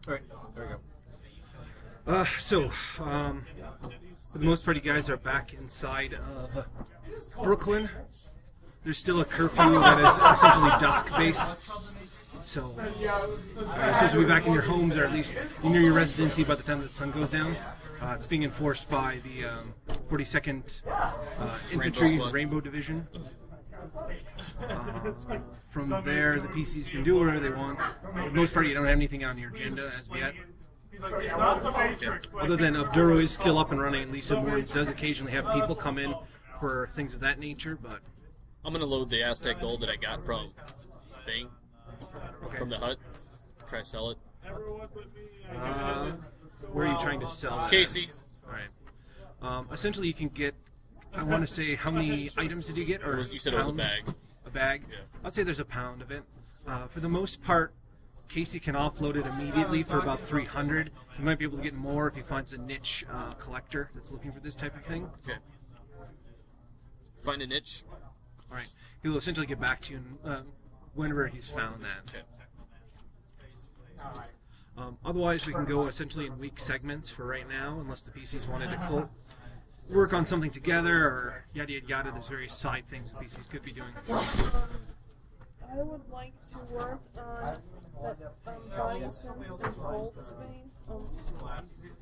Alright, there we go. For the most part, you guys are back inside of Brooklyn. There's still a curfew that is essentially dusk-based. So, you're supposed to be back in your homes, or at least near your residency by the time the sun goes down. It's being enforced by the 42nd Infantry Rainbow Division. From there, the PCs can do whatever they want. For the most part, you don't have anything on your agenda as of yet. Other than Obduro is still up and running, and Lisa Mortons does occasionally have people come in for things of that nature, but... I'm going to load the Aztec gold that I got from from the hut. Try to sell it. Where are you trying to sell that? Casey. Alright. Essentially, you can get, I want to say, how many items did you get? Or You said it was a bag. A bag? Yeah. I'd say there's a pound of it. For the most part, Casey can offload it immediately for about 300. You might be able to get more if he finds a niche collector that's looking for this type of thing. Okay. Find a niche. Alright. He'll essentially get back to you whenever he's found that. Okay. Otherwise, we can go essentially in week segments for right now, unless the PCs wanted to work on something together, or yada yada yada. There's various side things the PCs could be doing. I would like to work on that body sense and cold space.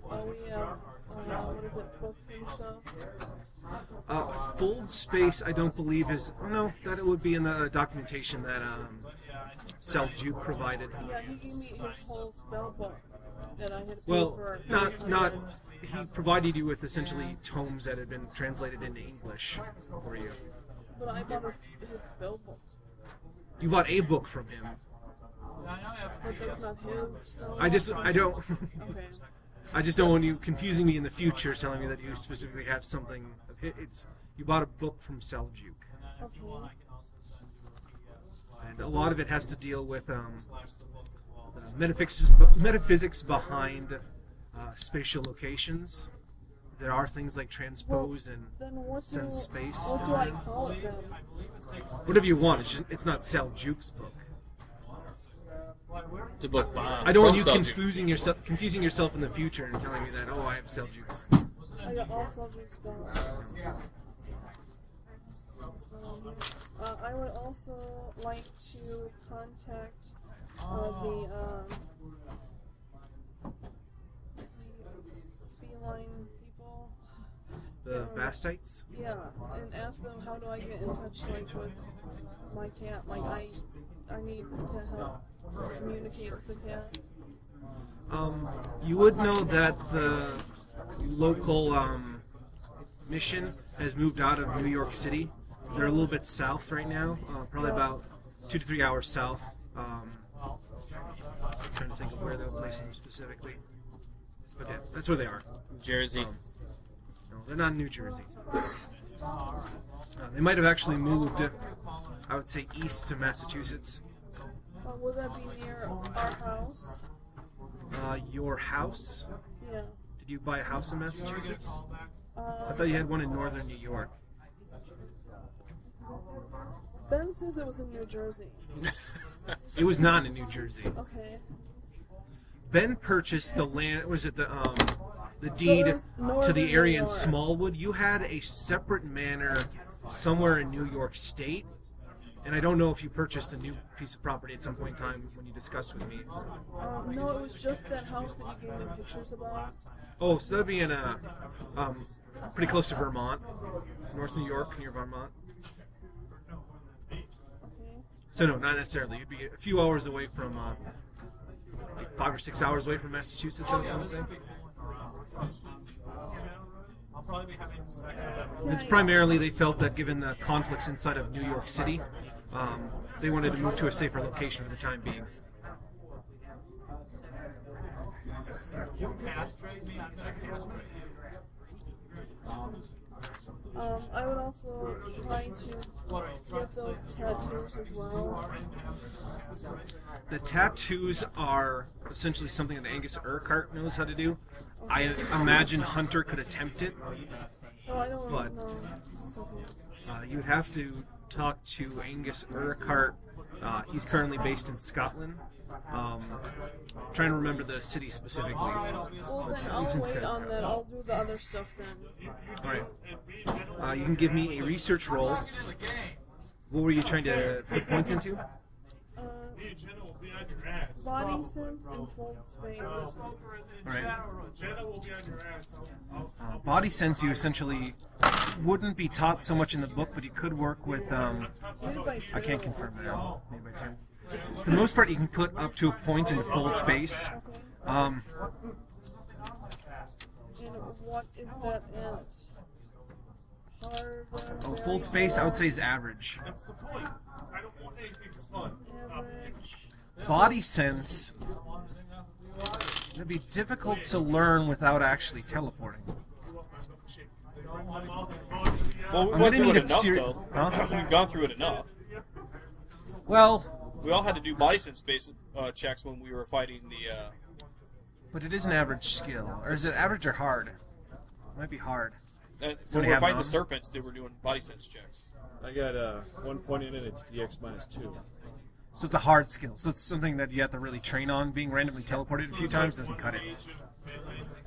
We have, what is it, books and stuff? Fold space, I don't believe is... No, that it would be in the documentation that G.U.R.P.S provided. Yeah, he gave me his whole spell book that I had to pay Well, for. not... He provided you with essentially tomes that had been translated into English for you. But I bought his spell book. You bought a book from him. But that's not his. I don't... Okay. I just don't want you confusing me in the future, telling me that you specifically have something. You bought a book from Seljuk, Okay. and a lot of it has to deal with the metaphysics behind spatial locations. There are things like transpose and sense space. What do I call it then? Whatever you want. It's not Seljuk's book. It's a book I don't want you from confusing yourself in the future and telling me that, oh, I have Seljuk's. I got all subjects spells. I would also like to contact the feline people. The Bastites? Yeah, and ask them how do I get in touch like with my cat. Like I need to help communicate with the cat. You would know that the local mission has moved out of New York City. They're a little bit south right now, probably about 2 to 3 hours south. Trying to think of where they'll place them specifically. But yeah, that's where they are. Jersey. No, they're not in New Jersey. They might have actually moved, I would say, east to Massachusetts. Would that be near our house? Your house? Yeah. Did you buy a house in Massachusetts? I thought you had one in northern New York. Ben says it was in New Jersey. It was not in New Jersey. Okay. Ben purchased the land. Was it the deed to the area in Smallwood? You had a separate manor somewhere in New York State, and I don't know if you purchased a new piece of property at some point in time when you discussed with me. No, it was just that house that you gave me pictures about. Oh, so that'd be in pretty close to Vermont, North New York, near Vermont. Okay. So no, not necessarily. You'd be a few hours away from, like 5 or 6 hours away from Massachusetts, I want to say. It's primarily they felt that given the conflicts inside of New York City, they wanted to move to a safer location for the time being. You castrate me, I'm gonna castrate you. I would also try to get those tattoos as well. The tattoos are essentially something that Angus Urquhart knows how to do. I imagine Hunter could attempt it, Oh, I don't but know. you'd have to talk to Angus Urquhart. He's currently based in Scotland, Trying to remember the city specifically. Well, then I'll wait on that. I'll do the other stuff then. Alright. You can give me a research roll. What were you trying to put points into? Body sense and fold space. Alright. Body sense you essentially wouldn't be taught so much in the book, but you could work with, Maybe by I can't two. confirm that. Maybe by two. For the most part, you can put up to a point into fold space. And what is that at? Hard. Fold space, I would say, is average. That's the point. I don't want anything fun. Average. Body sense would be difficult to learn without actually teleporting. Well, we I'm went gonna through need it a enough, seri- though. Huh? We've gone through it enough. Well, We all had to do body sense base checks when we were fighting the. but it is an average skill. Or is it average or hard? It might be hard. When So we we were have fighting none? the serpents, they were doing body sense checks. I got 1 point in it. It's DX -2. So it's a hard skill. So it's something that you have to really train on. Being randomly teleported a few times doesn't cut it.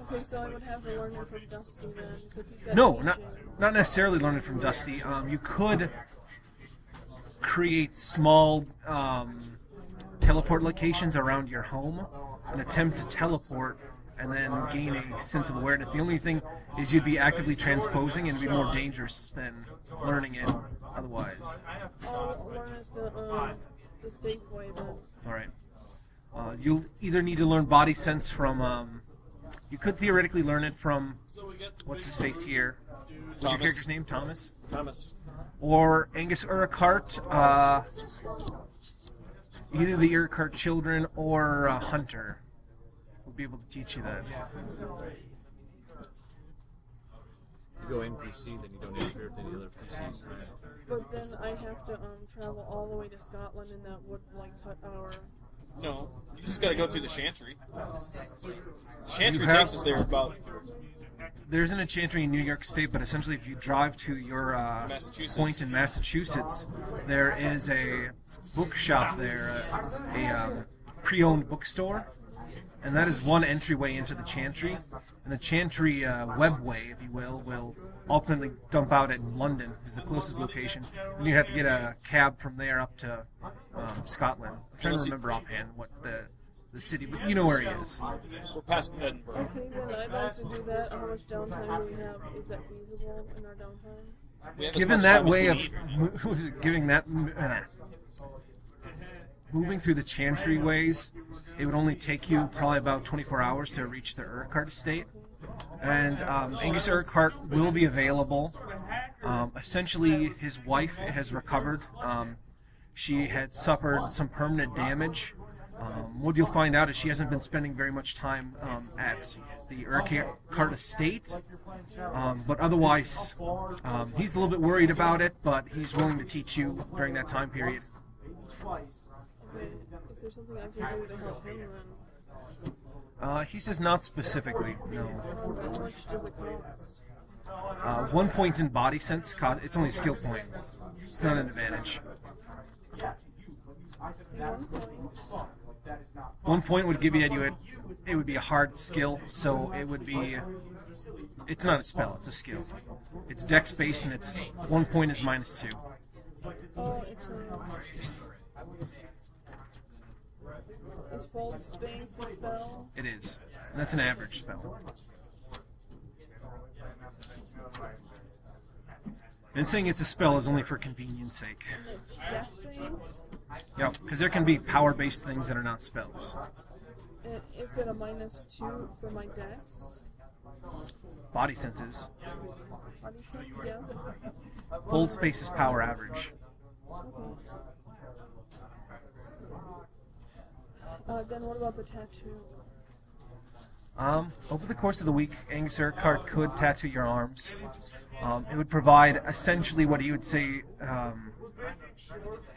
Okay, so I would have to learn it from Dusty then, because he's got No, teaching. not necessarily learn it from Dusty. You could create small teleport locations around your home and attempt to teleport and then gain a sense of awareness. The only thing is you'd be actively transposing and it'd be more dangerous than learning it otherwise. I'll learn it the safe way then. Alright. You'll either need to learn body sense from... you could theoretically learn it from... What's his face here? What's your character's name? Thomas? Thomas. Or Angus Urquhart, either the Urquhart children or Hunter will be able to teach you that. You go NPC, then you don't interfere with any other PCs. But then I have to travel all the way to Scotland, and that would like cut our. No, you just got to go through the Chantry. Chantry You have- takes us there about There isn't a chantry in New York State, but essentially if you drive to your Massachusetts. point in Massachusetts, there is a bookshop there, a pre-owned bookstore, and that is one entryway into the chantry. And the chantry webway, if you will ultimately dump out at London, is the closest location. And you have to get a cab from there up to Scotland. I'm trying to remember offhand what the city, but you know where he is. we're past Edinburgh. Okay, then I'd like to do that. How much downtime do we have? Is that feasible in our downtime? We have as Given much that time as way we of need. giving that moving through the chantry ways, it would only take you probably about 24 hours to reach the Urquhart estate. And Angus Urquhart will be available. Essentially, his wife has recovered. She had suffered some permanent damage. What you'll find out is she hasn't been spending very much time at the Urquhart estate. But otherwise, he's a little bit worried about it, but he's willing to teach you during that time period. Okay, is there something I can do to help him then? He says not specifically, no. How much does it cost? 1 point in body sense, it's only a skill point. It's not an advantage. 1 point. 1 point would give you that it would be a hard skill, so it's not a spell, it's a skill. It's dex based and it's 1 point is -2. Oh, it's a. Is fold space a spell? It is. And that's an average spell. And saying it's a spell is only for convenience sake. And it's death based? Yeah, because there can be power-based things that are not spells. Is it a -2 for my dex? Body senses. Body sense? Yeah. Fold space is power average. Then what about the tattoo? Over the course of the week, Angus Urquhart could tattoo your arms. It would provide essentially what he would say.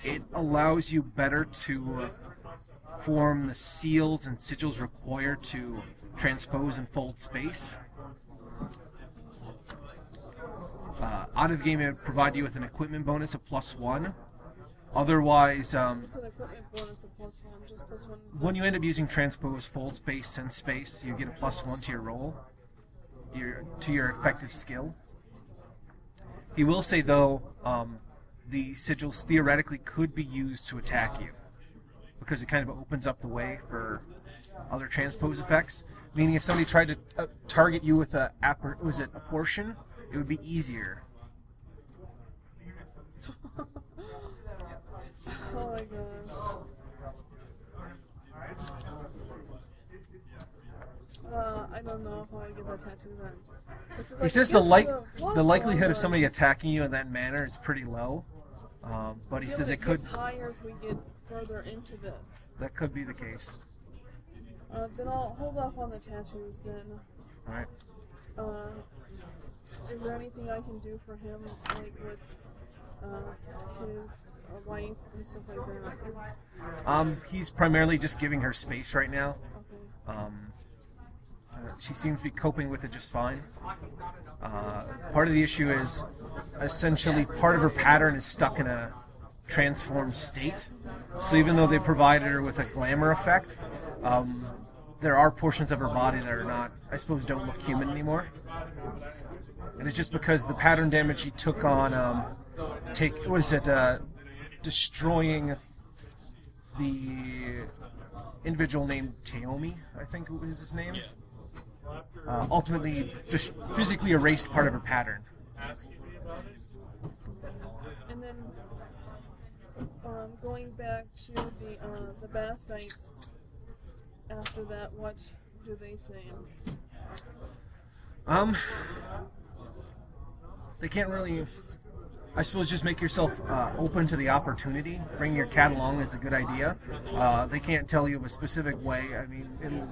It allows you better to form the seals and sigils required to transpose and fold space. Out of the game, it would provide you with an equipment bonus of +1. Otherwise, It's an equipment bonus of +1, just +1. when you end up using transpose, fold space, sense space, you get a +1 to your roll, to your effective skill. He will say, though, the sigils theoretically could be used to attack you, because it kind of opens up the way for other transpose effects. Meaning, if somebody tried to target you with a portion, it would be easier. Oh my god. I don't know if I get that tattoo then. He says the likelihood of somebody attacking you in that manner is pretty low, but he says it could. Gets higher as we get further into this. That could be the case. Then I'll hold off on the tattoos then. All right. Is there anything I can do for him, like with his wife and stuff like that? He's primarily just giving her space right now. Okay. She seems to be coping with it just fine. Part of the issue is essentially part of her pattern is stuck in a transformed state. So even though they provided her with a glamour effect, there are portions of her body that are not, I suppose, don't look human anymore. And it's just because the pattern damage she took on, destroying the individual named Taomi, I think was his name. Ultimately, just physically erased part of her pattern. And then going back to the Bastites. After that, what do they say? They can't really. I suppose just make yourself open to the opportunity. Bring your cat along is a good idea. They can't tell you a specific way. I mean, it'll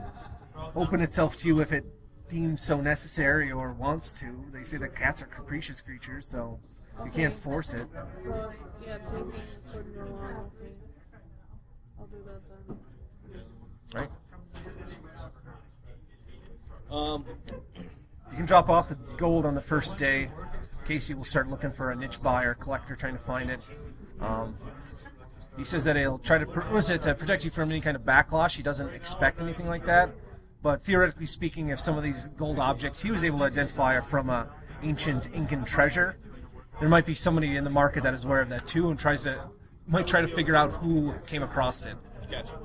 open itself to you if it deems so necessary or wants to. They say that cats are capricious creatures, so you can't force it. So, yeah, taking putting her along. Okay. I'll do that then. Right? You can drop off the gold on the first day. Casey will start looking for a niche buyer, collector, trying to find it. He says that he'll try to protect you from any kind of backlash. He doesn't expect anything like that. But theoretically speaking, if some of these gold objects he was able to identify are from an ancient Incan treasure, there might be somebody in the market that is aware of that too and might try to figure out who came across it. Gotcha.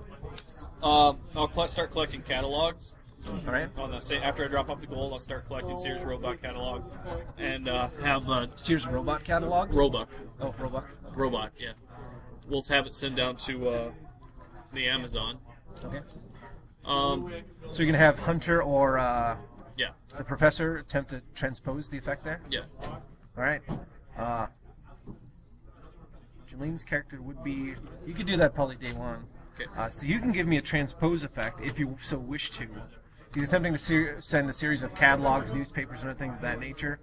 I'll start collecting catalogs. All right. After I drop off the gold, I'll start collecting Sears Roebuck catalogs and have Sears Robot catalogs. Roebuck. Oh, Roebuck. Robot, yeah. We'll have it sent down to the Amazon. Okay. So you're gonna have Hunter or yeah, the Professor attempt to transpose the effect there. Yeah. All right. Jalene's character would be. You could do that probably day one. Okay. So you can give me a transpose effect if you so wish to. He's attempting to send a series of catalogs, newspapers, and other things of that nature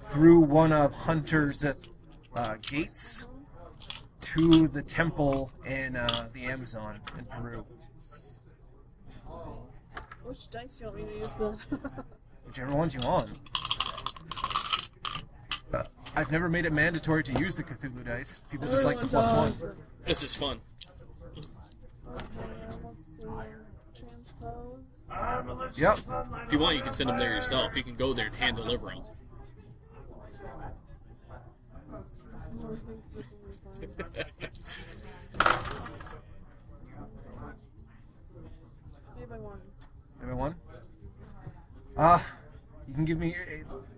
through one of Hunter's gates to the temple in the Amazon in Peru. Which dice do you want me to use then? Whichever ones you want. I've never made it mandatory to use the Cthulhu dice. People just like the +1. This is fun. Okay, let's see. Transpose. Yep. If you want, you can send them there yourself. You can go there and hand deliver them. Maybe I want. Maybe one? You can give me...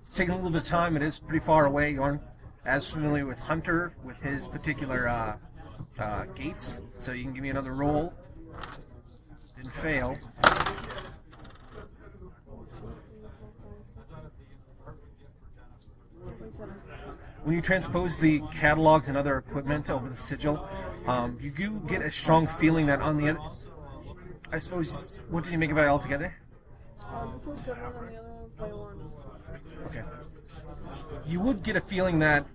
It's taking a little bit of time. It is pretty far away. You aren't as familiar with Hunter, with his particular gates. So you can give me another roll. Didn't fail. When you transpose the catalogs and other equipment over the sigil, you do get a strong feeling that on the other... I suppose... What did you make of it altogether? This one's 7 and the other one's by 1. Okay. You would get a feeling that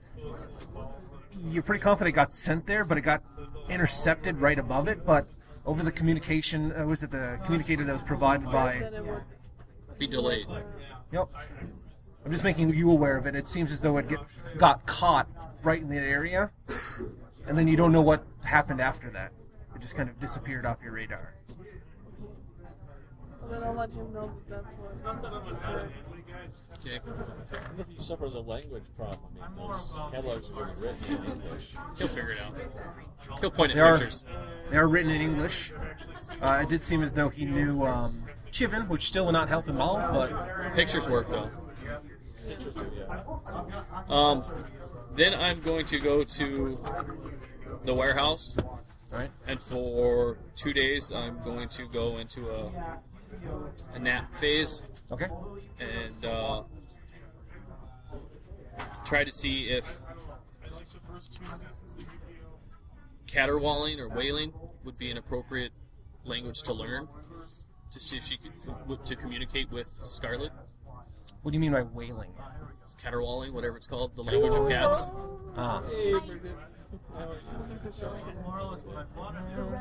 you're pretty confident it got sent there, but it got intercepted right above it. But over the communication, was it the communicator that was provided by? That it would Be delayed. Yep. I'm just making you aware of it. It seems as though it got caught right in that area, and then you don't know what happened after that. It just kind of disappeared off your radar. And then I'll let him know that that's what. Okay. If he suffers a language problem, I mean, those catalogs are going to be written in English. He'll figure it out. He'll point They at are, pictures. they are written in English. It did seem as though he knew Chivin, which still will not help him all, but Pictures work though. Interesting, yeah. Then I'm going to go to the warehouse, right. and for 2 days I'm going to go into a nap phase Okay. and try to see if caterwauling or wailing would be an appropriate language to learn to see if she could to communicate with Scarlet. What do you mean by wailing? Caterwauling, whatever it's called, the language of cats.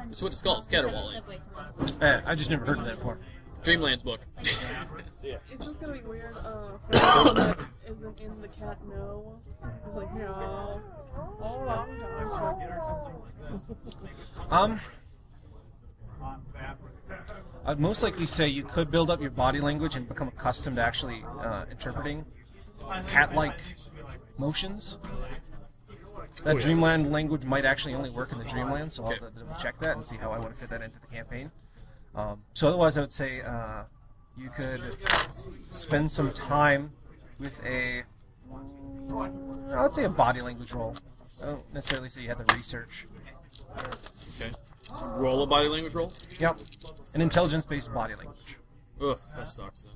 That's what it's called. It's caterwauling. I just never heard of that before. Dreamland's book. It's just gonna be weird. For that isn't in the cat know. It's like no. All long time. I'd most likely say you could build up your body language and become accustomed to actually interpreting cat-like motions. That Dreamland language might actually only work in the Dreamland, so I'll double check that and see how I want to fit that into the campaign. So otherwise, I would say you could spend some time with I'd say a body language roll. I don't necessarily say you have to research. Okay. Roll a body language roll? Yep. An intelligence-based body language. Ugh, that sucks then.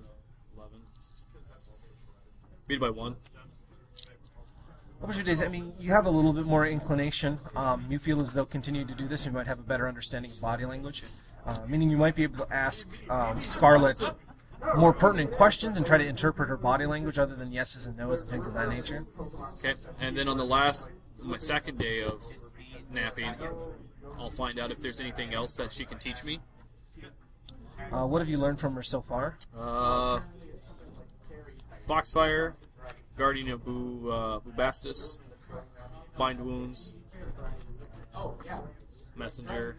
11. Beat by 1. What was your days? I mean, you have a little bit more inclination. You feel as though continuing to do this, you might have a better understanding of body language. Meaning you might be able to ask Scarlet more pertinent questions and try to interpret her body language other than yeses and nos and things of that nature. Okay, and then on my second day of napping, I'll find out if there's anything else that she can teach me. What have you learned from her so far? Foxfire, Guardian of Bubastis, Bind Wounds, Messenger.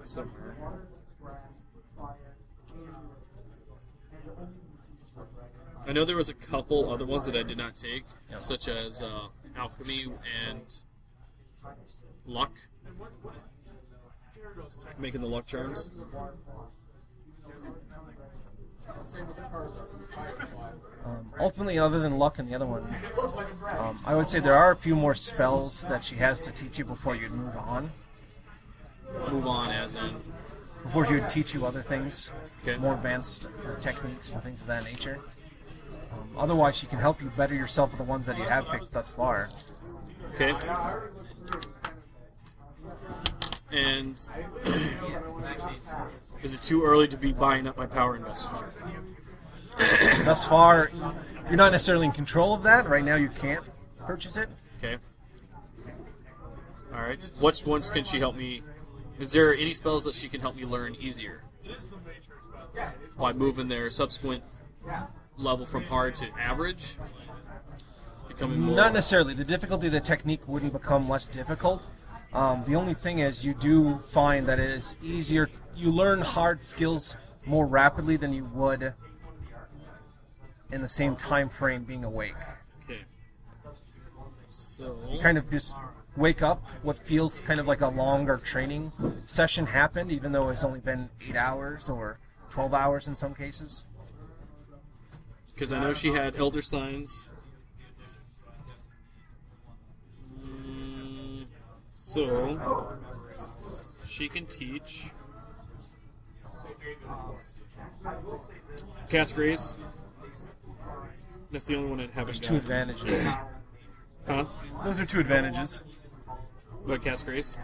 Somewhere. I know there was a couple other ones that I did not take, such as alchemy and luck, making the luck charms. Ultimately, other than luck and the other one, I would say there are a few more spells that she has to teach you before you'd move on. Move on, as in Before she would teach you other things, Okay. more advanced techniques and things of that nature. Otherwise, she can help you better yourself with the ones that you have picked thus far. okay. And is it too early to be buying up my power investor? Thus far, you're not necessarily in control of that. Right now, you can't purchase it. Okay. All right. Which ones can she help me? Is there any spells that she can help me learn easier by moving their subsequent level from hard to average? Becoming more. Not necessarily. The difficulty of the technique wouldn't become less difficult. The only thing is you do find that it is easier. You learn hard skills more rapidly than you would in the same time frame being awake. Okay. So. You kind of just wake up. What feels kind of like a longer training session happened, even though it's only been 8 hours or 12 hours in some cases. Because I know she had elder signs. So she can teach Cat's Grace. That's the only one I haven't There's got. 2 advantages. Huh? Those are 2 advantages. About Cat's Grace.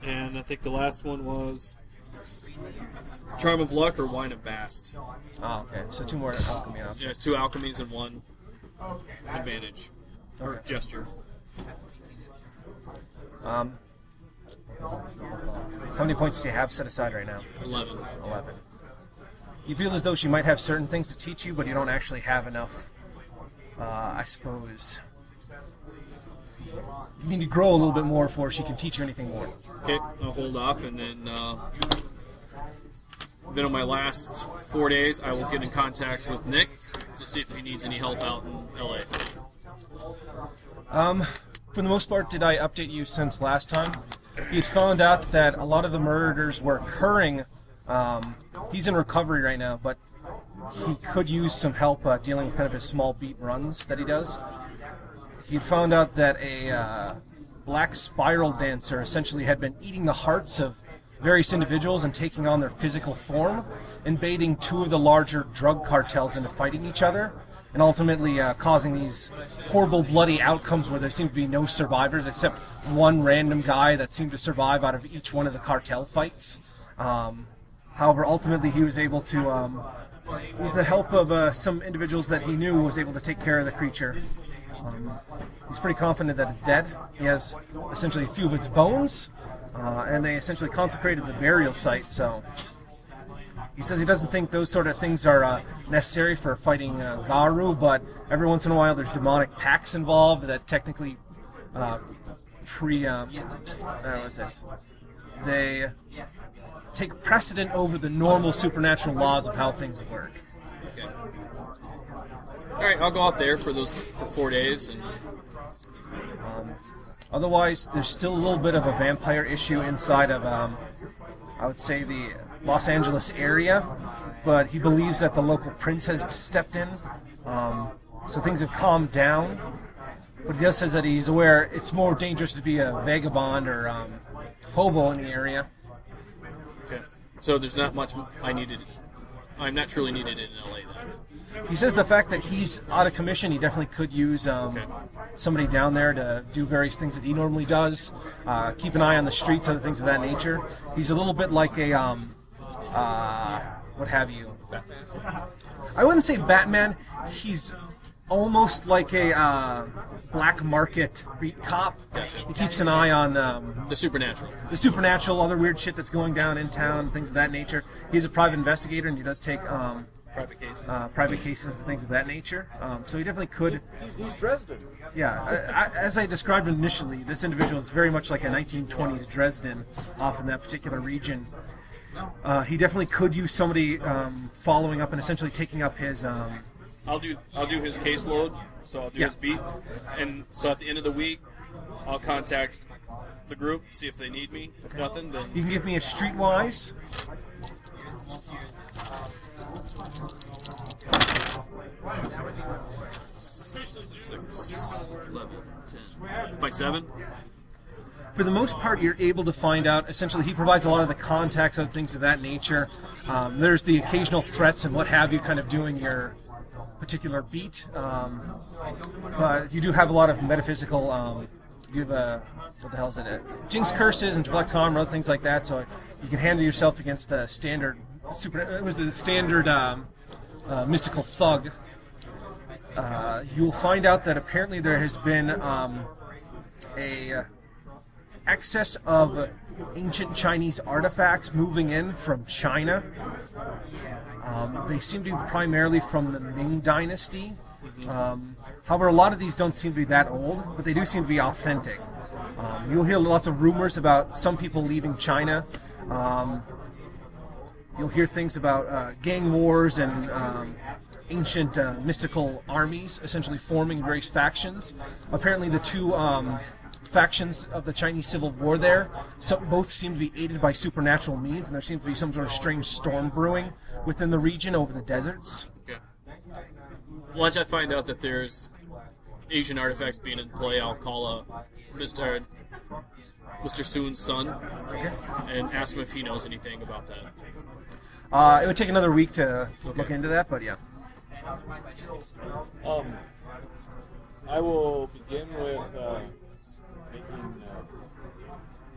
And I think the last one was Charm of Luck or Wine of Bast. Oh, okay. So 2 more alchemy options. Yeah, 2 alchemies and 1 advantage. Or Okay. gesture. How many points do you have set aside right now? 11. 11. You feel as though she might have certain things to teach you, but you don't actually have enough, I suppose. You need to grow a little bit more before she can teach you anything more. Okay, I'll hold off, and then on my last 4 days, I will get in contact with Nick to see if he needs any help out in LA. For the most part, did I update you since last time? He's found out that a lot of the murders were occurring. He's in recovery right now, but he could use some help dealing with kind of his small beat runs that he does. He'd found out that a black spiral dancer essentially had been eating the hearts of various individuals and taking on their physical form, and baiting two of the larger drug cartels into fighting each other, and ultimately causing these horrible, bloody outcomes where there seemed to be no survivors except one random guy that seemed to survive out of each one of the cartel fights. However, ultimately he was able to, with the help of some individuals that he knew, was able to take care of the creature. He's pretty confident that it's dead. He has essentially a few of its bones, and they essentially consecrated the burial site, so he says he doesn't think those sort of things are necessary for fighting Garu, but every once in a while there's demonic pacts involved that technically they take precedent over the normal supernatural laws of how things work. Okay. All right, I'll go out there for 4 days. And otherwise, there's still a little bit of a vampire issue inside of, I would say, the Los Angeles area, but he believes that the local prince has stepped in, so things have calmed down. But he does says that he's aware it's more dangerous to be a vagabond or hobo in the area. Okay. So there's not much I needed. I'm not truly needed in LA then. He says the fact that he's out of commission, he definitely could use somebody down there to do various things that he normally does. Keep an eye on the streets, other things of that nature. He's a little bit like a, what have you? Batman. I wouldn't say Batman. He's almost like a black market beat cop. Gotcha. He keeps an eye on The supernatural. other weird shit that's going down in town, things of that nature. He's a private investigator, and he does take Private cases. and things of that nature. So he definitely could. He's Dresden. Yeah, as I described initially, this individual is very much like a 1920s Dresden off in that particular region. He definitely could use somebody following up and essentially taking up his. I'll do his caseload, so I'll do his beat, and so at the end of the week, I'll contact the group, see if they need me. If nothing, then You can give me a streetwise. Six, 11, 10. By 7? For the most part, you're able to find out. Essentially, he provides a lot of the contacts and things of that nature. There's the occasional threats and what have you, kind of doing your particular beat. But you do have a lot of metaphysical. You have what the hell is it? Jinx curses and deflect harm, other things like that. So you can handle yourself against the standard mystical thug. You'll find out that apparently there has been a excess of ancient Chinese artifacts moving in from China. They seem to be primarily from the Ming Dynasty. However, a lot of these don't seem to be that old, but they do seem to be authentic. You'll hear lots of rumors about some people leaving China. You'll hear things about gang wars and ancient mystical armies essentially forming various factions. Apparently the two factions of the Chinese Civil War there, both seem to be aided by supernatural means, and there seems to be some sort of strange storm brewing within the region over the deserts. Okay. Once I find out that there's Asian artifacts being in play, I'll call Mr. Soon's son and ask him if he knows anything about that. It would take another week to look into that, but yeah. I will begin with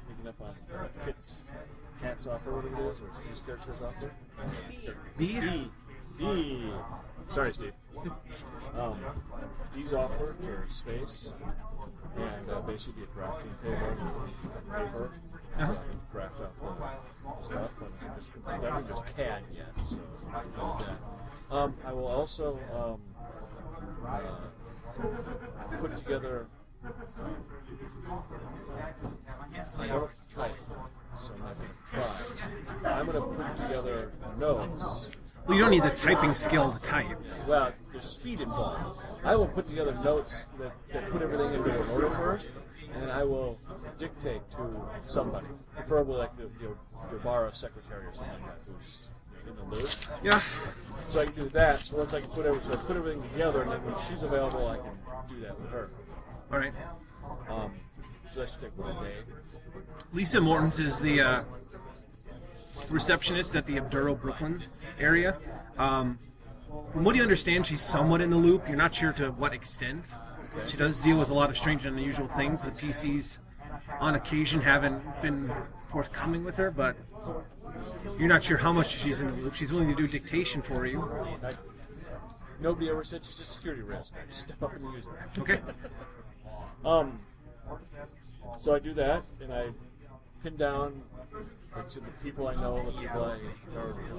picking up on Kit's Cat's offer, whatever it is, or Steve's character's offer. B? B. Sorry, Steve. these offer for space, and basically a drafting table, paper, so I can draft out the stuff, but I haven't just CAD yet, so I can do that. I will also put together. I don't type, so I'm not going to try. I'm going to put together notes. Well, you don't need the typing skill to type. Well, there's speed involved. I will put together notes that put everything into an order first, and then I will dictate to somebody, preferably like your bar secretary or something like that, who's in the loop. Yeah. So I can do that. So once I can put everything together, and then when she's available, I can do that with her. All right. So that should take one day. Lisa Mortens is the receptionist at the Obduro, Brooklyn area. From what you understand, she's somewhat in the loop. You're not sure to what extent. She does deal with a lot of strange and unusual things. The PCs, on occasion, haven't been forthcoming with her, but you're not sure how much she's in the loop. She's willing to do dictation for you. Nobody ever said she's a security risk. I just step up and use her. Okay. So I do that, and I pin down the people I know, the people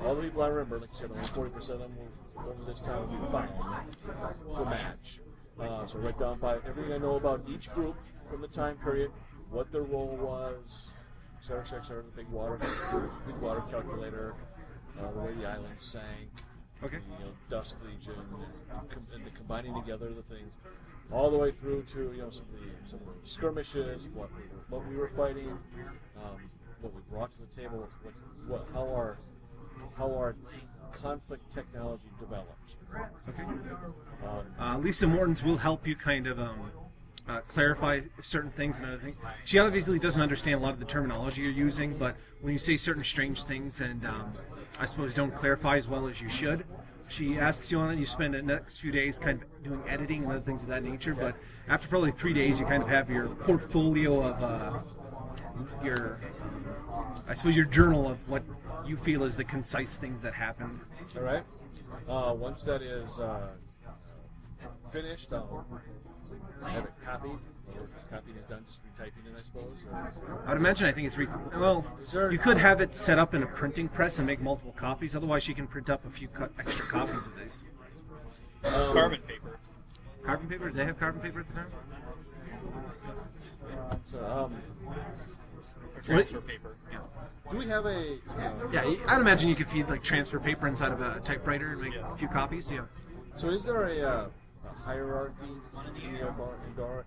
all the people I remember. Like I said, only 40% of them will over this time will be fine for match. So write down everything I know about each group from the time period, what their role was, etc., etc. The big water calculator, the way the island sank. Okay. The Dusk Legion, and the combining together of the things, all the way through to some of the skirmishes, what we were fighting, what we brought to the table, how our conflict technology developed. Okay. Lisa Mortens will help you kind of clarify certain things and other things. She obviously doesn't understand a lot of the terminology you're using, but when you say certain strange things and I suppose don't clarify as well as you should, she asks you on it. You spend the next few days kind of doing editing and other things of that nature, but after probably 3 days you kind of have your portfolio of your journal of what you feel is the concise things that happen. All right. Once that is finished, I'll have it copied. Copying is done, just retyping it, I suppose. I'd imagine. I think it's you could have it set up in a printing press and make multiple copies. Otherwise, you can print up a few extra copies of these. Carbon paper. Carbon paper? Did they have carbon paper at the time? So, Or transfer paper. Yeah. do we have a? Yeah, I'd imagine you could feed like transfer paper inside of a typewriter and make a few copies. Yeah. So is there a hierarchy in the Obduro?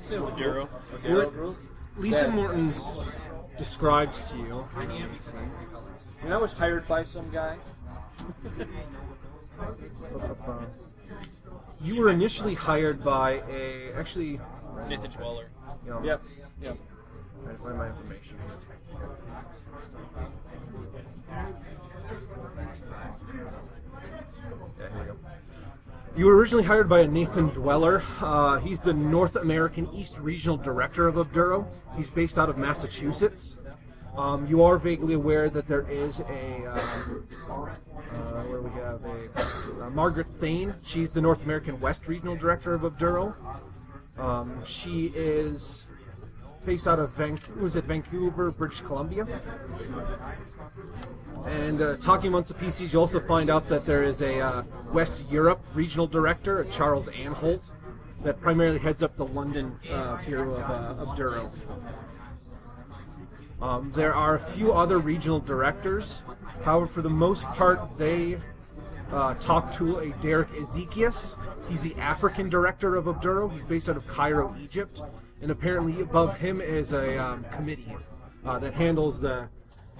Obduro. Obduro group? Lisa That- Mortens describes to you. When I was hired by some guy. You were initially hired by Nathan Dweller. Yep. Trying to find my information. Yeah, here we go. You were originally hired by a Nathan Dweller. He's the North American East Regional Director of Obduro. He's based out of Massachusetts. You are vaguely aware that there is where we have a Margaret Thane. She's the North American West Regional Director of Obduro. She is based out of Vancouver, British Columbia. And talking amongst the PCs, you also find out that there is a West Europe Regional Director, a Charles Anholt, that primarily heads up the London bureau of Obduro. There are a few other regional directors. However, for the most part, they talk to a Derek Ezekias. He's the African director of Obduro. He's based out of Cairo, Egypt. And apparently above him is a committee that handles the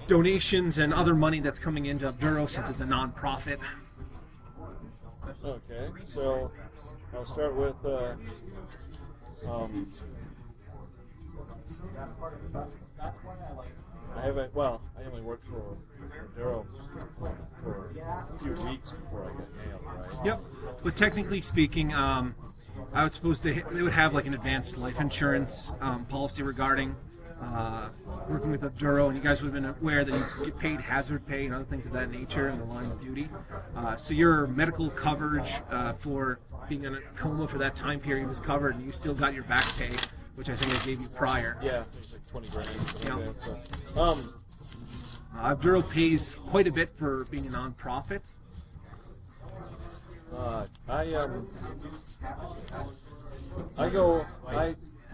donations and other money that's coming into Obduro since it's a non-profit. Okay, so I'll start with I only worked for Obduro for a few weeks before I got nailed, right? Yep. But technically speaking, I would suppose they would have like an advanced life insurance policy regarding working with Obduro, and you guys would have been aware that you get paid hazard pay and other things of that nature in the line of duty. So your medical coverage for being in a coma for that time period was covered, and you still got your back pay, which I think I gave you prior. Yeah, it was like 20 grand. Yeah. Like that, so. Obduro pays quite a bit for being a non-profit. I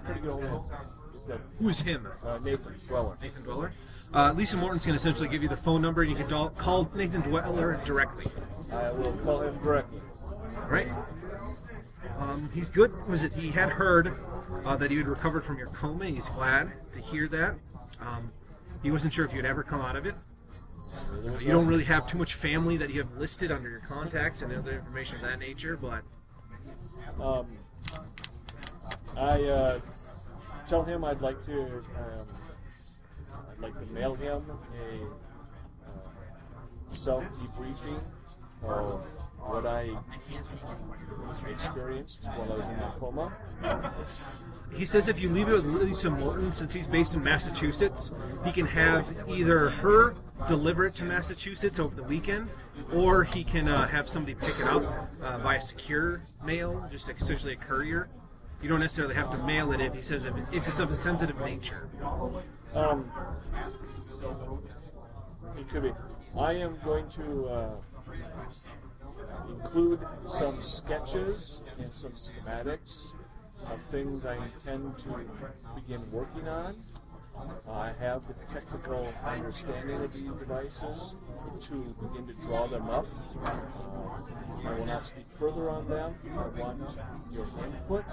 pretty good with that. Who's him? Nathan Dweller. Nathan Dweller. Lisa Morton's going to essentially give you the phone number, and you can call Nathan Dweller directly. I will call him directly. Right. He's good. He had heard that you had recovered from your coma, and he's glad to hear that. He wasn't sure if you'd ever come out of it. You don't really have too much family that you have listed under your contacts and other information of that nature, but I tell him I'd like to mail him a self-debriefing of what I experienced while I was in my coma. he says if you leave it with Lisa Morton, since he's based in Massachusetts, he can have either her deliver it to Massachusetts over the weekend, or he can have somebody pick it up via secure mail, just essentially a courier. You don't necessarily have to mail it he says if it's of a sensitive nature. It could be. I am going to include some sketches and some schematics of things I intend to begin working on. I have the technical understanding of these devices to begin to draw them up. I will not speak further on them. I want your input.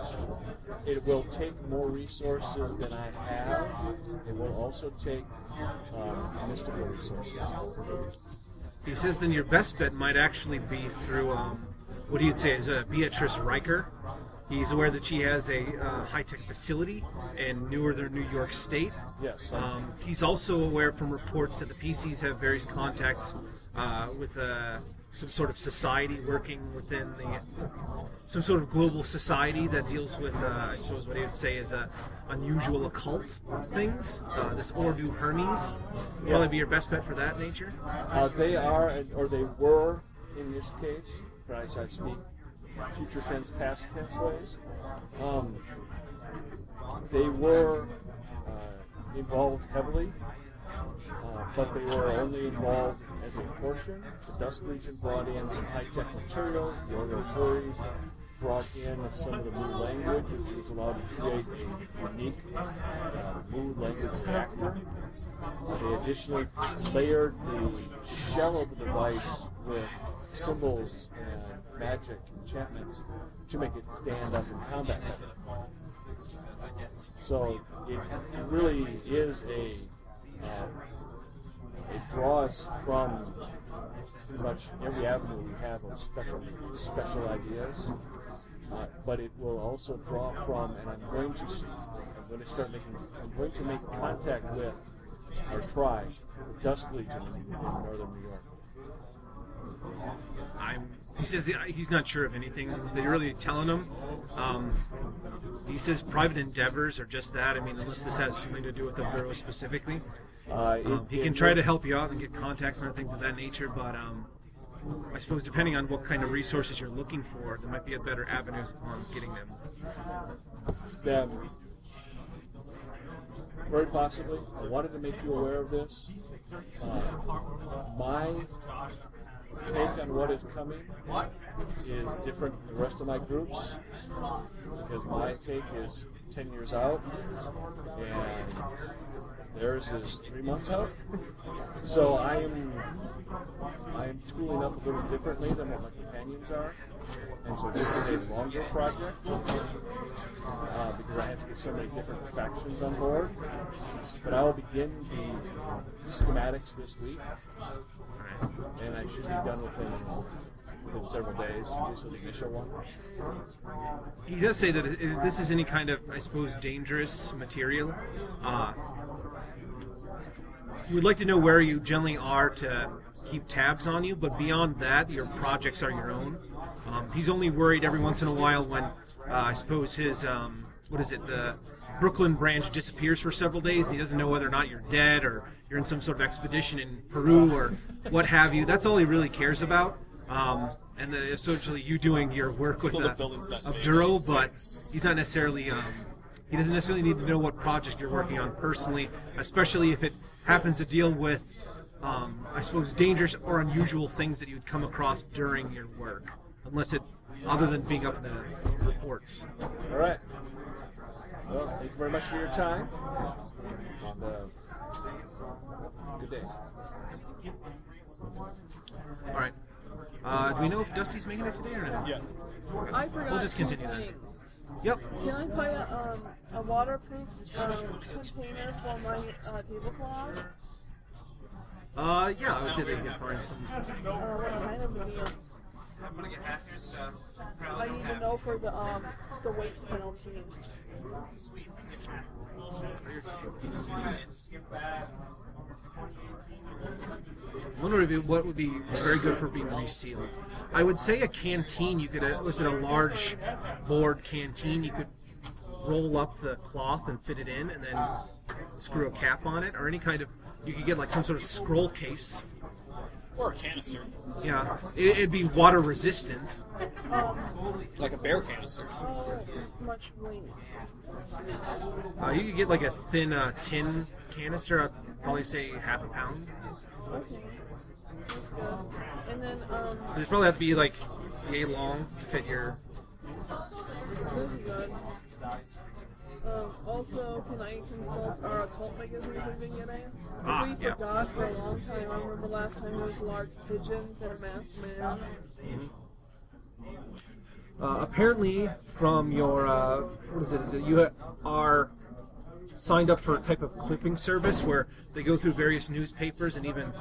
It will take more resources than I have. It will also take mystical resources. He says then your best bet might actually be through what he'd say is Beatrice Riker. He's aware that she has a high-tech facility in northern New York State. Yes. He's also aware from reports that the PCs have various contacts with some sort of society working within some sort of global society that deals with, I suppose what he would say is unusual occult things. This Ordu Hermes would probably be your best bet for that nature. They are, or they were, in this case, I speak future tense, past tense ways. They were involved heavily, but they were only involved as a portion. The Dusk Legion brought in some high-tech materials. The Order of Furries brought in some of the mood language, which was allowed to create a unique mood language reactor. They additionally layered the shell of the device with symbols and magic enchantments to make it stand up in combat better. So it really is it draws from pretty much every avenue we have of special ideas, but it will also draw from, and I'm going to make contact with our tribe, the Dusk Legion in northern New York. He says he's not sure of anything they're really telling him. He says private endeavors are just that. I mean, unless this has something to do with the Bureau specifically. He can try to help you out and get contacts and other things of that nature, but I suppose depending on what kind of resources you're looking for, there might be a better avenues on getting them. Very possibly. I wanted to make you aware of this. My take on what is coming is different from the rest of my groups, because my take is 10 years out and theirs is 3 months out. So I am tooling up a little differently than what my companions are, and so this is a longer project because I have to get so many different factions on board. But I will begin the schematics this week, and I should be done within several days. This is the initial one. He does say that if this is any kind of, I suppose, dangerous material, he would like to know where you generally are to keep tabs on you, but beyond that, your projects are your own. He's only worried every once in a while when, I suppose, his the Brooklyn branch disappears for several days, and he doesn't know whether or not you're dead or you're in some sort of expedition in Peru or what have you. That's all he really cares about. And essentially you doing your work with Obduro, but he's not necessarily, he doesn't necessarily need to know what project you're working on personally, especially if it happens to deal with, I suppose, dangerous or unusual things that you'd come across during your work, unless it, other than being up in the reports. All right. Well, thank you very much for your time. And, good day. All right. Do we know if Dusty's making it today or no? Yeah. I forgot. We'll just continue two then. things. Yep. Can I buy a waterproof container for my tablecloth? Yeah, I would say they can find some. What kind of medium? I'm gonna get half your stuff. I need to know for the weight penalty. Sweet. I wonder what would be very good for being resealed. I would say a canteen. You could, was it a large board canteen? You could roll up the cloth and fit it in, and then screw a cap on it, or any kind of. You could get like some sort of scroll case. Or a canister. Yeah, it'd be water resistant. Like a bear canister. How much weight? You could get like a thin tin canister. I'd probably say half a pound. Okay. And then It'd probably have to be like yay long to fit your. this is good. Also, can I consult our occult magazine we've been getting? We Yeah. forgot for a long time. I remember last time there was large pigeons and a masked man. Apparently, from your what is it? You are signed up for a type of clipping service where they go through various newspapers and even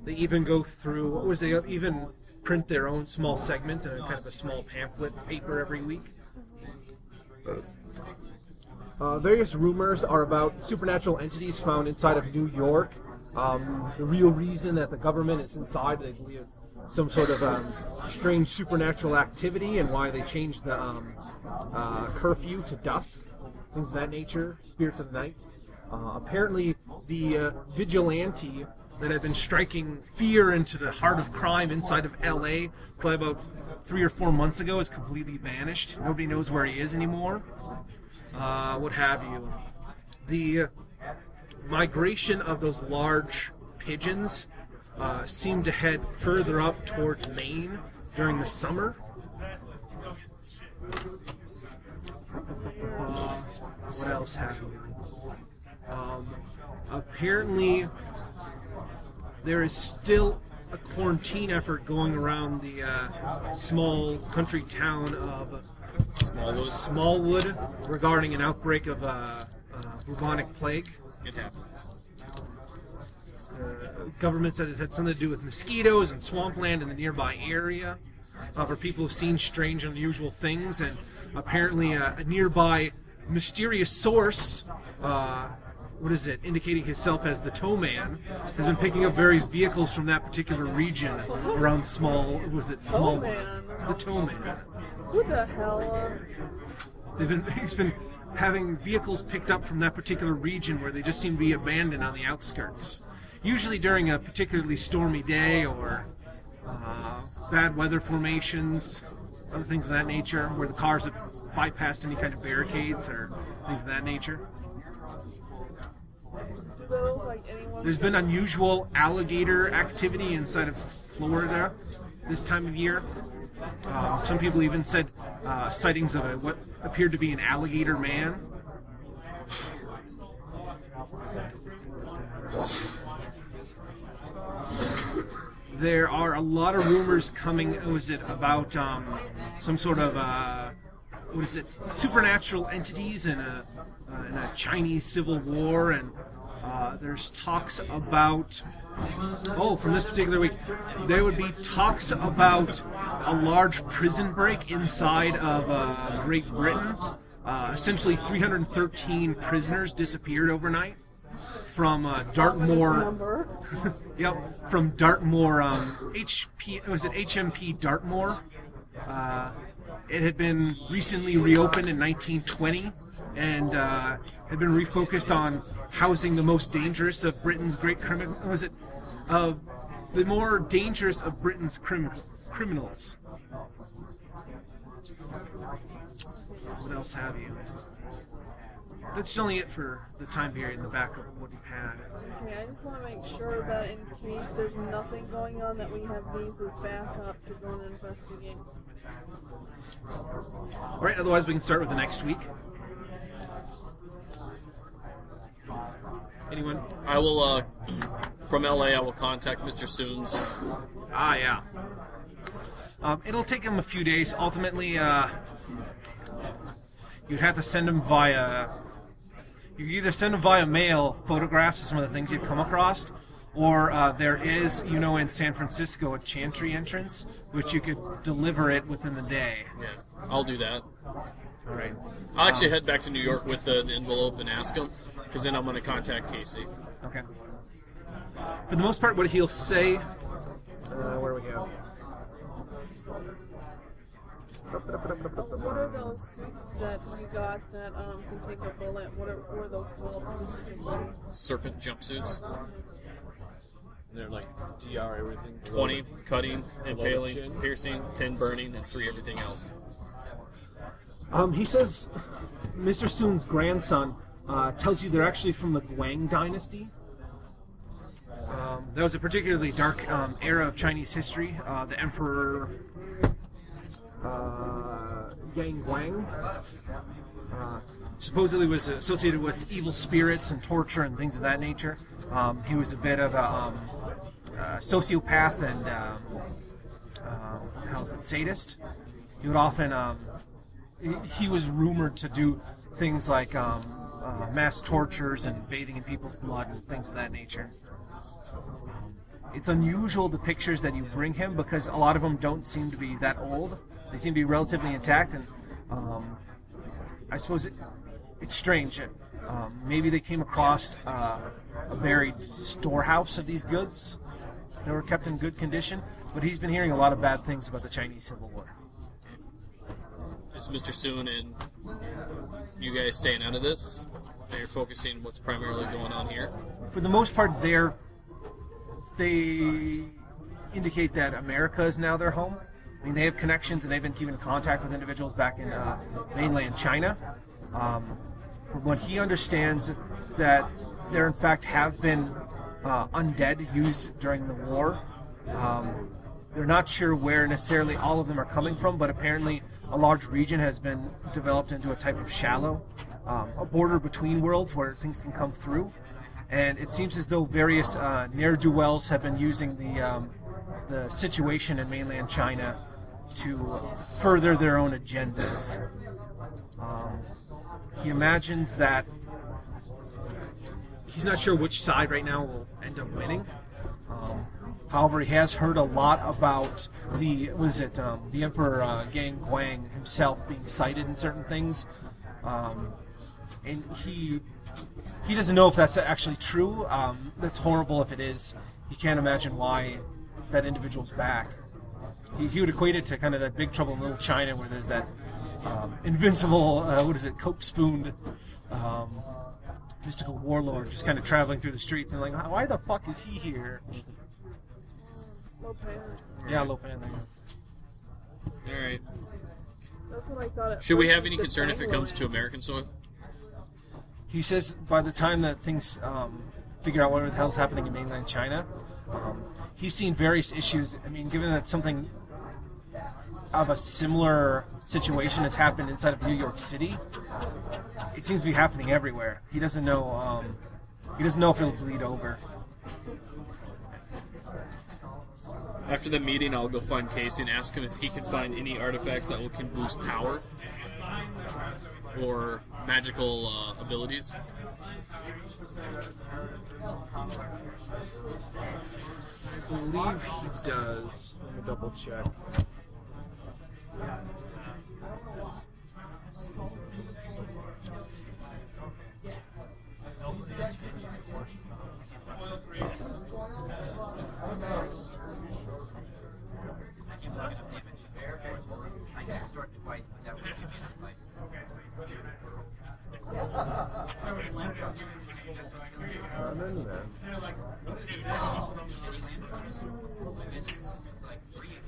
they even go through. What was they even print their own small segments in a kind of a small pamphlet paper every week. Various rumors are about supernatural entities found inside of New York. The real reason that the government is inside, they believe, is some sort of strange supernatural activity, and why they changed the curfew to dusk, things of that nature, spirits of the night. Apparently, the vigilante that had been striking fear into the heart of crime inside of L.A. probably about 3 or 4 months ago has completely vanished. Nobody knows where he is anymore. What have you. The migration of those large pigeons seemed to head further up towards Maine during the summer. What else happened? Apparently, there is still a quarantine effort going around the small country town of Smallwood regarding an outbreak of bubonic plague. It happens. Government says it had something to do with mosquitoes and swampland in the nearby area, where people have seen strange and unusual things, and apparently a nearby mysterious source, indicating himself as the Toe Man, has been picking up various vehicles from that particular region around Small. The Toe Man. Who the hell? He's been having vehicles picked up from that particular region where they just seem to be abandoned on the outskirts. Usually during a particularly stormy day or bad weather formations, other things of that nature, where the cars have bypassed any kind of barricades or things of that nature. Do they look like anyone? There's been unusual alligator activity inside of Florida this time of year. Some people even said sightings of what appeared to be an alligator man. There are a lot of rumors coming. About some sort of supernatural entities in a Chinese civil war, and there's talks about. From this particular week, there would be talks about a large prison break inside of Great Britain. Essentially, 313 prisoners disappeared overnight from Dartmoor. Yep, from Dartmoor. HMP Dartmoor. It had been recently reopened in 1920 and had been refocused on housing the most dangerous of Britain's great criminals. Was it the more dangerous of Britain's criminals? What else have you? That's generally it for the time period in the back of what we've had. Okay, I just want to make sure that in case there's nothing going on, that we have these as backup to go and investigate. Alright, otherwise we can start with the next week. Anyone? I will, from LA, I will contact Mr. Soons. Ah, yeah. It'll take him a few days. Ultimately, you'd have to send him via... You can either send him via mail photographs of some of the things you've come across, or there is, in San Francisco, a chantry entrance, which you could deliver it within the day. Yeah, I'll do that. All right. I'll actually head back to New York with the envelope and ask him, because then I'm going to contact Casey. Okay. For the most part, what he'll say... where do we go? What are those suits that you got that can take a bullet? What are those called? Serpent jumpsuits. They're like DR everything. 20 cutting, impaling, chin. piercing, 10 burning, and 3 everything else. He says Mr. Soon's grandson tells you they're actually from the Guang dynasty. That was a particularly dark era of Chinese history. The Emperor Yang Guang supposedly was associated with evil spirits and torture and things of that nature. He was a bit of a sociopath and sadist. He would often he was rumored to do things like mass tortures and bathing in people's blood and things of that nature. It's unusual, the pictures that you bring him, because a lot of them don't seem to be that old. They seem to be relatively intact, and I suppose it's strange. Maybe they came across a buried storehouse of these goods that were kept in good condition, but he's been hearing a lot of bad things about the Chinese Civil War. Is Mr. Soon and you guys staying out of this? You're focusing what's primarily going on here? For the most part, they indicate that America is now their home. I mean, they have connections and they've been keeping in contact with individuals back in mainland China. From what he understands, that there in fact have been undead used during the war. They're not sure where necessarily all of them are coming from, but apparently a large region has been developed into a type of shallow, a border between worlds where things can come through. And it seems as though various ne'er-do-wells have been using the situation in mainland China to further their own agendas. He imagines that he's not sure which side right now will end up winning. However, he has heard a lot about the Emperor Gang Guang himself being cited in certain things, and he doesn't know if that's actually true. That's horrible if it is. He can't imagine why that individual's back. He would equate it to kind of that Big Trouble in Little China, where there's that invincible, coke-spooned mystical warlord just kind of traveling through the streets and like, why the fuck is he here? Lopan. Yeah, Lopan. Alright. That's what I thought at Should we first. have any concern if it comes to American soil? He says by the time that things figure out what the hell's happening in mainland China, he's seen various issues. I mean, given that something of a similar situation has happened inside of New York City, it seems to be happening everywhere. He doesn't know. He doesn't know if it'll bleed over. After the meeting, I'll go find Casey and ask him if he can find any artifacts that can boost power or magical abilities. I believe he does. Let me double check. twice, but that would give me enough life. I'm into that. I guess it's like 3 again.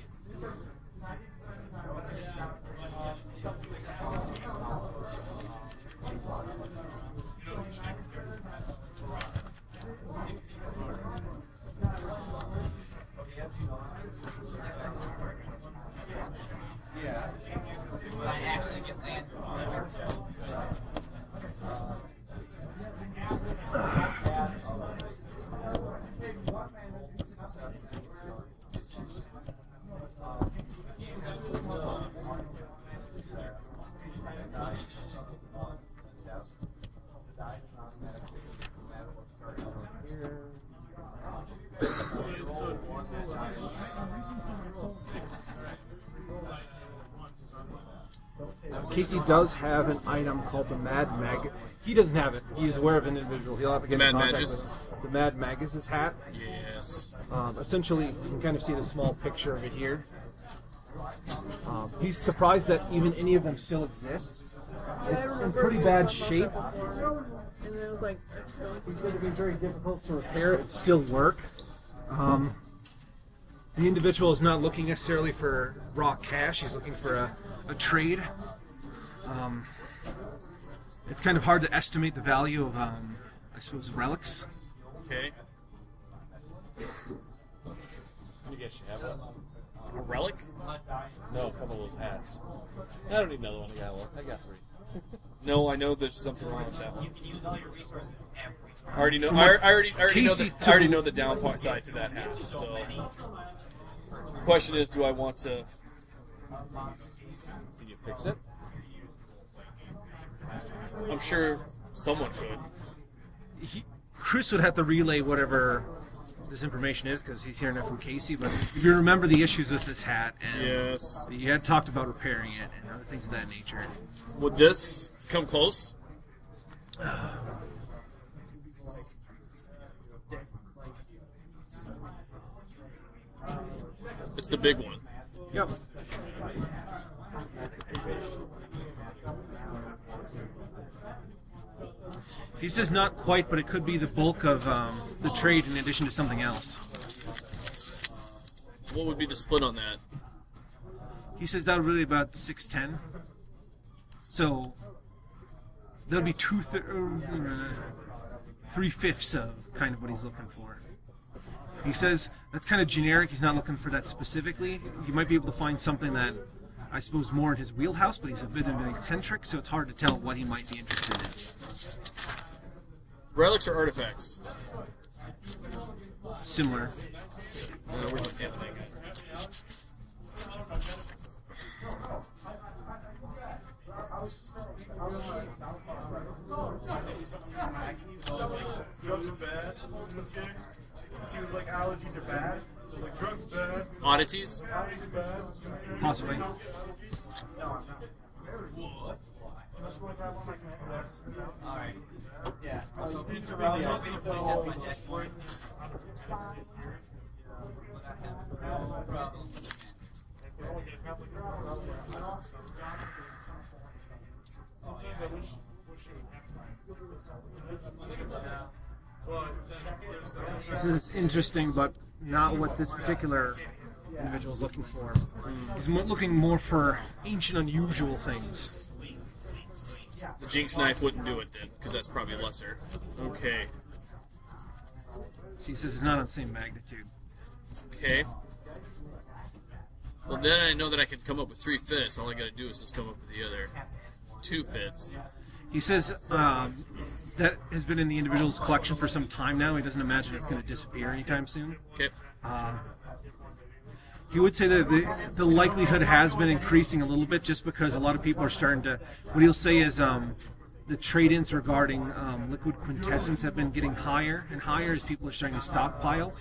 Yeah. I actually get land from there. Casey does have an item called the Mad Mag. He doesn't have it. He's aware of an individual. He'll have to get in contact with him. The Mad Magus' hat. Yes. Essentially, you can kind of see the small picture of it here. He's surprised that even any of them still exist. It's in pretty bad shape. And it was like He expensive. said it'd be very difficult to repair. It still work. The individual is not looking necessarily for raw cash. He's looking for a trade. It's kind of hard to estimate the value of, I suppose, relics. Okay. You guys should have one. A relic? No, a couple of those hats. I don't need another one. I got 3. No, I know there's something wrong with that. You can use all your resources every time. I already know. I already know Casey the, I already know the downside to that hat. So, the question is, do I want to? Can you fix it? I'm sure someone could. Chris would have to relay whatever this information is because he's hearing it from Casey. But if you remember the issues with this hat, and Yes. you had talked about repairing it and other things of that nature. Would this come close? It's the big one. Yep. He says not quite, but it could be the bulk of the trade in addition to something else. What would be the split on that? He says that would really about 610. So that would be 3/5 of kind of what he's looking for. He says that's kind of generic. He's not looking for that specifically. You might be able to find something that I suppose more in his wheelhouse, but he's a bit of an eccentric, so it's hard to tell what he might be interested in. Relics or artifacts? Similar. Where's the damn thing? Drugs are bad. Okay. He was like, allergies are bad. So it's like, drugs are bad. Oddities? Allergies are bad. Possibly. No, I'm not. Alright. Yeah. So, It's you really want me to awesome. play test my dashboard? No problem. Sometimes I wish This is interesting, but not what this particular individual is looking for. He's looking more for ancient, unusual things. The Jinx knife wouldn't do it then, because that's probably lesser. Okay. So he says it's not on the same magnitude. Okay. Well, then I know that I can come up with 3/5. All I gotta do is just come up with the other 2/5. He says that has been in the individual's collection for some time now. He doesn't imagine it's going to disappear anytime soon. Okay. He would say that the likelihood has been increasing a little bit just because a lot of people are starting to, what he'll say is the trade-ins regarding liquid quintessence have been getting higher and higher as people are starting to stockpile.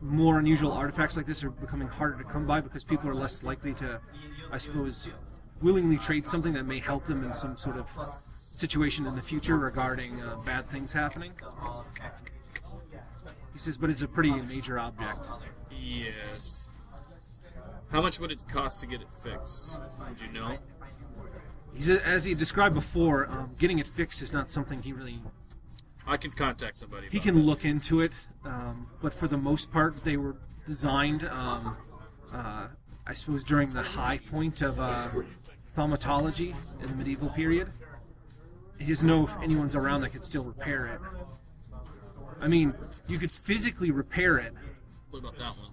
More unusual artifacts like this are becoming harder to come by because people are less likely to, I suppose, willingly trade something that may help them in some sort of situation in the future regarding bad things happening. He says, but it's a pretty major object. Yes. How much would it cost to get it fixed? Would you know? As he described before, getting it fixed is not something he really... I can contact somebody. He can look into it, but for the most part, they were designed, I suppose, during the high point of thaumatology in the medieval period. He doesn't know if anyone's around that could still repair it. I mean, you could physically repair it. What about that one?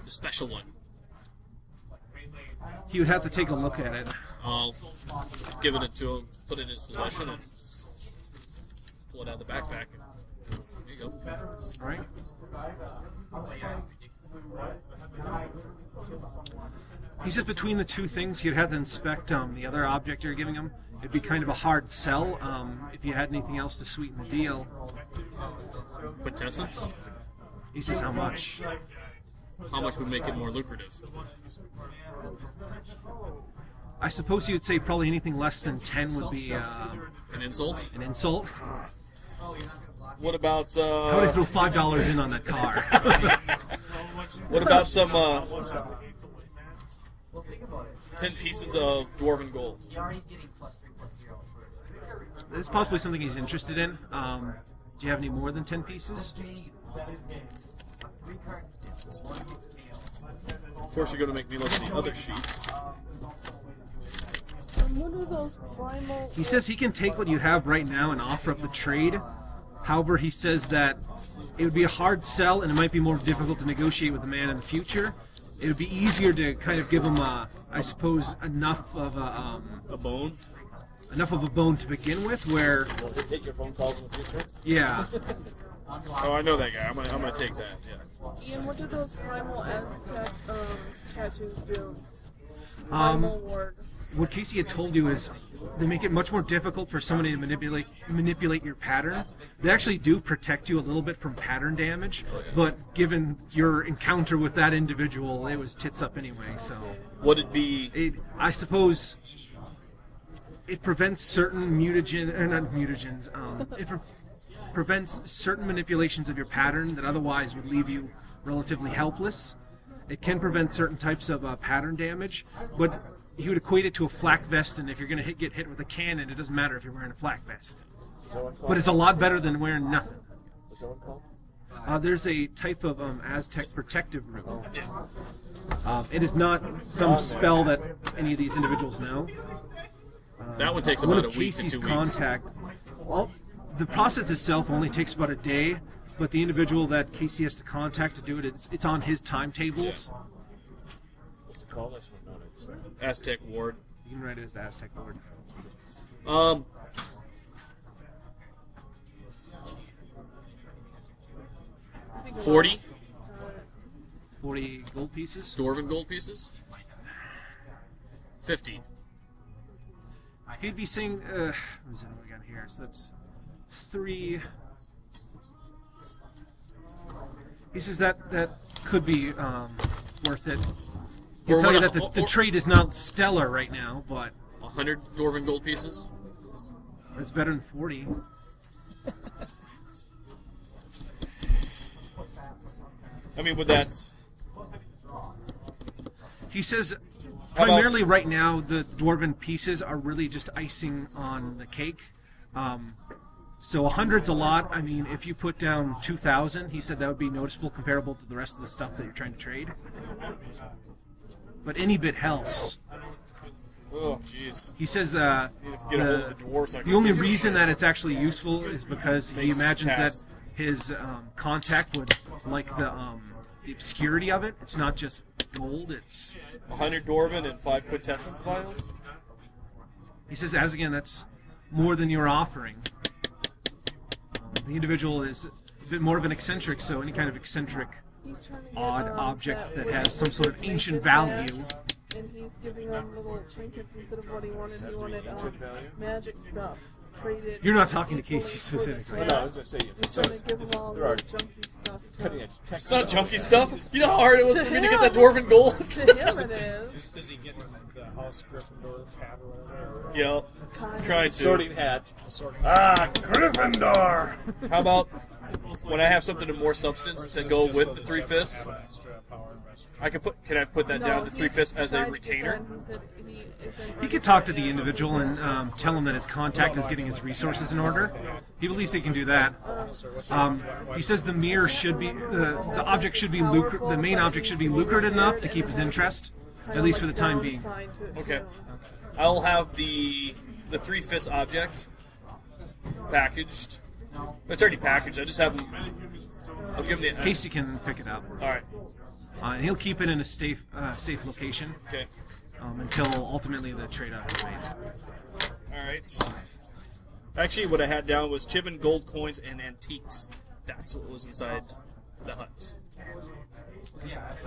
The special one. He would have to take a look at it. I'll give it to him, put it in his possession, and pull it out of the backpack. There you go. All right. He says between the two things, he'd have to inspect the other object you're giving him. It'd be kind of a hard sell if you had anything else to sweeten the deal. Quintessence? He says how much? How much would make it more lucrative? I suppose he would say probably anything less than 10 would be An insult? an insult. What about, How would I throw $5 in on that car? what about some, Well, think about it. 10 pieces of dwarven gold? He already getting +3/+0 for This is possibly something he's interested in. Do you have any more than 10 pieces? Of course, you're going to make me look at the other sheets. What are those primal... He says he can take what you have right now and offer up the trade. However, he says that it would be a hard sell and it might be more difficult to negotiate with the man in the future. It would be easier to kind of give him, I suppose, enough of a bone? Enough of a bone to begin with, where... Will they take your phone calls in the future? Yeah. Oh, I know that guy. I'm gonna take that, yeah. Ian, what do those primal Aztec tattoos do? Um, Primal ward. What Casey had told you is they make it much more difficult for somebody to manipulate your pattern. They actually do protect you a little bit from pattern damage, but given your encounter with that individual, it was tits up anyway. So would it be? I suppose it prevents certain mutagens. It prevents certain manipulations of your pattern that otherwise would leave you relatively helpless. It can prevent certain types of pattern damage, but he would equate it to a flak vest, and if you're going to get hit with a cannon, it doesn't matter if you're wearing a flak vest. But it's a lot better than wearing nothing. What's that one called? There's a type of Aztec protective rune. It is not some spell that any of these individuals know. That one takes One about of a week to Casey's 2 weeks. contact. Well, the process itself only takes about a day, but the individual that Casey has to contact to do it, it's on his timetables. What's it called? I just want to know it. Aztec ward. You can write it as Aztec ward. 40 40 gold pieces. dwarven gold pieces. 50. He'd be saying, what is it we got here? So that's 3. He says that could be worth it. He'll Or tell you what- that the trade is not stellar right now, but 100 dwarven gold pieces. it's better than 40. I mean, would that? He says How about- primarily right now the dwarven pieces are really just icing on the cake. So 100's a lot. I mean, if you put down 2,000, he said that would be noticeable comparable to the rest of the stuff that you're trying to trade. But any bit helps. Oh, jeez. He says Get a hold of the dwarves. I the can only figure reason shit. that it's actually useful is because he Makes imagines tasks. that his contact would like the obscurity of it. It's not just gold. It's 100 dwarven and 5 quintessence vials. he says as again that's more than you're offering. The individual is a bit more of an eccentric, so any kind of eccentric He's trying to get, odd object that way has some sort of to make ancient this value. match, and he's giving them little trinkets instead of what he wanted. He wanted magic stuff. Traded. You're not talking to equally Casey for the specifically. trade. No, I was going to say, He's trying to give them all there are the junky stuff. cutting edge tech It's not stuff. junky stuff. You know how hard it was To for me to him. get that dwarven gold? To him it is. Is he getting the House Gryffindor hat or whatever? Yeah, Kind of. trying to. Sorting hat. Ah, Gryffindor! How about when I have something of more substance to go with the 3 fists, can I put that down to 3 fists as a retainer? He could talk to the individual and tell him that his contact is getting his resources in order. He believes he can do that. He says the mirror should be the object should be the main object should be lucrative enough to keep his interest, at least for the time being. Okay, I'll have the 3 fists object packaged. It's already packaged. I just have them. I'll give him the. Casey can pick it up. All right. And he'll keep it in a safe location. Okay. Until ultimately the trade-off is made. All right. Actually, what I had down was chip and gold coins and antiques. That's what was inside the hut.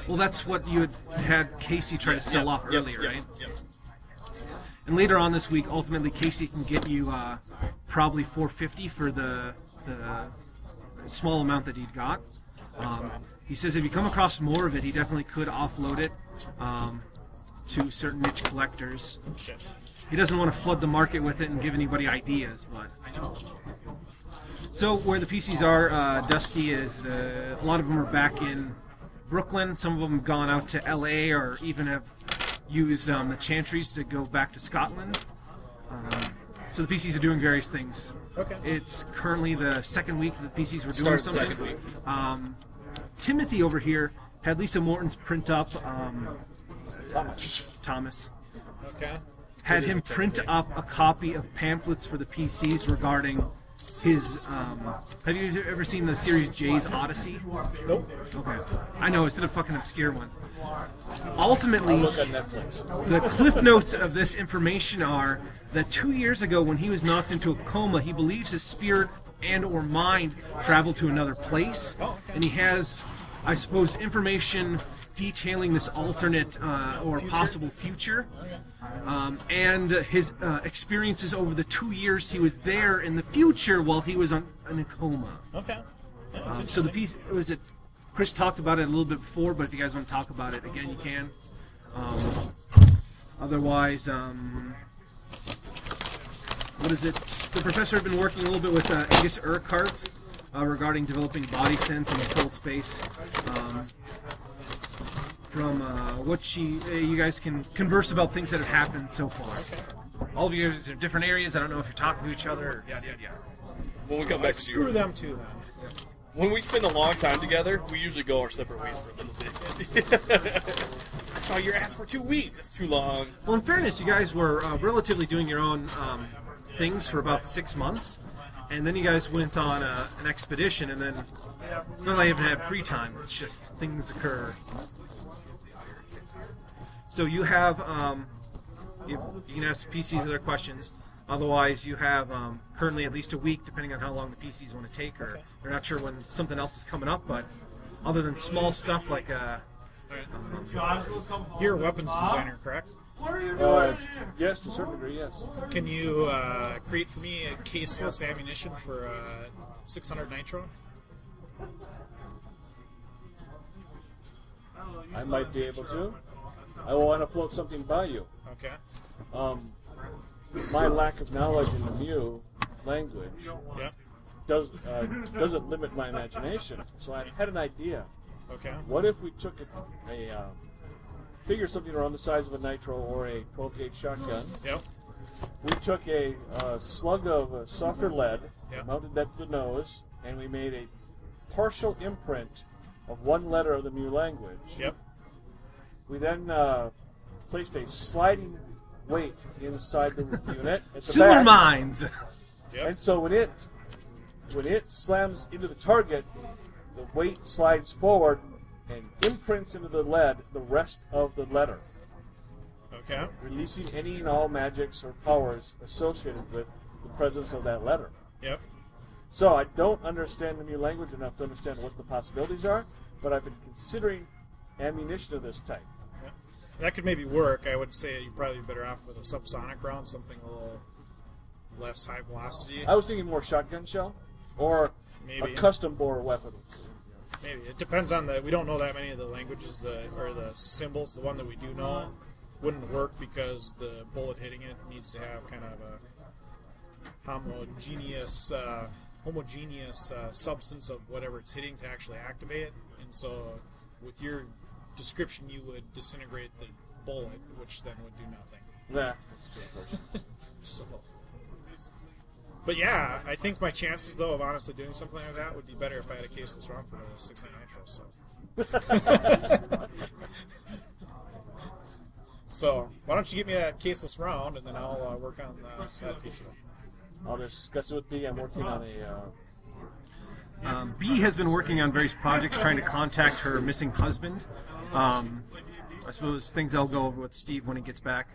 Well, that's what you had Casey try to sell off earlier, right? Yep. And later on this week, ultimately, Casey can get you probably $450 for the small amount that he'd got. He says if you come across more of it, he definitely could offload it to certain niche collectors. Okay. He doesn't want to flood the market with it and give anybody ideas, but I know. So where the PCs are, Dusty is a lot of them are back in Brooklyn. Some of them have gone out to LA or even have used the Chantries to go back to Scotland. So the PCs are doing various things. Okay. It's currently the second week that the PCs were doing something. Second week. Timothy over here had Lisa Morton's print up. Thomas. Okay. Had him print up a copy of pamphlets for the PCs regarding his. Have you ever seen the series Jay's Odyssey? Nope. Okay. I know, it's a fucking obscure one. Ultimately, Look on Netflix. the cliff notes of this information are that 2 years ago, when he was knocked into a coma, he believes his spirit and or mind traveled to another place, and he has, I suppose, information detailing this alternate or possible future, and his experiences over the 2 years he was there in the future while he was in a coma. Okay. Yeah, So the piece was it. Chris talked about it a little bit before, but if you guys want to talk about it again, you can. Otherwise, what is it? The professor had been working a little bit with Angus Urquhart regarding developing body sense in the occult space. From what you guys can converse about things that have happened so far. All of you guys are in different areas. I don't know if you're talking to each other or yada yada yada. When we come back to Screw you. them too, then. When we spend a long time together, we usually go our separate ways for a little bit. I saw your ass for 2 weeks. That's too long. Well, in fairness, you guys were relatively doing your own things for about 6 months, and then you guys went on an expedition, and then it's not like you haven't had free time. It's just things occur. So you have, you can ask PCs other questions. Otherwise, you have currently at least a week, depending on how long the PCs want to take, or they're not sure when something else is coming up. But other than small stuff like You're a weapons designer, correct? Yes, to a certain degree, yes. Can you create for me a caseless ammunition for 600 nitro? I might be able to. I will want to float something by you. Okay. My lack of knowledge in the Mew language Yeah. doesn't limit my imagination. So I had an idea. Okay. What if we took a figure something around the size of a nitro or a 12-gauge shotgun? Yep. We took a slug of softer lead, Yeah. mounted that to the nose, and we made a partial imprint of one letter of the Mew language. Yep. We then placed a sliding weight inside the unit at the Sewer back. mines. Yep. And so when it slams into the target, the weight slides forward and imprints into the lead the rest of the letter, Okay. releasing any and all magics or powers associated with the presence of that letter. Yep. So I don't understand the Mew language enough to understand what the possibilities are, but I've been considering ammunition of this type. Yep. That could maybe work. I would say you're probably better off with a subsonic round, something a little less high velocity. I was thinking more shotgun shell or Maybe. a custom bore weapon. Maybe. It depends on we don't know that many of the languages or the symbols. The one that we do know wouldn't work because the bullet hitting it needs to have kind of a homogeneous homogeneous substance of whatever it's hitting to actually activate it. And so with your description, you would disintegrate the bullet, which then would do nothing. Nah, that's too unfortunate. So, but yeah, I think my chances, though, of honestly doing something like that would be better if I had a caseless round for the 6 nitro. So why don't you give me that caseless round, and then I'll work on that piece of it. I'll discuss it with B. I'm working on a... B has been working on various projects trying to contact her missing husband. I suppose things I'll go over with Steve when he gets back.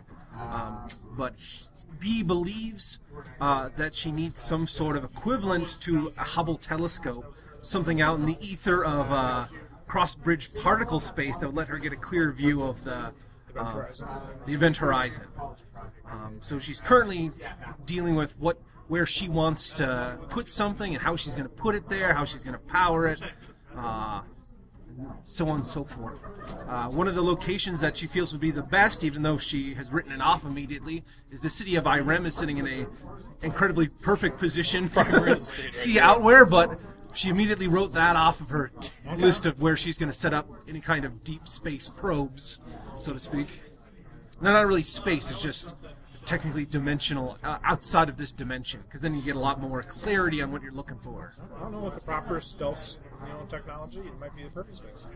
But B believes that she needs some sort of equivalent to a Hubble telescope, something out in the ether of cross-bridge particle space that would let her get a clear view of the event horizon. So she's currently dealing with where she wants to put something and how she's going to put it there, how she's going to power it, so on and so forth. One of the locations that she feels would be the best, even though she has written it off immediately, is the city of Irem is sitting in a incredibly perfect position to see outwhere, but she immediately wrote that off of her list of where she's going to set up any kind of deep space probes, so to speak. No, not really space, it's just technically dimensional, outside of this dimension, because then you get a lot more clarity on what you're looking for. I don't know what the proper stealth technology, it might be the perfect space.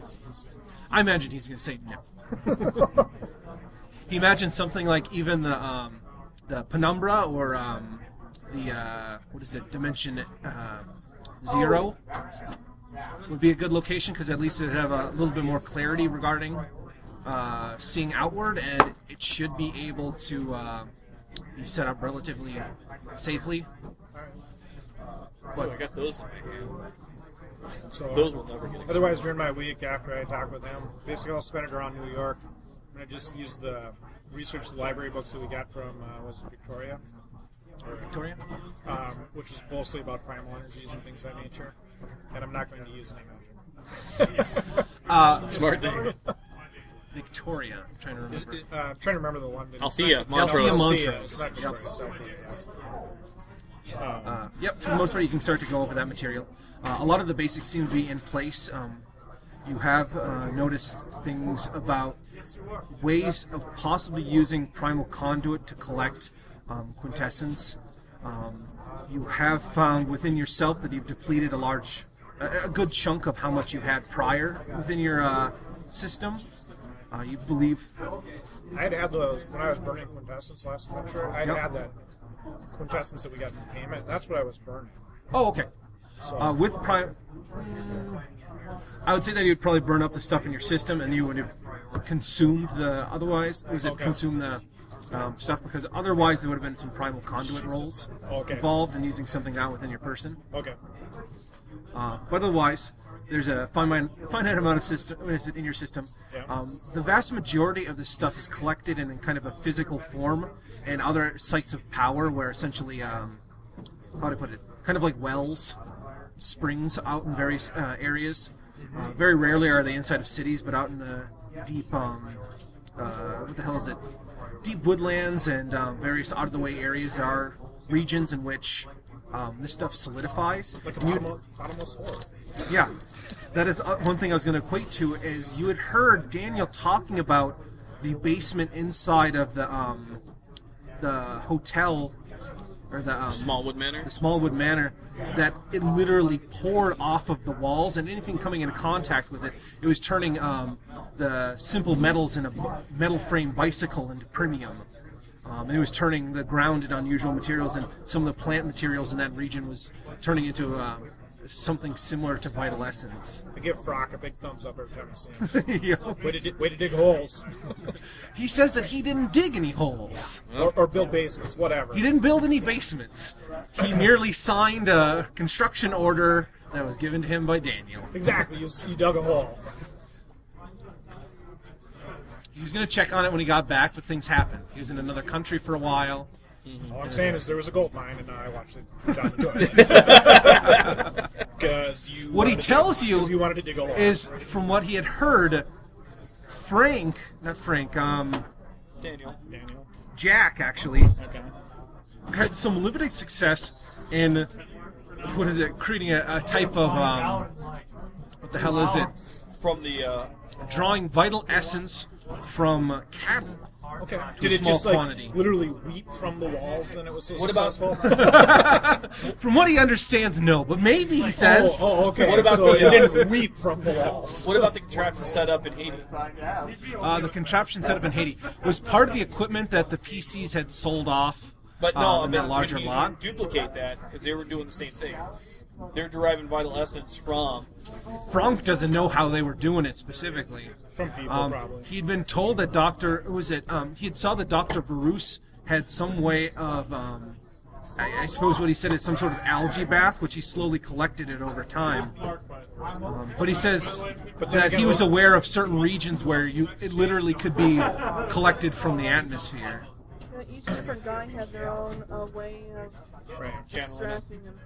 I imagine he's going to say no. He imagines something like even the penumbra or Dimension Zero would be a good location, because at least it would have a little bit more clarity regarding seeing outward, and it should be able to be set up relatively safely. But I got those in my hand. So, Those will never get exposed. Otherwise, during my week after I talk with him, basically I'll spend it around New York. I'm going to just use the research the library books that we got from, was it Victoria? Victoria? Which is mostly about primal energies and things of that nature. And I'm not going to use any magic. Smart thing. Victoria. I'm trying to remember. I'm trying to remember the London. Althea, Montrose. Montrose. Not Victoria, so, Yep, for the most part, you can start to go over that material. A lot of the basics seem to be in place. You have noticed things about ways of possibly using primal conduit to collect quintessence. You have found within yourself that you've depleted a good chunk of how much you had prior within your system. You believe... I had those when I was burning quintessence last adventure. I had that quintessence that we got from payment. That's what I was burning. Oh, okay. So, With prime... I would say that you would probably burn up the stuff in your system, and you would have consumed the... Otherwise, consume the stuff, because otherwise there would have been some primal conduit rolls involved in using something out within your person. Okay. But otherwise, there's a finite amount of system in your system. Yeah. The vast majority of this stuff is collected in kind of a physical form and other sites of power where essentially, how to put it, kind of like wells, springs out in various areas. Very rarely are they inside of cities, but out in the deep, what the hell is it? Deep woodlands and various out-of-the-way areas. There are regions in which this stuff solidifies. Like a bottomless hole. Yeah, that is one thing I was going to equate to. Is you had heard Daniel talking about the basement inside of the hotel, or the Smallwood Manor. the Smallwood Manor, that it literally poured off of the walls, and anything coming into contact with it, it was turning the simple metals in a metal frame bicycle into premium. And it was turning the ground into unusual materials, and some of the plant materials in that region was turning into something similar to vital essence. I give Frock a big thumbs up every time I see him. Yeah. Way to dig holes. He says that he didn't dig any holes. or build basements, whatever. He didn't build any basements. He merely signed a construction order that was given to him by Daniel. Exactly, you dug a hole. He was going to check on it when he got back, but things happened. He was in another country for a while. All I'm saying is there was a gold mine, and I watched it down the good. Because What he tells you wanted to dig a hole. is, from what he had heard, Daniel. Jack, actually, Okay. had some limited success in what is it? Creating a type of what the hell is it? From the Drawing vital essence from cattle. Okay. To Did a it small just like quantity. literally weep from the walls and it was so What about- successful? From what he understands, no, but maybe he says. Oh, okay. What about so the, it didn't weep from the walls? what about the contraption set up in Haiti? The contraption set up in Haiti was part of the equipment that the PCs had sold off. But no, I in mean, that larger can you lot. duplicate that because they were doing the same thing. They're deriving vital essence from. Frank doesn't know how they were doing it specifically. From people, probably. He'd been told that he had saw that Dr. Bruce had some way of, I suppose what he said is some sort of algae bath, which he slowly collected it over time. But he says that he was aware of certain regions where it literally could be collected from the atmosphere. Each different guy had their own way of Right. extracting them.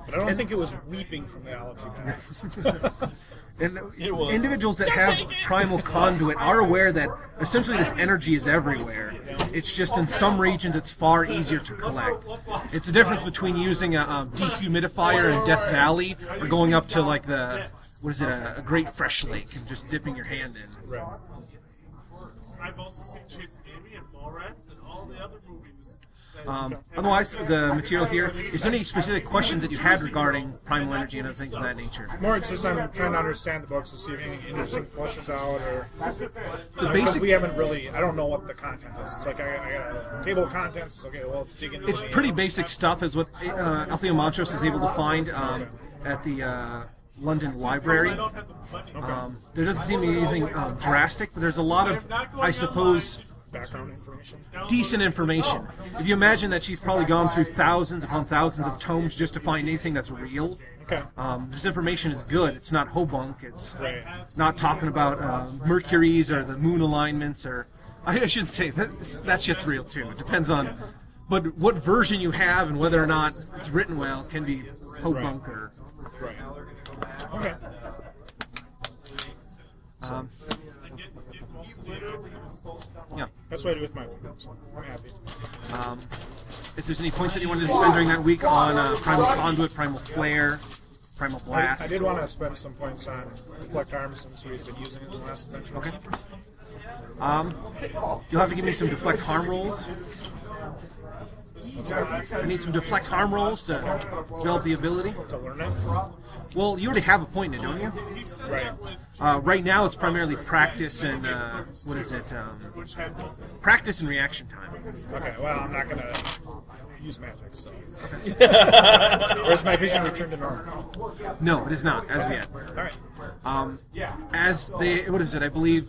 But I don't think it was weeping from the algae bath. And It was. individuals that have primal conduit are aware that essentially this energy is everywhere. It's just in some regions it's far easier to collect. It's the difference between using a dehumidifier in Death Valley or going up to like a Great Fresh Lake and just dipping your hand in. Right. I've also seen Chasing Amy and Mallrats and all the other movies. Otherwise, the material here, is there any specific questions that you had regarding primal energy and other things of that nature? More, it's just I'm trying to understand the books to see if anything interesting flushes out, or The because basic, we haven't really. I don't know what the content is. It's like I got a table of contents. Okay, well, let's dig into. it's pretty basic stuff, is what Althea Montrose is able to find at the London Library. There doesn't seem to be anything drastic, but there's a lot of, I suppose, background information. decent information. If you imagine that she's probably gone through thousands upon thousands of tomes just to find anything that's real, Okay. this information is good. It's not hobunk. It's Right. not talking about Mercury's or the moon alignments, or I shouldn't say that shit's real too. It depends on, but what version you have and whether or not it's written well can be hobunk or. Right. Okay. Yeah. That's what I do with my week. So I'm happy. If there's any points that you wanted to spend during that week on Primal Conduit, Primal Flare, Primal Blast. I did want to spend some points on Deflect Arms since we've been using it in the last adventure. Okay. You'll have to give me some deflect harm rolls. I need some deflect harm rolls to develop the ability. To learn it. Well, you already have a point in it, don't you? Right. Right now, it's primarily practice and practice and reaction time. Okay. Well, I'm not gonna use magic. So. Where's my vision returned to normal? No, it is not as of yet. All right. As they, what is it? I believe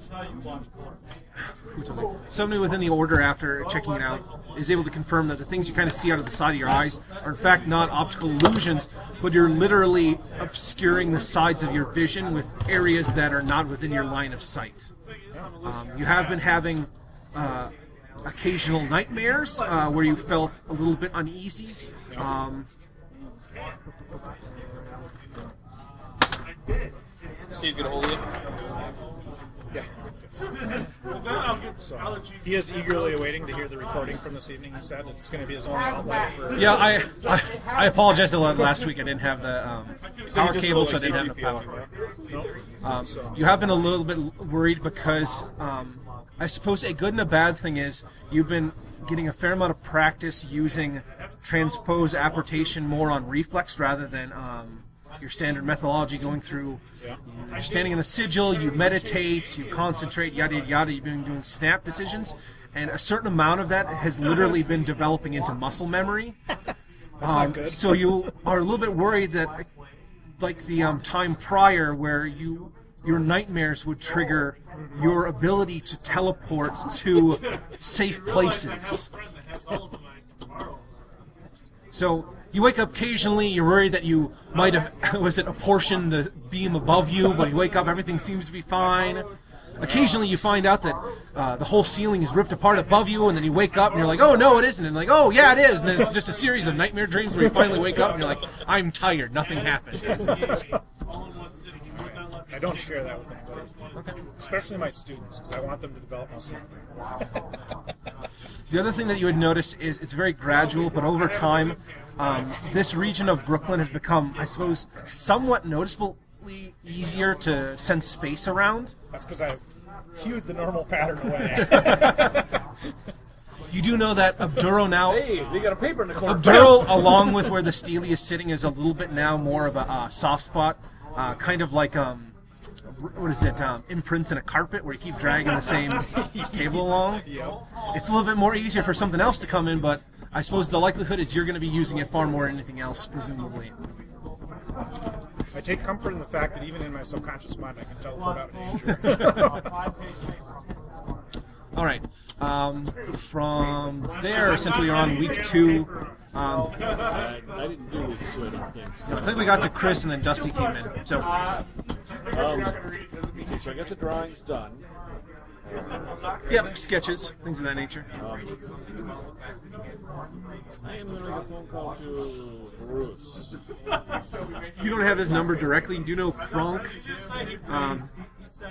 somebody within the order, after checking it out, is able to confirm that the things you kind of see out of the side of your eyes are in fact not optical illusions, but you're literally obscuring the sides of your vision with areas that are not within your line of sight. You have been having occasional nightmares where you felt a little bit uneasy. Steve, get a hold of you. Yeah. So he is eagerly awaiting to hear the recording from this evening. He said it's going to be his only outlet for. Yeah, I apologize a lot last week. I didn't have the power cable, so I didn't have the power. You have been a little bit worried because I suppose a good and a bad thing is you've been getting a fair amount of practice using transpose apportation more on reflex rather than your standard methodology going through. You're standing in the sigil, you meditate, you concentrate, yada yada yada. You've been doing snap decisions, and a certain amount of that has literally been developing into muscle memory. That's not good. So you are a little bit worried that, like the time prior, where your nightmares would trigger your ability to teleport to safe places. So you wake up occasionally, you're worried that you might have, apportioned the beam above you, but you wake up, everything seems to be fine. Occasionally you find out that the whole ceiling is ripped apart above you, and then you wake up and you're like, oh no, it isn't, and like, oh yeah, it is, and then it's just a series of nightmare dreams where you finally wake up and you're like, I'm tired, nothing happened. I don't share that with anybody, especially my students, because I want them to develop muscle memory. The other thing that you would notice is it's very gradual, but over time, this region of Brooklyn has become, I suppose, somewhat noticeably easier to sense space around. That's because I've hewed the normal pattern away. You do know that Obduro now... Hey, they got a paper in the corner. Obduro, along with where the Steely is sitting, is a little bit now more of a soft spot. Kind of like, what is it, imprints in a carpet where you keep dragging the same table along. It's a little bit more easier for something else to come in, but I suppose the likelihood is you're going to be using it far more than anything else, presumably. I take comfort in the fact that even in my subconscious mind I can teleport out of danger. All right. From there, essentially, you're on week 2. I didn't do week 2, I don't think. So. I think we got to Chris and then Dusty came in. So, Let's see, so I got the drawings done. yep, sketches, things of that nature. I am going to make a phone call to Bruce. You don't have his number directly. You do know Frank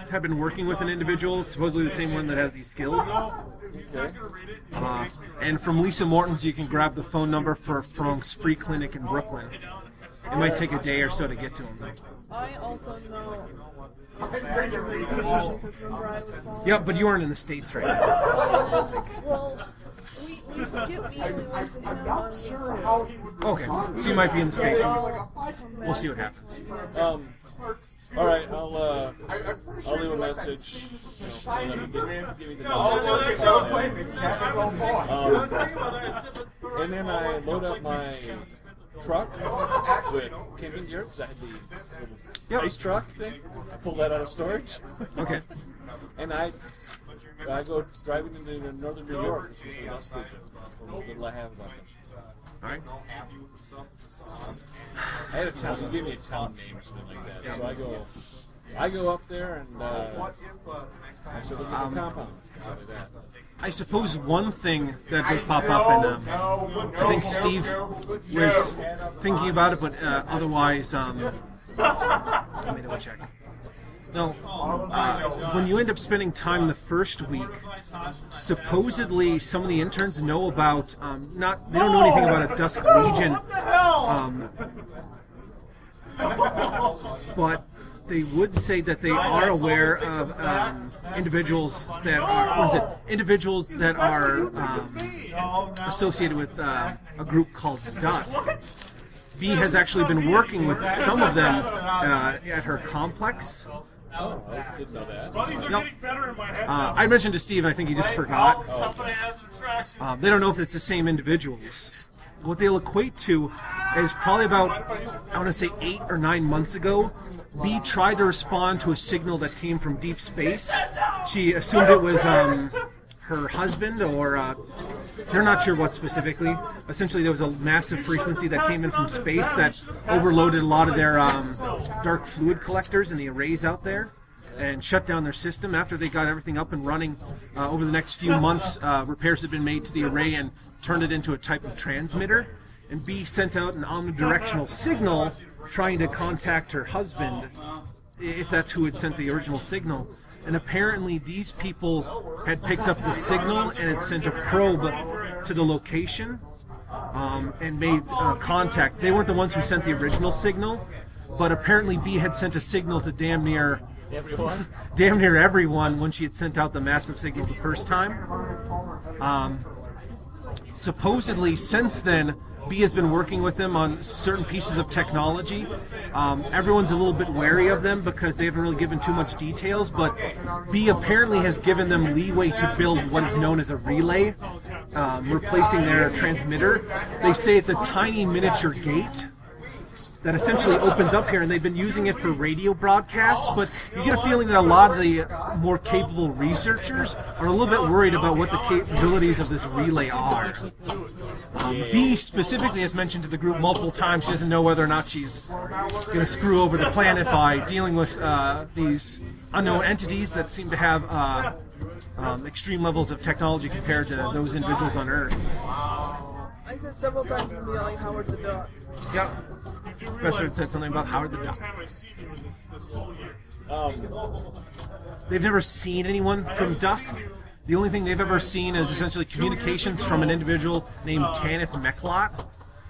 had been working with an individual, supposedly the same one that has these skills. Okay. And from Lisa Morton's, you can grab the phone number for Frank's free clinic in Brooklyn. It might take a day or so to get to him. I also know. Because remember I was following- Yep, but you aren't in the States right now. Well, we skipped me and we went to him on YouTube. Okay, so you might be in the States. I'll come back. We'll see what happens. All right, I'll leave a message. Give me the and then I load up my truck with camping gear because I had the ice truck thing. I pulled that out of storage. Okay. And I go driving into northern New York. This was the what little I have about it. All right. I had a town. They gave me a town name or something like that. So I go up there and I should look at the compound. Stuff like that. I suppose one thing that does pop up, and I think Steve was thinking about it, but otherwise, let me double check. No, when you end up spending time the first week, supposedly some of the interns know about they don't know anything about a Dusk Legion, but they would say that they are aware of individuals that are associated with a group called Dusk. B has actually been working with some of them at her complex. I didn't know that. Buddies are getting better in my head. I mentioned to Steve, and I think he just forgot. Somebody has an attraction. They don't know if it's the same individuals. What they'll equate to is probably about, I want to say 8 or 9 months ago, B tried to respond to a signal that came from deep space. She assumed it was her husband, or they're not sure what specifically. Essentially, there was a massive frequency that came in from space that overloaded a lot of their dark fluid collectors in the arrays out there and shut down their system. After they got everything up and running, over the next few months, repairs have been made to the array and turned it into a type of transmitter. And B sent out an omnidirectional signal trying to contact her husband, if that's who had sent the original signal. And apparently these people had picked up the signal and had sent a probe to the location and made contact. They weren't the ones who sent the original signal, but apparently B had sent a signal to damn near everyone when she had sent out the massive signal the first time. Supposedly, since then, B has been working with them on certain pieces of technology. Everyone's a little bit wary of them because they haven't really given too much details, but B apparently has given them leeway to build what is known as a relay, replacing their transmitter. They say it's a tiny miniature gate that essentially opens up here, and they've been using it for radio broadcasts, but you get a feeling that a lot of the more capable researchers are a little bit worried about what the capabilities of this relay are. B specifically has mentioned to the group multiple times she doesn't know whether or not she's going to screw over the planet by dealing with these unknown entities that seem to have extreme levels of technology compared to those individuals on Earth. I said several times in the yelling Howard the Duck. Yep. Professor had said something about Howard the Duck. They've never seen anyone from Dusk. The only thing they've ever seen is essentially communications from an individual named Tanith Mechlot.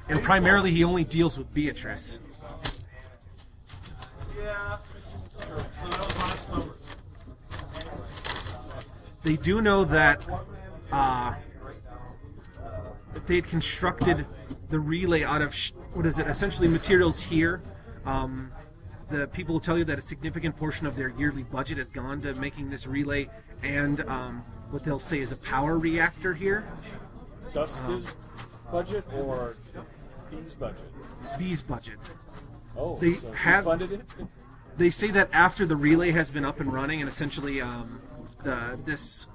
and primarily he only deals with Beatrice. Yeah. So that was last summer. They do know that they had constructed the relay out of essentially materials here. The people will tell you that a significant portion of their yearly budget has gone to making this relay and what they'll say is a power reactor here. Dusk's budget or B's budget? B's budget. Oh, They so have- he funded it? They say that after the relay has been up and running and essentially this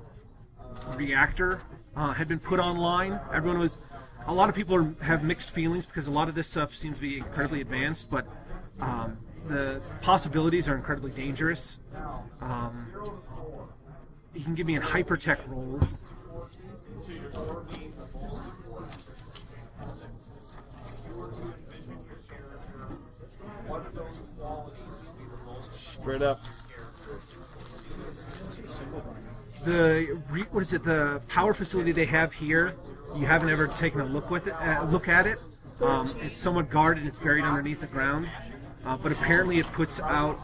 reactor had been put online, a lot of people have mixed feelings because a lot of this stuff seems to be incredibly advanced, but the possibilities are incredibly dangerous. You can give me a hypertech roll. Straight up. The power facility they have here, you haven't ever taken a look at it. It's somewhat guarded, it's buried underneath the ground, but apparently it puts out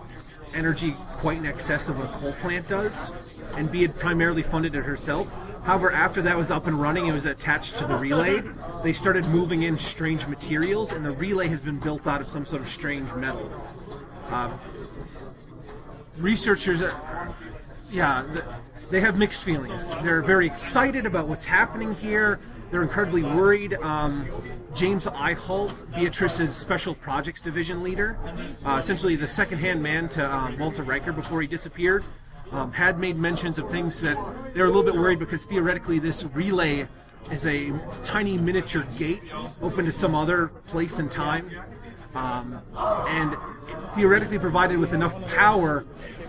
energy quite in excess of what a coal plant does, and B had primarily funded it herself. However, after that was up and running, it was attached to the relay. They started moving in strange materials, and the relay has been built out of some sort of strange metal. Researchers, they have mixed feelings. They're very excited about what's happening here. They're incredibly worried. James Holt, Beatrice's Special Projects Division leader, essentially the second-hand man to Walter Riker before he disappeared, had made mentions of things that they were a little bit worried because theoretically this relay is a tiny miniature gate open to some other place and time, and theoretically provided with enough power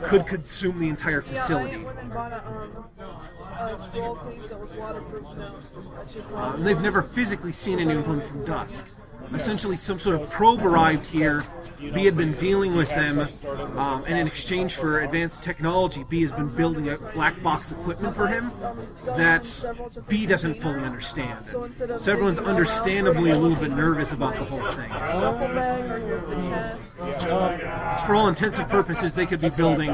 could consume the entire facility. Yeah, I went and bought a scroll case that was waterproof now. That should probably- And they've never physically seen anyone from Dusk. Essentially, some sort of probe arrived here. B had been dealing with them, and in exchange for advanced technology, B has been building a black box equipment for him that B doesn't fully understand. So everyone's understandably a little bit nervous about the whole thing. Duffel bag, or here's the chest. For all intents and purposes, they could be building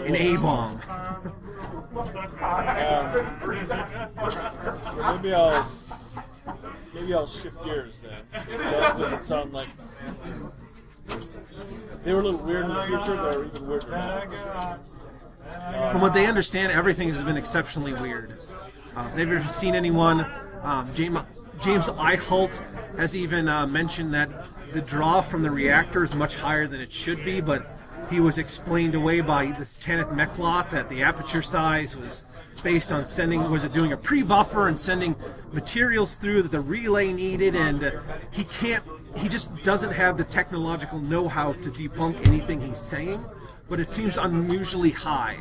an A-bomb. Maybe I'll shift gears then. That doesn't sound like they were a little weird in the future. They're even weirder now. From what they understand, everything has been exceptionally weird. They've never seen anyone. James Holt has even mentioned that the draw from the reactor is much higher than it should be, but he was explained away by this Tanith Mechlot that the aperture size was based on doing a pre-buffer and sending materials through that the relay needed, and he just doesn't have the technological know-how to debunk anything he's saying, but it seems unusually high.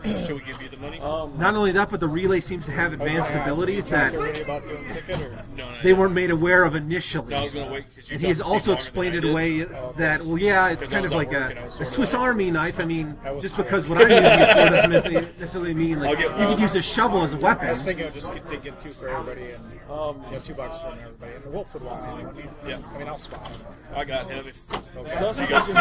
Should we give you the money? Not only that, but the relay seems to have advanced abilities that about doing the ticket, or? No, they weren't made aware of initially. No, I was going to wait because you And he has also explained it away that, well, yeah, it's Because kind I was of at like work and I was a sort of Swiss like- Army knife. I mean, just because what I'm using it for doesn't necessarily mean like you can use a shovel as a I weapon. was thinking of just get two for everybody, and $2 for everybody. And the Wolf would want something. Yeah. I mean, I'll spot him. I got him. Dusk You got is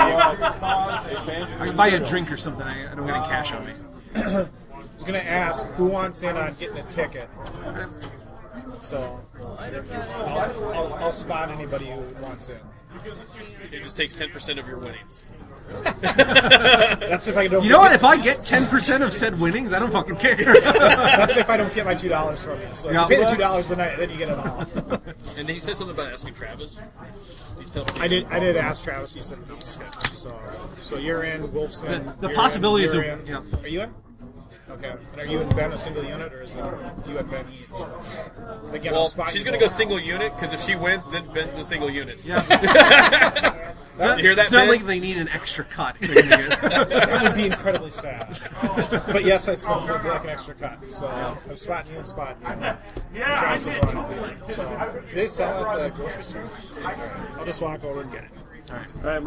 advanced I can buy a drink or something. I don't get any cash on me. I was going to ask who wants in on getting a ticket. So I'll spot anybody who wants in. It just takes 10% of your winnings. That's if I don't. You know what? If I get 10% of said winnings, I don't fucking care. That's if I don't get my $2 from you. So Yeah. if you pay the $2 a night, then you get it all. And then you said something about asking Travis. Did you tell me? I did ask Travis. He said no. So you're in. Wolf's in. The you're possibilities in, are- you're in. yeah. Are you in? Okay. And are you and Ben a single unit, or is it you and Ben each? Again, I'll Well, spot she's you going to go both. single unit because if she wins, then Ben's a single unit. Yeah. You hear that, It's not Ben? like they need an extra cut. They're gonna get- That would be incredibly sad. But yes, I suppose it would be like an extra cut. So I'm spotting you and spotting you. Travis is on it. So do they sell at the grocery store? I'll just walk over and get it. All right,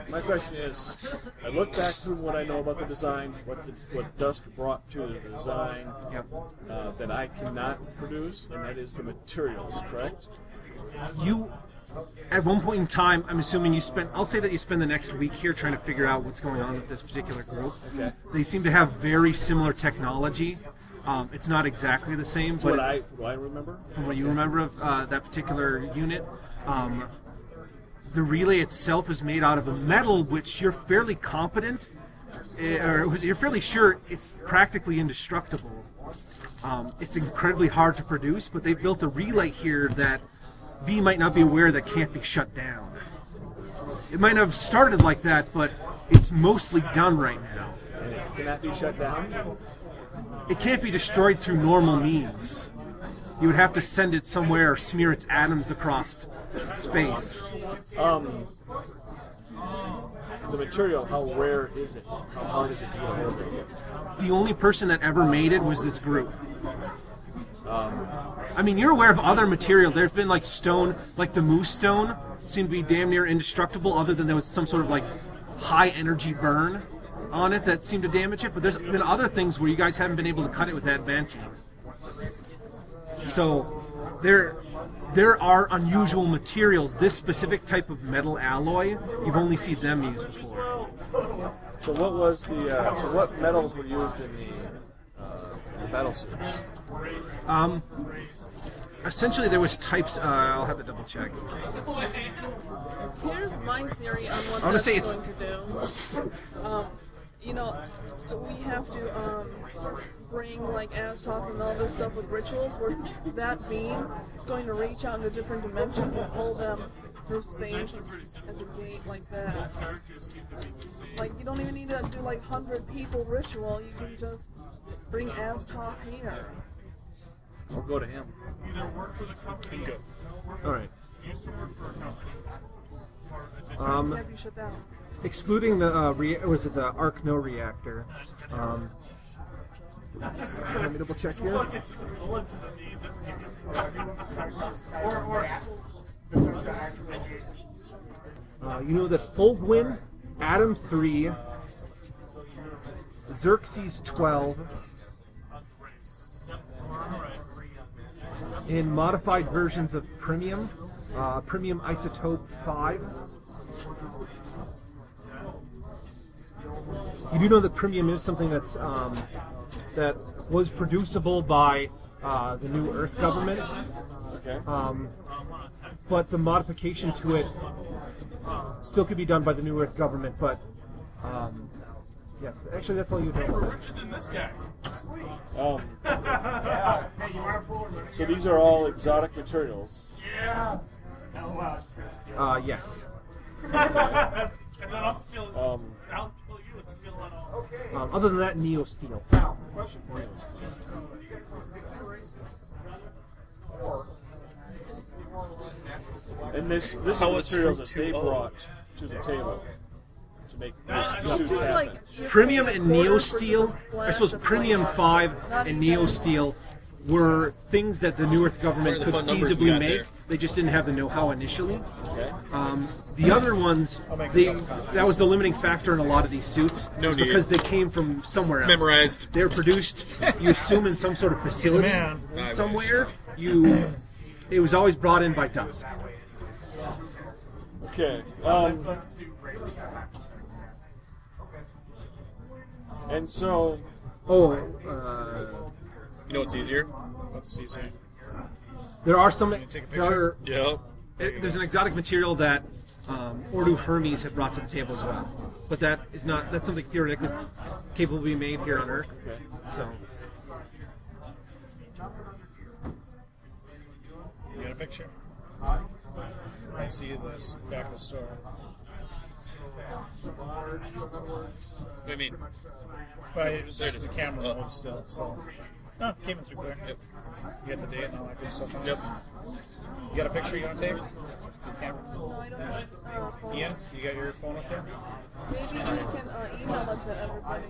my question is, I look back through what I know about the design, what Dusk brought to the design that I cannot produce, and that is the materials, correct? you, at one point in time, I'm assuming I'll say that you spend the next week here trying to figure out what's going on with this particular group. Okay. They seem to have very similar technology. It's not exactly the same, but What I remember. from what you remember of that particular unit, the relay itself is made out of a metal which you're fairly competent, or you're fairly sure it's practically indestructible. It's incredibly hard to produce, but they've built a relay here that B might not be aware that can't be shut down. It might have started like that, but it's mostly done right now. Can that be shut down? It can't be destroyed through normal means. You would have to send it somewhere or smear its atoms across space. The material, how rare is it? How hard is it to get a hold of? The only person that ever made it was this group. I mean, you're aware of other material. There's been like stone, like the moose stone, seemed to be damn near indestructible, other than there was some sort of like high energy burn on it that seemed to damage it. But there's been other things where you guys haven't been able to cut it with adamantine. So there are unusual materials. This specific type of metal alloy, you've only seen them use before. So what was the? So what metals were used in the battle suits? Essentially, there was types. I'll have to double check. Here's my theory on what I wanna that's say going to do. You know, we have to bring like Aztalk and all this stuff with rituals where that beam is going to reach out into different dimensions and pull them through space as a gate like that. Like, you don't even need to do like 100 people ritual, you can just bring Aztalk here. We'll go to him. Either work for the company. Good. All right. Used to work for a company. Can't be shut down. Excluding the was it the arc no reactor? Let me double check here. It's a bullet to the knee. This game. You know that Fulgwin, Atom 3, Xerxes 12, in modified versions of Premium, Premium Isotope 5. You do know that Premium is something that's that was producible by the New Earth government. Okay. But the modification to it still could be done by the New Earth government, but yeah, actually that's all you know. Richer than this guy. So these are all exotic materials. Yeah. Oh wow, it's gonna steal. Yes. And then I'll steal. I'll kill you and steal it all. Other than that, Neo Steel. And this is How the is materials Fruit that they 2O? brought to the table to make these It's suits just happen. like you're Premium paying a and Neo quarter for Steel, just a I splash suppose of Premium light. 5 Not and even- Neo Steel were things that the New Earth government What are could the fun numbers we feasibly got make. there? They just didn't have the know-how initially. Okay. The other ones, that was the limiting factor in a lot of these suits. No was need. because they came from somewhere else. Memorized. They were produced, you assume, in some sort of facility Man. I somewhere. It was always brought in by Dusk. Okay. And so, Oh, You know what's easier? Let's see. there are some. take a There are, Yep. there's an exotic material that Ordu Hermes had brought to the table as well, but that's something theoretically capable of being made here on Earth. okay. So You got a picture. I see this back of the store. What do you mean? Well, it was just the camera mode still, so. No, came in through clear. Yep. You got the date and all that good stuff on it. Yep. You got a picture you want to take? Good camera. No, I don't have phone. Ian, you got your phone up there? Maybe you can email it to everybody.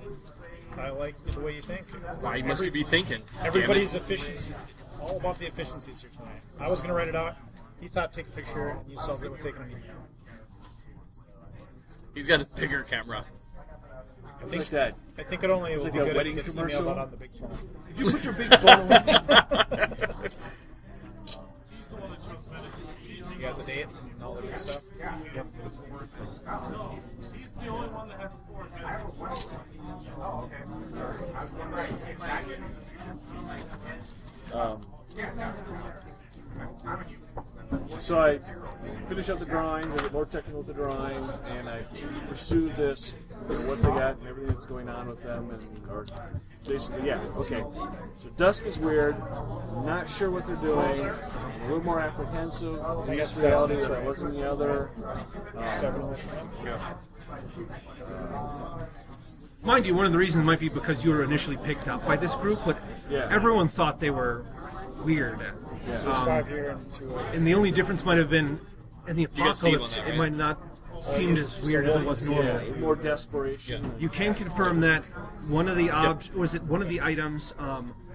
I like the way you think. Why must you be thinking? Everybody's efficiency. All about the efficiencies here tonight. I was going to write it out. He thought take a picture, and you solved it with taking an email. He's got a bigger camera. I Like that. I think it only will like be a good if wedding it gets commercial. emailed out on the big phone. could you put your big phone away? He's the one that chose medicine. He's the only one that has a 4. So I finish up the drawings, I get more technical with the drawings, and I pursue this, what they got and everything that's going on with them, and or basically, yeah, okay. So Dusk is weird, I'm not sure what they're doing, I'm a little more apprehensive in this reality than I was in the other. 7 this time. Mind you, one of the reasons might be because you were initially picked up by this group, but everyone thought they were weird. Yeah. So there's 5 here and 2 over. And the only difference might have been in the got Steve apocalypse, on that, it might not seem as weird as it was normally. Yeah, more desperation. You can confirm that one of the one of the items,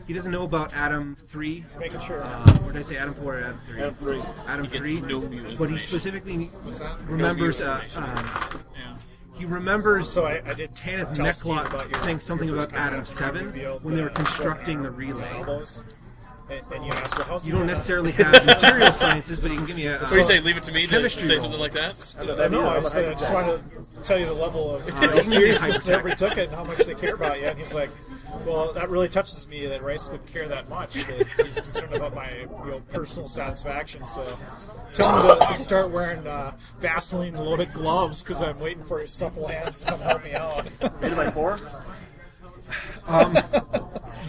he doesn't know about Adam 3. Just making sure. Or did I say Adam 4 or Adam 3? Adam 3. Adam He gets 3. no new But he information. specifically What's that? remembers. He remembers So I did Tanith tell Steve about Necklot your- saying something your about first comment Adam 7 revealed when they were the constructing the relay. elbows. And you asked, well, how's You he don't doing necessarily have material sciences, but you can give me a. What do you say? Leave it to me to Chemistry say roll. something like that? that? No, I just wanted to tell you the level of you seriousness can that everybody took it and how much they care about you. And he's like, well, that really touches me that Rice would care that much. That he's concerned about my personal satisfaction. So tell him to start wearing Vaseline-loaded gloves because I'm waiting for his supple hands to come help me out. 8 by 4?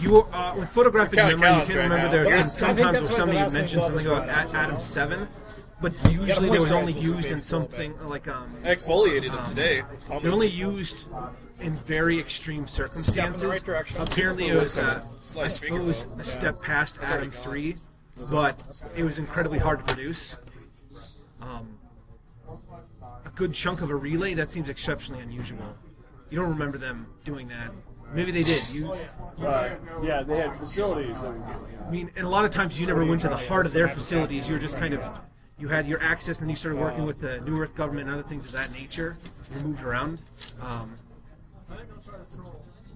You with photographic We're counting memory, you counts can right remember now. there Yeah, are I some think times that's where what the somebody Vaseline mentioned something glove about was Adam 7, but gotta usually they was moisturize only those used babies in a little something like I exfoliated them today. they're only used in very extreme step in the circumstances. right direction. Apparently, it was I Sliced suppose a step past Adam 3, but it was incredibly hard to produce. A good chunk of a relay, that seems exceptionally unusual. You don't remember them doing that. Maybe they did. Yeah, they had facilities. I mean, and a lot of times you never went to the heart of their facilities. You were just kind of, you had your access, and then you started working with the New Earth government and other things of that nature. You moved around.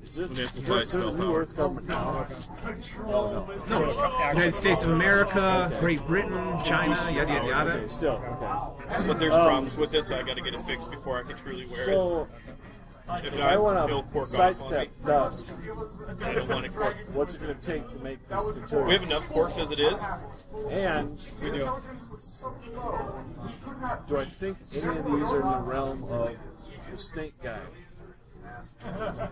Is it When they amplify the spell New power. Earth government now? United States of America, Great Britain, China, yada yada yada. Okay, still, okay. But there's problems with it, so I got to get it fixed before I can truly wear So, it. If if not, I want it'll to cork off on me. sidestep Dusk, I don't want it corked. what's it going to take to make this tutorial? We have enough corks as it is. And We do. do I think any of these are in the realm of the snake guy?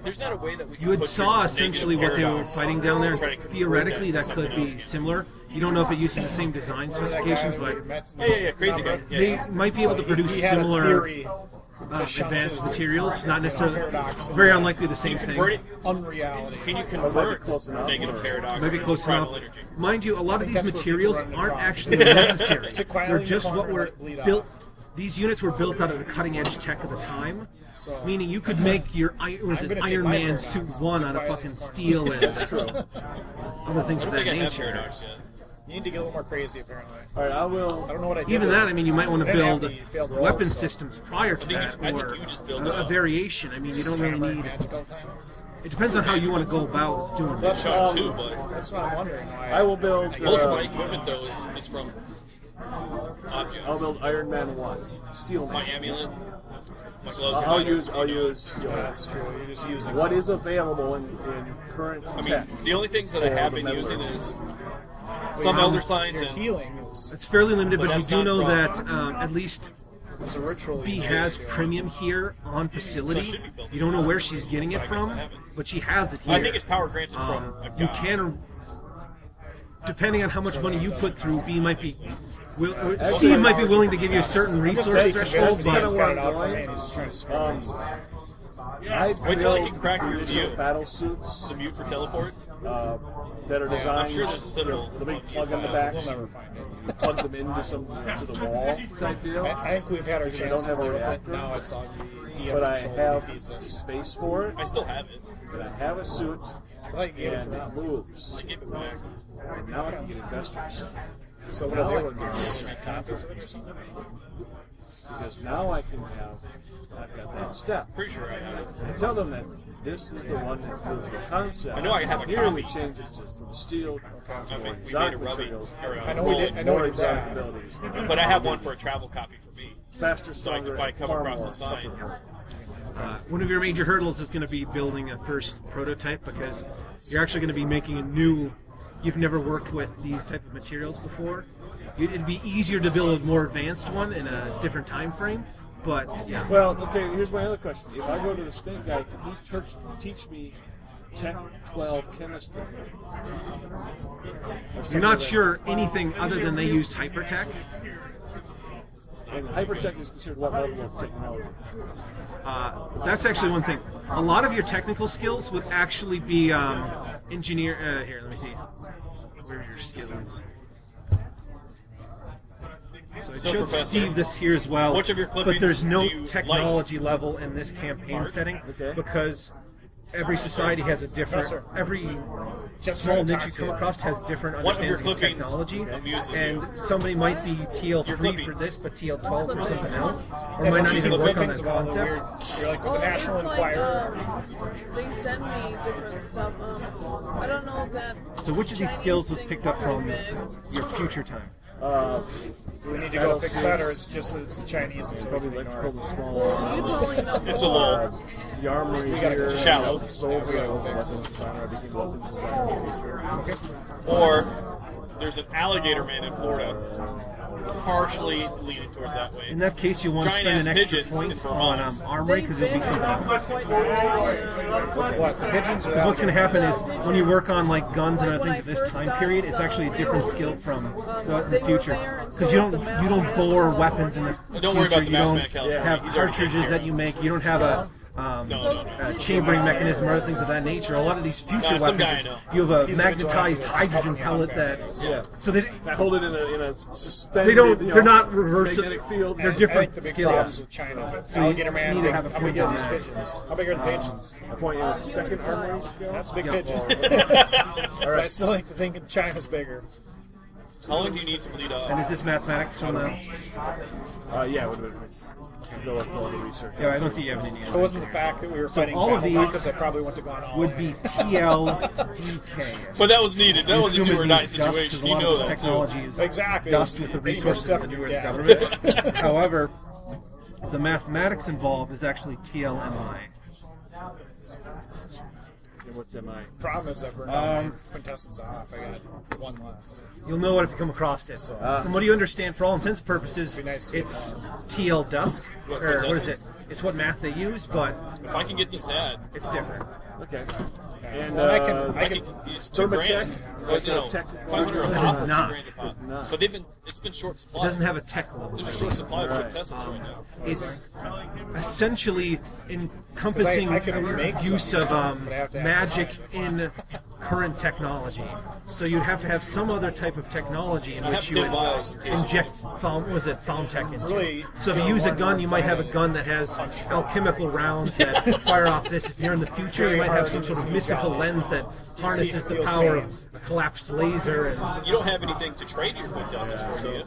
There's not a way that we can You had put saw your essentially negative what they were paradox fighting down there. and try to convert Theoretically, to that could something be else. similar. You don't know if it uses the same design specifications, but Yeah, crazy guy. Yeah, they might be able to produce He had a similar theory advanced materials. Not necessarily. paradox. Very unlikely the same Convert thing. it. unreality. Can you convert close enough, negative or- paradox Maybe into close primal enough. energy? Mind you, a lot of these that's where materials people run aren't wrong. actually necessary. Sit quietly They're in the just corner what and were let it bleed built. out. These units were built out of the cutting edge tech of the time. So- Meaning you could make your I'm Iron gonna take Man my suit paradox. 1 Sit out of quietly fucking in the corner. steel and That's true. other things I of don't that think I have nature. paradox yet. You need to get a little more crazy, apparently. All right, I I will. don't know what I did. Even with that, it. I mean, you might want to Didn't have build any failed rolls, weapon so- systems prior to that, I think or you just build a variation. I mean, you don't really Hammer need. magic all the time. It depends on how you want to go about doing it. Shot too, but That's what I'm wondering. Why I will build. most of my equipment though is from objects. I'll build Iron Man 1. Steel My Man. amulet, my gloves. I'll and use. You know, that's true. You're just using what is something. available in current I tech. mean, the only things that I have been using is some elder signs Your and healing is It's fairly limited, But but you that's do not know from- that at least it's a ritual. B has premium here on facility. You don't know where she's getting it from, but she has it here. I think it's power granted from a You god. can, depending on how much money you put through, B might be. Steve might be willing to give you a certain resource threshold, He's but got it out for me. and He's just trying to screw me. I Wait till I build can crack your initial view. battle suits The mute for teleport. that are designed. I'm sure there's a symbol. The big on plug you on the for back. We'll never find it. Plug them into to the wall type deal. I think we've had our Because I chance don't to have a play with it. reactor. Now it's on the DM But I control have that feeds us. space for it, I still have it. and I have a suit, I thought you gave it and to it them. moves. I gave it back. And now I can get investors. So what are they working on? Copies of it or something? Because now I can have, I've got that step. Pretty sure I have it. I tell them that this is the one that proves the concept. I know I have a Here we copy. change it from steel I to mean, we exotic made a rubby. materials, Or I know we did. I know more we did exotic that. abilities. But I have one for a travel copy for me. Faster, So like stronger, if I come far across more the sign, tougher. One of your major hurdles is going to be building a first prototype, because you're actually going to be making a new. You've never worked with these type of materials before. It'd be easier to build a more advanced one in a different time frame, but yeah. Well, okay, here's my other question. If I go to the snake guy, can he teach me Tech 12 chemistry? You're not sure anything other than they used hypertech. And hypertech is considered what level of technology? That's actually one thing. A lot of your technical skills would actually be engineer. Here, let me see. Where are your skills? So it should Steve this here as well. Which of your but clippings there's no do you technology level in this campaign setting, because every society has a different. Every small niche you come across has different What of your understanding of clippings technology, amuses and you? somebody might be TL3 for clippings. this, but TL12 for something else, or And might not choose even the work on clippings that of all the concept. weird. You're like with the Well, National it's Enquirer. they send me different stuff. I don't know if that. So which of these Chinese skills was thing picked up from big. your future time? Do we need to go fix that, or it's just that it's the Chinese and so we Probably can like ignore probably it? small. Well, you probably know It's a more. lull. The armory gotta here, go shallow. sold We gotta go weapons fix it. designer. I became weapons designer. Or there's an alligator man in Florida, partially leaning towards that way. In that case, you want to spend Giant-ass an extra pigeons in point Vermont. on armory, because it'll be something around else. for quite some time. What, the pigeons or Because what's going to happen is, No, when you work on like guns and Like, other when things I at this first time got period, it's the actually a different skill from the they were future. there, and Because so you was the don't mask bore man. weapons in the future. Don't worry about the you mask don't man, California. have He's already taken cartridges care that of. you make. You don't have a chambering mechanism or other things of that nature. A lot of these future some guy I weapons, know. you have a He's the magnetized vigilante that's hydrogen helping out pellet that. Yeah. So they Hold it in a suspended. they don't. you know, They're not reversible. magnetic field. They're I think different the big problem is skills. with China. So you Alligator man, need to have a how big point are on these that. pigeons? How big are the pigeons? I point you in a second armory skill. That's a big Yeah. pigeon. But I still like to think China's bigger. How long do you need to bleed And up? is this mathematics from the? Yeah, it would have been. Go with all the research. Yeah, I don't see you having any. If it wasn't the fact that we were fighting all of battle these buckets, I probably wouldn't have gone all Would in. be TLDK. But that was needed. That was a do or die Assuming these Dusk, situation. because a You lot know of this that technology too. is Exactly. dust with the They resources of the stepped- U.S. yeah. government. However, the mathematics involved is actually TLMI. And what's MI? Problem is that we're not quintessence off. I got one less. You'll know it if you come across it. From what do you understand, for all intents and purposes, Be nice to it's TL Dusk. Or what is it? It's what math they use, but If I can get this ad, it's different. Okay. And Well, I can. it's $2,000. Thermatech? Or, you know, Tech- 500 a It pop is or not. $2,000 a pop. It's not. But it's been short It supply. doesn't have a tech level. There's a short supply of Right. quintessence right now. It's essentially encompassing 'Cause I can make use some, of but I have to magic access in current technology. So you'd have to have some other type of technology in I have which you 10 would vials in case of- inject found tech into. Really, So if you use a gun, you might have a gun that has alchemical rounds that fire off this. If you're in the future, you might have some sort of mystical lens that harnesses the power of a collapsed laser. And You don't have anything to trade your quintessence for, do you?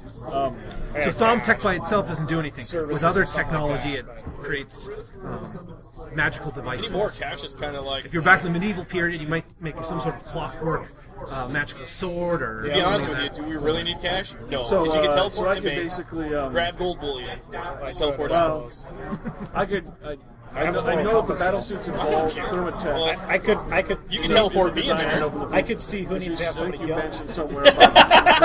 so found tech by itself doesn't do anything. With Services other or something technology, like it creates magical devices. Any more cash is kind of like. If you're back in the medieval period, you might make some sort of clockwork magical sword or. To be honest with something you, like do we really need cash? No, So, because you can so teleport I to could bank, basically grab gold bullion, and teleport to well, I could. I know the battle suits involve thermatech. I could. You can teleport me in Design there. over the I could see who needs to have I think somebody you killed. mentioned somewhere about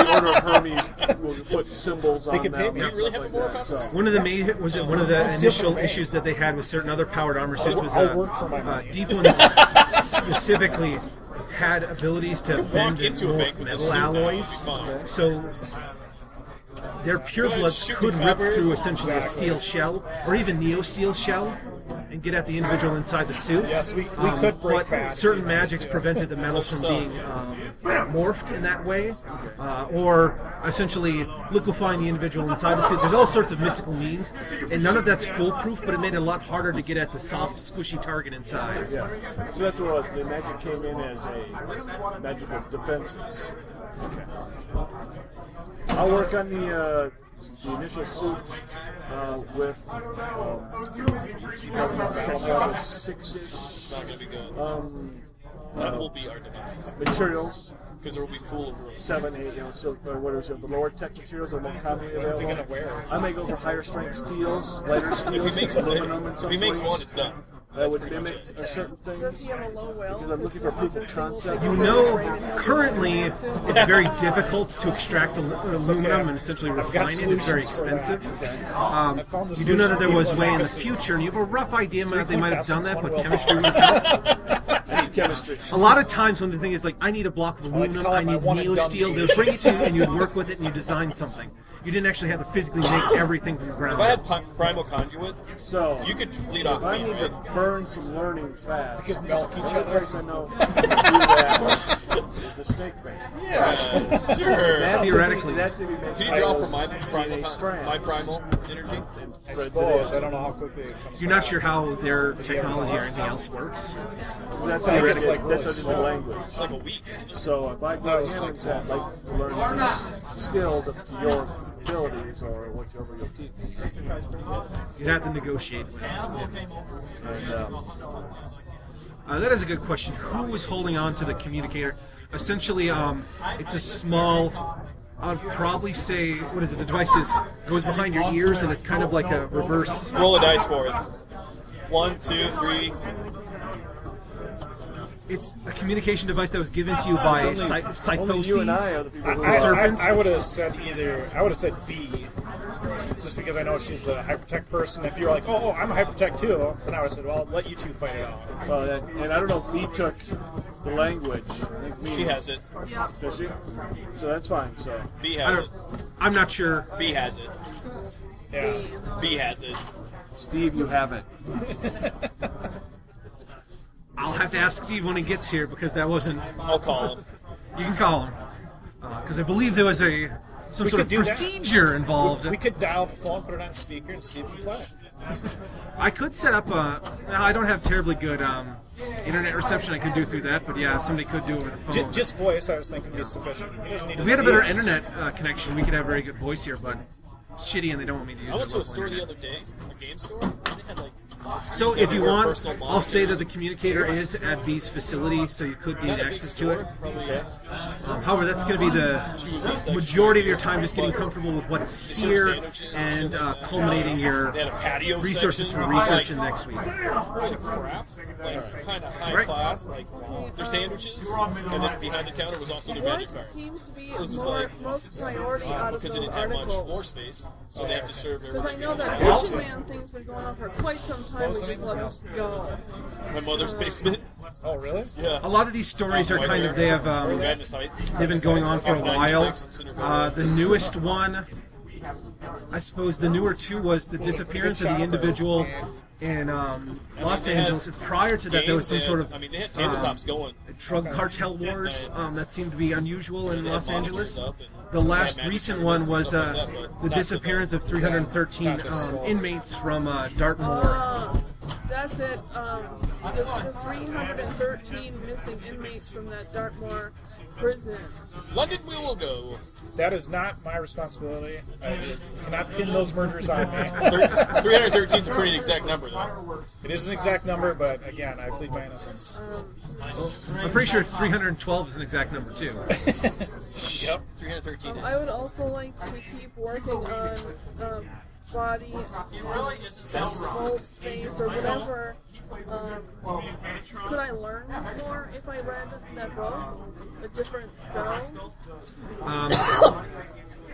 the Order of Hermes will put symbols on could pay them. me. and Do you really stuff have like more that, copies? so. One of the one of the initial from issues that they had with certain other powered armor suits was I'll work for my money. deep ones specifically had abilities to bend and into a morph bank with a metal suit now, alloys. you'll be fine. So their pure bloods shoot could me rip covers. through essentially a Exactly. steel shell or even neo-steel shell and get at the individual inside the suit. Yes, we could break but that. certain magics prevented the metal from being morphed in that way, or essentially liquefying the individual inside the suit. There's all sorts of mystical means, and none of that's foolproof, but it made it a lot harder to get at the soft, squishy target inside. Yeah. So that's what it was. The magic came in as a magical defenses. I'll work on the initial suit with tech level 6-ish It's not going to be good. That will be our demise. materials. Because there will be full of rooms. 7, 8, so what is it? The lower tech materials are more commonly What is he available. gonna wear? I may go for higher strength steels, lighter steels. If he makes aluminum in some one, places. it's done. That would mimic a certain thing. Does he have a low will? Because I'm looking for proof of concept. You know, currently it's very difficult to extract aluminum and essentially refine it. It's very expensive. You do know that there was a way in the future, and you have a rough idea that they might have done that, but chemistry would have I need chemistry. a lot of times when the thing is like, I need a block of aluminum, I need neo steel, they'll bring it to you and you'd work with it and you design something. You didn't actually have to physically make everything from the ground If I up. had primal conduit, So, you could bleed off if I me, need right? to burn some learning fast, We could milk each the only other. place I know to do that is the snake bank. Yeah, sure. That's Theoretically. That's if you make Can you draw from strands. my primal energy? I suppose. I don't know how quickly it comes You're not sure how their technology or anything else works. That's I how think it's I like really that's slow. the language. It's like a week, isn't it? So if I go to him and say, I'd like to learn these skills up to your abilities or whatever you'll teach me. You'd have to negotiate with it. And, That is a good question. Who is holding on to the communicator? Essentially, it's a small. I'd probably say, what is it? The device goes behind your ears, and it's kind of like a reverse. Roll a dice for it. 1, 2, 3. It's a communication device that was given to you by only you and I are the people who Serpents? I would have said I would have said B, just because I know she's the hypertech person. If you're like, oh, I'm a hypertech too, then I would have said, well, let you two fight it out. Well, and I don't know if B took the language. I think B, She has it. Does she? So that's fine. So B I has don't, it. I'm not sure. B has it. Yeah. B has it. Steve, you have it. I'll have to ask Steve when he gets here because that wasn't. I'll call him. You can call him because I believe there was some We sort could of do that. procedure involved. We could dial up a phone, put it on speaker, and see if you play. I could set up a. Now, I don't have terribly good internet reception. I could do through that, but yeah, somebody could do it over the phone. Just voice, I was thinking, would be sufficient. He doesn't need to If we had a see better us. internet connection, we could have very good voice here, but it's shitty and they don't want me to use I went it. to a store the other day, a game store. And they had like. So if you want, personal I'll say that monitors. the communicator is at B's facility, so you could gain Not a big access store, to it. probably yes. However, that's going to be the majority of your time just getting comfortable with what's here and culminating your They had a patio resources section. for research in next week. Holy crap! Like kind of high Right. class, like their sandwiches, and then behind the counter was also their magic What cards. seems to be This is more, like- most priority out of Because they those didn't have much floor articles? space, so they have to serve Because I everything. know that Pokemon thing's been going on for quite some time. We just let us go. My mother's basement. Oh, really? Yeah. A lot of these stories are kind of they have Madness Heights. they've been going on for a while. 96 in Centerville. The newest one, I suppose, the newer two was the disappearance of the individual in Los they had Angeles. Prior to that, there was some Games sort and- of I mean, they had tabletops going. drug cartel wars that seemed to be unusual in They had Los Angeles. monitors up and The last magic recent tournaments one and was stuff like that, but the not to disappearance of 313 inmates from Dartmoor. That's it. The 313 missing inmates from that Dartmoor prison. London we will go. That is not my responsibility. I cannot pin those murders on me. 313 is a pretty exact number, though. It is an exact number, but again, I plead my innocence. I'm pretty sure 312 is an exact number too. Yep, 313 is. I would also like to keep working on body Sense. whole space or whatever. Could I learn more if I read that book? A different spell?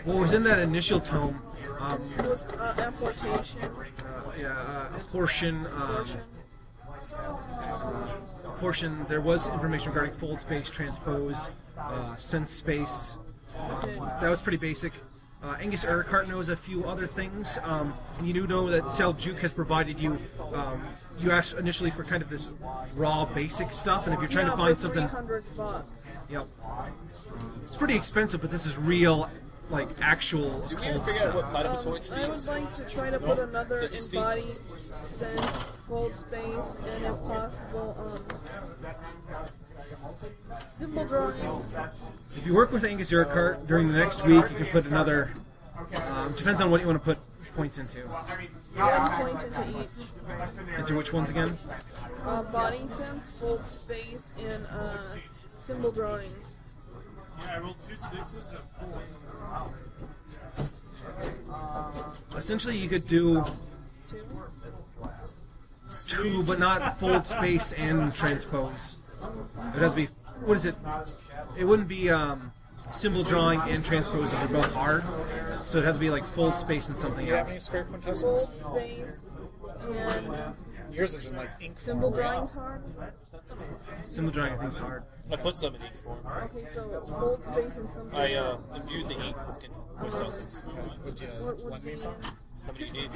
What was in that initial tome? With application? A portion. There was information regarding fold space, transpose, sense space. That was pretty basic. Angus Urquhart knows a few other things, and you do know that Seljuk has provided you. You asked initially for kind of this raw, basic stuff, and if you're trying to find something, $300. yep, it's pretty expensive. But this is real, like actual. Did we ever cult figure out stuff. what platypatoid I would speaks? like to try to put another Does he speak? embodied sense, fold space, and if possible, symbol drawing. If you work with Angus Urquhart during the next week, you can put another. Depends on what you want to put points into. 1 point into each. Into which ones again? Body sense, fold space, and symbol drawing. I rolled 2 6s and 4. Essentially, you could do 2, but not fold space and transpose. It would have to be, what is it? It wouldn't be symbol drawing and transpose if they're both hard. So it'd have to be like fold space and something Do you have any else. spare Fold quintessence? space and Yours is in like ink symbol form, right? drawing's hard. Symbol drawing, I think, is hard. I put some in ink form. Okay, so fold space and something. I imbued the ink with quintessence. Would you lend me some? How many do you need?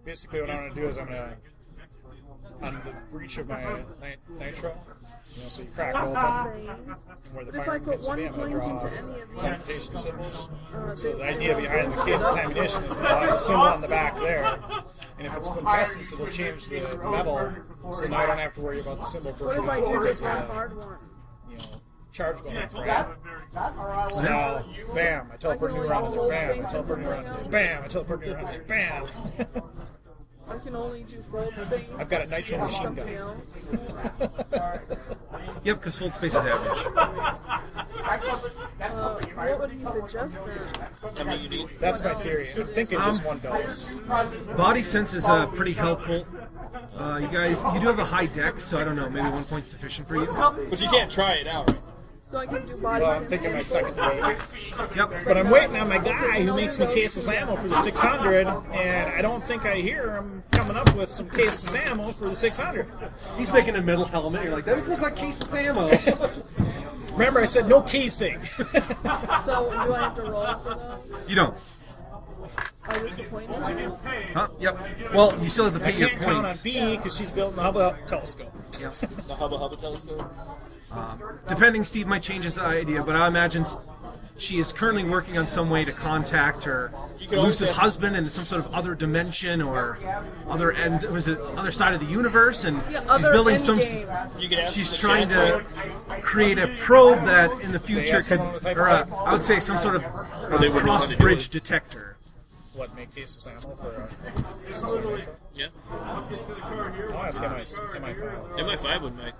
Basically, what I'm going to do is I'm going to, on the breach of my nitro, so you crack open where the But if I fire put pits would be, 1 I'm going to point draw into any of these, confrontation symbols. So the idea behind the case of ammunition is to have a symbol on the back there, and if it's quintessence, it'll change the metal, so now I don't have to worry about the symbol what if I breaking do this because, one hard one? charge going off, right? So now, bam, I teleport a new round in there, bam, I teleport a new round in there, bam, I teleport a new round in there, bam. I can only do fold space. I've got a nitro and machine something gun. else. Yep, because fold space is average. What would you suggest then? How many you need? That's my theory. I'm thinking just one dose. Body sense is pretty helpful. You guys, you do have a high dex, so I don't know, maybe 1 point sufficient for you. But you can't try it out, right? So I can do body Well, I'm sense. thinking my second dose. Yep. But I'm waiting on my guy who makes me caseless ammo for the 600, and I don't think I hear him coming up with some caseless ammo for the 600. He's making a metal helmet. You're like, that doesn't look like caseless ammo. Remember, I said no casing. So do I have to roll for those? You don't. I just appoint it? Huh? Yep. Well, you still have to I pay your can't count on points. B because she's building the Hubble telescope. The Hubba telescope? Depending, Steve might change his idea, but I imagine she is currently working on some way to contact her could always elusive ask- husband in some sort of other dimension or other end, was it other side of the universe? And Yeah, she's other building end some. game. You could ask She's them trying to translate. create a probe that in the future could, someone with or I would say some sort of they wouldn't know how to do cross-bridge it. detector. What, make caseless ammo for Yeah. I'll ask MI5. MI5 would make.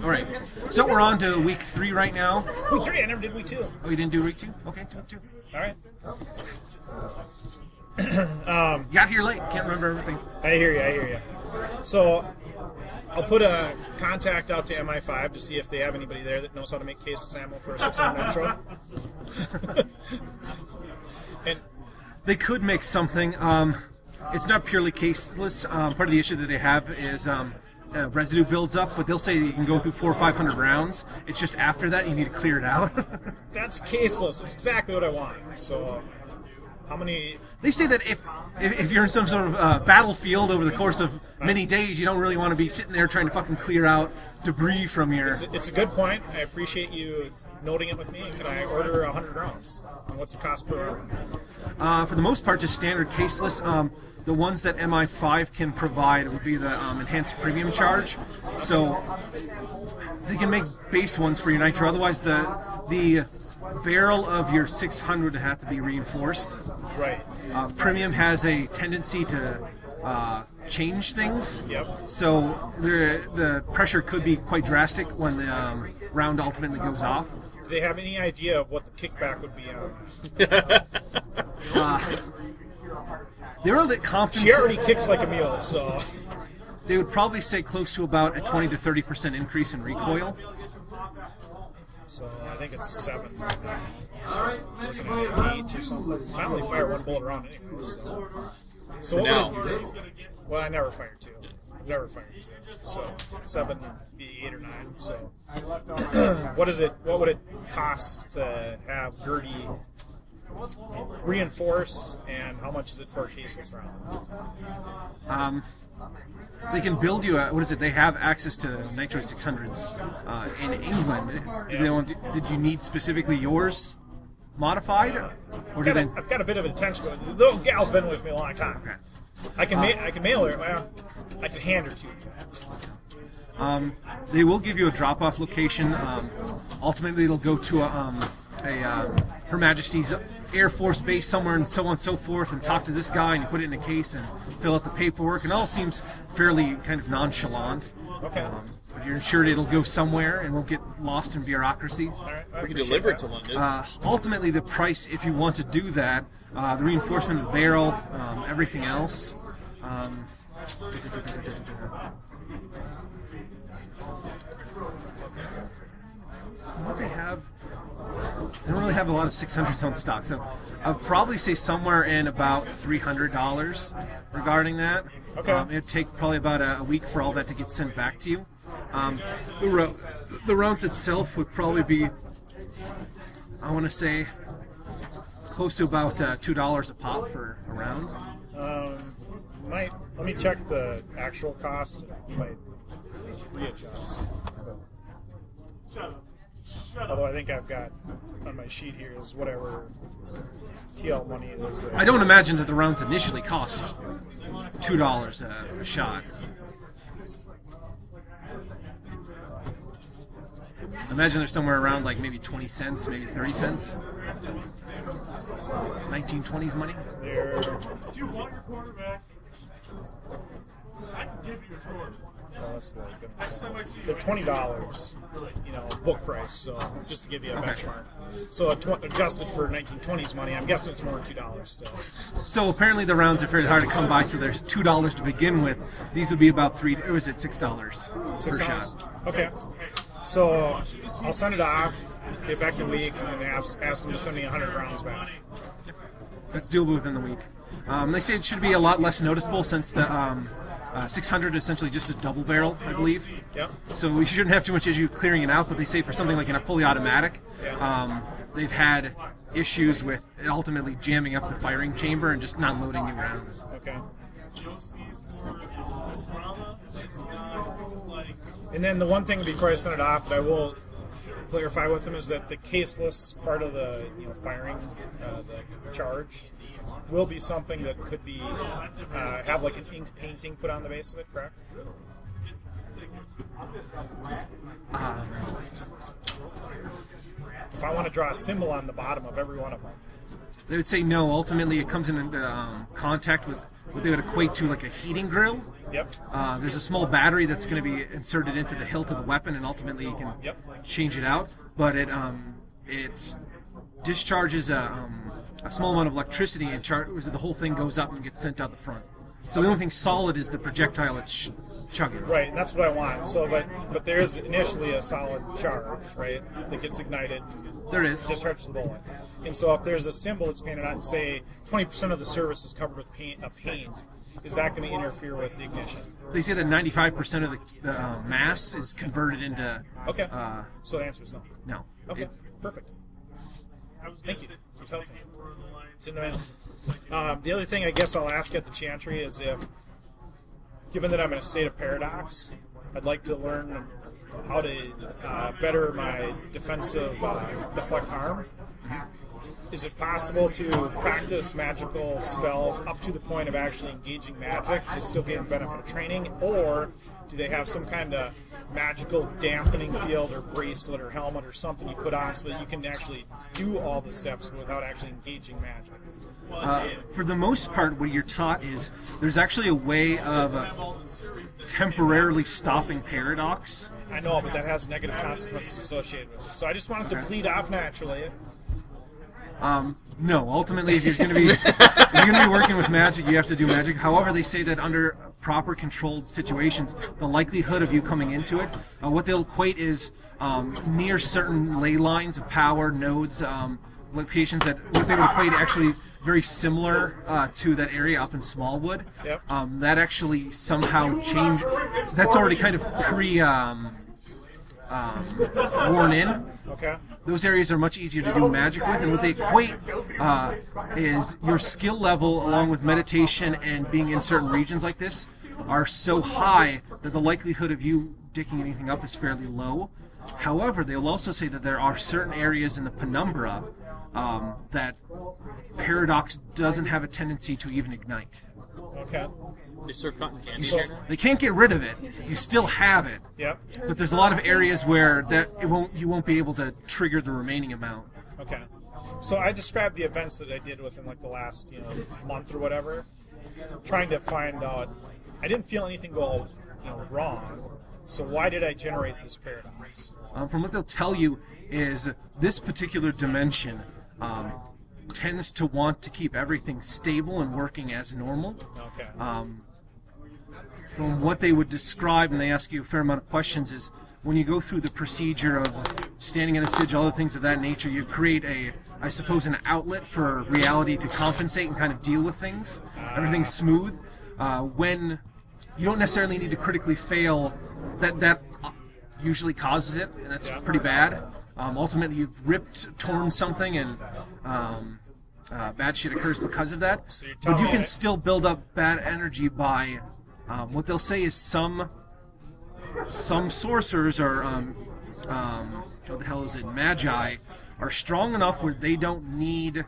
All right, so we're on to week 3 right now. Week 3, I never did week 2. Oh, you didn't do week 2? Okay, do week 2. All right. You got here late. Can't remember everything. I hear you. So, I'll put a contact out to MI5 to see if they have anybody there that knows how to make caseless ammo for a 600 Nitro. And They could make something. It's not purely caseless. Part of the issue that they have is residue builds up, but they'll say you can go through 400 or 500 rounds. It's just after that you need to clear it out. that's caseless. It's exactly what I want. So, how many... They say that if you're in some sort of battlefield over the course of many days, you don't really want to be sitting there trying to fucking clear out debris from your... It's a good point. I appreciate you noting it with me. Can I order 100 rounds? And what's the cost per round? For the most part, just standard caseless. The ones that MI5 can provide would be the enhanced premium charge. So they can make base ones for your nitro. Otherwise, the barrel of your 600 would have to be reinforced. Right. Premium has a tendency to change things. Yep. So the pressure could be quite drastic when the round ultimately goes off. Do they have any idea of what the kickback would be on? They're a bit competent. She already kicks like a mule, so... They would probably say close to about a 20 to 30% increase in recoil. So I think it's 7. So looking at 8 or something. I only fire one bullet around anyway. So what now. would it, well, I never fired 2. Never fired 2. So 7 would be 8 or 9. So what is it? What would it cost to have Gertie reinforced, and how much is it for a caseless round? They can build you a, what is it? They have access to Nitro 600s in England. Did you need specifically yours modified, or did they? I've got a bit of intention, but the little gal's been with me a long time. Okay. I can mail her. Well, I can hand her to you. They will give you a drop-off location. Ultimately, it'll go to Her Majesty's Air Force base somewhere, and so on and so forth, and talk to this guy, and you put it in a case and fill out the paperwork, and it all seems fairly kind of nonchalant. Okay. If you're insured it'll go somewhere and won't get lost in bureaucracy. All right, I We can appreciate deliver it that. to London. Ultimately, the price, if you want to do that, the reinforcement of the barrel, everything else. What they have, they don't really have a lot of 600s on stock, so I'd probably say somewhere in about $300 regarding that. Okay. It'd take probably about a week for all that to get sent back to you. The rounds itself would probably be, I want to say, close to about $2 a pop for a round. Let me check the actual cost. You might readjust. Although I think I've got on my sheet here is whatever TL money is. I don't imagine that the rounds initially cost $2 a shot. I imagine they're somewhere around like maybe 20 cents, maybe 30 cents. 1920s money. They're, Do you want your quarterback? I can give you a quarterback. what's the, Next time I see they're $20, book price. So just to give you a benchmark. So adjusted for 1920s money, I'm guessing it's more than $2 still. So apparently the rounds are fairly hard to come by. So there's $2 to begin with. These would be about $6 per shot. Okay. So I'll send it off, get back in a week, and ask them to send me 100 rounds back. That's doable within the week. They say it should be a lot less noticeable since the 600 is essentially just a double barrel, I believe. Yep. So we shouldn't have too much issue clearing it out, but they say for something like in a fully automatic, they've had issues with it ultimately jamming up the firing chamber and just not loading new rounds. Okay. You'll see drama. And then the one thing before I send it off that I will clarify with them is that the caseless part of the firing, the charge, will be something that could be have like an ink painting put on the base of it, correct? If I want to draw a symbol on the bottom of every one of them. They would say no. Ultimately, it comes into contact with what they would equate to like a heating grill. Yep. There's a small battery that's going to be inserted into the hilt of the weapon, and ultimately you can change it out. But it discharges a small amount of electricity, and the whole thing goes up and gets sent out the front. So the only thing solid is the projectile it's chugging. Right, and that's what I want. So, but there is initially a solid charge, right, that gets ignited. There is. Discharges the bullet. And so if there's a symbol that's painted on, say, 20% of the surface is covered with paint, is that going to interfere with the ignition? They say that 95% of the mass is converted into... Okay. So the answer is no. No. Okay, perfect. Thank you. You've helped me. It's in the mail. The other thing I guess I'll ask at the Chantry is if, given that I'm in a state of paradox, I'd like to learn how to better my defensive deflect harm. Is it possible to practice magical spells up to the point of actually engaging magic to still gain the benefit of training, or do they have some kind of magical dampening field or bracelet or helmet or something you put on so that you can actually do all the steps without actually engaging magic? For the most part, what you're taught is there's actually a way of temporarily stopping paradox. I know, but that has negative consequences associated with it. So I just wanted to bleed off naturally. No, ultimately, if you're going to be working with magic, you have to do magic. However, they say that under proper controlled situations, the likelihood of you coming into it, what they'll equate is near certain ley lines of power, nodes, locations that what they would equate actually very similar to that area up in Smallwood. Yep. That actually somehow changed. That's already kind of worn in. Okay. Those areas are much easier to do magic with, and what they equate is your skill level along with meditation and being in certain regions like this are so high that the likelihood of you dicking anything up is fairly low. However, they'll also say that there are certain areas in the penumbra that paradox doesn't have a tendency to even ignite. Okay. They serve cotton candy. So, They can't get rid of it. You still have it. yep. But there's a lot of areas where you won't be able to trigger the remaining amount. Okay. So I described the events that I did within like the last month or whatever, trying to find out. I didn't feel anything go wrong, So why did I generate this paradox? From what they'll tell you is this particular dimension tends to want to keep everything stable and working as normal. Okay. From what they would describe, and they ask you a fair amount of questions, is when you go through the procedure of standing in a stage, all the things of that nature, you create I suppose, an outlet for reality to compensate and kind of deal with things. Everything's smooth. When you don't necessarily need to critically fail, that usually causes it, and that's pretty bad. Ultimately, you've torn something, and bad shit occurs because of that. So but you can still build up bad energy by what they'll say is some sorcerers are what the hell is it, magi, are strong enough where they don't need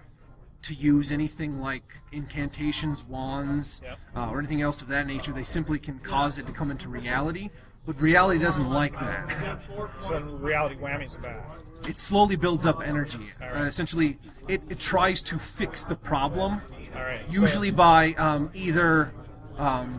to use anything like incantations, wands, or anything else of that nature. They simply can cause it to come into reality, but reality doesn't like that. So reality whammies are bad. It slowly builds up energy. Essentially, it tries to fix the problem, usually by either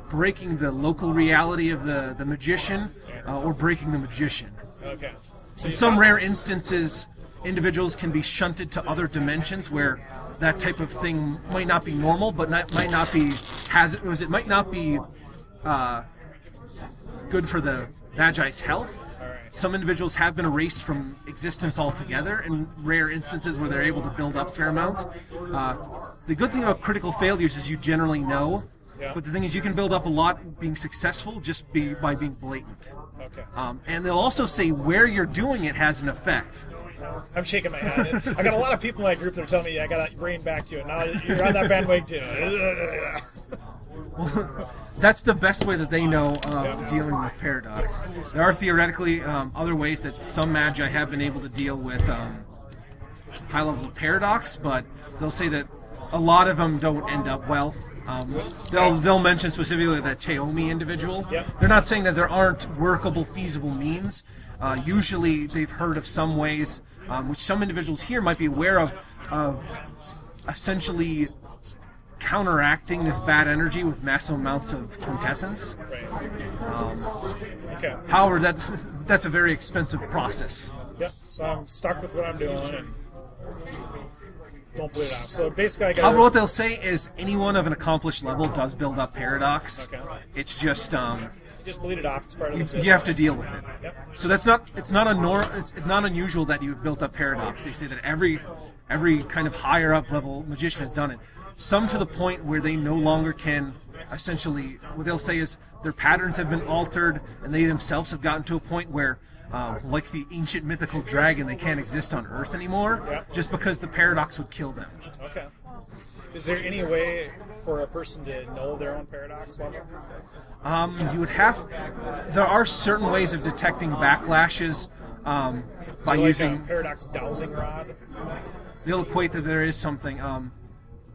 breaking the local reality of the magician or breaking the magician. Okay. So In some rare instances, individuals can be shunted to other dimensions where that type of thing might not be normal, but might not be good for the Magi's health. Some individuals have been erased from existence altogether in rare instances where they're able to build up fair amounts. The good thing about critical failures is you generally know, but the thing is you can build up a lot being successful just by being blatant. Okay. And they'll also say where you're doing it has an effect. I'm shaking my head. I got a lot of people in my group that are telling me I got to rein back to it. Now you're on that bandwagon too. Well, that's the best way that they know of dealing with paradox. There are theoretically other ways that some magi have been able to deal with high levels of paradox, but they'll say that a lot of them don't end up well. They'll mention specifically that Teomi individual. They're not saying that there aren't workable, feasible means. Usually they've heard of some ways, which some individuals here might be aware of essentially counteracting this bad energy with massive amounts of quintessence. However, that's a very expensive process. Yep. So I'm stuck with what I'm doing and don't bleed it off. So basically, I got. However, what they'll say is anyone of an accomplished level does build up paradox. It's just just bleed it off. It's part of the business. you have to deal with it. So it's not unusual that you've built up paradox. They say that every kind of higher up level magician has done it. Some to the point where they no longer can, essentially, what they'll say is their patterns have been altered and they themselves have gotten to a point where, like the ancient mythical dragon, they can't exist on Earth anymore just because the paradox would kill them. Okay. Is there any way for a person to know their own paradox level? There are certain ways of detecting backlashes by using a paradox dowsing rod? They'll equate that there is something.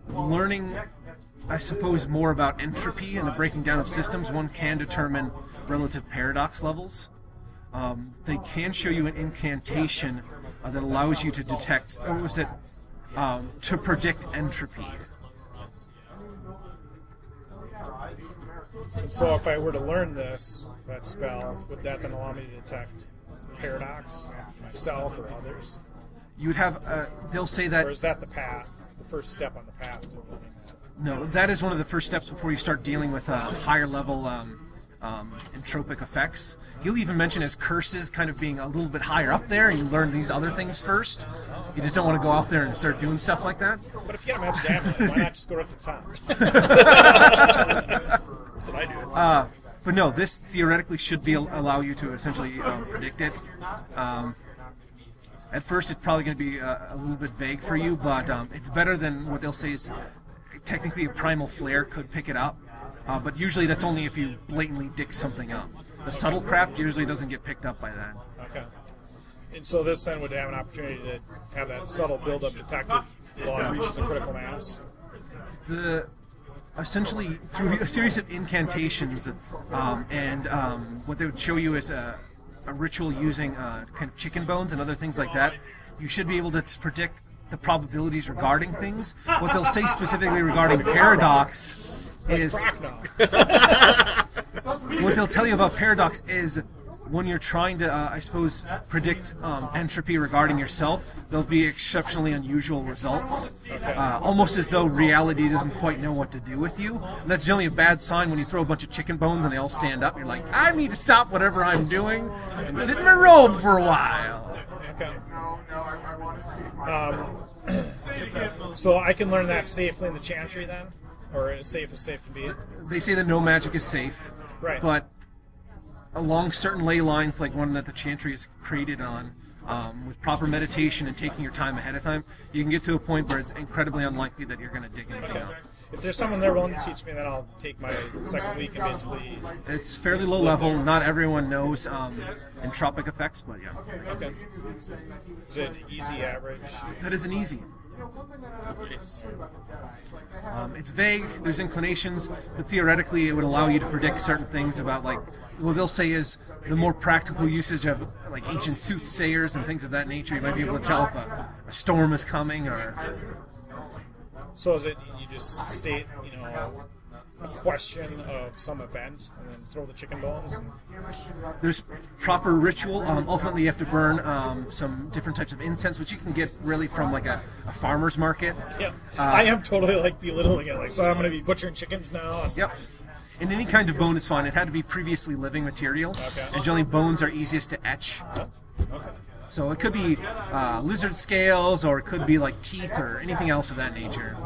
Learning, I suppose, more about entropy and the breaking down of systems, one can determine relative paradox levels. They can show you an incantation that allows you to detect, to predict entropy. And so if I were to learn that spell, would that then allow me to detect paradox myself or others? You would have, they'll say that... Or is that the first step on the path to learning that? No, that is one of the first steps before you start dealing with higher level entropic effects. You'll even mention as curses kind of being a little bit higher up there, and you learn these other things first. You just don't want to go out there and start doing stuff like that. But if you got a match damage, why not just go right to the top? That's what I do. But no, this theoretically should allow you to essentially predict it. At first, it's probably going to be a little bit vague for you, but it's better than what they'll say is technically a primal flare could pick it up. But usually that's only if you blatantly dick something up. The subtle crap usually doesn't get picked up by that. Okay. And so this then would have an opportunity to have that subtle build-up detected while it reaches a critical mass? Essentially, through a series of incantations and what they would show you is a ritual using kind of chicken bones and other things like that, you should be able to predict the probabilities regarding things. What they'll say specifically regarding paradox is... what they'll tell you about paradox is when you're trying to, I suppose, predict entropy regarding yourself, there'll be exceptionally unusual results. Almost as though reality doesn't quite know what to do with you. And that's generally a bad sign when you throw a bunch of chicken bones and they all stand up. You're like, I need to stop whatever I'm doing and sit in my robe for a while. Okay. So I can learn that safely in the chantry then? Or as safe can be? They say that no magic is safe. Right. But along certain ley lines, like one that the chantry is created on, with proper meditation and taking your time ahead of time, you can get to a point where it's incredibly unlikely that you're going to dig anything up. If there's someone there willing to teach me, then I'll take my second week and basically... It's fairly low level. Not everyone knows entropic effects, but yeah. Okay. Is it easy, average? That is an easy. Nice. It's vague, there's inclinations, but theoretically it would allow you to predict certain things about, like, what they'll say is the more practical usage of, like, ancient soothsayers and things of that nature. You might be able to tell if a storm is coming, or... So is it, you just state, a question of some event, and then throw the chicken bones? And... There's proper ritual. Ultimately, you have to burn some different types of incense, which you can get really from, like, a farmer's market. Yeah. I am totally, like, belittling it. Like, so I'm going to be butchering chickens now. And... Yep. And any kind of bone is fine. It had to be previously living material. Okay. And generally, bones are easiest to etch. Okay. So it could be lizard scales, or it could be like teeth, or anything else of that nature.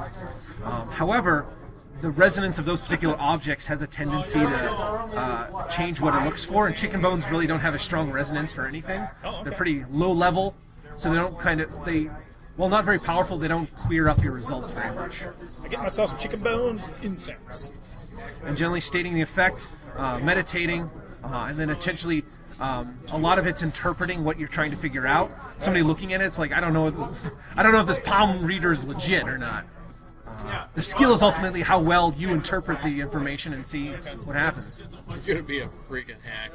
However, the resonance of those particular objects has a tendency to change what it looks for, and chicken bones really don't have a strong resonance for anything. Oh, okay. They're pretty low level, so they don't while not very powerful, they don't queer up your results very much. I get myself some chicken bones, incense. And generally stating the effect, meditating, and then potentially a lot of it's interpreting what you're trying to figure out. Somebody looking at it's like, I don't know if this palm reader is legit or not. The skill is ultimately how well you interpret the information and see what happens. You're gonna be a freaking hack.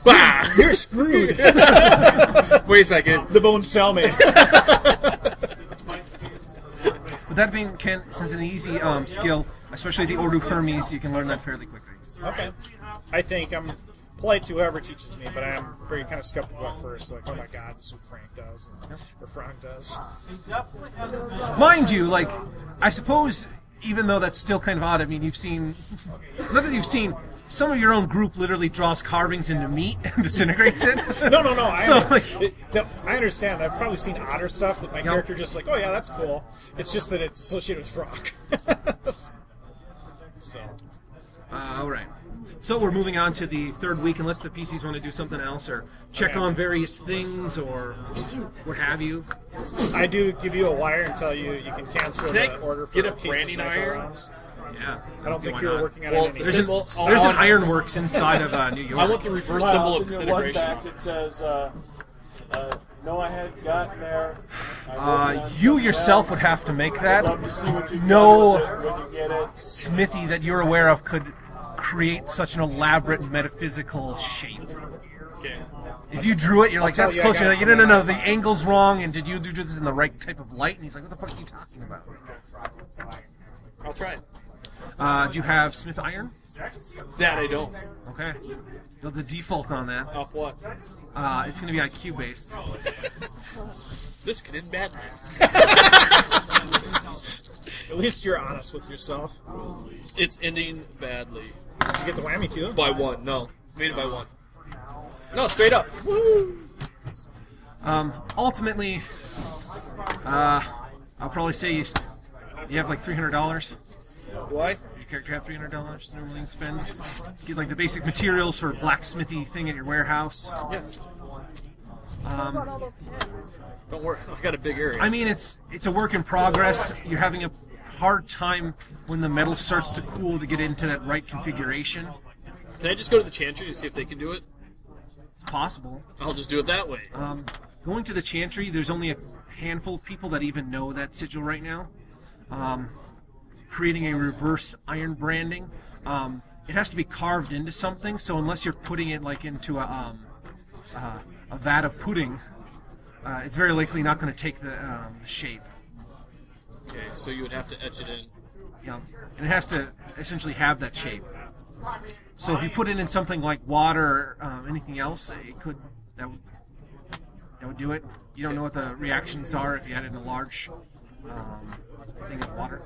Bah! You're screwed. Wait a second. The bones tell me. But that being, since it's an easy skill, especially the Ordo Hermes, you can learn that fairly quickly. Okay. I think I'm polite to whoever teaches me, but I am very kind of skeptical at first. Like, oh my god, this is what Frank does, or Frank does. Mind you, like, I suppose, even though that's still kind of odd, I mean, you've seen, not that you've seen, some of your own group literally draws carvings into meat and disintegrates it. No. I understand. I've probably seen odder stuff that my character just like, oh yeah, that's cool. It's just that it's associated with frog. So. All right. So we're moving on to the third week, unless the PCs want to do something else or check on various things or what have you. I do give you a wire and tell you can cancel the order for get a case of branding sniper iron? rounds. Yeah. I don't think why you're not. working on Well, any. There's an ironworks inside of New York. I want the reverse symbol of in your one disintegration. back, it says, no, I had gotten there. You yourself would have to make that. Love to see what you No do with it when you get it. smithy that you're aware of could create such an elaborate metaphysical shape. Okay. If you drew it, you're like, tell that's you I close. got You're it like, from no, that. the angle's wrong, and did you do this in the right type of light? And he's like, what the fuck are you talking about? I'll try it. Do you have Smith Iron? That I don't. Okay. The default on that. Off what? It's going to be IQ based. This could end badly. At least you're honest with yourself. It's ending badly. Did you get the whammy too? By one. No. Made it by one. No, straight up. Ultimately, I'll probably say you have like $300. Why? Your character have $300 normally to spend. Get like the basic materials for a blacksmithy thing at your warehouse. Yeah. What about all those cans? Don't worry. I got a big area. I mean, it's a work in progress. You're having a hard time when the metal starts to cool to get into that right configuration. Can I just go to the chantry and see if they can do it? It's possible. I'll just do it that way. Going to the chantry, there's only a handful of people that even know that sigil right now. Creating a reverse iron branding, it has to be carved into something. So unless you're putting it like into a vat of pudding, it's very likely not going to take the shape. Okay, so you would have to etch it in. Yeah, and it has to essentially have that shape. So if you put it in something like water or anything else, that would do it. You don't know what the reactions are if you had it in a large thing of water.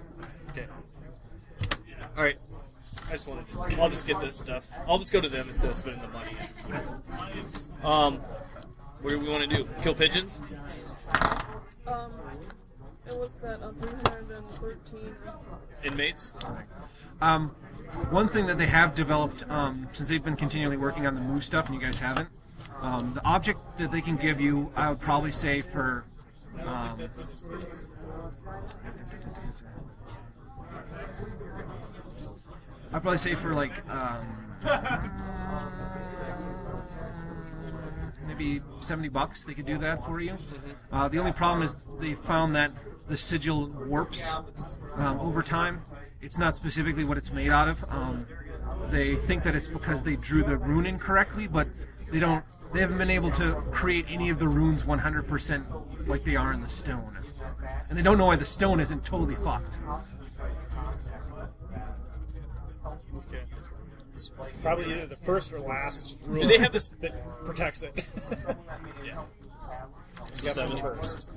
Okay. All right. I'll just get this stuff. I'll just go to them instead of spending the money. What do we want to do? Kill pigeons? It was that 313 Inmates? One thing that they have developed, since they've been continually working on the move stuff, and you guys haven't, the object that they can give you, I would probably say for... I'd probably say for like maybe $70 they could do that for you. The only problem is they found that the sigil warps over time. It's not specifically what it's made out of. They think that it's because they drew the rune incorrectly, but they haven't been able to create any of the runes 100% like they are in the stone. And they don't know why the stone isn't totally fucked. Okay. It's probably either the first or last rule Do they have this? that protects it. Yeah. So yes, the first.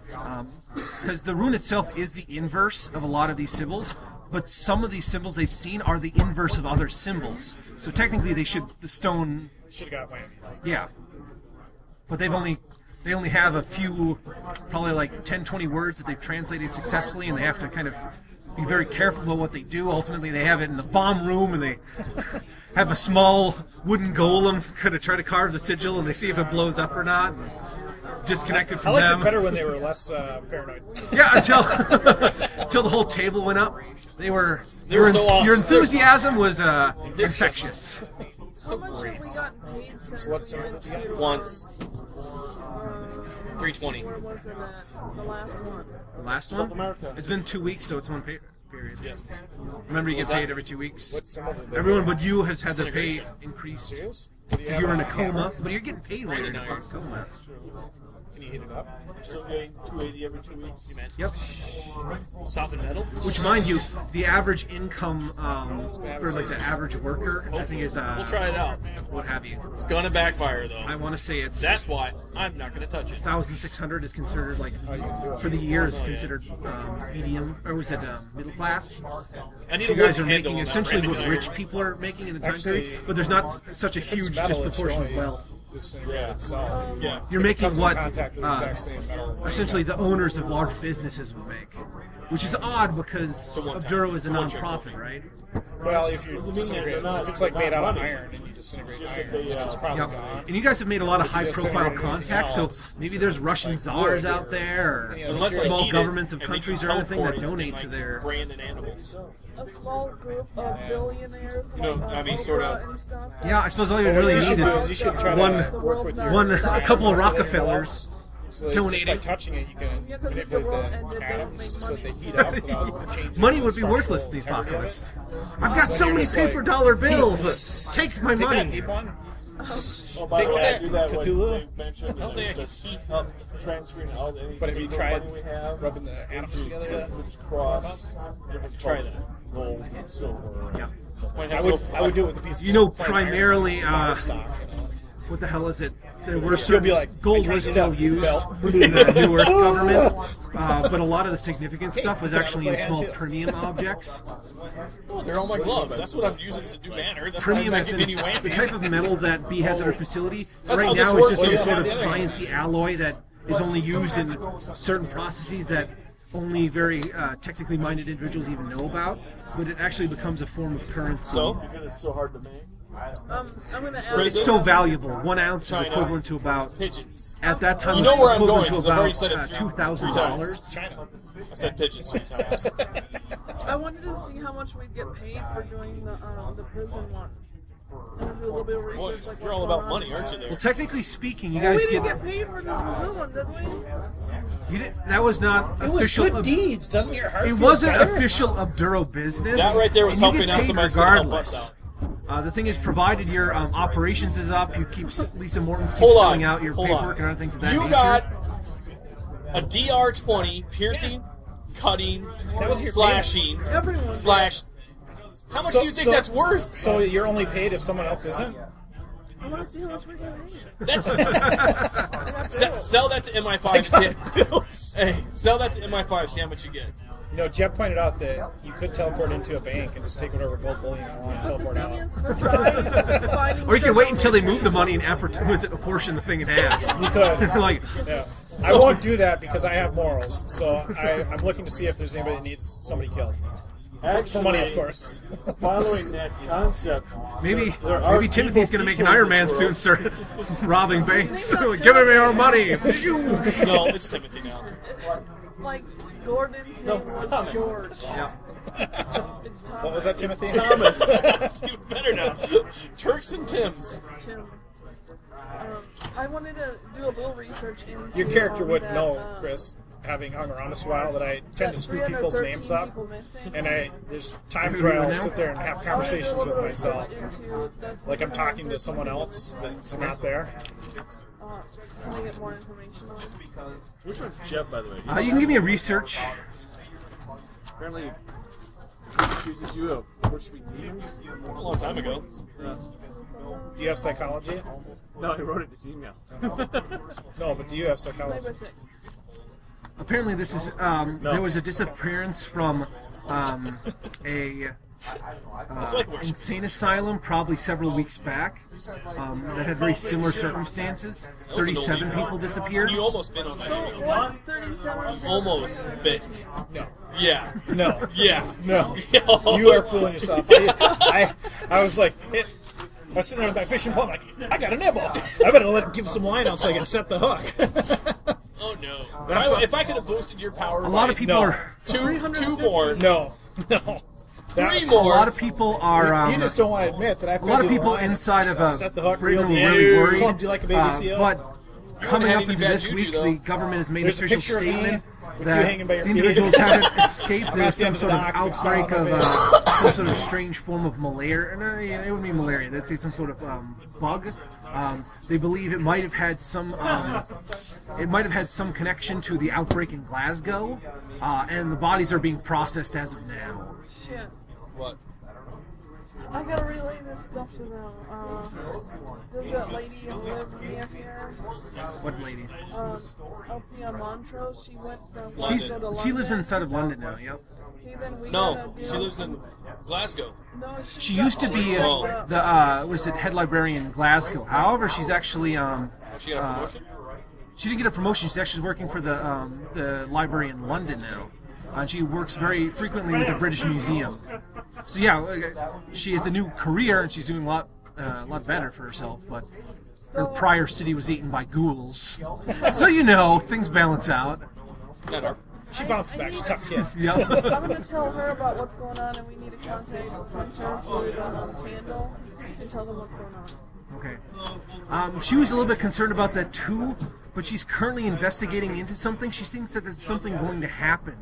Because the rune itself is the inverse of a lot of these symbols, but some of these symbols they've seen are the inverse of other symbols. So technically the stone... Should have got whammy. Yeah. But they only have a few, probably like 10, 20 words that they've translated successfully, and they have to kind of be very careful about what they do. Ultimately, they have it in the bomb room, and they have a small wooden golem kind of try to carve the sigil, and they see if it blows up or not. Disconnected from I liked them. it better when they were less paranoid. Yeah, until the whole table went up. They were so awesome. Your enthusiasm was infectious. So How much great. have we gotten paid since what's we went to Once. 320. where was it at? The last one. The last South one? America. It's been 2 weeks, so it's one period. Yeah. Remember, you get What was paid that? every 2 weeks. What symbol did they Everyone but you has had their pay Disintegration. increased. Serious? If you're in a coma, but you're getting paid while you're in a 99. coma. Can you heat it up? Still getting 280 every 2 weeks. Yep. Softened metal? Which, mind you, the average income for like the average worker, I think is We'll try it out. what have you. It's gonna backfire though. I want to say it's That's why I'm not gonna touch it. 1,600 is considered like for the year is considered medium, or was it middle class? I need You a guys wood are handle making on that essentially brand what new rich iron. people are making in the time Actually, period, but there's not such a It's huge metal, it disproportion of should wealth. disintegrate itself. Yeah. You're If it making comes in what contact with the exact same metal. essentially the owners of large businesses would make, which is odd because one time. Obduro is a One check. non-profit, right? Well, if you Doesn't mean disintegrate, they're not- if it's like made out of money. iron and you disintegrate Just iron, that they, then it's probably Yep. gone. And you guys have made a lot of If you high-profile disintegrate anything contacts, so else, maybe there's Russian czars out there, or Yeah, Unless I small heat it, governments of and they countries can or anything that teleport it, donate like, to their... brand and animals. A small group of billionaires. You know, like, I mean, Oprah sorta- and stuff. Yeah, I suppose all you really What you need should do is you should try one- to work with your a couple of Rockefellers so that donating. just by touching it, you can Yeah, 'cause if the manipulate world the ended, they would atoms make so that they money. heat up without changing Money the would be worthless in the structural integrity of it. apocalypse. I've got So so you're many just like, paper dollar bills. Take my Take that, money. keep one. Oh, by the way, I do that when Cthulhu. they mentioned I don't think I can heat up. transferring all the But have you tried money we have, rubbing the atoms together yet? which cross different Try colors, that. gold and silver. Yeah. Might I have would to I would do it with a piece of You know, plain iron, primarily, some stock, you know. What the hell is it? There were You'll be like, gold I tried was to still do used that. within the New Earth government, but a lot of the significant stuff was actually in play small hand, too. premium objects. Oh, they're all my gloves. That's what I'm using to do banner. That's why I'm Premium not is giving you the type whammies. of metal that B has at her facility. how Right this now is works. just some Well, sort of yeah, the other sciencey alloy that is only used in certain processes that only very technically minded individuals even know about, but it actually becomes a form of currency. So? Because it's so hard to make. I'm gonna ask. It's so valuable. 1 ounce is China. equivalent to about, Pigeons. at that time, You know where I'm equivalent going, to 'cause I've already about said it three $2,000. China. I said pigeons 3 times. I wanted to see how much we'd get paid for doing the prison one. And do a little bit of research. Well, like you're what's all going about on. money, aren't you? There. Well, technically speaking, you We guys didn't get get paid for this Brazil one, did we? you didn't, that was not It was official. good deeds. Doesn't your heart It feel wasn't better? official Obduro business. That right there was and you helping get out paid somebody's gonna help us regardless. The thing is, provided your operations is up, you keep Lisa Morton's keeps Hold on. filling out your Hold paperwork on. and other things of that You nature. got a DR20 piercing, cutting, That was your slashing, Everyone. slash How much do you think that's worth? So you're only paid if someone else isn't? I want to see how much we're getting. That's sell that to MI5. Hey, sell that to MI5. See how much you get. You know, Jeb pointed out that you could teleport into a bank and just take whatever gold bullion you want and teleport The thing out. is, besides finding Or you can wait until they sugar- move the money and apportion the thing in half. You could. Like, Yeah. I won't do that because I have morals. So I'm looking to see if there's anybody that needs somebody killed. For money, of course. Following that concept, maybe there are Timothy's going to make an people in Iron this Man world. suit and start robbing banks. Give me our money. No, it's Timothy now. Like, Gordon's name was Thomas. George. Yeah. It's Thomas. What was that, Timothy? Thomas. That's even better now. Turks and Tims. Tim. I wanted to do a little research into Your character would that, know, Chris, having hung around us a while, that I tend to screw people's 313 names up. people missing. And there's times where I'll sit there and have conversations with myself. Like I'm talking to someone else that's not there. Can I get more information on it? Which one's Jeb, by the way? You can give me a research. Apparently, he accuses you of worshiping demons. A long time ago. Yeah. Do you have psychology? No, he wrote it in his email. No, but do you have psychology? 9 by 6. Apparently, this is there was a disappearance from a insane asylum probably several weeks back that had very similar circumstances. 37 people disappeared. You almost bit on that. So, what's 37? Almost bit. No. Yeah. No. Yeah. No. You are fooling yourself. I was like, I was sitting there with my fishing pole, I'm like, I got a nibble. I better let it give some line out so I can set the hook. Oh no. That's If I could have boosted your power, A lot of by people No. are. two more, No. three A more. lot of people are. You just don't want to admit that I've A lot of people inside of set the hook, Britain reel were the really end. worried. Clubbed you like a baby seal. But coming had up any into bad this juju, week, though. the government has made There's a an official picture of me statement with you that hanging by your the feet. individuals haven't escaped. I'm There's at the some end of sort the of dock, big smile outbreak on of my face. some sort of strange form of malaria. No, it wouldn't be malaria. They'd say some sort of bug. They believe it might have had some. It might have had some connection to the outbreak in Glasgow, and the bodies are being processed as of now. Shit. What? I gotta relay this stuff to them. Does that lady live near here? What lady? Up near Montrose. She went from She Glasgow to lives London. inside of London now. Yep. Okay, then we No, gotta do- she lives in Glasgow. No, She used to be Oh. the head librarian in Glasgow. However, she's actually She got a promotion. she didn't get a promotion. She's actually working for the library in London now. And she works very frequently with the British Museum. So yeah, she has a new career and she's doing a lot better for herself. But her prior city was eaten by ghouls, so you know things balance out. Not our. She bounced back. She's a tough kid. Yeah. I'm gonna tell her about what's going on, and we need to contact Hunter for the candle and tell them what's going on. Okay. She was a little bit concerned about that too, but she's currently investigating into something. She thinks that there's something going to happen.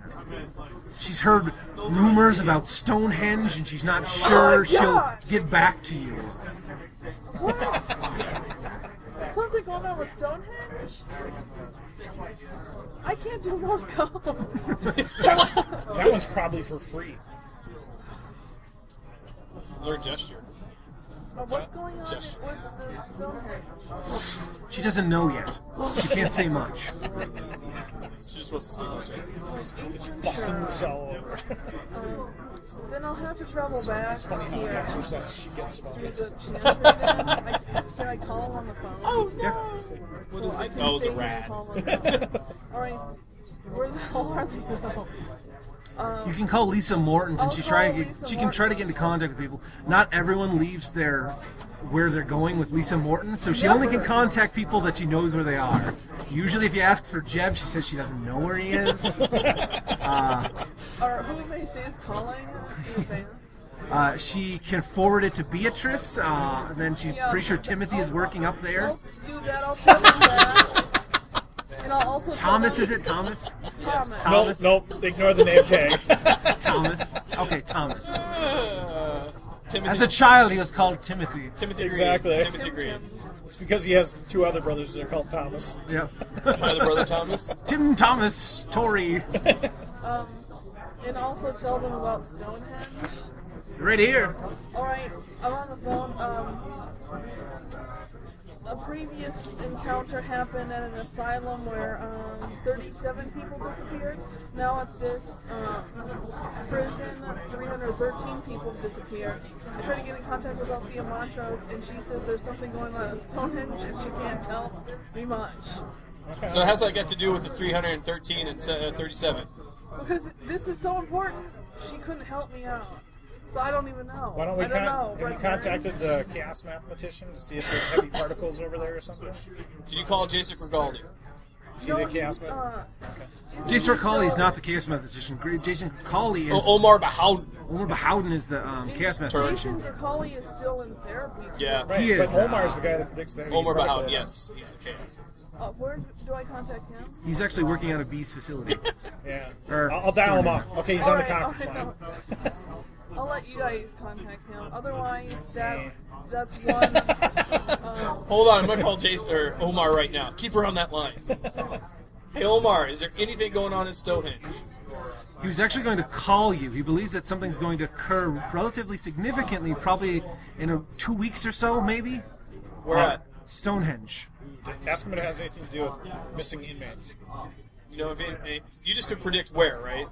She's heard rumors about Stonehenge, and she's not sure she'll get back to you. What? Something going on with Stonehenge? I can't do Morse code. That one's probably for free. Learn gesture. What's going on Gesture. with the Stonehenge? She doesn't know yet. She can't say much. She's supposed to see one. It's busting loose all over. Then I'll have to travel back Funny how here. exercise she gets about To it. the champion. Can I call him on the phone? Oh no! So I can Oh, it was a stay here rat. and call him on the phone. Alright, where the hell are they though? You can call Lisa Morton's, and I'll she call Lisa can try to get into contact with people. Not everyone leaves where they're going with Lisa Morton, so she only can contact people that she knows where they are. Usually, if you ask for Jeb, she says she doesn't know where he is. Or who may say is calling in advance? She can forward it to Beatrice, and then she's Yeah. pretty sure Timothy is working up there. I'll do that, I'll tell them that. And I'll also tell Thomas, them- is it Thomas? Thomas. Thomas. Nope. Ignore the name tag. Thomas. Okay, Thomas. Timothy. As a child, he was called Timothy. Timothy Exactly. Green. Timothy Green. It's because he has two other brothers that are called Thomas. Yep. My other brother Thomas. Tim Thomas, Tory. And also tell them about Stonehenge. Right here. Alright, I'm on the phone. A previous encounter happened at an asylum where 37 people disappeared. Now at this prison, 313 people disappeared. I tried to get in contact with Althea Montrose, and she says there's something going on at Stonehenge, and she can't tell me much. Okay. So how's that got to do with the 313 and 37? Because this is so important, she couldn't help me out. So I don't even know. Why don't we I don't know. have you contacted the chaos mathematician to see if there's heavy particles over there or something? Did you call Jason Rigaldi? See the chaos math? Jason Rigaldi is not the chaos mathematician. Jason Rigaldi is... Omar Bahowden. Omar Bahowden is the chaos mathematician. Jason Rigaldi is still in therapy. Yeah. Right, He is. but Omar's the guy that predicts the heavy Omar particle. Bahowden, yes. He's the chaos. Where do I contact him? He's actually working out of B's facility. Yeah. Or- I'll dial him up. Okay, he's on the Alright, conference line. I'll let you guys contact him. Otherwise, that's one. Hold on, I'm going to call Jason or Omar right now. Keep her on that line. Hey, Omar, is there anything going on at Stonehenge? He was actually going to call you. He believes that something's going to occur relatively significantly, probably in 2 weeks or so, maybe. Where at? Stonehenge. Ask him if it has anything to do with missing inmates. You know, you just could predict where, right?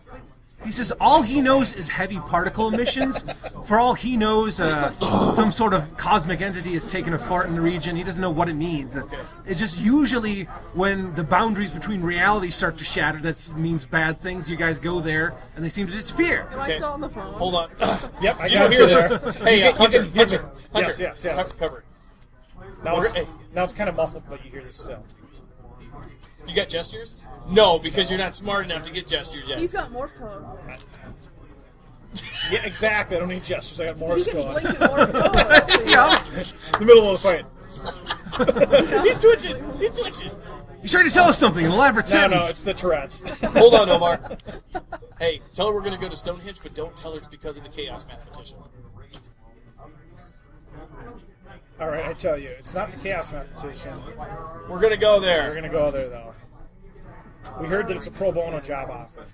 He says all he knows is heavy particle emissions. For all he knows, some sort of cosmic entity has taken a fart in the region. He doesn't know what it means. It just usually, when the boundaries between reality start to shatter, that means bad things. You guys go there, and they seem to disappear. Am I still on the phone? Hold on. Yep, I You got don't you hear there. Hey, Hunter. Yes. Cover it. Now it's kind of muffled, but you hear this still. You got gestures? No, because you're not smart enough to get gestures yet. He's got Morse code. Yeah, exactly. I don't need gestures. I got Morse He can going. blink at Morse code. In the middle of the fight. He's twitching. He's trying to tell us something, an elaborate No, sentence. it's the Tourette's. Hold on, Omar. Hey, tell her we're going to go to Stonehenge, but don't tell her it's because of the chaos mathematician. All right, I tell you, it's not the chaos mathematician. We're going to go We're there. going to go there, though. We heard that it's a pro bono job offer.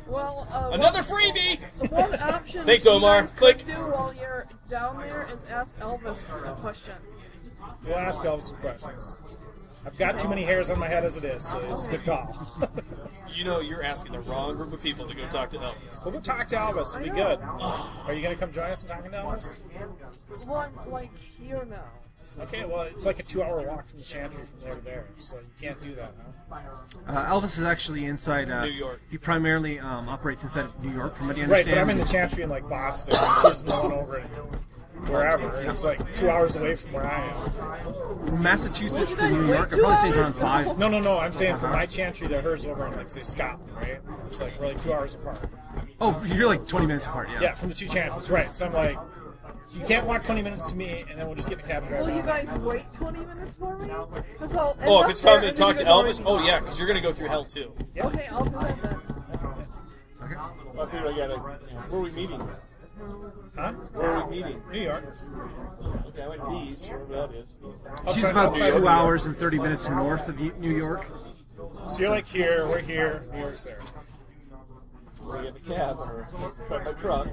Well, Another freebie! one option Thanks, you Omar. guys Click. could do while you're down there is ask Elvis questions. We'll ask Elvis some questions. I've got too many hairs on my head as it is, so it's a good call. You know you're asking the wrong group of people to go talk to Elvis. We'll go talk to Elvis. It'll be good. Are you going to come join us in talking to Elvis? Well, I'm like here now. Okay, well, it's like a 2-hour walk from the chantry from there to there, so you can't do that, huh? Elvis is actually inside New York. He primarily operates inside of New York, from what you Right, understand. but I'm in the chantry in, like, Boston. She's the one over in wherever. It's like 2 hours away from where I am. From Massachusetts You to guys New wait York, it 2 probably stays hours? around 5. No, I'm saying from my chantry to hers over in, like, say, Scotland, right? It's like we're like 2 hours apart. Oh, you're like 20 minutes apart, yeah. Yeah, from the two chantries, right. So I'm like, you can't walk 20 minutes to me, and then we'll just get in the cab and drive Will you down. guys wait 20 minutes for me? 'Cause I'll end Oh, if up it's there coming to and then talk you to guys Elvis? already Oh, yeah, because you're going to go through hell, too. Okay, I'll do that then. Well, I figured I gotta. Where are we meeting? Huh? Where are we meeting? New York. Okay, I went D's, wherever that is. She's Outside- about outside 2 of New hours and 30 minutes north of New York. York. So you're like here, we're here, New York's there. We get in the cab or my truck.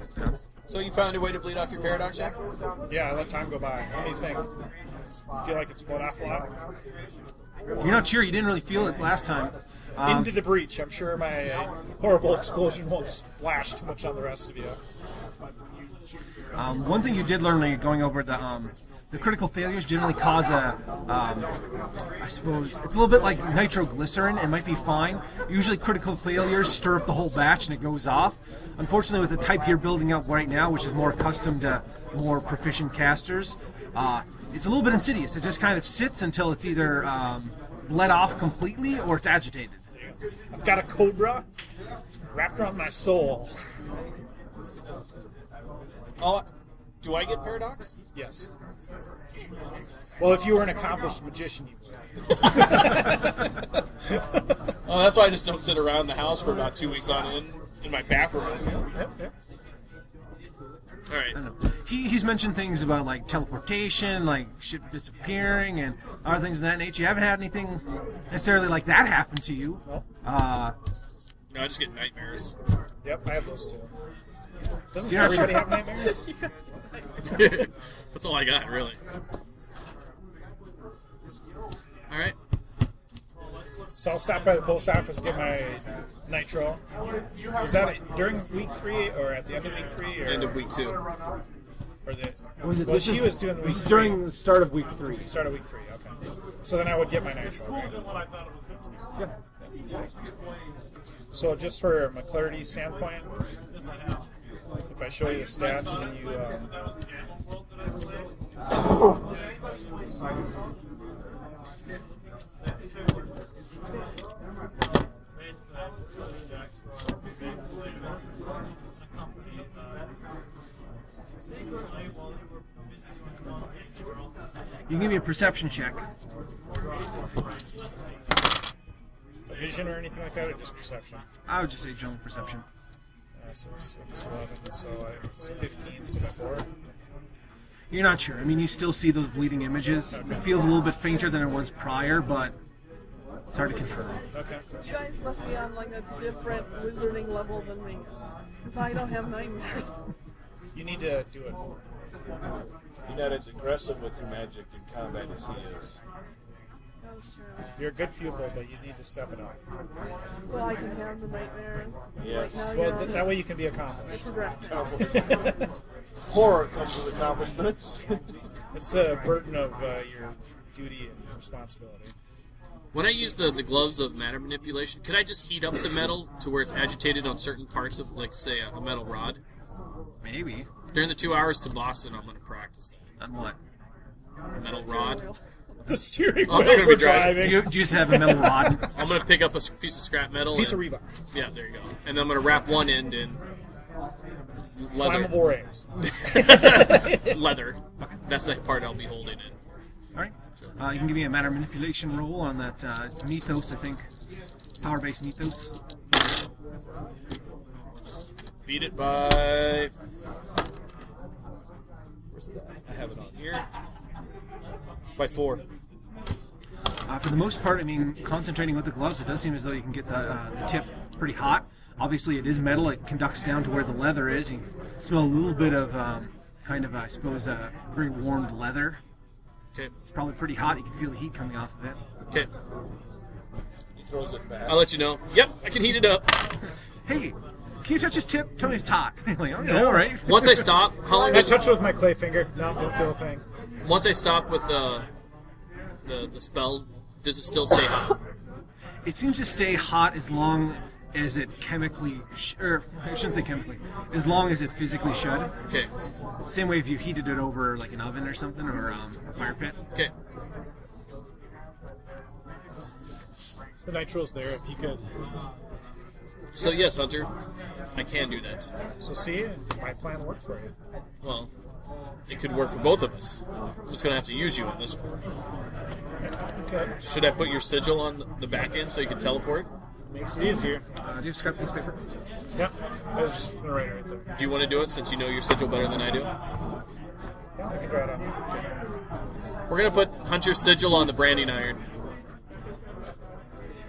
So you found a way to bleed off your paradox check? Yeah, I let time go by. What do you think? Feel like it's blowed off a lot? You're not sure, you didn't really feel it last time. Into the breach. I'm sure my horrible explosion won't splash too much on the rest of you. One thing you did learn when you're going over the critical failures generally cause I suppose, it's a little bit like nitroglycerin. It might be fine. Usually critical failures stir up the whole batch and it goes off. Unfortunately, with the type you're building up right now, which is more accustomed to more proficient casters, it's a little bit insidious. It just kind of sits until it's either let off completely or it's agitated. I've got a cobra wrapped around my soul. Oh, do I get paradox? Yes. Well, if you were an accomplished magician, you would. Oh, that's why I just don't sit around the house for about 2 weeks on end in my bathroom. Yep. All right. I don't know. He's mentioned things about like teleportation, like shit disappearing, and other things of that nature. You haven't had anything necessarily like that happen to you. No, I just get nightmares. Yep, I have those too. Doesn't Yeah, everybody sure. have nightmares? That's all I got, really. All right. So I'll stop by the post office, get my nitro. Was that during week 3 or at the end of week 3? Or End of week 2. Or the, Was it? well, This she is- was doing this week is 3. during the start of week 3. Start of week 3, okay. So then I would get my nitro. Right? Yeah. So just for a clarity standpoint, if I show you the stats, can you... You can give me a perception check. a vision or anything like that, or just perception? I would just say general perception. So it's 11, so it's 15, so by 4. You're not sure. I mean, you still see those bleeding images. It feels a little bit fainter than it was prior, but it's hard to confirm. Okay. You guys must be on like a different wizarding level than me. Because I don't have nightmares. You need to do it. You're not as aggressive with your magic in combat as he is. That's true. You're a good pupil, but you need to step it up. So I can have the nightmares. Yes. Like now Well, you're on that way you can be accomplished. progressive. Horror comes with accomplishments. It's a burden of your duty and responsibility. When I use the gloves of matter manipulation, could I just heat up the metal to where it's agitated on certain parts of, like, say, a metal rod? Maybe. During the 2 hours to Boston, I'm going to practice that. On what? Metal rod. The steering Oh, I'm wheels gonna be were driving. driving. You just have a metal rod. I'm going to pick up a piece of scrap metal. Piece of and, rebar. Yeah, there you go. And then I'm going to wrap one end in leather. Flammable rings. Leather. That's the part I'll be holding in. All right. You can give me a matter manipulation roll on that. It's mythos, I think. Power-based mythos. Beat it by... Where's it at? I have it on here. By 4. For the most part, I mean, concentrating with the gloves, it does seem as though you can get the tip pretty hot. Obviously, it is metal. It conducts down to where the leather is. You can smell a little bit of kind of, I suppose, very warmed leather. Okay. It's probably pretty hot. You can feel the heat coming off of it. Okay. He throws it back. I'll let you know. Yep, I can heat it up. Hey, can you touch his tip? Tell me it's hot. Like, oh, no, right? Once I stop, how long I does touched it with my clay finger. No, don't feel a thing. once I stop with the spell, does it still stay hot? It seems to stay hot as long as it chemically, or I shouldn't say chemically, as long as it physically should. Okay. Same way if you heated it over like an oven or something, or a fire pit. Okay. The nitro's there. If you could. So yes, Hunter, I can do that. So see, my plan worked for you. Well, it could work for both of us. I'm just gonna have to use you on this one. Okay. Should I put your sigil on the back end so you can teleport? Makes it easier. Do you have scrap piece of paper? Yep. I was just gonna write it right there. Do you want to do it since you know your sigil better than I do? Yeah, I can draw it on. We're gonna put Hunter's sigil on the branding iron.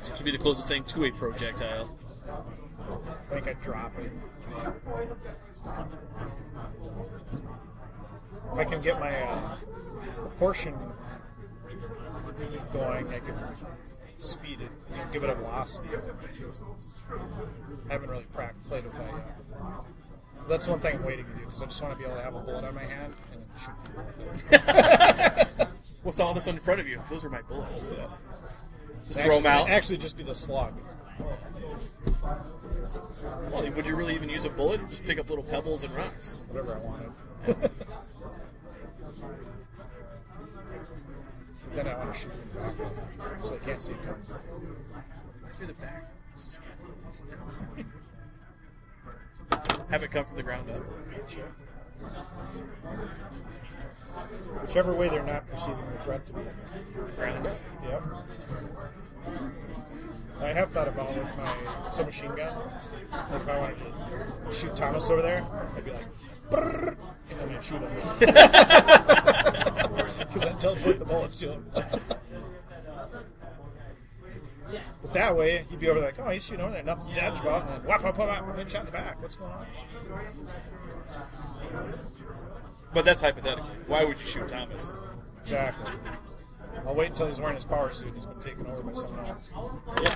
Seems to be the closest thing to a projectile. I think I'd drop it. If I can get my proportion going, I can speed it, give it a velocity. I haven't really played with that yet. That's one thing I'm waiting to do, because I just want to be able to have a bullet on my hand and then shoot people with it. What's all this in front of you? Those are my bullets. Yeah. Just throw them out. Actually, just be the slug. Well, would you really even use a bullet? Just pick up little pebbles and rocks. Whatever I wanted. Then I want to shoot them back, so they can't see it coming. Through the back. Have it come from the ground up. Sure. Whichever way they're not perceiving the threat to be. Ground up. Yep. I have thought about with my submachine gun. Like if I wanted to shoot Thomas over there, I'd be like, brrr, and then I'd shoot him. Because I'd teleport the bullets to him. But that way, you'd be over like, oh, he's shooting over there, nothing to judge about, and then whap, shot in the back. What's going on? But that's hypothetical. Why would you shoot Thomas? Exactly. I'll wait until he's wearing his power suit and he's been taken over by someone else. Yeah.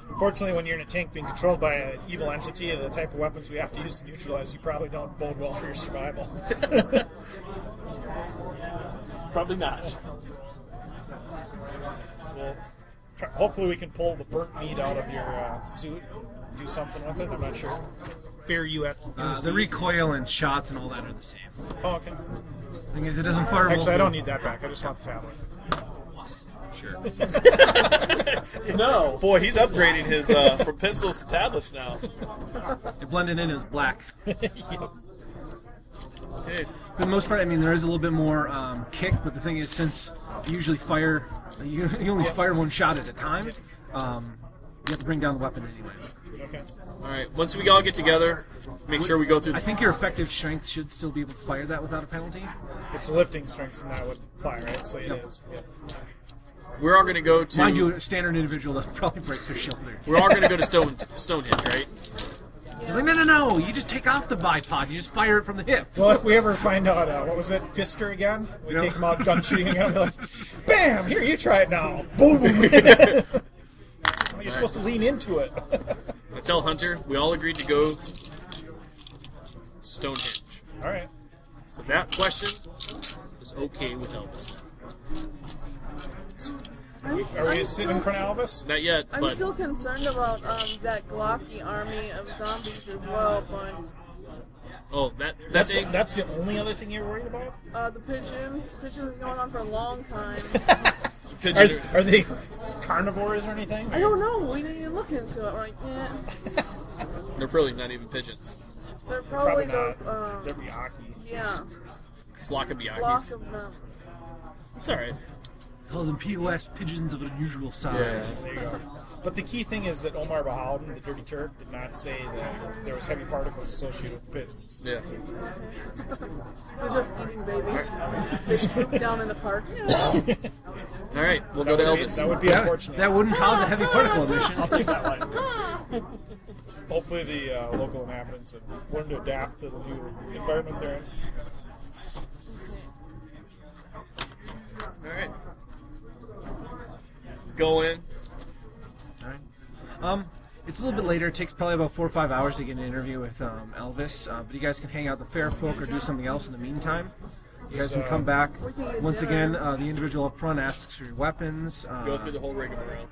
Unfortunately, when you're in a tank being controlled by an evil entity, the type of weapons we have to use to neutralize you probably don't bode well for your survival. Probably not. Well, hopefully we can pull the burnt meat out of your suit, do something with it. I'm not sure. Bury you at The recoil and shots and all that are the same. Oh, okay. Thing is, it doesn't fire. Actually, I don't need that back. I just want the tablet. Sure. No. Boy, he's upgrading his from pencils to tablets now. It blended in as black. Yep. Okay. For the most part, I mean, there is a little bit more kick, but the thing is, since you usually fire, you only fire one shot at a time, you have to bring down the weapon anyway. Okay. All right. Once we all get together, make sure we go through. I think your effective strength should still be able to fire that without a penalty. It's lifting strength from that would apply, right? So it is. Yep. We're all going to go to. Mind you, a standard individual will probably break their shoulder. We're all going to go to Stonehenge, right? You're like, no, you just take off the bipod, you just fire it from the hip. Well, if we ever find out, what was it, Fister again? We take him out gun shooting again, we're like, bam, here, you try it now. Boom. You're supposed to lean into it. I tell Hunter, we all agreed to go Stonehenge. All right. So that question is okay with Elvis. Are we sitting in front of Elvis? Not yet, I'm but still concerned about that glocky army of zombies as well, but That's the only other thing you're worried about? the pigeons. Pigeons are going on for a long time. Are they carnivores or anything? I don't know. We didn't even look into it. Right? Yeah. they're probably not even pigeons. They're probably not. those. They're Miyaki. Yeah. Flock of Flock Miyagis. of them. It's all right. Call them POS, pigeons of unusual size. There you go. But the key thing is that Omar Bahaldin, the Dirty Turk, did not say that there was heavy particles associated with the pigeons. Yeah. So just eating babies. They swoop down in the park. Yeah. All right, we'll go to Elvis. That would be unfortunate. That wouldn't cause a heavy particle emission. Hopefully the local inhabitants have learned to adapt to the new environment they're in. All right. Go in. Alright. It's a little bit later. It takes probably about 4 or 5 hours to get an interview with Elvis. But you guys can hang out the fair folk or do something else in the meantime. You guys can come back. Once again, the individual up front asks for your weapons. Go through the whole rigmarole.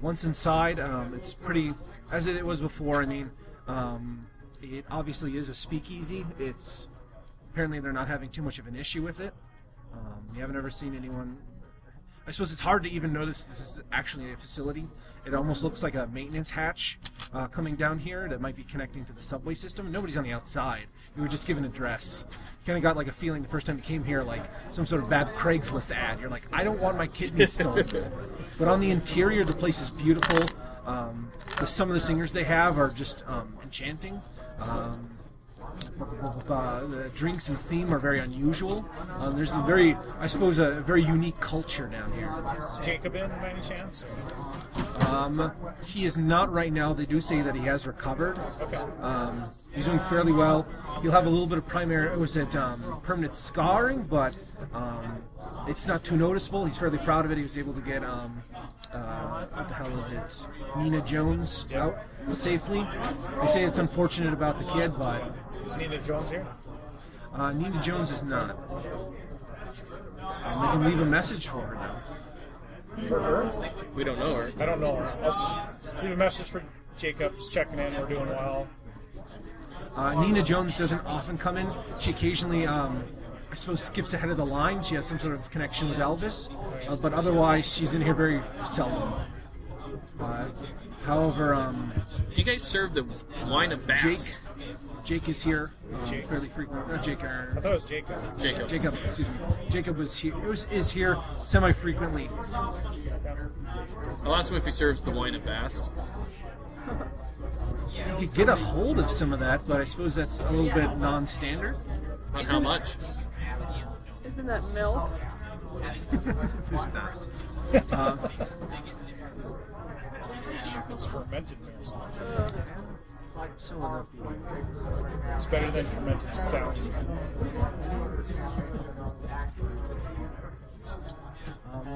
Once inside, it's pretty, as it was before. I mean, it obviously is a speakeasy. It's apparently they're not having too much of an issue with it. You haven't ever seen anyone. I suppose it's hard to even notice this is actually a facility. It almost looks like a maintenance hatch coming down here that might be connecting to the subway system. Nobody's on the outside. You were just given an address. You kind of got like a feeling the first time you came here, like some sort of bad Craigslist ad. You're like, I don't want my kidneys stolen. But on the interior, the place is beautiful. Some of the singers they have are just enchanting. The drinks and theme are very unusual. There's a very unique culture down here. Is Jacob in by any chance? He is not right now. They do say that he has recovered. Okay. He's doing fairly well. He'll have a little bit of permanent scarring, but it's not too noticeable. He's fairly proud of it. He was able to get what the hell is it? Nina Jones out safely. They say it's unfortunate about the kid, but Is Nina Jones here? Nina Jones is not. They can leave a message for her now. For her? We don't know her. I don't know her. I'll leave a message for Jacob. Just checking in. We're doing well. Nina Jones doesn't often come in. She occasionally, I suppose, skips ahead of the line. She has some sort of connection with Elvis. But otherwise, she's in here very seldom. However, Do you guys serve the wine of Bast? Jake is here fairly frequently. I thought it was Jacob. Jacob. Excuse me. Jacob is here semi-frequently. I'll ask him if he serves the wine of Bast. You could get a hold of some of that, but I suppose that's a little bit non-standard. On how much? Isn't that milk? It's fermented beer. So would that be? It's better than fermented stout.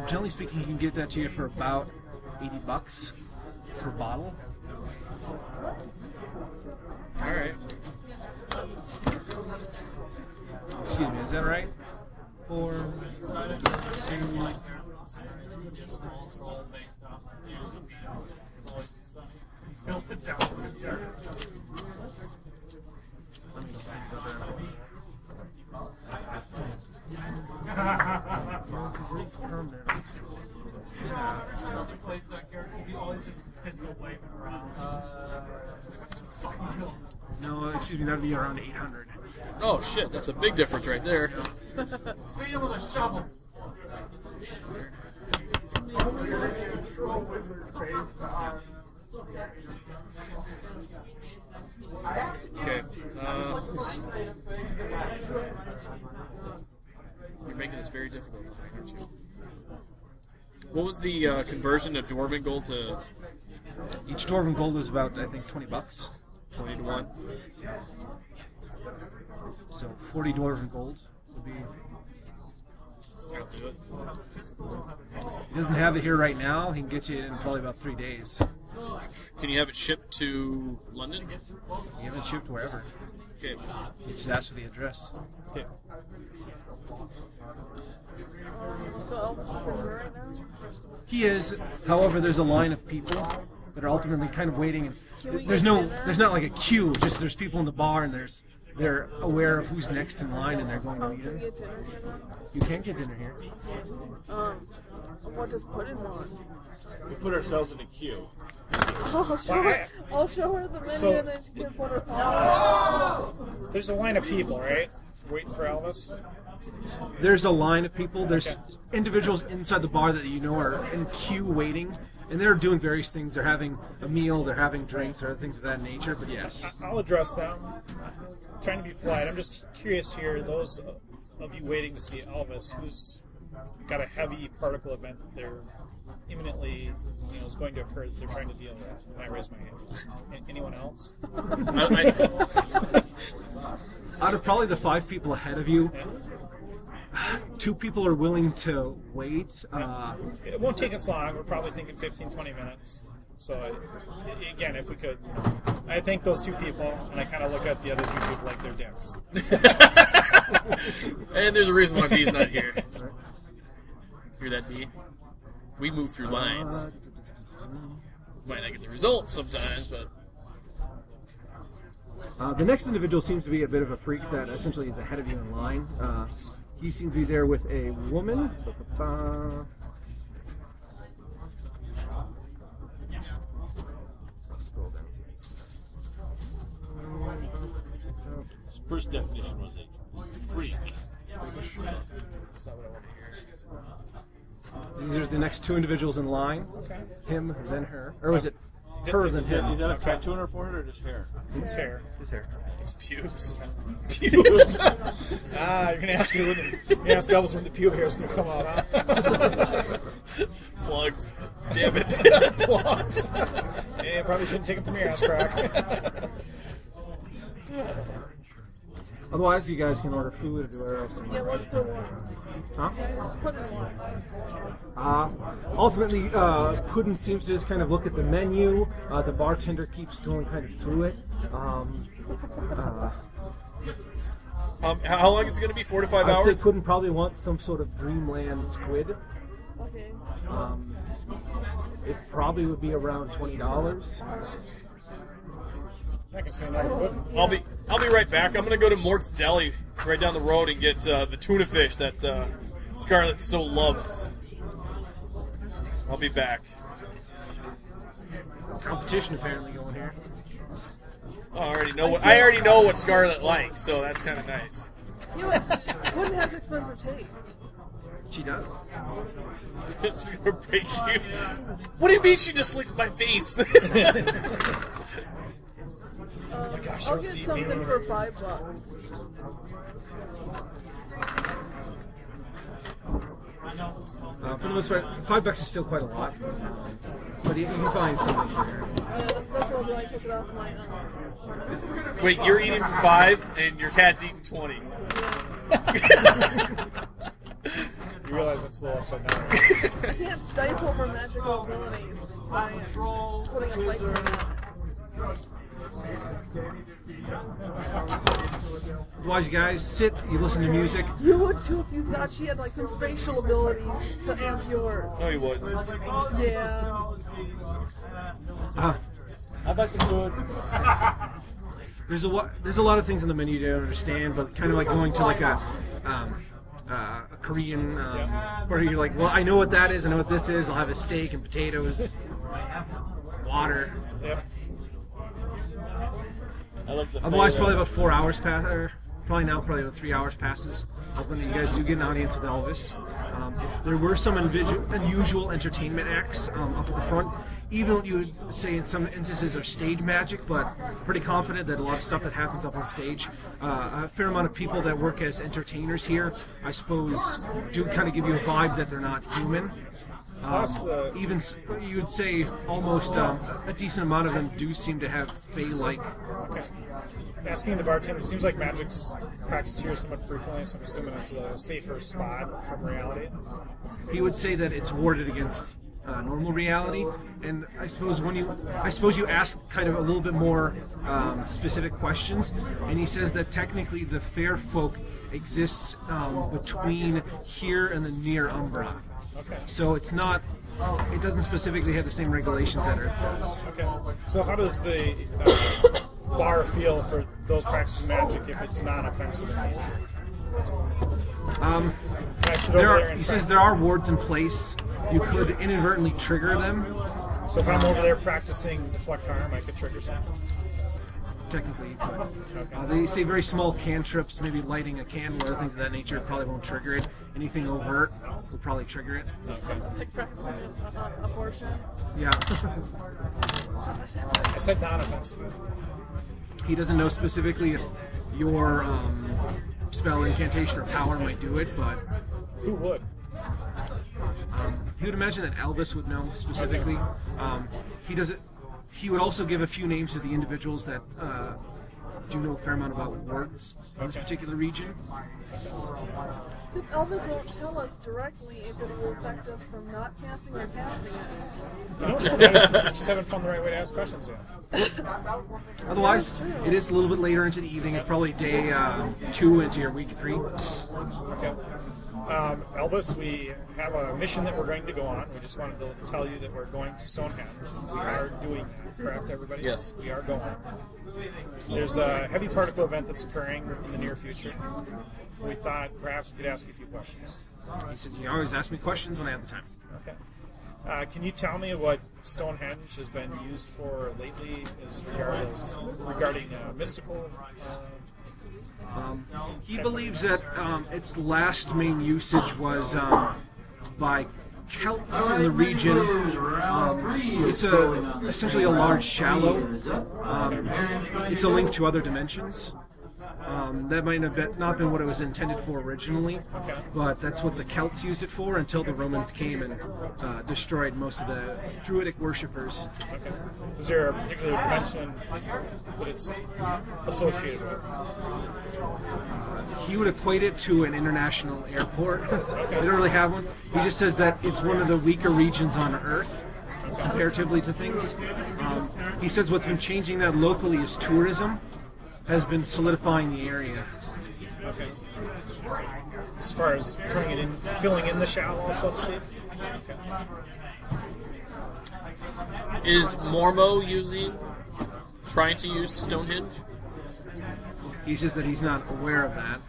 Generally speaking, you can get that to you for about $80 per bottle. All right. Excuse me, is that right? For no, excuse me, that'd be around 800. Oh shit, that's a big difference right there. Beat him with a shovel. Okay. You're making this very difficult tonight, aren't you? What was the conversion of Dwarven Gold to Each Dwarven Gold is about, I think, $20. 20 to 1? So 40 Dwarven Gold would be. I'll do it. He doesn't have it here right now. He can get you in probably about 3 days. Can you have it shipped to London? You have it shipped wherever. Okay. You just ask for the address. Okay. So Elvis is in here right now? He is. However, there's a line of people that are ultimately kind of waiting. And Can we there's get no, dinner? there's not like a queue. Just there's people in the bar and they're aware of who's next in line and they're going to meet Can we him. get dinner here then? You can get dinner here. What does Puddin want? We put ourselves in a queue. I'll show her the menu So- and then she can put her phone. There's a line of people, right? Waiting for Elvis. There's a line of people. There's individuals inside the bar that you know are in queue waiting, and they're doing various things. They're having a meal, they're having drinks, or things of that nature. But yes, I'll address them. I'm trying to be polite. I'm just curious here. Those of you waiting to see Elvis, who's got a heavy particle event that they're imminently, is going to occur that they're trying to deal with. And I raise my hand. Anyone else? out of probably the 5 people ahead of you, 2 people are willing to wait. It won't take us long. We're probably thinking 15, 20 minutes. So, again, if we could, I thank those 2 people, and I kind of look at the other 2 people like they're dicks. And there's a reason why B's not here. Hear that, B? We move through lines. Might not get the results sometimes, but The next individual seems to be a bit of a freak that essentially is ahead of you in line. He seems to be there with a woman. Scroll down to His first definition was a freak. That's not what I want to hear. These are the next 2 individuals in line. Him, then her. Or was it her, then Is him? that a tattoo on her forehead or just hair? It's hair. His hair. it's pubes. Pubes. You're gonna ask me ask Elvis when the pube hair is gonna come out, huh? Plugs. Damn it. Plugs. Yeah, probably shouldn't take them from your ass crack. Otherwise, you guys can order food or do whatever else. Yeah, let's do one. Huh? Let's put in one. Ultimately, Puddin seems to just kind of look at the menu. The bartender keeps going kind of through it. How long is it going to be? 4 to 5 I'd hours? say Puddin probably wants some sort of dreamland squid. Okay. It probably would be around $20. I can say no. I'll be right back. I'm gonna go to Mort's Deli right down the road and get the tuna fish that Scarlett so loves. I'll be back. Competition apparently going here. I already know what Scarlett likes, so that's kind of nice. Puddin has expensive taste. She does. It's gonna break you. What do you mean she just licks my face? Oh my gosh, I'll don't get see something me. for $5. For the most part, $5 is still quite a lot, but you can find something here. That's what I took it off my Wait, you're eating for 5 and your cat's eating 20. You realize it's a little upside down. You can't stifle her magical abilities by putting a place in it. Otherwise, you guys sit, you listen to music. You would too if you thought she had like some spatial abilities to amp yours. No, you wouldn't. Yeah. I'll buy some food. There's a lot of things on the menu you don't understand, but kind of like going to like a Korean where you're like, well, I know what that is, I know what this is. I'll have a steak and potatoes, some water. Yep. I love the Otherwise, flavor. probably about 4 hours pass, or probably about 3 hours passes. Hoping that you guys do get an audience with Elvis. There were some unusual entertainment acts up at the front. Even what you would say in some instances are stage magic, but pretty confident that a lot of stuff that happens up on stage. A fair amount of people that work as entertainers here, I suppose, do kind of give you a vibe that they're not human. Even you would say almost a decent amount of them do seem to have Fey-like. Okay. Asking the bartender, it seems like magic's practiced here somewhat frequently, so I'm assuming it's a safer spot from reality. He would say that it's warded against normal reality, and I suppose you ask kind of a little bit more specific questions, and he says that technically the fair folk exists between here and the near Umbra. Okay. So it doesn't specifically have the same regulations that Earth does. Okay. So how does the bar feel for those practicing magic if it's non-offensive in nature? Can I sit over there and He says there are wards in place. You could inadvertently trigger them. So if I'm over there practicing deflect harm, I could trigger something? Technically, they say very small cantrips, maybe lighting a candle or things of that nature probably won't trigger it. Anything overt will probably trigger it. Like practicing abortion. Yeah. I said non-offensive. He doesn't know specifically if your spell, incantation, or power might do it, but Who would? he would imagine that Elvis would know specifically. He doesn't. He would also give a few names to the individuals that do know a fair amount about wards in this particular region. Except Elvis won't tell us directly if it will affect us from not casting or casting it. You know, just haven't found the right way to ask questions yet. Otherwise, it is a little bit later into the evening. It's probably day 2 into your week 3. Okay. Elvis, we have a mission that we're going to go on. We just wanted to tell you that we're going to Stonehenge. We are doing that, correct, everybody? Yes. We are going. There's a heavy particle event that's occurring in the near future. We thought perhaps we could ask you a few questions. He says, you always ask me questions when I have the time. Okay. Can you tell me what Stonehenge has been used for lately regarding mystical? He believes that its last main usage was by Celts in the region. It's essentially a large shallow. It's a link to other dimensions. That might have not been what it was intended for originally, but that's what the Celts used it for until the Romans came and destroyed most of the Druidic worshippers. Okay. Is there a particular dimension that it's associated with? He would equate it to an international airport. They don't really have one. He just says that it's one of the weaker regions on Earth, comparatively to things. He says what's been changing that locally is tourism has been solidifying the area. Okay. As far as turning it in, filling in the shallow, so to speak? Okay. Is Mormo trying to use Stonehenge? He says that he's not aware of that.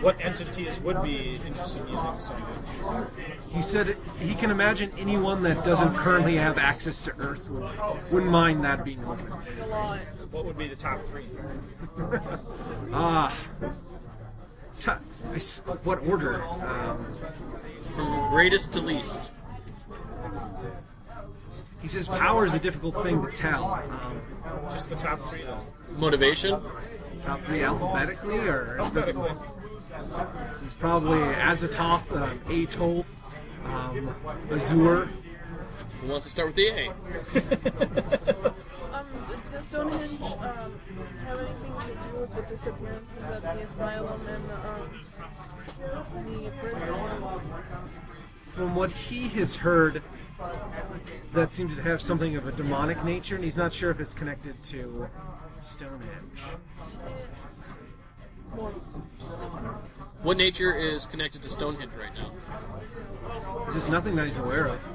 What entities would be interested in using Stonehenge? He said he can imagine anyone that doesn't currently have access to Earth wouldn't mind that being open. What would be the top 3? What order? From greatest to least. He says power is a difficult thing to tell. Just the top 3, though. Motivation? Top 3 alphabetically, or Alphabetically. This is probably Azathoth, Atol, Azure. Who wants to start with the A? Does Stonehenge have anything to do with the disappearances at the asylum and the prison? From what he has heard, that seems to have something of a demonic nature, and he's not sure if it's connected to Stonehenge. What nature is connected to Stonehenge right now? There's nothing that he's aware of.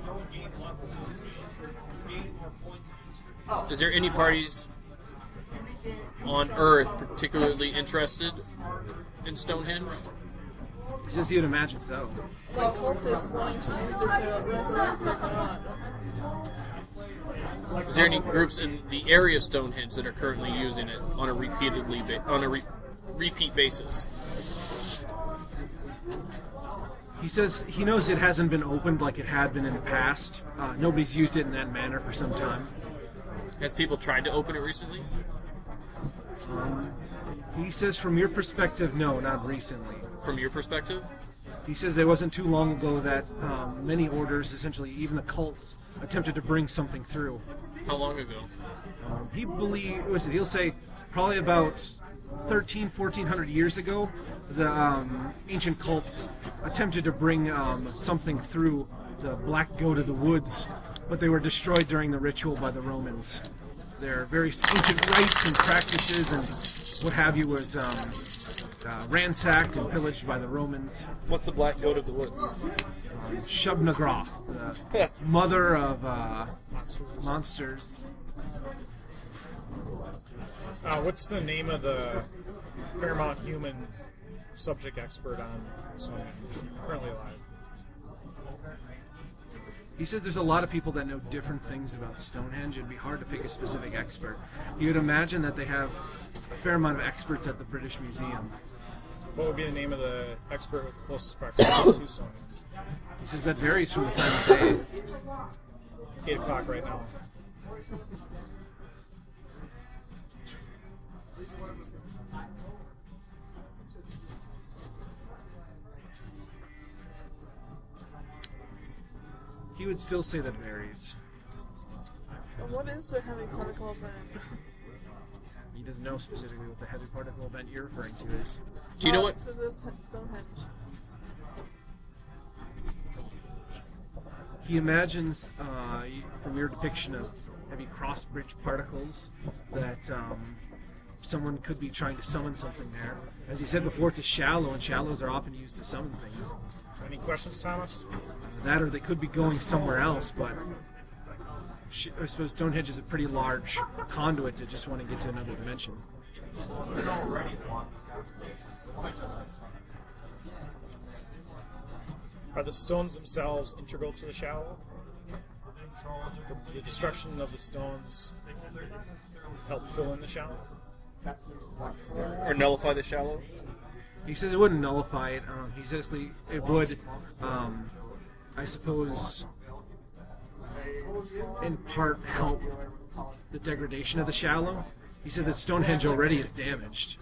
Is there any parties on Earth particularly interested in Stonehenge? He says he would imagine so. Like cultists wanting to use it to resurrect the god. Is there any groups in the area of Stonehenge that are currently using it on a repeat basis? He says he knows it hasn't been opened like it had been in the past. Nobody's used it in that manner for some time. Has people tried to open it recently? He says from your perspective, no, not recently. From your perspective? He says it wasn't too long ago that many orders, essentially even the cults, attempted to bring something through. How long ago? He'll say probably about 1,400 years ago, the ancient cults attempted to bring something through the black goat of the woods, but they were destroyed during the ritual by the Romans. Their various ancient rites and practices and what have you was ransacked and pillaged by the Romans. What's the black goat of the woods? Shub-Nagroth, the mother of monsters. What's the name of the Paramount Human subject expert on Stonehenge, currently alive? He says there's a lot of people that know different things about Stonehenge. It'd be hard to pick a specific expert. You would imagine that they have a fair amount of experts at the British Museum. What would be the name of the expert with the closest proximity to Stonehenge? He says that varies from the time of day. 8 o'clock right now. He would still say that varies. What is the heavy particle event? He doesn't know specifically what the heavy particle event you're referring to is. Do you know what? To this Stonehenge. He imagines, from your depiction of heavy cross-bridge particles, that someone could be trying to summon something there. As he said before, it's shallow, and shallows are often used to summon things. Any questions, Thomas? That, or they could be going somewhere else, but I suppose Stonehenge is a pretty large conduit to just want to get to another dimension. Are the stones themselves integral to the shallow? The destruction of the stones help fill in the shallow? Or nullify the shallow? He says it wouldn't nullify it. He says it would, I suppose, in part help the degradation of the shallow. He said that Stonehenge already is damaged.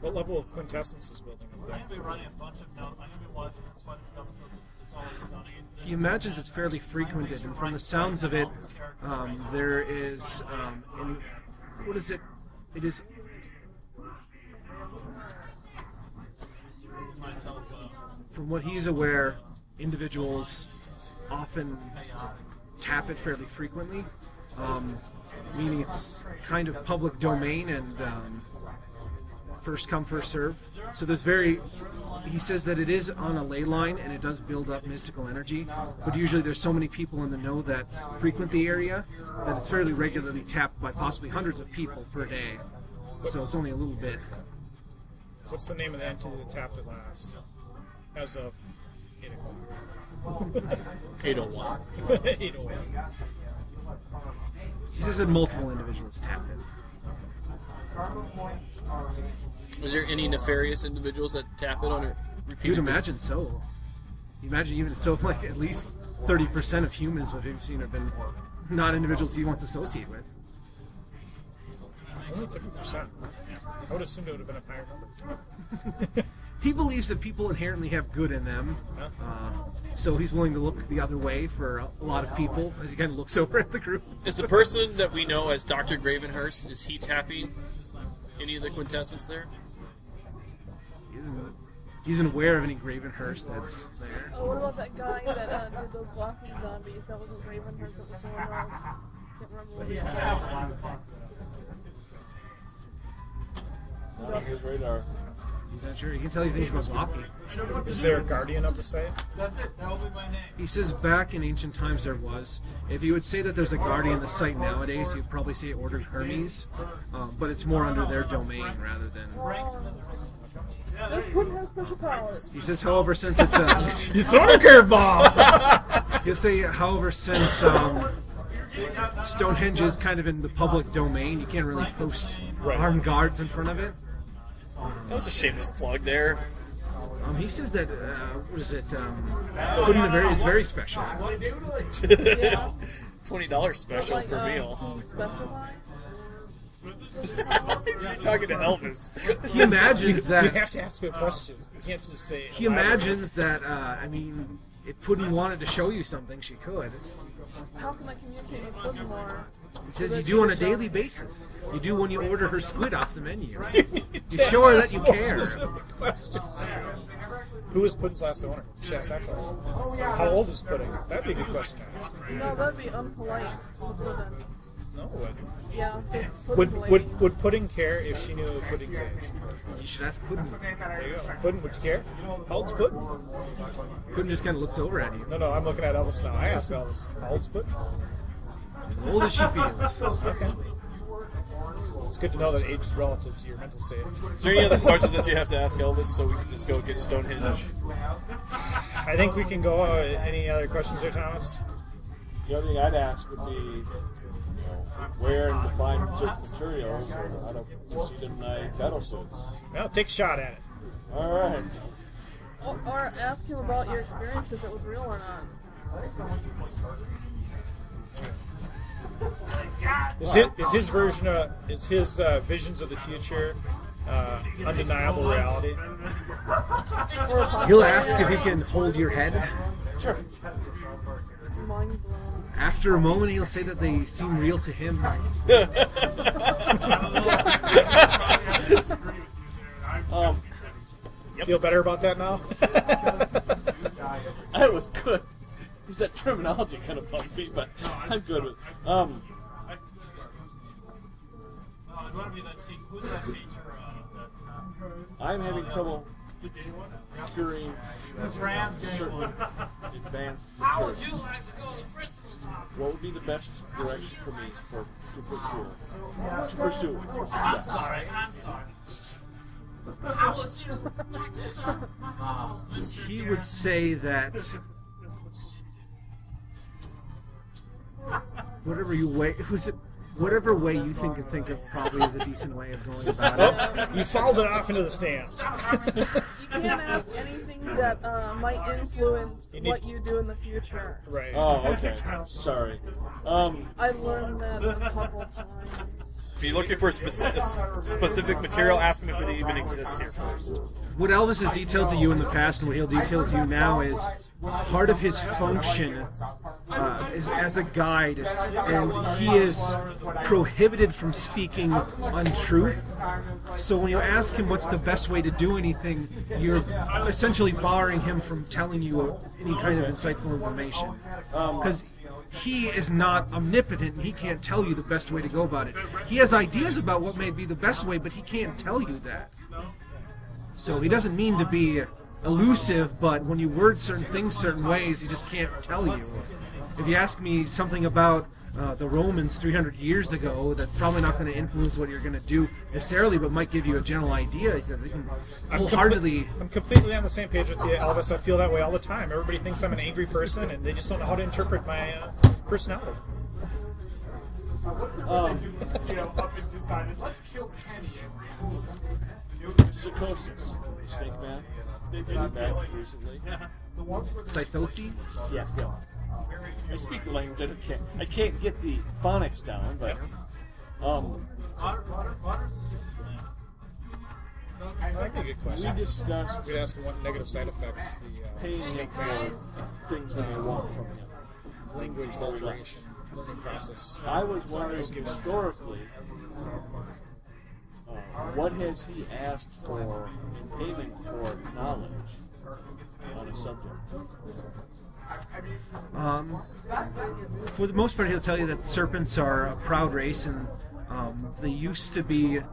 What level of quintessence is building up there? I'm going to be running a bunch of notes. I'm going to be watching a bunch of episodes. It's always sunny. He imagines it's fairly frequented, and from the sounds of it, there is, what is it? It is. From what he's aware, individuals often tap it fairly frequently, meaning it's kind of public domain and first come, first serve. So there's he says that it is on a ley line and it does build up mystical energy, but usually there's so many people in the know that frequent the area that it's fairly regularly tapped by possibly hundreds of people per day. So it's only a little bit. What's the name of the entity that tapped it last? As of 8 o'clock. 801. 801. He says that multiple individuals tapped it. Is there any nefarious individuals that tap it on it repeatedly? You'd imagine so. You imagine even so, like at least 30% of humans what we've seen have been not individuals he wants to associate with. Only 50%. I would assume it would have been a higher number. he believes that people inherently have good in them. So he's willing to look the other way for a lot of people as he kind of looks over at the group. Is the person that we know as Dr. Gravenhurst, is he tapping any of the quintessence there? He isn't aware of any Gravenhurst that's there. Oh, what about that guy that did those walking zombies? That wasn't Gravenhurst, that was someone else. Can't remember what his name was. His radar. He's not sure. He can tell you things about walking. Is there a guardian of the site? That's it. That'll be my name. He says back in ancient times there was. If you would say that there's a guardian of the site nowadays, you'd probably say Order Hermes, but it's more under their domain rather than... This wouldn't have special powers. He says, however, since it's You throw a curveball! he'll say, however, since Stonehenge is kind of in the public domain, you can't really post armed guards in front of it. That was a shameless plug there. He says that what is it? It's very special. Yeah. $20 special Like, per meal. Specialized? You're talking to Elvis. He imagines You that. have to ask a question. You can't just say. He imagines that. I mean, if Puddin wanted to show you something, she could. How can I communicate with Puddin more? He says you do on a daily basis. You do when you order her squid off the menu. You show her that you care. Questions. Who was Puddin's last owner? She asked that question. How old is Puddin? That'd be a good question to ask. No, that'd be unpolite. No, it wouldn't. Yeah. Would Puddin care if she knew Puddin's age? You should ask Puddin. There you go. Puddin, would you care? How old's Puddin? Puddin just kind of looks over at you. No, I'm looking at Elvis now. I asked Elvis, how old's Puddin? As old as she feels. Okay. It's good to know that age is relative to your mental state. Is there any other questions that you have to ask Elvis so we can just go get Stonehenge? I think we can go. Any other questions there, Thomas? The other thing I'd ask would be, where and define certain materials, or how to proceed in my battle suits. Well, take a shot at it. All right. Or ask him about your experience if it was real or not. Is his version of his visions of the future undeniable reality? He'll ask if he can hold your head. Sure. Mind blown. After a moment, he'll say that they seem real to him. Feel better about that now? That was good. Is that terminology kind of bugged me, but I'm good with it. Who's that teacher? I'm having trouble curing certain advanced How would materials. you like to go to the principal's office? What would be the best direction for me to pursue success? I'm sorry. How would you like to serve my balls, Mr. He Garrett? would say that whatever way you think of probably is a decent way of going about it. You fouled it off into the stands. You can't ask anything that might influence what you do in the future. Right. Oh, okay. Sorry. I learned that a couple times. If you're looking for a specific material, ask him if it even exists here first. What Elvis has detailed to you in the past and what he'll detail to you now is part of his function is as a guide, and he is prohibited from speaking untruth. So when you ask him what's the best way to do anything, you're essentially barring him from telling you any kind of insightful information. Because he is not omnipotent, and he can't tell you the best way to go about it. He has ideas about what may be the best way, but he can't tell you that. So he doesn't mean to be elusive, but when you word certain things certain ways, he just can't tell you. If you ask me something about the Romans 300 years ago, that's probably not going to influence what you're going to do necessarily, but might give you a general idea. He said they can wholeheartedly... I'm completely on the same page with you, Elvis. I feel that way all the time. Everybody thinks I'm an angry person, and they just don't know how to interpret my personality. Up and decided, let's kill Kenny. Psychosis. Snake man. They did it back recently. Cythothes? Yeah. I speak the language. I can't get the phonics down, but That'd be a good question. We discussed We'd ask him what negative side effects the paying him for things that they want from him. language alteration learning process. I was wondering historically, what has he asked for in payment for knowledge on a subject? For the most part, he'll tell you that serpents are a proud race, and they used to be, what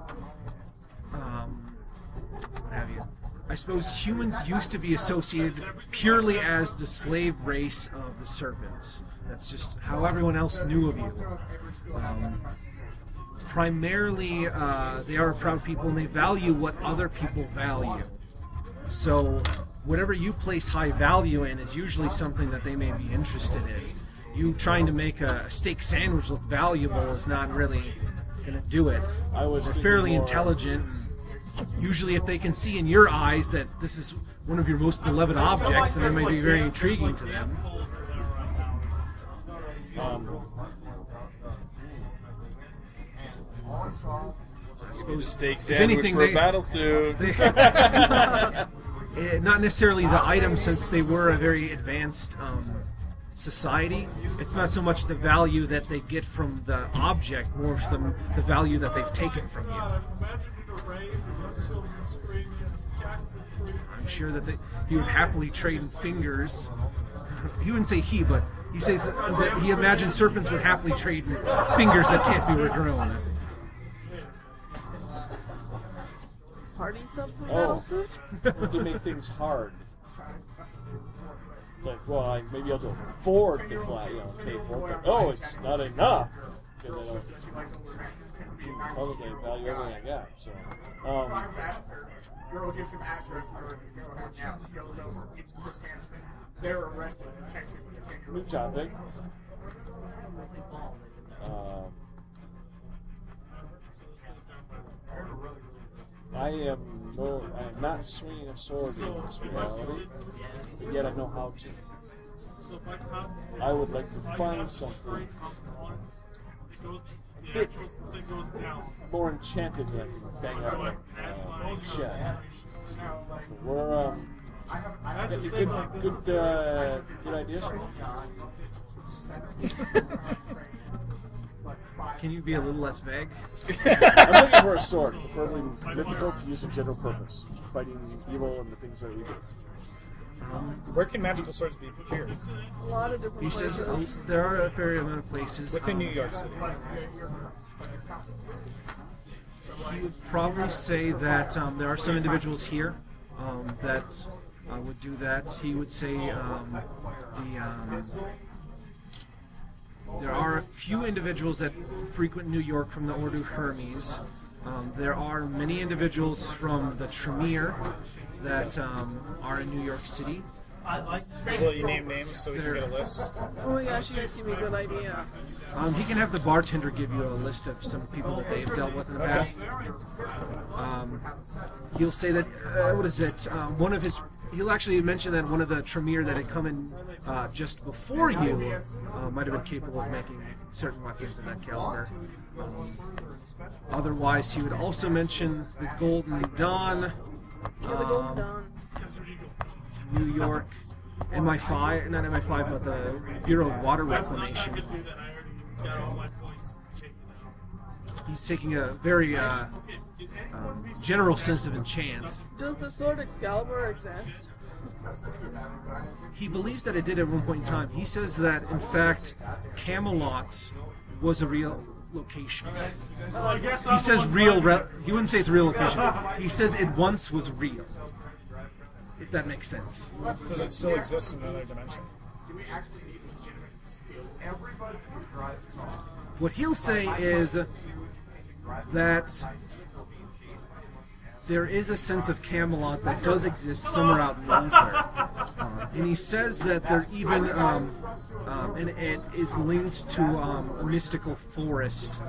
have you? I suppose humans used to be associated purely as the slave race of the serpents. That's just how everyone else knew of you. Primarily, they are a proud people, and they value what other people value. So, whatever you place high value in is usually something that they may be interested in. You trying to make a steak sandwich look valuable is not really going to do it. They're fairly intelligent. And usually, if they can see in your eyes that this is one of your most beloved objects, then it may be very intriguing to them. I suppose steak If sandwich anything, for a battle suit. Not necessarily the item, since they were a very advanced society. It's not so much the value that they get from the object, more from the value that they've taken from you. I'm sure that he would happily trade in fingers. He wouldn't say he, but he says that he imagines serpents would happily trade in fingers that can't be regrown. Party something Oh, else? they make things hard. It's like, well, maybe I'll just afford to pay for it, but oh, it's not enough. Because I value everything I got. So, Girl gives him address. He goes over. It's Chris Hansen. They're arrested for texting with the kangaroo. new topic. I am not swinging a sword in this reality, but yet I know how to. I would like to find something a bit more enchanted than I can bang out a shed. We're good ideas. Can you be a little less vague? I'm looking for a sword, preferably mythical, to use in general purpose, fighting evil and the things that we do. Where can magical swords be procured? A lot of different He places. says there are a fair amount of places. Within New York City. He would probably say that there are some individuals here that would do that. He would say there are a few individuals that frequent New York from the Order of Hermes. There are many individuals from the Tremere that are in New York City. Will you name names so we can get a list? Oh my gosh, you guys give me a good idea. He can have the bartender give you a list of some people that they've dealt with in the past. He'll say that, what is it, he'll actually mention that one of the Tremere that had come in just before you might have been capable of making certain weapons of that caliber. Otherwise, he would also mention the Golden Dawn, The Golden Dawn. New York, MI5, not MI5, but the Bureau of Water Reclamation. He's taking a very general sense of enchant. Does the sword Excalibur exist? He believes that it did at one point in time. He says that, in fact, Camelot was a real location. He says real. He wouldn't say it's a real location. He says it once was real. If that makes sense. Does it still exist in another dimension? What he'll say is that there is a sense of Camelot that does exist somewhere out in the ether. And he says that there even, and it is linked to a mystical forest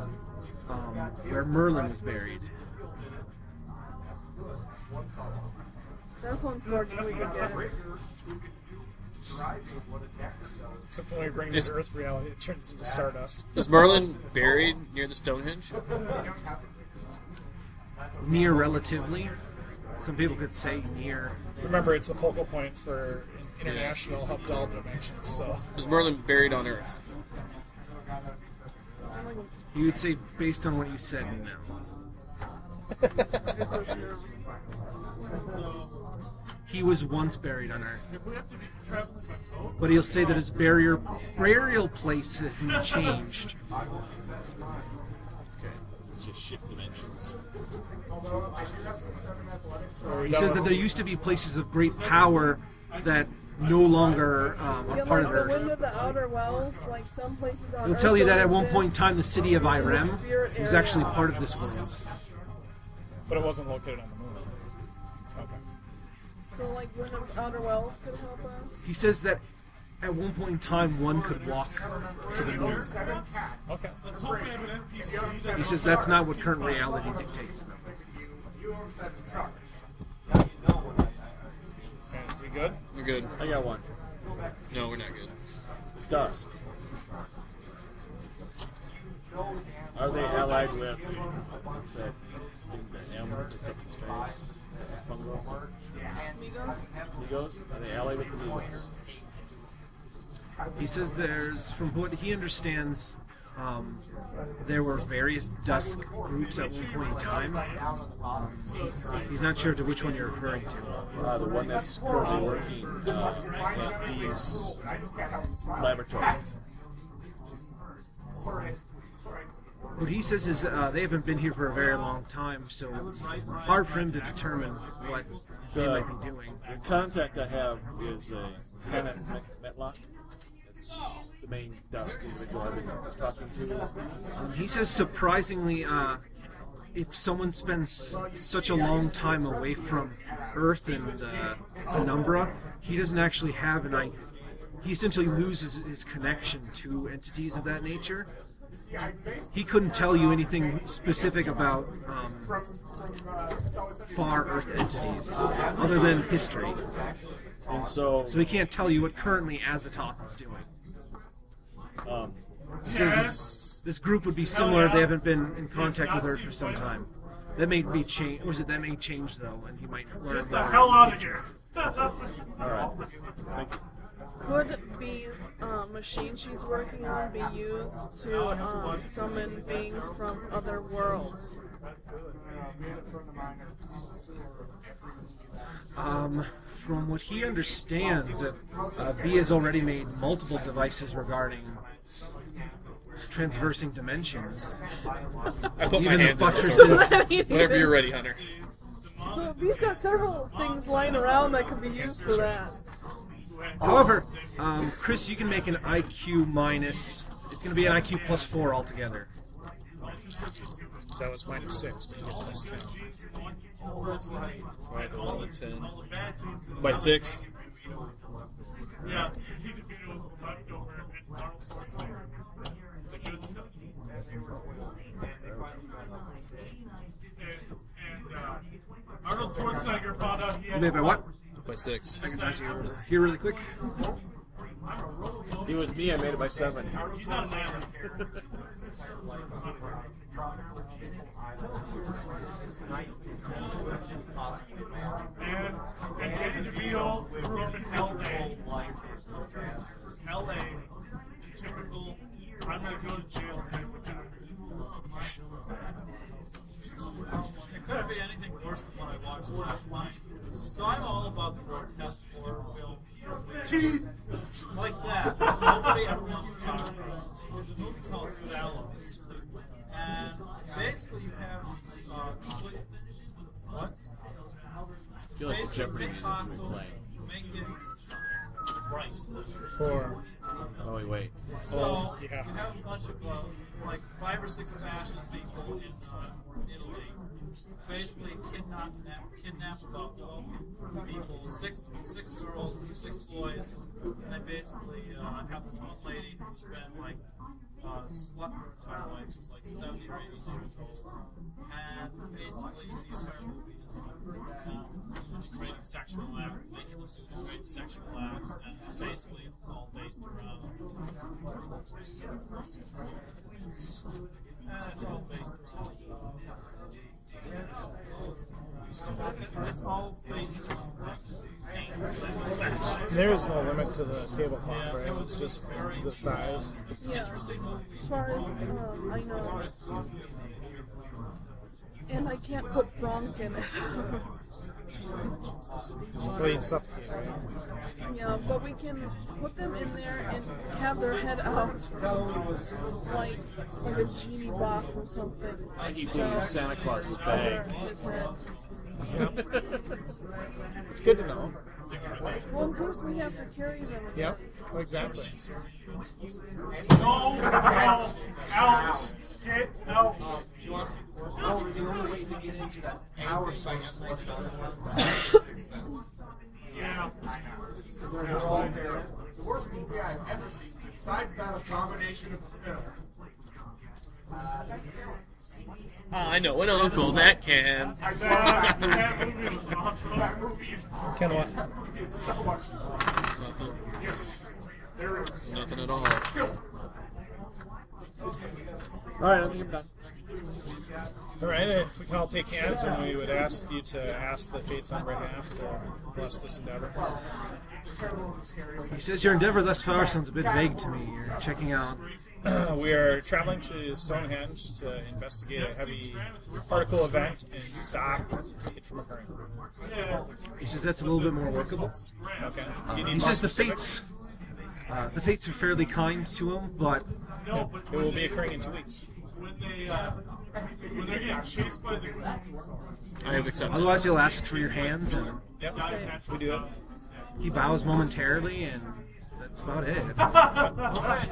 where Merlin was buried. That's one sword we could get. Except when we bring this Earth reality, it turns into stardust. Is Merlin buried near the Stonehenge? Near relatively. Some people could say near. Remember, it's a focal point for international Hubdol dimensions, so... Is Merlin buried on Earth? You would say, based on what you said, no. He was once buried on Earth. But he'll say that his burial place hasn't changed. Okay. Let's just shift dimensions. He says that there used to be places of great power that no longer are part of the Earth. wind of the outer wells, like some places on He'll Earth tell you that don't at one point in exist. time the city of Irem spirit was area. actually part of this world. But it wasn't located on the moon. Okay. So, like, wind of outer wells could help us. He says that at one point in time one could walk to the moon. Okay. Let's hope we have an NPC that He says that's not what current reality dictates, though. And we good? We're good. I got one. No, we're not good. Dusk. Are they allied with what's that thing, the M that's up in space? Fungo? Migos? Are they allied with the Migos? He says from what he understands, there were various Dusk groups at one point in time. He's not sure to which one you're referring to. The one that's currently working at these laboratories. What he says is they haven't been here for a very long time, so it's hard for him to determine what they might be doing. The contact I have is a Kenneth Metlock. It's the main Dusk individual I've been talking to. He says surprisingly, if someone spends such a long time away from Earth and Penumbra, he doesn't actually have an idea. He essentially loses his connection to entities of that nature. He couldn't tell you anything specific about far Earth entities, other than history. And so So he can't tell you what currently Azathoth is doing. He says this group would be similar if they haven't been in contact with Earth for some time. That may be change, or is it that may change though, and he might learn. Get the hell out of here! alright. Thank you. Could these machines she's working on be used to summon beings from other worlds? From what he understands, B has already made multiple devices regarding transversing dimensions. I put my Even the hands up. buttresses. Whenever you're ready, Hunter. So B's got several things lying around that could be used for that. However, Chris, you can make an IQ minus. It's going to be an IQ plus 4 altogether. So it's minus 6. But you get plus 10. Right, 11, 10. By 6. Yeah, Danny DeVito was the leftover, and Arnold Schwarzenegger was the good stuff. And Arnold Schwarzenegger found out he You had made by what? By 6. I can talk to you here really quick. He was me, I made it by 7. He's on an island. And Danny DeVito grew up in LA. LA, typical, I'm gonna go to jail type of guy. It couldn't be anything worse than what I watched last night. So I'm all about the grotesque horror film. Teeth! Like that. Nobody ever wants to talk about. There's a movie called Sallows. And basically you have these, what? I feel like the Basically Jeopardy take music is hostels, playing. make it right. For Oh, wait. So yeah. you have a bunch of like 5 or 6 smashes being pulled inside Italy. Basically kidnap about 12 people, 6 girls, 6 boys, and they basically have this one lady who's been like slept her entire life. She's like 70 or 80 years old, and basically the entire movie is creating sexual acts, making them create sexual acts, and basically it's all based around. And it's all based around It's all based on paint. There is no limit to the tablecloth, right? It's just the size. Yeah, as far as I know. And I can't put Frank in it. Well, you can suffocate, right? Yeah, but we can put them in there and have their head out, like a genie box or something. He put in Santa Claus's bag. His head. It's good to know. Well, in case we have to carry them. Yeah, exactly. No, out, get out. The only way to get into that power source Yeah. The worst movie I've ever seen, besides that abomination of a film. I know an uncle that can. That movie was awesome. That movie is Can what? so much fun. Nothing. Nothing at all. Alright, I think I'm done. All right, if we can all take hands, and we would ask you to ask the fates on our behalf to bless this endeavor. He says your endeavor thus far sounds a bit vague to me. You're checking out. We are traveling to Stonehenge to investigate a heavy particle event and stop it from occurring. He says that's a little bit more workable. Okay. Do you need He more says the specifics? fates. The fates are fairly kind to him, but It will be occurring in 2 weeks. When they're getting chased by the ghouls. I have accepted. otherwise he'll ask for your hands, and Yep, we do that. he bows momentarily, and that's about it.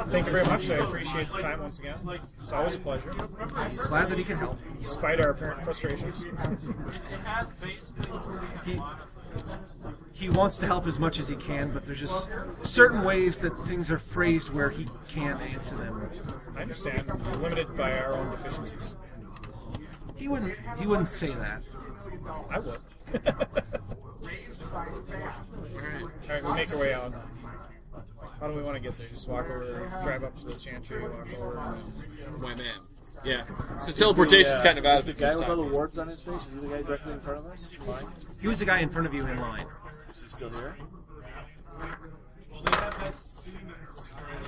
Thank you very much. I appreciate the time once again. It's always a pleasure, He's glad that he can help. despite our apparent frustrations. It has basically He wants to help as much as he can, but there's just certain ways that things are phrased where he can't answer them. I understand. We're limited by our own deficiencies. He wouldn't say that. I would. All right, we make our way out. How do we want to get there? Just walk over, drive up to the chantry, walk over, and My man. Yeah. So teleportation's kind of out of The it. guy with all the warts on his face, is he the guy directly in front of us? Fine. He was the guy in front of you in line. Is he still here?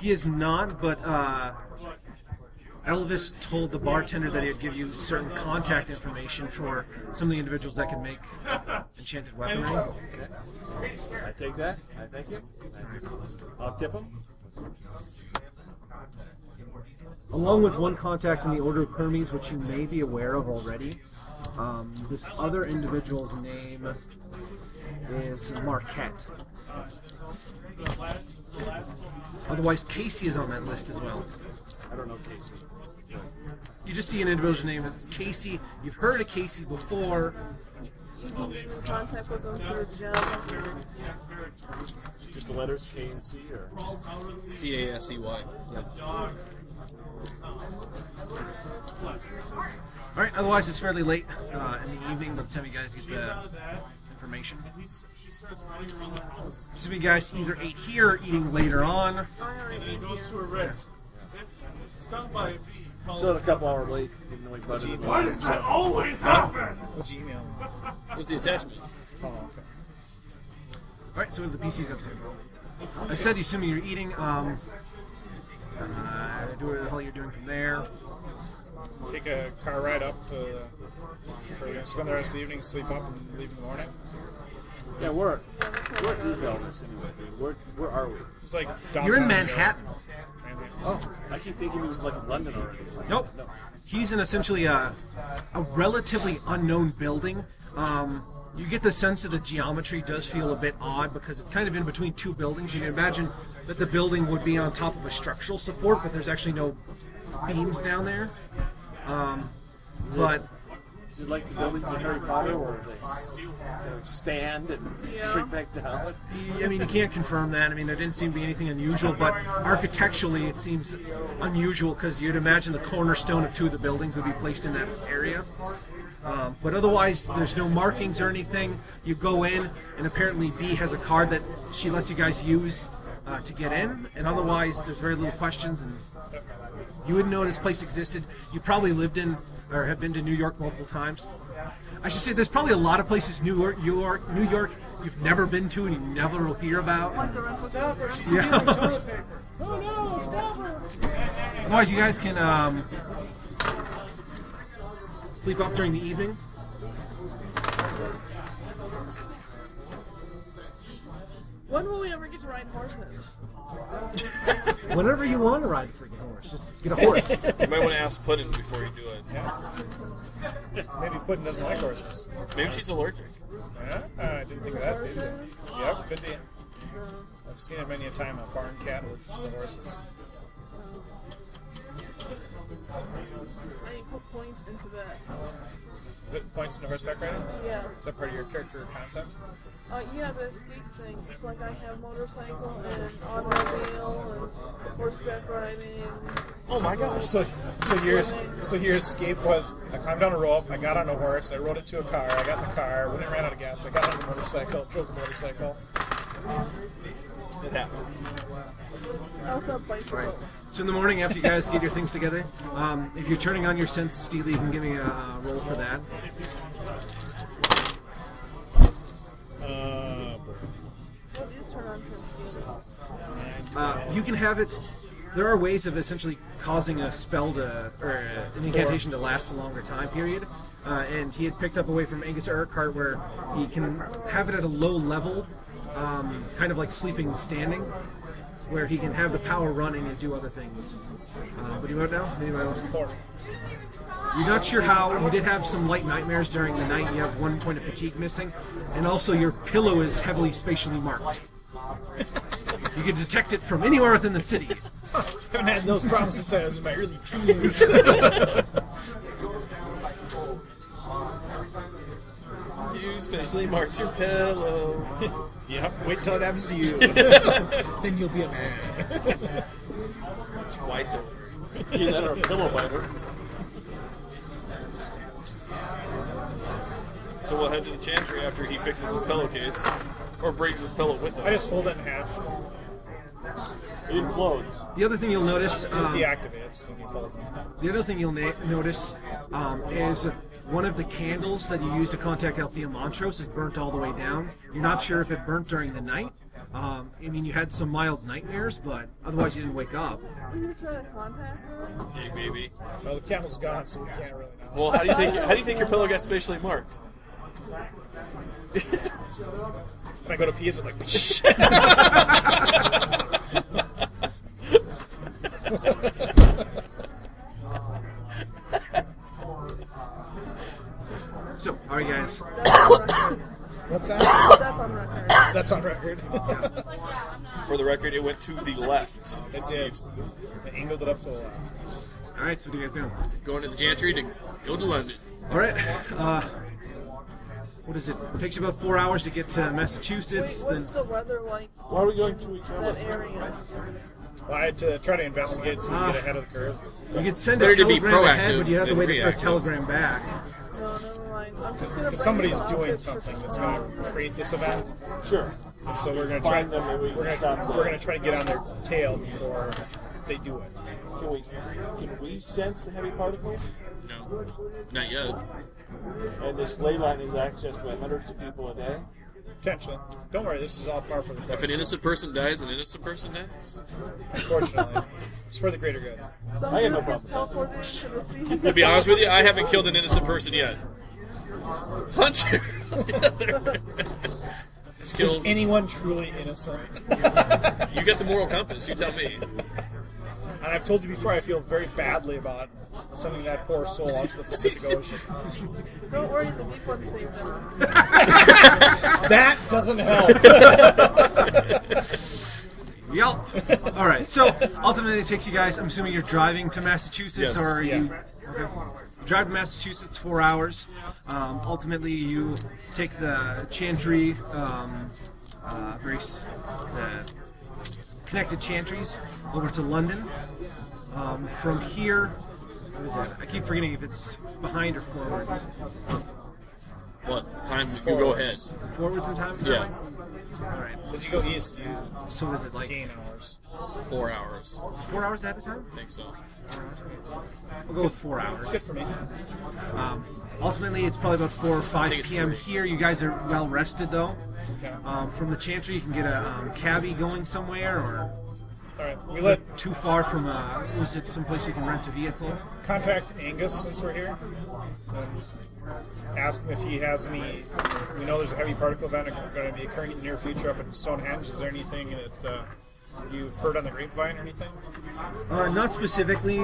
He is not, but Elvis told the bartender that he'd give you certain contact information for some of the individuals that can make enchanted weaponry. Okay. I take that. I thank you. I'll tip him. Along with one contact in the Order of Hermes, which you may be aware of already. This other individual's name is Marquette. Otherwise, Casey is on that list as well. I don't know Casey. You just see an individual's name that's Casey. You've heard of Casey before. You can get in contact with them through Jim. Just the letters K and C, or CASEY. Alright, otherwise it's fairly late in the evening by the time you guys get the information. She starts running around the house. Some of you guys either ate here or eating later on. And it goes to her wrist. If stung by a bee, so it's a couple hours late. Even though he butted it. why does that always happen? what's your email? What's the attachment? Oh, okay. Alright, so what are the PCs up to? I said, assuming you're eating, do what the hell you're doing from there. Take a car ride up. We're going to spend the rest of the evening, sleep up, and leave in the morning. Yeah, where is Elvis anyway? Dude? Where are we? It's like You're in downtown Manhattan. Oh, I keep thinking he was like in London already. Nope. No. He's in essentially a relatively unknown building. You get the sense that the geometry does feel a bit odd because it's kind of in between two buildings. You can imagine that the building would be on top of a structural support, but there's actually no beams down there. But Is it like the buildings in Harry Potter where they stand and shrink back down? I mean, you can't confirm that. I mean, there didn't seem to be anything unusual, but architecturally it seems unusual because you'd imagine the cornerstone of two of the buildings would be placed in that area. But otherwise, there's no markings or anything. You go in, and apparently B has a card that she lets you guys use to get in, and otherwise there's very little questions, and you wouldn't know this place existed. You probably lived in or have been to New York multiple times. I should say there's probably a lot of places, New York, you've never been to and you never will hear about. Stop her! She's Yeah. stealing toilet paper. Oh no, stop her! Otherwise, you guys can sleep up during the evening. When will we ever get to ride horses? Whenever you want to ride a freaking horse, just get a horse. You might want to ask Puddin before you do it. Maybe Puddin doesn't like horses. Maybe she's allergic. Yeah, I didn't think of that. Did you? Horses? Yep, could be. I've seen it many a time. A barn cat with the horses. I need to put points into this. Put points into horseback riding. Yeah. Is that part of your character concept? Yeah, the escape thing. It's like I have motorcycle and automobile and horseback riding. Oh my gosh. So your escape was I climbed down a rope, I got on a horse, I rode it to a car, I got in the car, when it ran out of gas, I got on the motorcycle, drove the motorcycle. It happens. I also have bicycle. So in the morning, after you guys get your things together, if you're turning on your sense, Steely, you can give me a roll for that. What is turn on sense? You can have it. There are ways of essentially causing a spell to, or an incantation to last a longer time period. And he had picked up away from Angus Urquhart where he can have it at a low level, kind of like sleeping and standing, where he can have the power running and do other things. What do you want now? You're not sure how. You did have some light nightmares during the night. You have 1 point of fatigue missing. And also your pillow is heavily spatially marked. You can detect it from anywhere within the city. I haven't had those problems since I was in my early teens. You spatially marked your pillow. Yep, wait till it happens to you. Then you'll be a man. Twice over. Either that or a pillow biter. So we'll head to the chantry after he fixes his pillowcase. Or brings his pillow with him. I just fold it in half. It implodes. The other thing you'll notice. Just deactivates when you fold it in half. The other thing you'll notice is one of the candles that you use to contact Althea Montrose is burnt all the way down. You're not sure if it burnt during the night. I mean, you had some mild nightmares, but otherwise you didn't wake up. Are you trying to contact her? Hey, baby. Well, the candle's gone, so we can't really know. Well, how do you think your pillow got spatially marked? When I go to pee, is it like... So, all right, guys. What's that? That's on record. That's on record. For the record, it went to the left. It did. I angled it up to the left. All right, so what are you guys doing? Going to the chantry to go to London. All right. What is it? It takes you about 4 hours to get to Massachusetts. Wait, what's the weather like Why are we going to each other? in that area? Well, I had to try to investigate so we get ahead of the curve. You could send a Better to be telegram ahead, proactive but you have to than wait for a reactive. telegram back. No, never mind. I'm just gonna Because bring somebody's some doing outfits for something that's tomorrow. going to create this event. Sure. And so we're going to try. Find them and we We're can stop them. going to try to get on their tail before they do it. Can we sense the heavy particles? No, not yet. And this ley line is accessed by hundreds of people a day? Potentially. Don't worry, this is all par for the course. If an innocent person dies, an innocent person dies. Unfortunately, it's for the greater good. Some I have no group is problem. teleported to the sea. To be honest with you, I haven't killed an innocent person yet. Hunter! It's Is killed. anyone truly innocent? You get the moral compass, you tell me. And I've told you before, I feel very badly about sending that poor soul out to the Pacific Ocean. Don't worry, the deep one saved them. That doesn't help. Yep. All right. So ultimately, it takes you guys. I'm assuming you're driving to Massachusetts, Yes. or are you? Yeah. Okay. Drive to Massachusetts, 4 hours. Ultimately, you take the Chantry, connected Chantries over to London. From here, what is it? I keep forgetting if it's behind or forwards. What times if you go ahead? Forwards in time? Yeah. Alright. As you go east, you So is it like gain hours. 4 hours. 4 hours at a time? I think so. We'll go with 4 hours. It's good for me. Ultimately, it's probably about 4 or 5 think it's p.m. 3. here. You guys are well rested, though. Okay. From the Chantry, you can get a cabbie going somewhere, or All right. We let too far from was it someplace you can rent a vehicle? contact Angus since we're here. Ask him if he has any. We know there's a heavy particle event going to be occurring in the near future up in Stonehenge. Is there anything that you've heard on the grapevine or anything? Not specifically.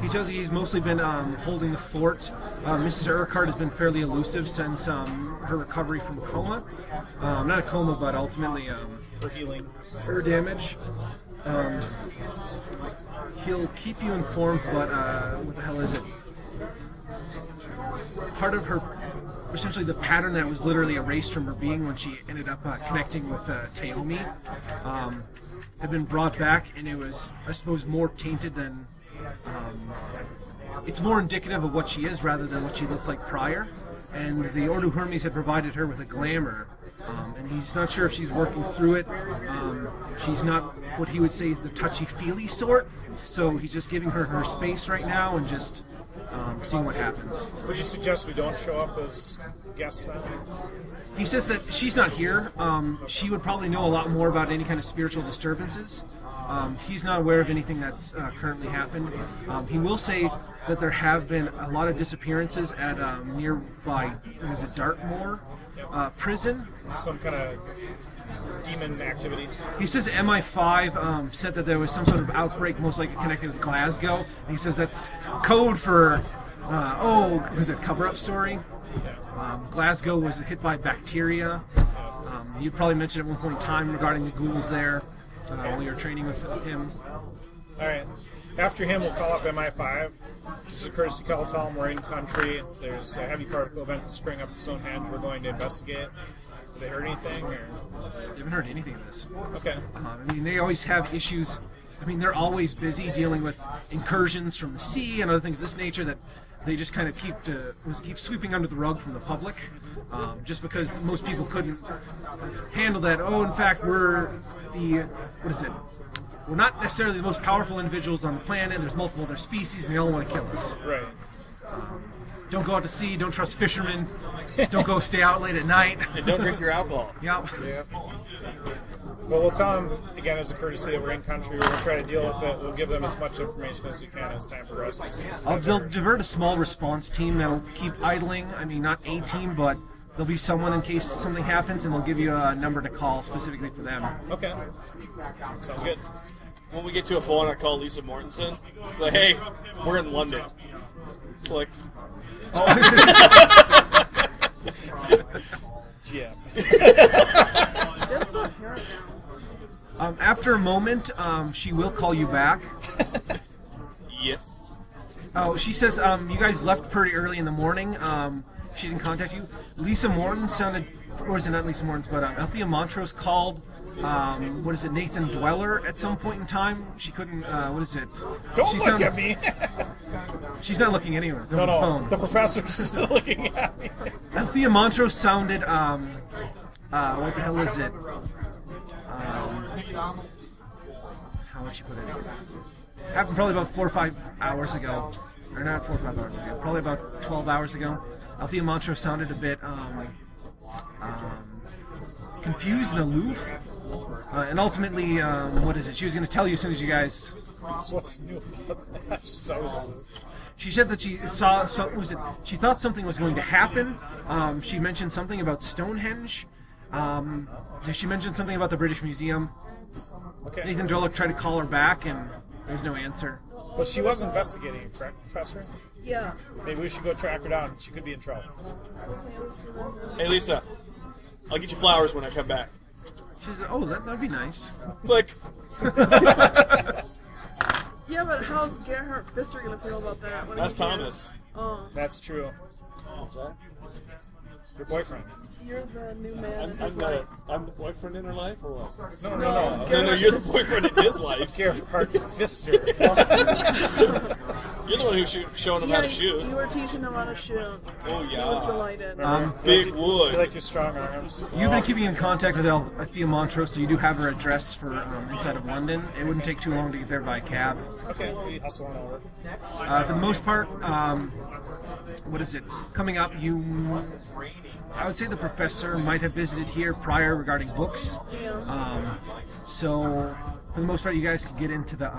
He tells you he's mostly been holding the fort. Mrs. Urquhart has been fairly elusive since her recovery from a coma. Not a coma, but ultimately For healing. her damage. He'll keep you informed, but what the hell is it? Part of her, essentially the pattern that was literally erased from her being when she ended up connecting with Taomi, had been brought back, and it was, I suppose, more tainted than... it's more indicative of what she is rather than what she looked like prior. And the Ordo Hermes had provided her with a glamour, and he's not sure if she's working through it. She's not what he would say is the touchy-feely sort, so he's just giving her her space right now and just seeing what happens. Would you suggest we don't show up as guests then? He says that she's not here. She would probably know a lot more about any kind of spiritual disturbances. He's not aware of anything that's currently happened. He will say that there have been a lot of disappearances at nearby, was it Dartmoor prison? Some kind of demon activity. He says MI5 said that there was some sort of outbreak, most likely connected with Glasgow. And he says that's code for, was it cover-up story? Glasgow was hit by bacteria. You probably mentioned at one point in time regarding the ghouls there while you were training with him. All right. After him, we'll call up MI5. This is a courtesy call. Tell them we're in country. There's a heavy particle event that's spring up in Stonehenge. We're going to investigate. Have they heard anything? Or? I haven't heard anything of this. Okay. I mean, they always have issues. I mean, they're always busy dealing with incursions from the sea and other things of this nature that they just kind of keep sweeping under the rug from the public, just because most people couldn't handle that. Oh, in fact, we're we're not necessarily the most powerful individuals on the planet. There's multiple other species, and they all want to kill us. Right. Don't go out to sea. Don't trust fishermen. Don't go stay out late at night. And don't drink your alcohol. Yep. Yeah. Well, we'll tell them, again, as a courtesy that we're in country. We're going to try to deal with it. We'll give them as much information as we can as time progresses. They'll divert a small response team that'll keep idling. I mean, not a team, but there'll be someone in case something happens, and they'll give you a number to call specifically for them. Okay. Sounds good. When we get to a phone, I call Lisa Mortensen. Like, hey, we're in London. Click. Yeah. Just the hair down. After a moment, she will call you back. Yes. Oh, she says you guys left pretty early in the morning. She didn't contact you. Lisa Morton sounded, or is it not Lisa Morton, but Althea Montrose called. Nathan Dweller at some point in time. She couldn't, Don't look at me! She's not looking anywhere. It's on No, the phone. the professor's still looking at me. Althea Montrose sounded, what the hell is it? How would she put it? Happened probably about 4 or 5 hours ago. Or not 4 or 5 hours ago. Probably about 12 hours ago. Althea Montrose sounded a bit, confused and aloof. And ultimately, she was going to tell you as soon as you guys... So what's new about that? So I was aloof. She said that she saw... she thought something was going to happen. She mentioned something about Stonehenge. She mentioned something about the British Museum. Okay. Nathan Dweller tried to call her back, and there was no answer. Well, she was investigating, correct, Professor? Yeah. Maybe we should go track her down. She could be in trouble. Hey, Lisa. I'll get you flowers when I come back. She said, oh, that'd be nice. Click. Yeah, but how's Gerhard Pfister gonna feel about that? When That's he hears- Thomas. Oh, That's true. What's that? Your boyfriend. you're the new man. I'm the boyfriend in her life, or what? No. No, you're the boyfriend in his life. Gerhard Pfister. You're the one who's showing him how to shoot. You were teaching him how to shoot. Oh, He was yeah. delighted. Big You wood. like your strong arms. You've been keeping in contact with Althea Montrose, so you do have her address for inside of London. It wouldn't take too long to get there by cab. Okay, we hustle on over. For the most part, what is it? Coming up, I would say the professor might have visited here prior regarding books. So, for the most part, you guys can get into the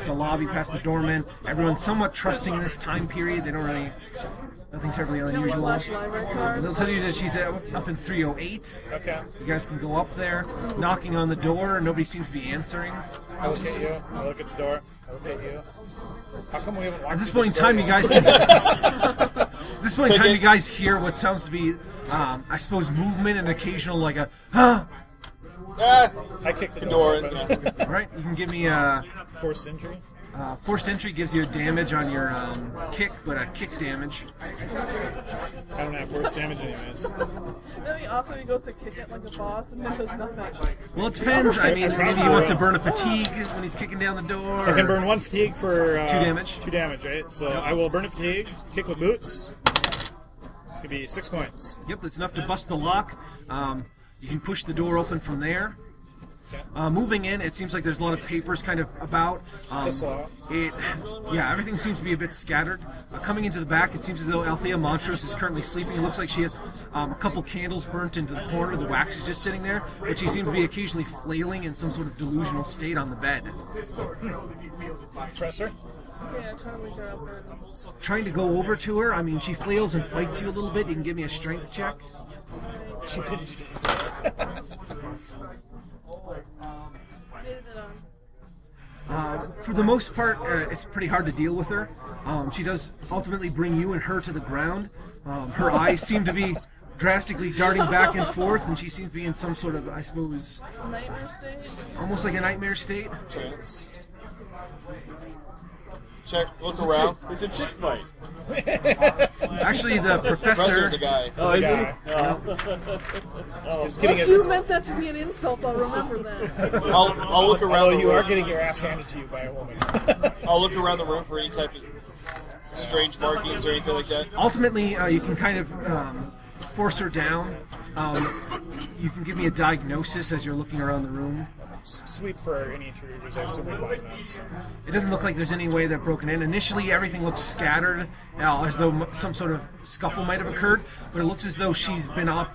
lobby past the doorman. Everyone's somewhat trusting in this time period. They don't really, nothing terribly unusual. Library cards. They'll tell you that she's up in 308. Okay. You guys can go up there, knocking on the door. Nobody seems to be answering. I look at you. I look at the door. I look at you. How come we haven't walked At this through point in this time, door you guys yet? can. At this point in time, you guys hear what sounds to be, I suppose, movement and occasional like a huh. I kick the Door. door. Yeah. All right, you can give me a Forced injury. forced entry. Gives you a damage on your kick, but a kick damage. I don't have forced damage anyways. That'd be awesome. He goes to kick it like a boss and then does nothing. Well, it depends. I mean, maybe he wants to burn a fatigue when he's kicking down the door. I can burn one fatigue for 2 damage. 2 damage, right? So I will burn a fatigue, kick with boots. It's gonna be 6 points. Yep, that's enough to bust the lock. You can push the door open from there. Moving in, it seems like there's a lot of papers kind of about. Everything seems to be a bit scattered. Coming into the back, it seems as though Althea Montrose is currently sleeping. It looks like she has a couple candles burnt into the corner. The wax is just sitting there, but she seems to be occasionally flailing in some sort of delusional state on the bed. Trust her? Yeah, trying to wake her up. And... Trying to go over to her, I mean, she flails and fights you a little bit. You can give me a strength check. She pities you. Made it on. For the most part, it's pretty hard to deal with her. She does ultimately bring you and her to the ground. Her eyes seem to be drastically darting back and forth, and she seems to be in some sort of, I suppose, Nightmare state? almost like a nightmare state. Check. Look around. It's a chick fight. Actually, the Professor's professor. a guy. Oh, is guy. He's getting If his. you meant that to be an insult, I'll remember that. I'll look around. Oh, the you are room. getting your ass handed to you by a woman. I'll look around the room for any type of strange markings or anything like that. Ultimately, you can kind of force her down. You can give me a diagnosis as you're looking around the room. Sweep for any intruders. I assume we find them. So. It doesn't look like there's any way they're broken in. Initially, everything looks scattered, as though some sort of scuffle might have occurred. But it looks as though she's been up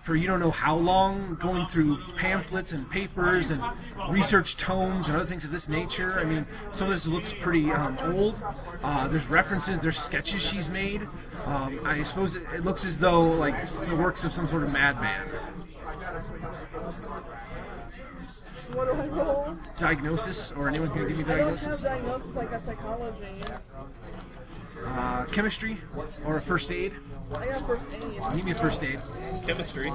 for you don't know how long, going through pamphlets and papers and research tomes and other things of this nature. I mean, some of this looks pretty old. There's references, there's sketches she's made. I suppose it looks as though like the works of some sort of madman. What do I roll? Diagnosis, or anyone can give me I don't have diagnosis? diagnosis, I got psychology. Chemistry, or a first aid? I got first aid. Give me a first aid. Chemistry.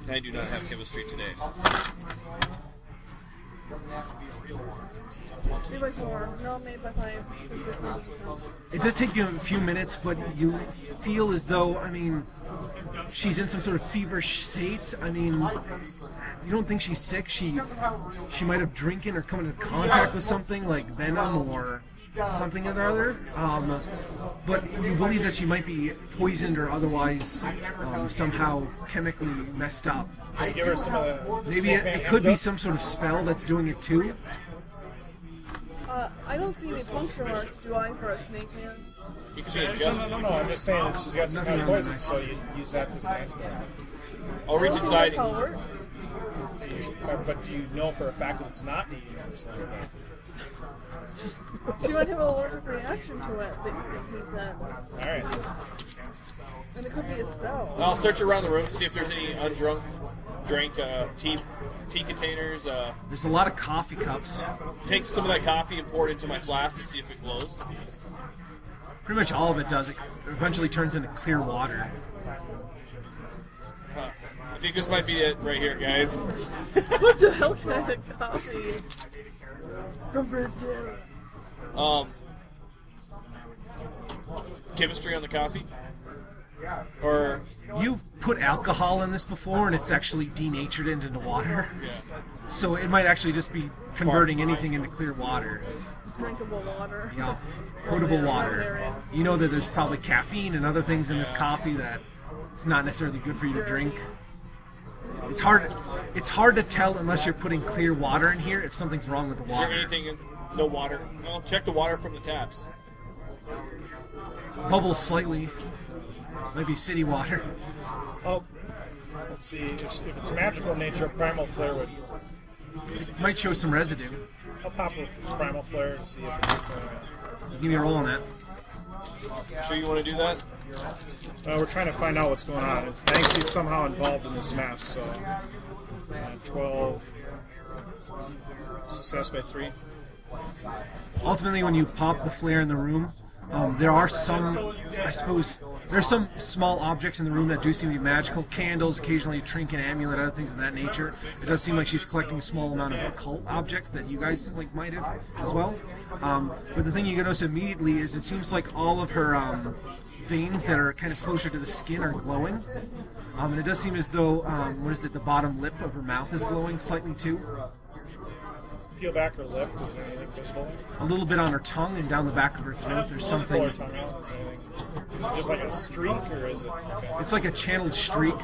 I do not have chemistry today. Made by 4. No, made by 5. It does take you a few minutes, but you feel as though, I mean, she's in some sort of feverish state. I mean, you don't think she's sick. She might have drinking or come into contact with something like venom or something or other. But you believe that she might be poisoned or otherwise somehow chemically messed up. Can you give her some of the Maybe smoke it man could be antidote? some sort of spell that's doing it too. I don't see any puncture marks, do I, for a snake man? You can be adjusted. No, I'm just saying that she's got some kind of poison, so you use that as an antidote. I'll reach inside. That's how it works. But do you know for a fact that it's not needed? She might have an allergic reaction to it, that he said. Alright. And it could be a spell. I'll search around the room to see if there's any drank tea containers. There's a lot of coffee cups. Take some of that coffee and pour it into my flask to see if it glows. Pretty much all of it does. It eventually turns into clear water. I think this might be it right here, guys. What the hell kind of coffee? From Brazil. Chemistry on the coffee. Or You've put alcohol in this before, and it's actually denatured it into water. So it might actually just be converting anything into clear water. Drinkable water. Yeah, potable water. You know that there's probably caffeine and other things in this coffee that it's not necessarily good for you to drink. It's hard to tell unless you're putting clear water in here if something's wrong with the is there water. anything in the water? Well, check the water from the taps. Bubbles slightly. Maybe city water. Oh, let's see. If it's magical in nature, primal flare would. Might show some residue. I'll pop with primal flare and see if it gets anything. Give me a roll on that. Sure you want to do that? We're trying to find out what's going on. I think she's somehow involved in this mess. So, 12. Success by 3. Ultimately, when you pop the flare in the room, there are some, I suppose, there's some small objects in the room that do seem to be magical. Candles, occasionally a trinket, amulet, other things of that nature. It does seem like she's collecting a small amount of occult objects that you guys might have as well. But the thing you can notice immediately is it seems like all of her veins that are kind of closer to the skin are glowing. And it does seem as though, the bottom lip of her mouth is glowing slightly too. Peel back her lip. Is there anything visible? A little bit on her tongue and down the back of her throat. There's Pull something. her tongue out. Is there anything? Is it just like a streak, or is it? Okay. It's like a channeled streak.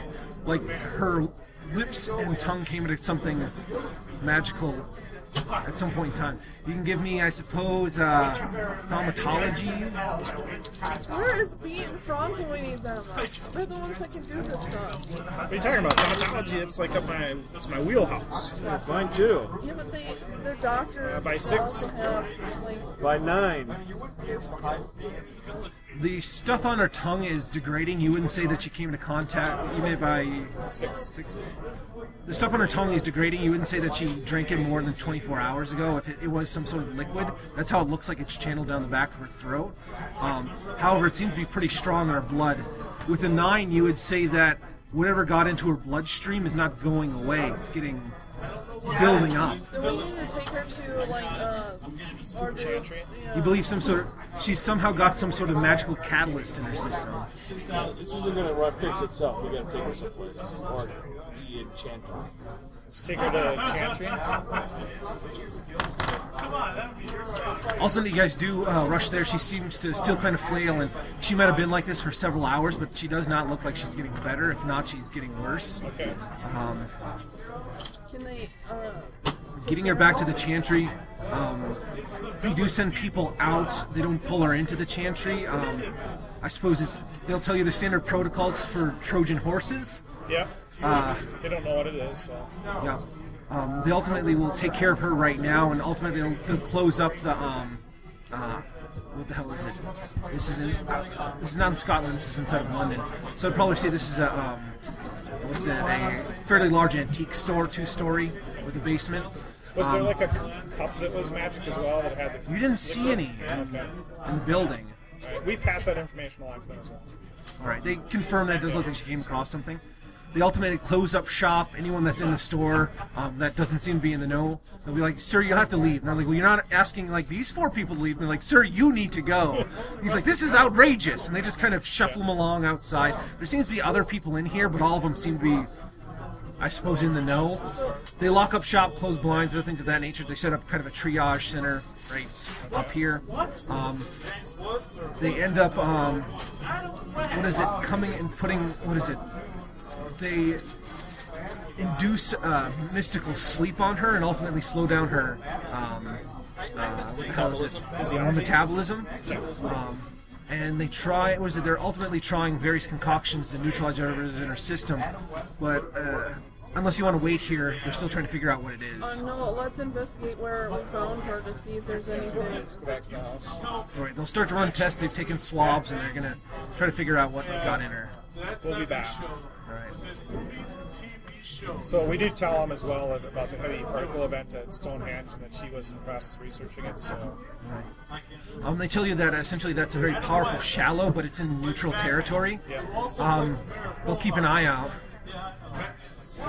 Like her lips and tongue came into something magical at some point in time. You can give me, I suppose, thaumatology. Where is Beat and Frog when we need them? They're the ones that can do this stuff. What are you talking about? Dermatology, it's like it's my wheelhouse. Mine too. Yeah, but they're doctors. By 6. By 9. The stuff on her tongue is degrading. You wouldn't say that she came into contact. You made by 6. The stuff on her tongue is degrading. You wouldn't say that she drank it more than 24 hours ago. If it was some sort of liquid, that's how it looks like it's channeled down the back of her throat. However, it seems to be pretty strong in her blood. With a 9, you would say that whatever got into her bloodstream is not going away. It's getting building up. So we need to take her to our Chantry? You believe she's somehow got some sort of magical catalyst in her system. This isn't going to fix itself. We got to take her someplace. Or de-enchant her. Let's take her to Chantry. Also, you guys do rush there. She seems to still kind of flail, and she might have been like this for several hours, but she does not look like she's getting better. If not, she's getting worse. Okay. Can they, Getting her back to the Chantry, they do send people out. They don't pull her into the Chantry. I suppose they'll tell you the standard protocols for Trojan horses. Yep. They don't know what it is, so. Yeah. They ultimately will take care of her right now, and ultimately they'll close up the what the hell is it? This is not in Scotland. This is inside of London. So I'd probably say this is a fairly large antique store, 2-story with a basement. Was there like a cup that was magic as well that had the... You didn't see any in the building. Right. We passed that information along to them as well. All right. They confirmed that it does look like she came across something. They ultimately close up shop. Anyone that's in the store that doesn't seem to be in the know, they'll be like, "Sir, you'll have to leave." And they're like, "Well, you're not asking like these 4 people to leave." And they're like, "Sir, you need to go." He's like, "This is outrageous," and they just kind of shuffle him along outside. There seems to be other people in here, but all of them seem to be, I suppose, in the know. They lock up shop, close blinds, other things of that nature. They set up kind of a triage center right up here. They end up, coming and putting, they induce mystical sleep on her and ultimately slow down her metabolism. And they try, they're ultimately trying various concoctions to neutralize whatever's in her system. But unless you want to wait here, they're still trying to figure out what it is. No, let's investigate where we found her to see if there's anything. Let's go back to the house. Alright, they'll start to run tests. They've taken swabs and they're going to try to figure out what got in her. We'll be back. Alright. So we did tell them as well about the heavy particle event at Stonehenge and that she was impressed researching it. So they tell you that essentially that's a very powerful shallow, but it's in neutral territory. They'll keep an eye out.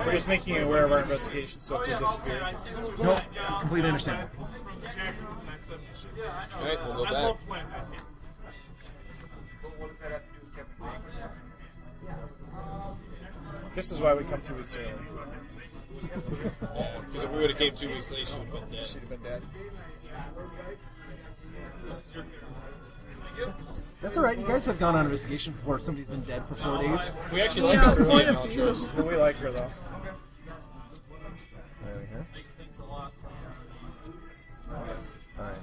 We're just making you aware of our investigation, so if we disappear. Nope, completely understand. Alright, we'll go back. What does that have to do with Kevin? This is why we come 2 weeks early. Because if we would have came 2 weeks late, she would have been dead. She'd have been dead. That's alright, you guys have gone on investigation before somebody's been dead for 4 days. We actually Yeah, like her quite early a few. outros. Well, we like her, though. There we go. Makes things a lot. Alright.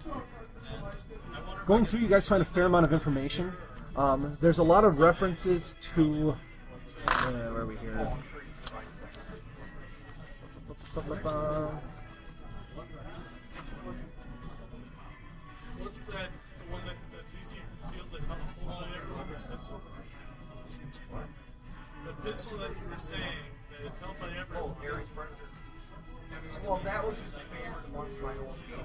Going through, you guys find a fair amount of information. There's a lot of references to... where are we here? What's that? The one that's easy to conceal that comes from everyone? Pistol. The pistol that you were saying that is held by everyone. Well, that was just a favorite amongst my old people.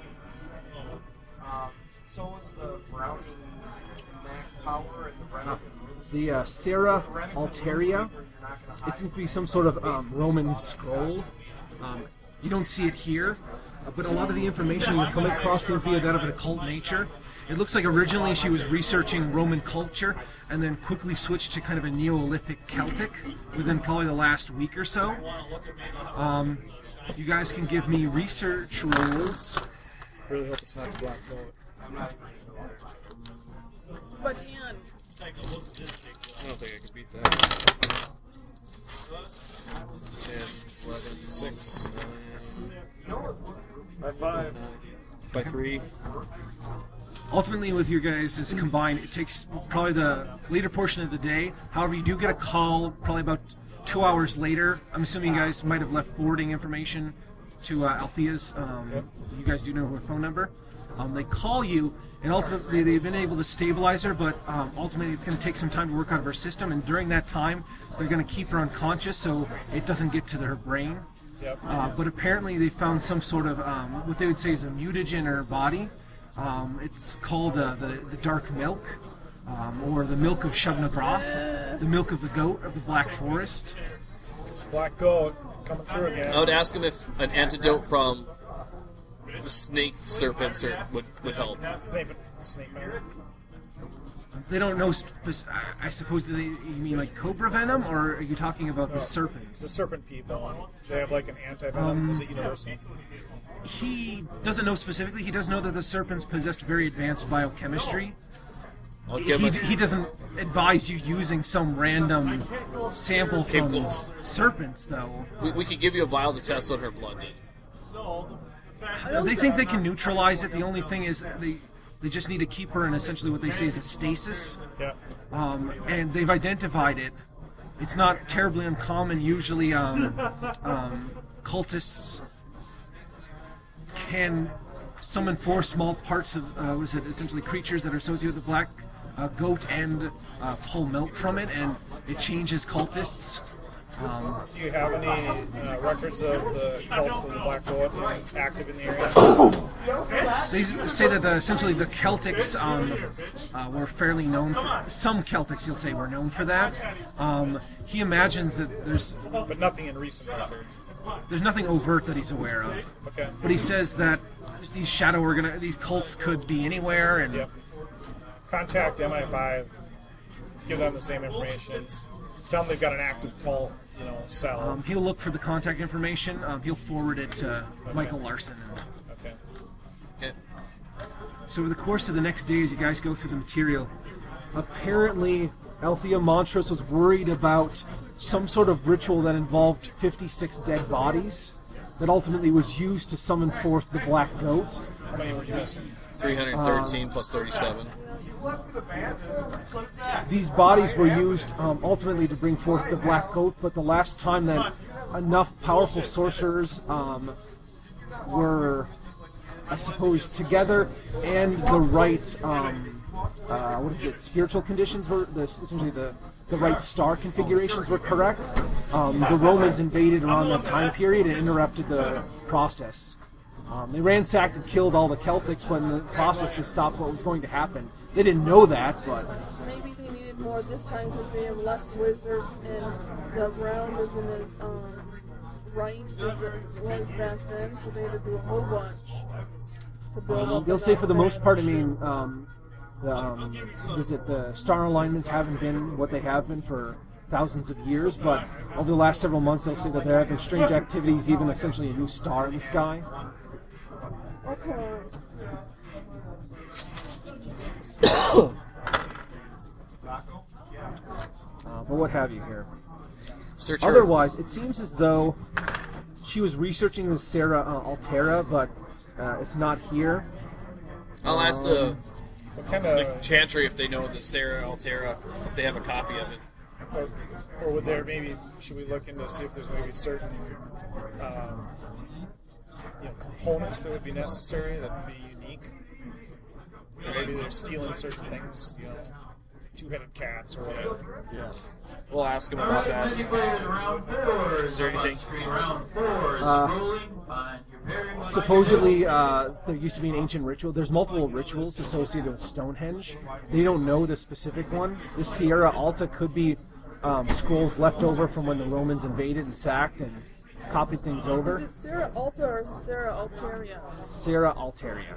So was the Browning Max Power and the Remington Rooms. The Sarah Alteria. It seems to be some sort of Roman scroll. You don't see it here, but a lot of the information you're coming across seems to be that of an occult nature. It looks like originally she was researching Roman culture and then quickly switched to kind of a Neolithic Celtic within probably the last week or so. You guys can give me research rolls. Really hope it's not the black goat. But Ian, I don't think I can beat that. 10, 11, 6, 9, By 5. by 3. Ultimately, with your guys' combined, it takes probably the later portion of the day. However, you do get a call probably about 2 hours later. I'm assuming you guys might have left forwarding information to Althea's. You guys do know her phone number. They call you, and ultimately they've been able to stabilize her, but ultimately it's going to take some time to work out of her system, and during that time they're going to keep her unconscious so it doesn't get to her brain. Yep. But apparently they found some sort of, what they would say is a mutagen in her body. It's called the dark milk, or the milk of Shub-Nagroth, the milk of the goat of the Black Forest. It's the black goat coming through again. I would ask him if an antidote from the snake serpents would help. Snake man. They don't know, I suppose, you mean like cobra venom, or are you talking about the serpents? The serpent people. They have like an anti-venom. Is it universal? He doesn't know specifically. He does know that the serpents possessed very advanced biochemistry. He doesn't advise you using some random sample from Chemicals. serpents, though. We could give you a vial to test on her blood. They think they can neutralize it. The only thing is they just need to keep her in essentially what they say is a stasis. Yeah. And they've identified it. It's not terribly uncommon. Usually, cultists can summon 4 small parts of, essentially creatures that are associated with the black goat and pull milk from it, and it changes cultists. Do you have any records of the cult of the black goat active in the area? They say that essentially the Celtics were fairly known for, some Celtics, you'll say, were known for that. He imagines that But nothing in recent record. there's nothing overt that he's aware of. Okay. But he says that these cults could be anywhere, and Yep. Contact MI5. Give them the same information. Tell them they've got an active cult, cell. he'll look for the contact information. He'll forward it to Michael Larson. Okay. Okay. So over the course of the next days, you guys go through the material. Apparently, Althea Montrose was worried about some sort of ritual that involved 56 dead bodies that ultimately was used to summon forth the Black Goat. How many were you missing? 313 plus 37. These bodies were used ultimately to bring forth the Black Goat, but the last time that enough powerful sorcerers were, I suppose, together and the right, spiritual conditions were, essentially the right star configurations were correct, the Romans invaded around that time period and interrupted the process. They ransacked and killed all the Celtics, but in the process they stopped what was going to happen. They didn't know that, but... maybe they needed more this time because they have less wizards and the round isn't as right as it was back then, so they had to do a whole bunch to build up. They'll say for the most part, I mean, the star alignments haven't been what they have been for thousands of years, but over the last several months they'll say that there have been strange activities, even essentially a new star in the sky. Okay. But what have you here. Search her. Otherwise, it seems as though she was researching the Sarah Altera, but it's not here. I'll ask the What kind of, Chantry if they know the Sarah Altera, if they have a copy of it. or would there maybe, should we look into see if there's maybe certain components that would be necessary that would be unique? Or maybe they're stealing certain things, two-headed cats or whatever. Yeah. We'll ask him about that. Is there anything? Supposedly, there used to be an ancient ritual. There's multiple rituals associated with Stonehenge. They don't know the specific one. The Sierra Alta could be scrolls left over from when the Romans invaded and sacked and copied things Is over. it Sarah Alta or Sarah Alteria? Sarah Alteria.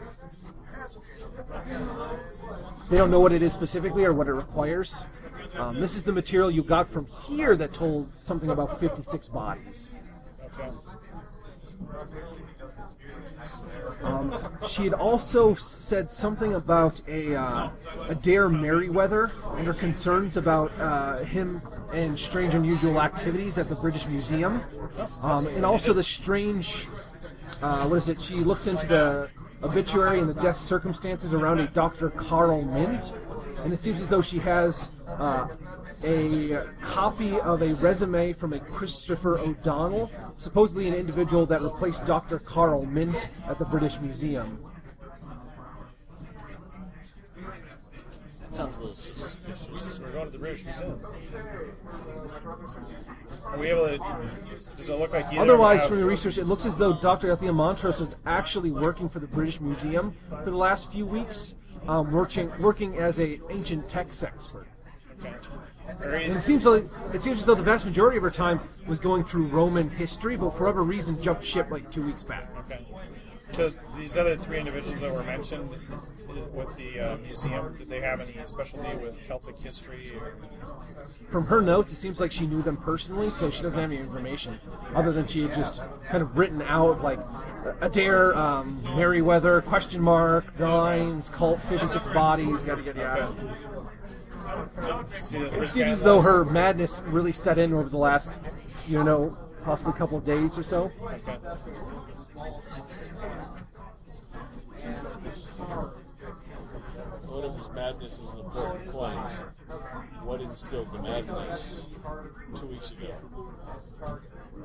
They don't know what it is specifically or what it requires. This is the material you got from here that told something about 56 bodies. Okay. She had also said something about a Dare Merriweather and her concerns about him and strange unusual activities at the British Museum. And also the strange, she looks into the obituary and the death circumstances around a Dr. Carl Mint. And it seems as though she has a copy of a resume from a Christopher O'Donnell, supposedly an individual that replaced Dr. Carl Mint at the British Museum. That sounds a little suspicious. So we're going to the British Museum. Are we able to? Does it look like either? Otherwise, from the research, it looks as though Dr. Althea Montrose was actually working for the British Museum for the last few weeks, working as an ancient text expert. And it seems as though the vast majority of her time was going through Roman history, but for whatever reason jumped ship like 2 weeks back. Okay. So these other three individuals that were mentioned with the museum, did they have any specialty with Celtic history? Or? From her notes, it seems like she knew them personally, so she doesn't have any information other than she had just kind of written out like Adair, Merriweather, lines, cult, 56 bodies, yada yada yada. It seems as though her madness really set in over the last, possibly couple of days or so. Okay. What if his madness is an important point? What instilled the madness 2 weeks ago?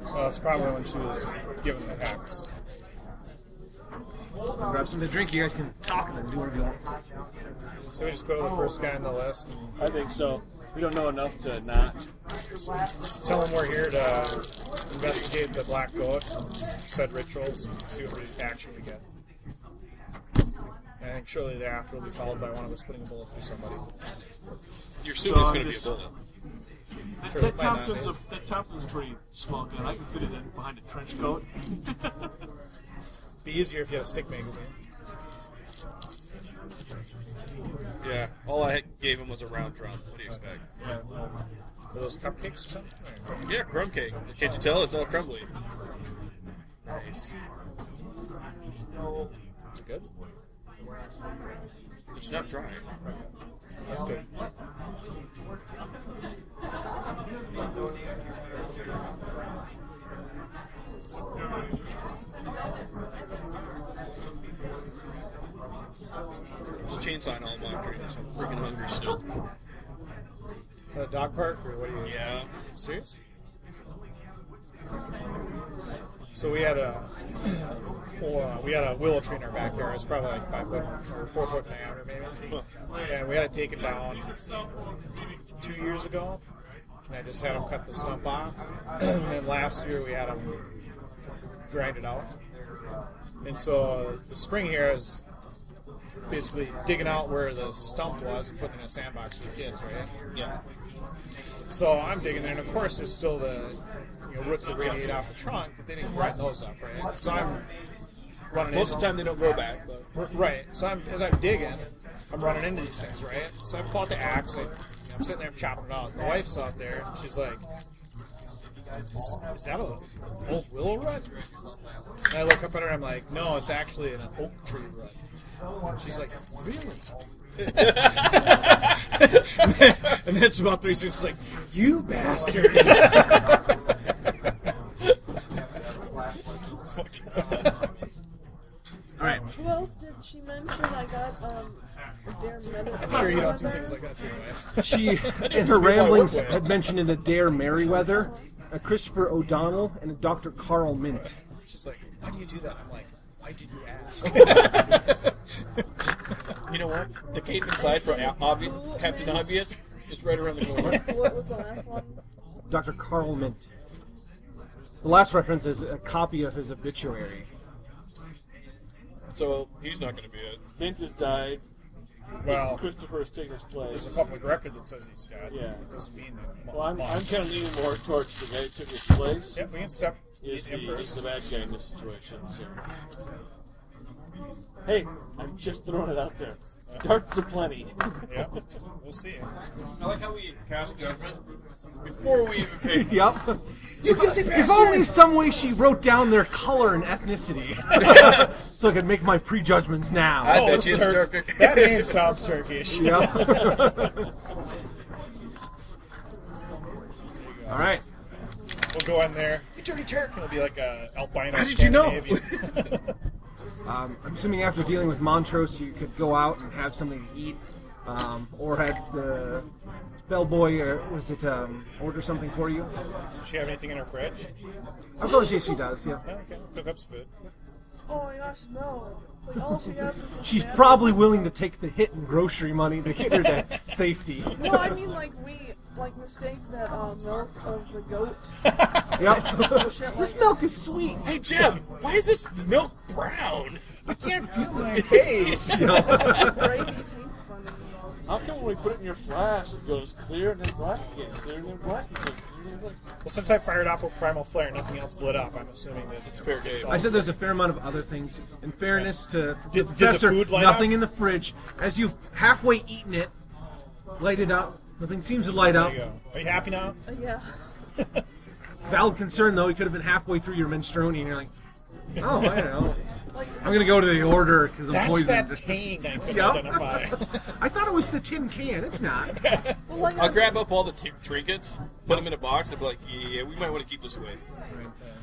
Well, it's probably when she was given the hex. Grab something to drink. You guys can talk and then do whatever you want. So we just go to the first guy on the list and I think so. We don't know enough to not. tell him we're here to investigate the Black Goat, said rituals, and see what reaction we get. And I think shortly thereafter will be followed by one of us putting a bullet through somebody. Your suit is going to be a bullet. Sure, That might not Thompson's a pretty small gun. I can fit it in behind a trench coat. be easier if you had a stick magazine. Yeah, all I gave him was a round drum. What do you expect? Are those cupcakes or something? Yeah, crumb cake. Can't you tell? It's all crumbly. Nice. Is it good? It's not dry. That's good. It's chainsawing all I'm after, so I'm freaking hungry still. A dog park, or what are you? Yeah. Serious? So we had a willow tree in our backyard. It's probably like 5 foot or 4 foot in diameter, maybe. And we had to take it down 2 years ago. And I just had them cut the stump off. And then last year we had them grind it out. And so the spring here is basically digging out where the stump was and putting it in a sandbox for the kids, right? Yeah. So I'm digging there, and of course there's still the roots that radiate off the trunk, but they didn't grind those up, right? So I'm running Most of the time they don't grow back, but right. So as I'm digging, I'm running into these things, right? So I pull out the axe, I I'm sitting there chopping it out. My wife's out there. And she's like, is that an old willow root? And I look up at her and I'm like, no, it's actually an oak tree root. She's like, really? And then it's about 3 seconds. She's like, you bastard! All right. Who else did she mention? I got a Dare Meriwether. I'm sure you don't do things like that to your wife. She, in her ramblings, had mentioned in the Dare Meriwether, a Christopher O'Donnell and a Dr. Carl Mint. She's like, why do you do that? I'm like, why did you ask? You know what? The cape inside for Captain Obvious is right around the corner. What was the last one? Dr. Carl Mint. The last reference is a copy of his obituary. So he's not going to be it. Mint has died. Well, Christopher has taken his there's a place. public record that says he's dead. Yeah. It doesn't mean that. Well, I'm kind of leaning more towards the guy who took his place. Yeah, we can step Is him the first. bad guy in this situation. So. Hey, I'm just throwing it out there. Darts aplenty. Yeah, we'll see. I like how we cast judgment before we even pay. Yep. If only some way she wrote down their color and ethnicity, so I could make my prejudgments now. I bet it's you it's Turkish. That name sounds Turkish. Yep. All right. We'll go in there. You dirty Turk. It'll be like a albino. How did you know? Scandinavian. I'm assuming after dealing with Montrose, you could go out and have something to eat, or had the bellboy, order something for you. Does she have anything in her fridge? Of course, yes, she does. Yeah. Oh, okay. Cook up some food. Oh my gosh, no. It's like all she has is some She's bananas. probably willing to take the hit in grocery money to get her to safety. No, I mean like we mistake that milk of the goat. Yep. Shit like This milk is sweet. Hey Jim, why is this milk brown? I can't feel my face. this gravy tastes funny. How come when we put it in your flask, it goes clear and then black again, clear and then black again? Well, since I fired off with Primal Flare, nothing else lit up. I'm assuming that It's fair game. I said there's a fair amount of other things. In fairness to the Did the professor, food light nothing up? in the fridge. As you've halfway eaten it, light it up. Nothing seems to light There up. you go. Are you happy now? Yeah. It's a valid concern, though. You could have been halfway through your minestrone and you're like, oh, I don't know. Like, I'm going to go to the order because I'm That's poisoned. that tang I couldn't Yep. identify. I thought it was the tin can. It's not. well, like I'll grab up all the trinkets, put them in a box, and be like, yeah, we might want to keep this away.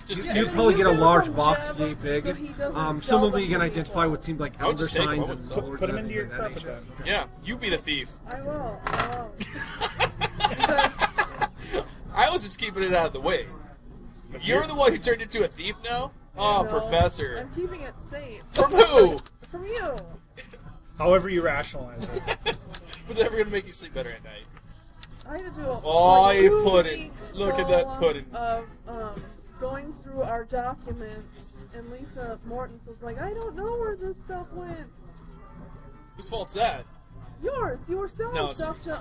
Just in You'd case. probably get a You large from box, Jabba, yay big. so he doesn't Some sell of them them you can to identify people. what seemed like I would elder just take them. signs I and would swords Put and them into your everything of that carpet nature. then. Yeah, you be the thief. I will. Because I was just keeping it out of the way. You're the one who turned into a thief now? Oh, no, Professor. I'm keeping it safe. From who? From you. However you rationalize it. What's ever going to make you sleep better at night? I had to do a Oh, like, you 2 pudding. weeks Look at that full pudding. Of going through our documents, and Lisa Morton's was like, I don't know where this stuff went. Whose fault's that? Yours. You were selling No, it's- stuff to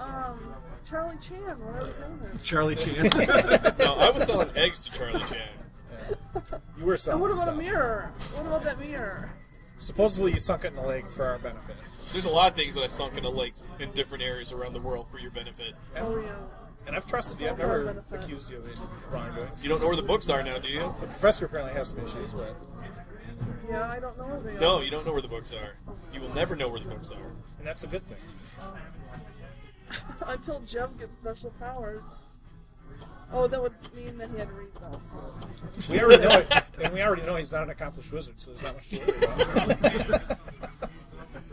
Charlie Chan, whatever his name is. Charlie Chan. No, I was selling eggs to Charlie Chan. You were And selling what about stuff. a mirror? What about that mirror? Supposedly you sunk it in the lake for our benefit. There's a lot of things that I sunk in a lake in different areas around the world for your benefit. Oh yeah. And I've trusted you. I've For our never benefit. accused you of any wrongdoings. You don't know where the books are now, do you? The professor apparently has some issues with it. Yeah, I don't know where they No, are. you don't know where the books are. You will never know where the books are. And that's a good thing. Until Jump gets special powers. Oh, that would mean that he had to read those. We already know it. And we already know he's not an accomplished wizard, so there's not much to worry about.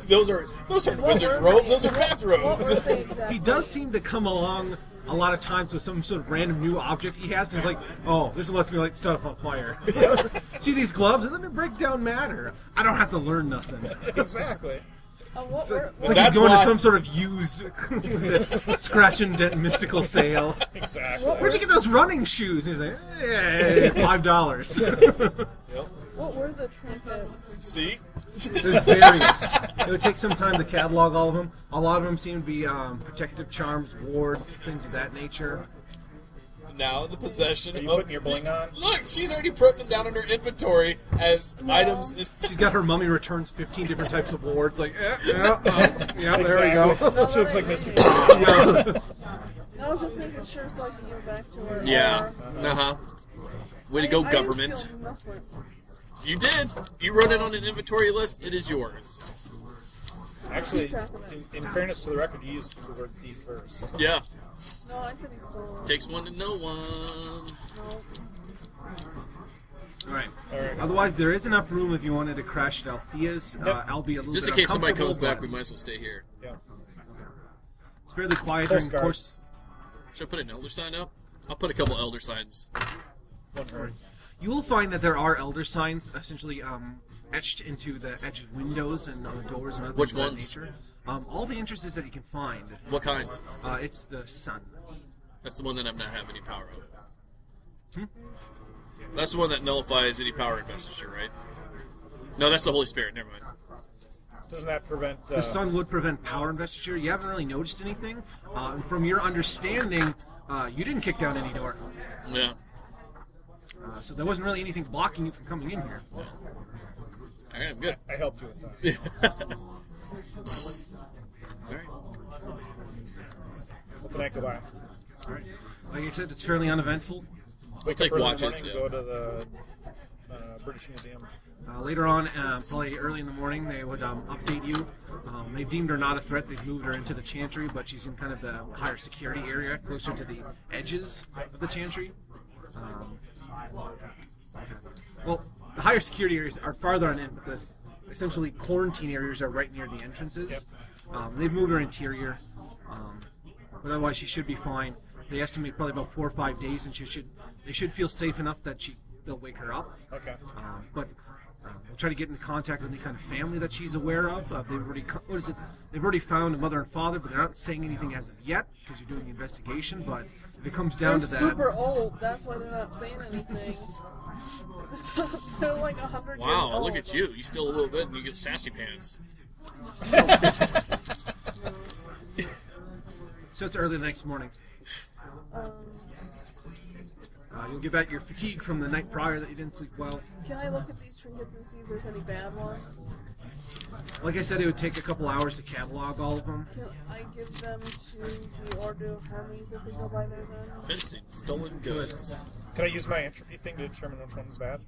Those aren't wizard's were robes, they? those are What bathrobes. were they exactly? He does seem to come along a lot of times with some sort of random new object he has, and he's like, oh, this lets me light stuff on fire. See these gloves? Let me break down matter. I don't have to learn nothing. Exactly. What It's were, like he's That's going why- to some sort of used scratch and dent mystical sale. Exactly. Where'd you get those running shoes? And he's like, $5. what were the trinkets? See? There's various. It would take some time to catalog all of them. A lot of them seem to be protective charms, wards, things of that nature. Now the possession Are you of... putting your bling on? Look, she's already put them down in her inventory as items. She's got her mummy returns 15 different types of wards. Like, yeah, there we go. She looks like Mr. Yeah. I was just making sure so I could give it back to her. Yeah. Or- Uh-huh. Way to go, I government. didn't steal nothing. You did. You wrote it on an inventory list. It is yours. Actually, in fairness to the record, you used the word thief first. Yeah. No, I said he stole it. Takes one to know one. No. All right. All right. Otherwise, there is enough room if you wanted to crash at Althea's. I'll be a little Just bit in case somebody uncomfortable, comes back, but we might as well stay here. Yeah. It's fairly quiet during the course. Should I put an elder sign up? I'll put a couple elder signs. One word. You will find that there are elder signs essentially etched into the edge of windows and on the doors and other Which things of ones? that nature. All the entrances that you can find. What kind? It's the sun. That's the one that I'm not have any power of. That's the one that nullifies any power investiture, right? No, that's the Holy Spirit. Never mind. Doesn't that prevent... The sun would prevent power investiture. You haven't really noticed anything. And from your understanding, you didn't kick down any door. Yeah. So there wasn't really anything blocking you from coming in here. All right, I'm good. I helped you with that. All right. Let the night go by. All right. Like I said, it's fairly uneventful. Wake take up early in the watches, morning, yeah. go to the British Museum. Later on, probably early in the morning, they would update you. They've deemed her not a threat. They've moved her into the chantry, but she's in kind of the higher security area, closer to the edges of the chantry. Well, the higher security areas are farther on in, but essentially quarantine areas are right near the entrances. They've moved her interior, but otherwise she should be fine. They estimate probably about 4 or 5 days, and they should feel safe enough that they'll wake her up. Okay. But we'll try to get in contact with any kind of family that she's aware of. They've already found a mother and father, but they're not saying anything as of yet because you're doing the investigation. But if it comes down They're to that, super old. That's why they're not saying anything. They're like 100 years Wow, old. look at you. You steal a little bit and you get sassy pants. so it's early the next morning. You'll get back your fatigue from the night prior that you didn't sleep well. Can I look at these trinkets and see if there's any bad ones? Like I said, it would take a couple hours to catalog all of them. Can I give them to the Order of Hermes if they go by their name? Fencing, stolen goods. Can I use my entropy thing to determine which one's bad?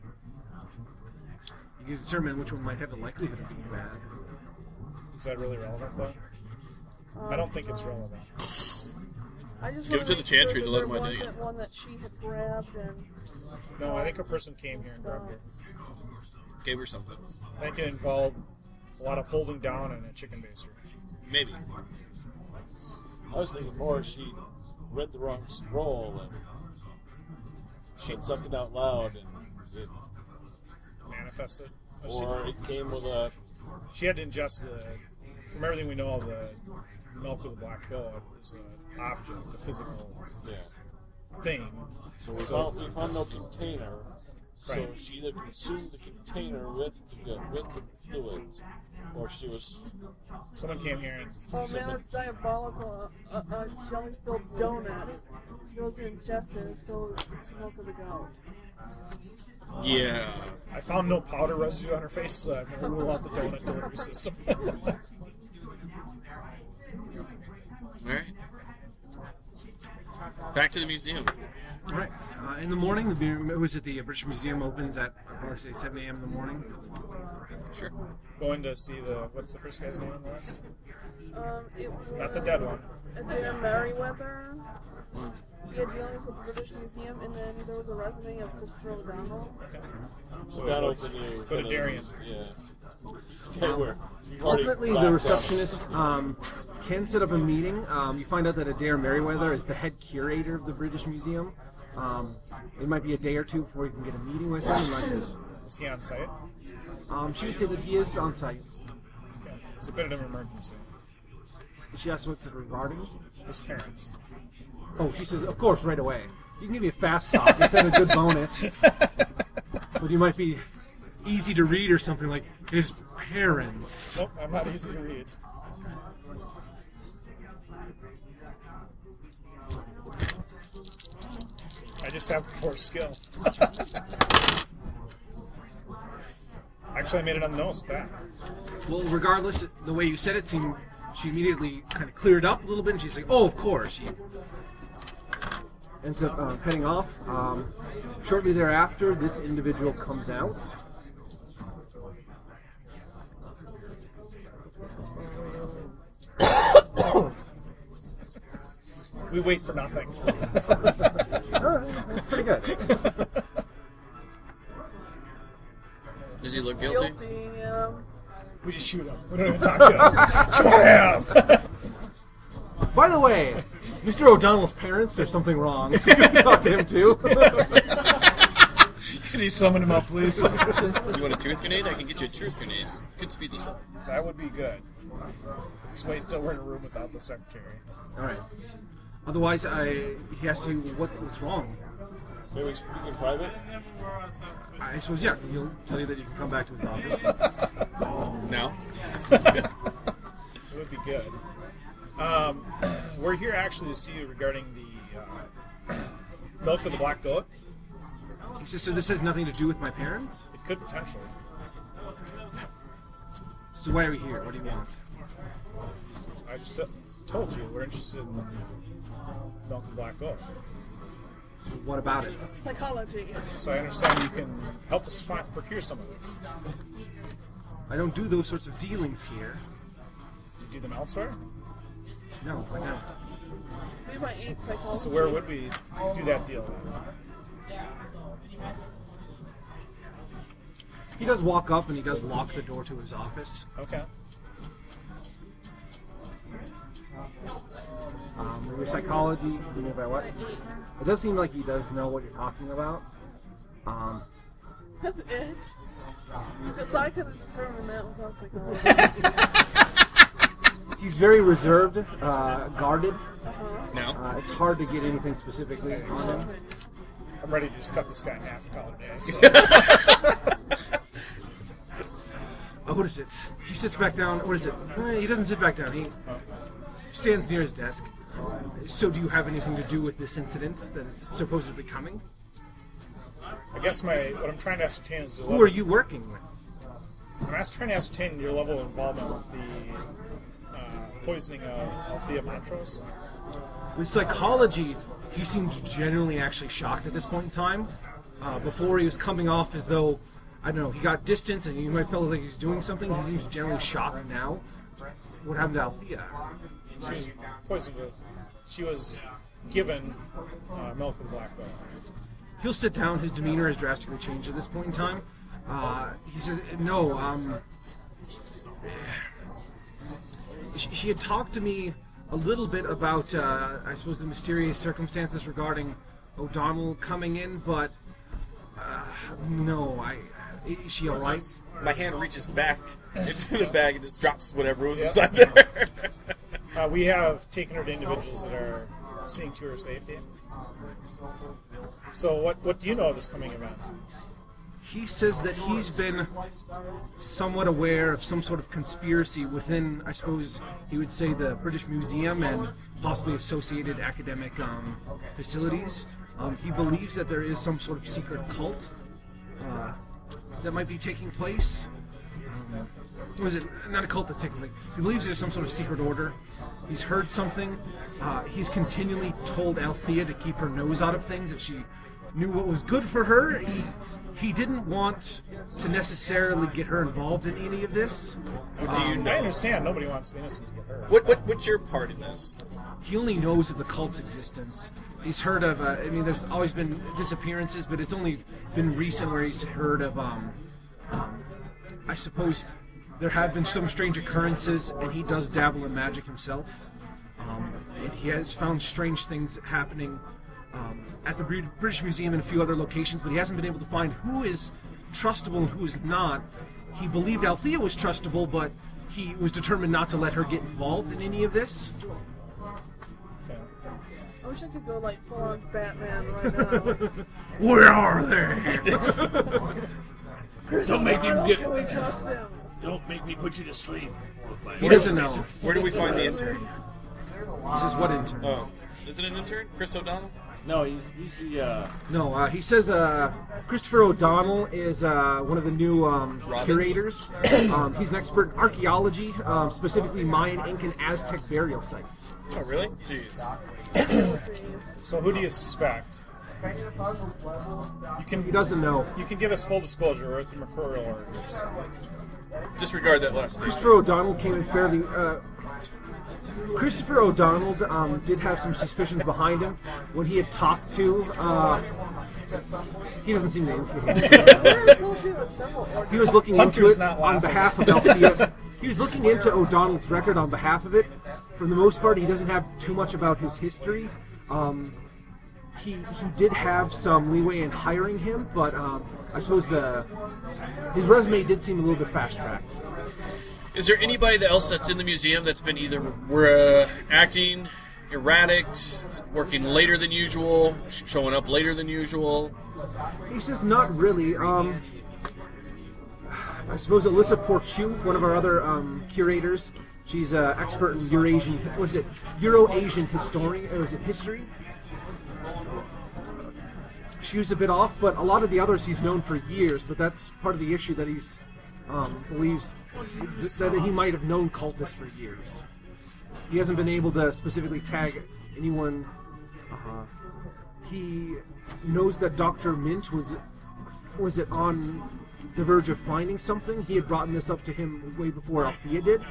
You can determine which one might have the likelihood of being bad. Is that really relevant, though? I don't think it's relevant. I just Give it wanna to the make chantry sure to that let them there identify. wasn't one that she had grabbed and... No, I think a person came here and grabbed her. Gave her something. I think it involved a lot of holding down and a chicken baster. Maybe. I was thinking more she read the wrong scroll and said something out loud, and it, Manifested. or it came with a She had to ingest from everything we know of the milk of the black pill, it was an object, a physical thing. So we found no container. So Right. she either consumed the container with the fluids, or she was. Someone came here and Oh man, that's diabolical. A jelly-filled donut. She goes and ingests it and spills the milk of the goat. Yeah. I found no powder residue on her face, so I'm going to rule out the donut delivery system. Alright. Back to the museum. All right. In the morning, the British Museum opens at, I want to say, 7 a.m. in the morning. Sure. Going to see what's the first guy's name on the list? It was Not the dead one. Adair Merriweather. He had dealings with the British Museum, and then there was a resume of Christopher O'Donnell. So That go was a new. to Darian. Yeah. Okay, you've already Ultimately, the blacked out. receptionist can set up a meeting. You find out that Adair Merriweather is the head curator of the British Museum. It might be a day or two before you can get a meeting with him. Unless, Is he on site? she would say that he is on site. Okay. It's a bit of an emergency. She asks what's it regarding. His parents. Oh, she says, of course, right away. You can give me a fast talk instead of a good bonus. But you might be easy to read or something like his parents. Nope, I'm not easy to read. I just have poor skill. Actually, I made it on the nose with that. Well, regardless, the way you said it seemed she immediately kind of cleared up a little bit, and she's like, "Oh, of course." ends up heading off. Shortly thereafter, this individual comes out. We wait for nothing. Alright, that's pretty good. Does he look guilty? Guilty, yeah. We just shoot him. We don't even talk to him. Shabam! By the way, Mr. O'Donnell's parents, there's something wrong. You can talk to him too. Can you summon him up, please? You want a truth grenade? I can get you a truth grenade. Could speed this up. That would be good. Just wait until we're in a room without the secretary. Alright. Otherwise, he asks you what's wrong. Maybe we speak in private? I suppose, yeah, he'll tell you that you can come back to his office. Now? It would be good. We're here actually to see you regarding the milk of the black goat. He says, so this has nothing to do with my parents? It could potentially. So why are we here? What do you want? I just told you we're interested in milk of the black goat. What about it? Psychology. So I understand you can help us procure some of it. I don't do those sorts of dealings here. You do them elsewhere? No, I don't. We might eat psychology. So where would we do that deal then? He does walk up and he does lock the door to his office. Okay. Your psychology, you mean by what? It does seem like he does know what you're talking about. That's it. Because I could have determined that without psychology. He's very reserved, guarded. Now? It's hard to get anything specifically on him. I'm ready to just cut this guy in half and call it a day. So. What is it? He sits back down. What is it? He doesn't sit back down. He stands near his desk. So do you have anything to do with this incident that is supposedly coming? I guess what I'm trying to ascertain is the level. Who are you working with? I'm trying to ascertain your level of involvement with the poisoning of Althea Montrose. With psychology, he seemed genuinely actually shocked at this point in time. Before he was coming off as though, I don't know, he got distance and you might feel like he's doing something. He seems generally shocked now. What happened to Althea? She was poisoned with. She was given milk of the black goat. He'll sit down. His demeanor has drastically changed at this point in time. He says, no, she had talked to me a little bit about, I suppose, the mysterious circumstances regarding O'Donnell coming in, but no, is she alright? My hand reaches back into the bag and just drops whatever was inside there. We have taken her to individuals that are seeing to her safety. So what do you know of this coming event? He says that he's been somewhat aware of some sort of conspiracy within, I suppose he would say, the British Museum and possibly associated academic facilities. He believes that there is some sort of secret cult that might be taking place. Was it not a cult that's taking place? He believes there's some sort of secret order. He's heard something. He's continually told Althea to keep her nose out of things if she knew what was good for her. He didn't want to necessarily get her involved in any of this. What do you know? I understand. Nobody wants the innocent to get hurt. What's your part in this? He only knows of the cult's existence. He's heard of, I mean, there's always been disappearances, but it's only been recent where he's heard of, I suppose, there have been some strange occurrences, and he does dabble in magic himself. And he has found strange things happening at the British Museum and a few other locations, but he hasn't been able to find who is trustable and who is not. He believed Althea was trustable, but he was determined not to let her get involved in any of this. I wish I could go like full on Batman right now. Where are they? Don't make me get. Can we trust him? Don't make me put you to sleep. He doesn't know. Where do we find the intern? He says, what intern? Oh, is it an intern? Chris O'Donnell? No, he's the. No, he says Christopher O'Donnell is one of the new curators. He's an expert in archaeology, specifically Mayan, Incan, Aztec burial sites. Oh, really? Jeez. So who do you suspect? You can. He doesn't know. You can give us full disclosure or through McCurl or something. Disregard that last statement. Christopher O'Donnell came in fairly. Christopher O'Donnell did have some suspicions behind him when he had talked to. He doesn't seem to. He was looking into it on behalf of Althea. He was looking into O'Donnell's record on behalf of it. For the most part, he doesn't have too much about his history. He did have some leeway in hiring him, but I suppose his resume did seem a little bit fast-tracked. Is there anybody else that's in the museum that's been either acting erratic, working later than usual, showing up later than usual? He says not really. I suppose Alyssa Porchu, one of our other curators, she's an expert in Euro-Asian history. She was a bit off, but a lot of the others he's known for years. But that's part of the issue that he's believes that he might have known cultists for years. He hasn't been able to specifically tag anyone. He knows that Dr. Mint was it on the verge of finding something. He had brought this up to him way before Althea did,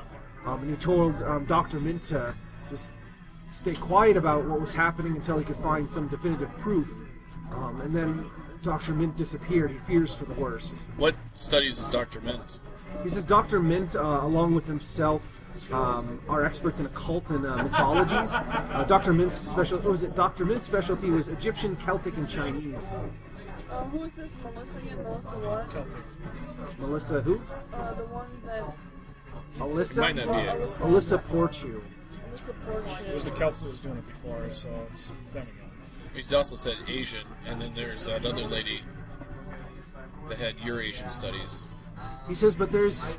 and he told Dr. Mint to just stay quiet about what was happening until he could find some definitive proof. And then Dr. Mint disappeared. He fears for the worst. What studies is Dr. Mint? He says Dr. Mint, along with himself, are experts in occult and mythologies. Dr. Mint's specialty was Egyptian, Celtic, and Chinese. Who is this? Melissa again? Melissa what? Celtic. Melissa who? The one that... Alyssa? Might not be it. Alyssa Porchu. Alyssa Porchu. It was the Celts that was doing it before, so it's them again. He's also said Asian, and then there's another lady that had Eurasian studies. He says, but there's...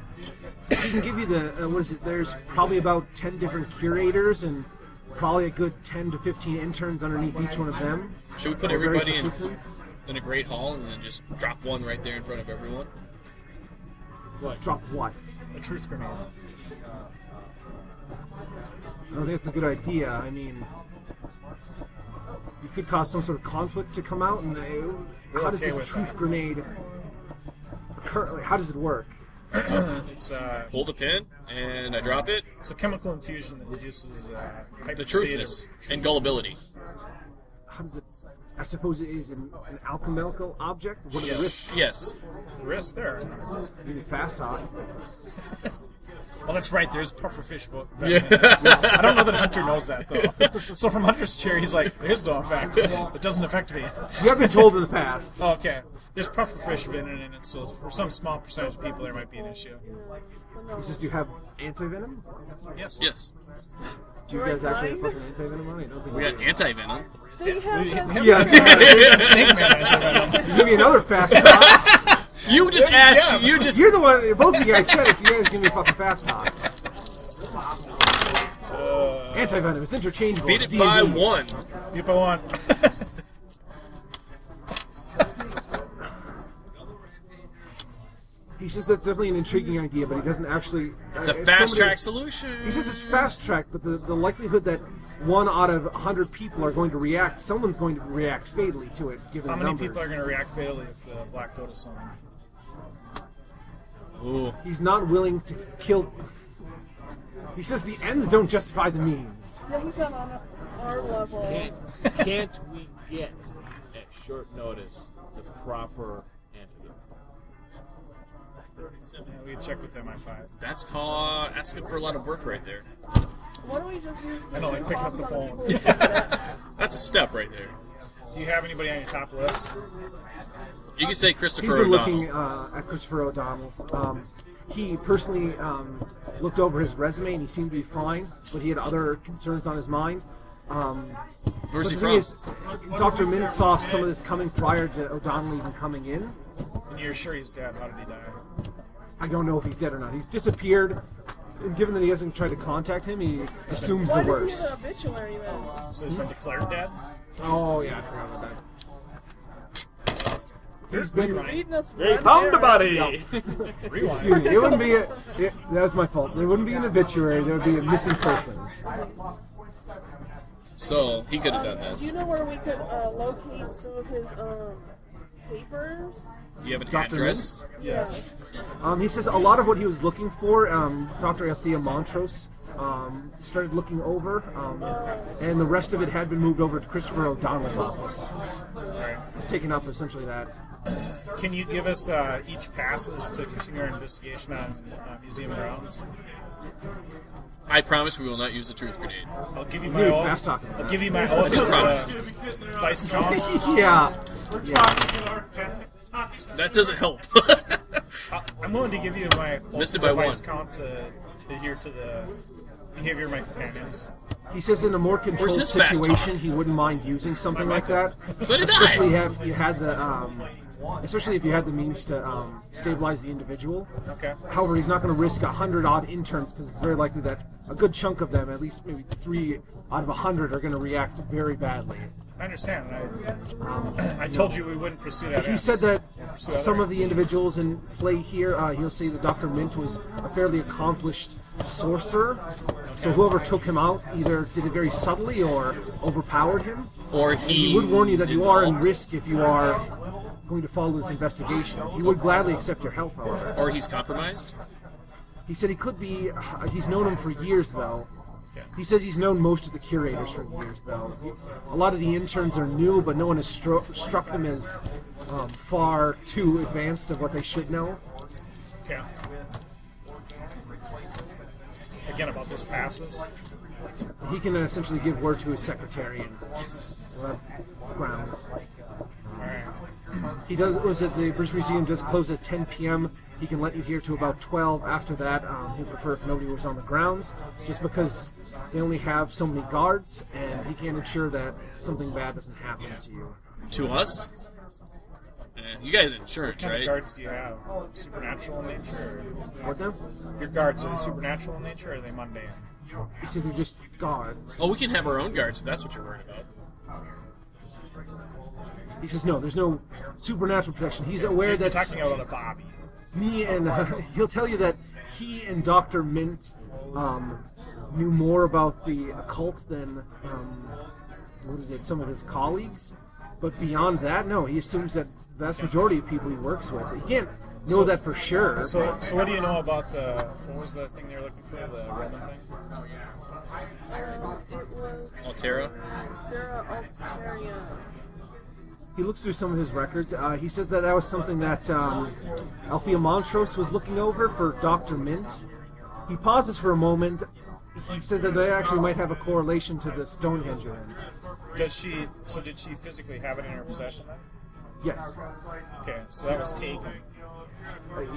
He can give you the... There's probably about 10 different curators and probably a good 10 to 15 interns underneath each one of them. Should we put Or various everybody assistants. in a great hall and then just drop one right there in front of everyone? Drop what? A truth grenade. I don't think that's a good idea. I mean... You could cause some sort of conflict to come out, and how does this truth grenade occur? Like, how does it work? It's Hold a pin, and I drop it. It's a chemical infusion that reduces The truthness and gullibility. How does it? I suppose it is an alchemical object. What are the risks? Yes. The risk there. Maybe fast talk. Well, that's right. There's pufferfish. Yeah. I don't know that Hunter knows that though. So from Hunter's chair, he's like, "There's no effect. It doesn't affect me." You have been told in the past. Oh, okay. There's pufferfish venom in it, so for some small percentage of people, there might be an issue. He says, "Do you have anti-venom? Yes. Yes. Do you guys actually have fucking anti-venom on it? I don't think We got anti-venom. Do you have that? Yeah. Snake man anti-venom. Give me another fast talk. You just asked. Yeah. You just. You're the one. Both of you guys said it. So you guys give me a fucking fast talk. Anti-venom. It's interchangeable. Beat It's it by D&D. one. If I want. He says that's definitely an intriguing idea, but he doesn't actually... It's a fast-track solution. He says it's fast-track, but the likelihood that 1 out of 100 people are going to react, someone's going to react fatally to it, given How the many numbers. people are going to react fatally if the Black Goat is summoned? Ooh. He's not willing to kill... He says the ends don't justify the means. Yeah, he's not on our level. Can't we get, at short notice, the proper antidote? Yeah, we can check with MI5. That's called asking for a lot of work right there. Why don't we just use the I know, like picking up bombs the on phone. people who said that? That's a step right there. Do you have anybody on your top list? You can say He's Christopher been O'Donnell. looking at Christopher O'Donnell. He personally looked over his resume and he seemed to be fine, but he had other concerns on his mind. Where's he But the from? thing is, Dr. Min saw some of this coming prior to O'Donnell even coming in. And you're sure he's dead. How did he die? I don't know if he's dead or not. He's disappeared. And given that he hasn't tried to contact him, he assumes Why the does he worst. have an obituary then? So he's been declared dead? Oh, yeah, I forgot about that. He's been... Reading us They found the body! Excuse me, it wouldn't be that was my fault. There wouldn't be an obituary, there would be a missing persons. So he could have done Do you this. know where we could locate some of his papers? Do you have an Dr. address? Yes. He says a lot of what he was looking for, Dr. Althea Montrose started looking over, and the rest of it had been moved over to Christopher O'Donnell's office. He's taken up essentially that. Can you give us each passes to continue our investigation on museum grounds? I promise we will not use the truth grenade. I'll give you my Really oath. fast talking. I'll give you my oath promise. as vice count. Yeah. That doesn't help. I'm willing to give you my oath Missed it as by a vice one. count to adhere to the behavior of my companions. He says in a more controlled his fast situation, talk? he wouldn't mind using something like that. So did Especially I. if you had the, especially if you had the means to stabilize the individual. Okay. However, he's not going to risk 100-odd interns because it's very likely that a good chunk of them, at least maybe 3 out of 100, are going to react very badly. I understand. I told you we wouldn't pursue that. He said that some of the individuals in play here, he'll say that Dr. Mint was a fairly accomplished sorcerer. So whoever took him out either did it very subtly or overpowered him. Or He would warn you that you are in involved. risk if you are going to follow this investigation. He would gladly accept your help, however. Or he's compromised. He said he could be. He's known him for years, though. He says he's known most of the curators for years, though. A lot of the interns are new, but no one has struck him as far too advanced of what they should know. Okay. Again, about those passes. He can essentially give word to his secretary and grounds. Alright. He does. Was it the British Museum does close at 10 p.m. He can let you here to about 12. After that, he'd prefer if nobody was on the grounds, just because they only have so many guards, and he can't ensure that something bad doesn't happen to you. To us? You guys have insurance, What kind right? of guards do you have? Supernatural in nature? What now? Or your guards, are they supernatural in nature or are they mundane? He said they're just guards. Oh, we can have our own guards if that's what you're worried about. He says no, there's no supernatural protection. He's aware You're that talking about a Bobby. me and he'll tell you that he and Dr. Mint knew more about the occult than some of his colleagues. But beyond that, no, he assumes that the vast majority of people he works with. He can't know that for sure. So what do you know about what was the thing they were looking for, the Roman thing? It was Altera? Sarah Alteria. He looks through some of his records. He says that was something that Althea Montrose was looking over for Dr. Mint. He pauses for a moment. He says that they actually might have a correlation to the Stonehenge event. Did she physically have it in her possession then? Yes. Okay, so that was taken.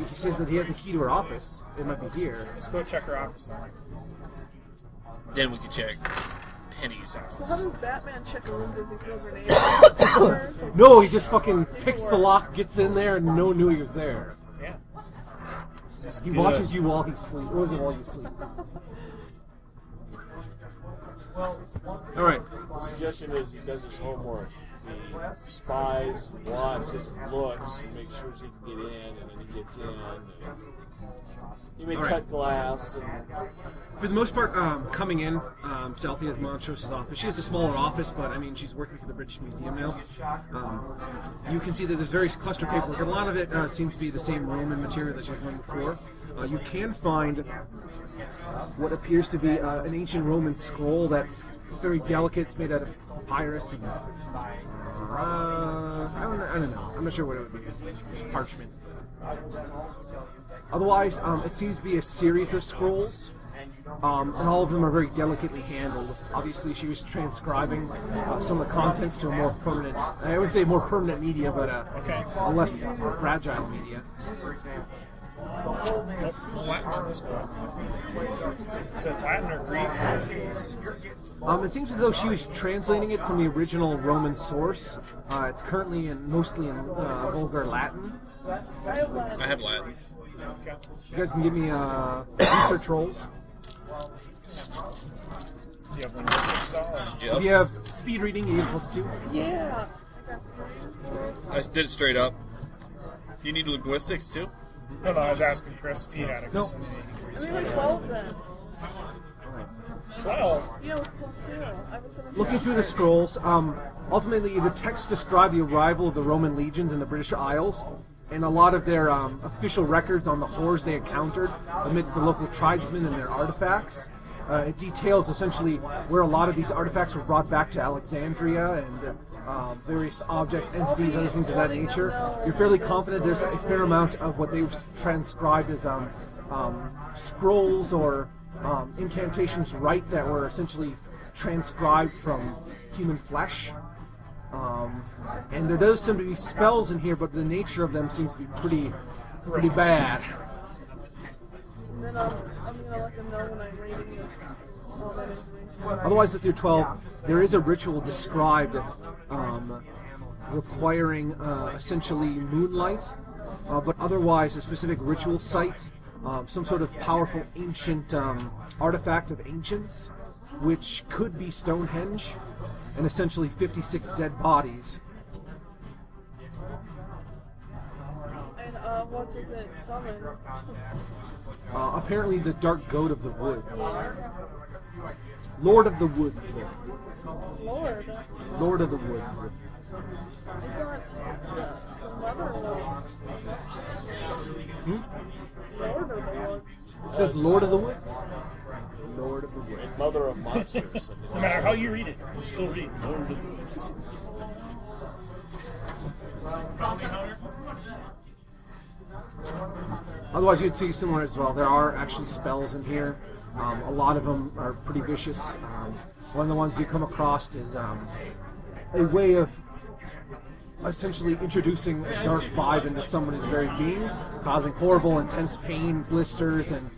He says that he has the key to her office. It might be here. Let's go check her office then. Then we can check Penny's So how office. does Batman check a room? Does he throw grenades? No, he just fucking picks the lock, gets in there, and no one knew he was there. Yeah. He watches you while he sleeps. What is it while you sleep? All right. The suggestion is he does his homework. He spies, watches, looks, and makes sure he can get in, and then he gets in. And he may cut glass. And For the most part, coming in to Althea Montrose's office, she has a smaller office, but I mean, she's working for the British Museum now. You can see that there's various cluster paperwork, and a lot of it seems to be the same Roman material that she was running before. You can find what appears to be an ancient Roman scroll that's very delicate. It's made out of papyrus and I don't know. I'm not sure what it would be. Just parchment. Otherwise, it seems to be a series of scrolls, and all of them are very delicately handled. Obviously, she was transcribing some of the contents to a more permanent, I would say more permanent media, but a less fragile media. Latin on this one. Is it Latin or Greek? It seems as though she was translating it from the original Roman source. It's currently mostly in vulgar Latin. I have Latin. Okay. You guys can give me research rolls. Do you have linguistics style? If you have speed reading, you get +2. Yeah. I did it straight up. You need linguistics too? No, I was asking Chris if he had it. No. I'm really 12 then. 12. Yeah, with +2. I was 17. Looking through the scrolls, ultimately the texts describe the arrival of the Roman legions in the British Isles, and a lot of their official records on the horrors they encountered amidst the local tribesmen and their artifacts. It details essentially where a lot of these artifacts were brought back to Alexandria and various objects, entities, other things of that nature. You're fairly confident there's a fair amount of what they've transcribed as scrolls or incantations right that were essentially transcribed from human flesh. And there does seem to be spells in here, but the nature of them seems to be pretty bad. And then I'm gonna let them know when I'm reading this. All that information. Otherwise, at through 12, there is a ritual described requiring essentially moonlight, but otherwise a specific ritual site, some sort of powerful ancient artifact of ancients, which could be Stonehenge, and essentially 56 dead bodies. And what does it summon? Apparently the dark goat of the woods. Lord of the woods. Lord. Lord of the woods. I thought the mother was. Lord of the woods. It says Lord of the woods. Lord of the woods. And mother of monsters. No matter how you read it, you still read Lord of the Woods. Otherwise, you'd see similar as well. There are actually spells in here. A lot of them are pretty vicious. One of the ones you come across is a way of essentially introducing a dark vibe into someone's very being, causing horrible, intense pain, blisters, and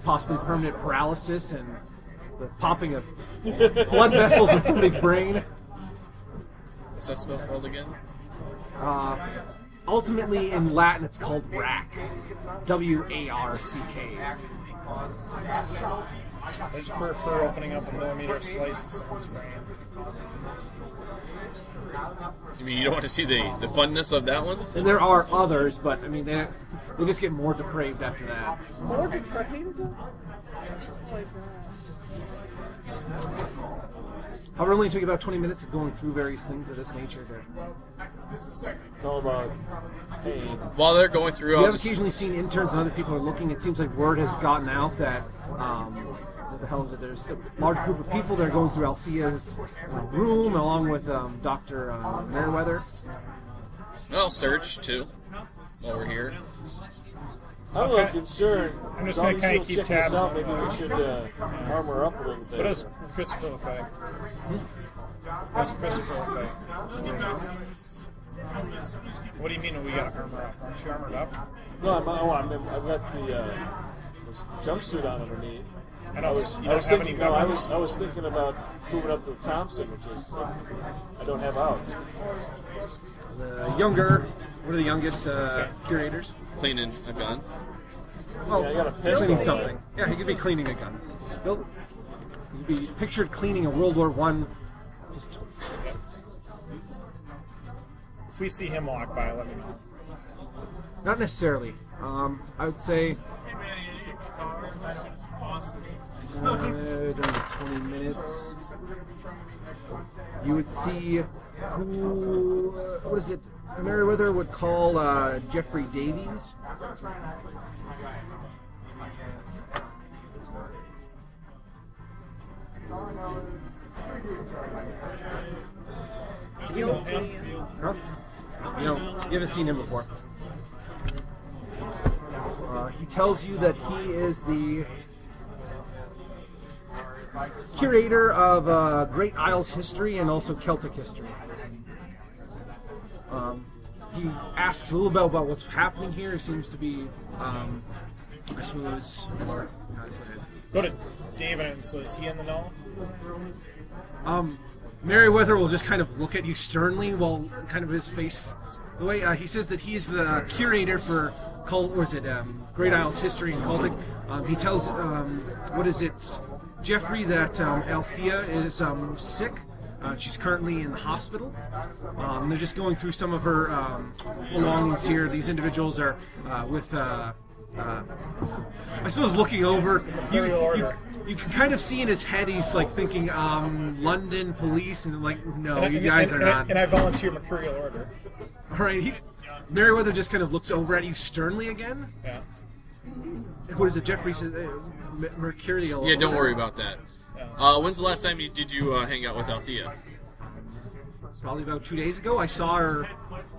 possibly permanent paralysis, and the popping of blood vessels in somebody's brain. What's that spell called again? Ultimately, in Latin, it's called rack. W-A-R-C-K. I just prefer opening up a millimeter slice of someone's brain. You mean you don't want to see the funness of that one? And there are others, but I mean, they just get more depraved after that. More depraved? Like However, it only took about 20 minutes of going through various things of this nature. It's all about pain. While they're going through We all have this, occasionally seen interns and other people are looking. It seems like word has gotten out that, what the hell is it? There's a large group of people that are going through Althea's room, along with Dr. Merriweather. I'll search too while we're here. I'm a little concerned. I'm just going to kind of keep check tabs this out. on Maybe we should armor up a little bit. What does Christopher look like? What does Christopher look like? What do you mean we got to armor up? Aren't you armored up? No, I've got the this jumpsuit on underneath. I know, you don't have any weapons. I was thinking about moving up to the Thompson, which is I don't have out. The younger, one of the youngest curators. Cleaning a gun. Oh, Yeah, I got a pistol. cleaning something. Yeah, he could be cleaning a gun. He'd be pictured cleaning a World War I pistol. If we see him walk by, let me know. Not necessarily. I would say during the 20 minutes, you would see who, what is it, Merriweather would call Jeffrey Davies. you don't see him. Huh? You haven't seen him before. He tells you that he is the curator of Great Isles history and also Celtic history. He asks a little bit about what's happening here. It seems to be, I suppose, or how to put it. Go to David and so is he in the know? Merriweather will just kind of look at you sternly while kind of his face. The way he says that he's the curator for Great Isles history and Celtic. He tells Jeffrey that Althea is sick. She's currently in the hospital. They're just going through some of her belongings here. These individuals are with I suppose looking over, Imperial Order. you can kind of see in his head he's like thinking, London police, and I'm like, no, you guys are not. And I volunteer Mercurial Order. All right, Merriweather just kind of looks over at you sternly again. Yeah. What is it, Jeffrey said? Mercurial. Yeah, don't worry about that. Yeah. When's the last time did you hang out with Althea? Probably about 2 days ago. I saw her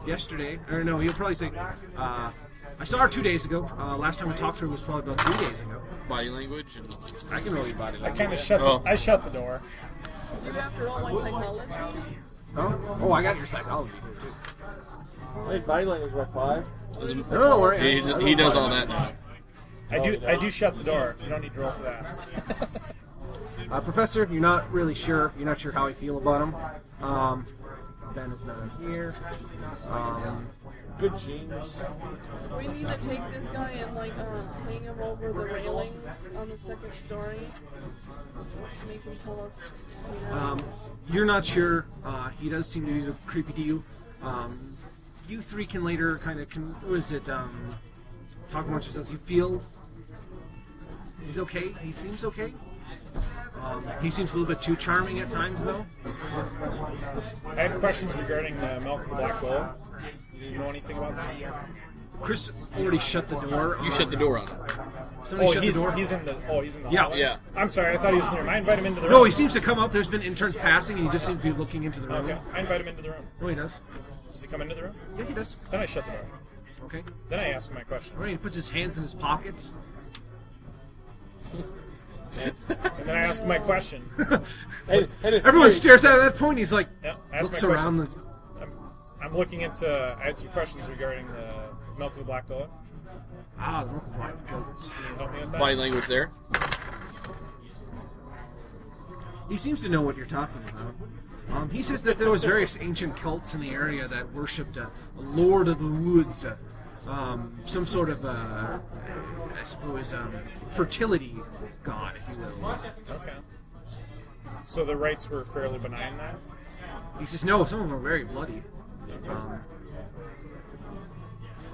yesterday. Or no, you'll probably say, I saw her 2 days ago. Last time we talked to her was probably about 3 days ago. Body language? And I can really body I language. kind of shut. Oh. I shut the door. You after all my psychology? Oh, I got your psychology here too. I think body language by 5. No, worry. he does all that now. I do shut the door. You don't need to roll for that. Professor, you're not really sure. You're not sure how I feel about him. Ben is not here. Good genes. We need to take this guy and hang him over the railings on the second story. Make him tell us. You're not sure. He does seem to be creepy to you. You three can later kind of talk amongst yourselves. You feel he's okay. He seems okay. He seems a little bit too charming at times, though. I had questions regarding the milk and black gold. Do you know anything about that? Chris already shut the door. You shut the door on him. Somebody shut the door. He's in the Yeah. hallway? Yeah. I'm sorry, I thought he was in there. I invite him into the room. No, he seems to come up. There's been interns passing, and he just seems to be looking into the room. Okay, I invite him into the room. No, he does. Does he come into the room? Yeah, he does. Then I shut the door. Okay. Then I ask him my question. All right, he puts his hands in his pockets. And then I ask him my question. Everyone stares at him at that point. He's like, Yeah, I ask looks my question. around. I'm looking into. I had some questions regarding the milk of the black goat. The milk of black goat. Can you help me with that? Body language there. He seems to know what you're talking about. He says that there was various ancient cults in the area that worshipped a lord of the woods, some sort of, I suppose, fertility god, if you will. Okay. So the rites were fairly benign then? He says, no, some of them were very bloody.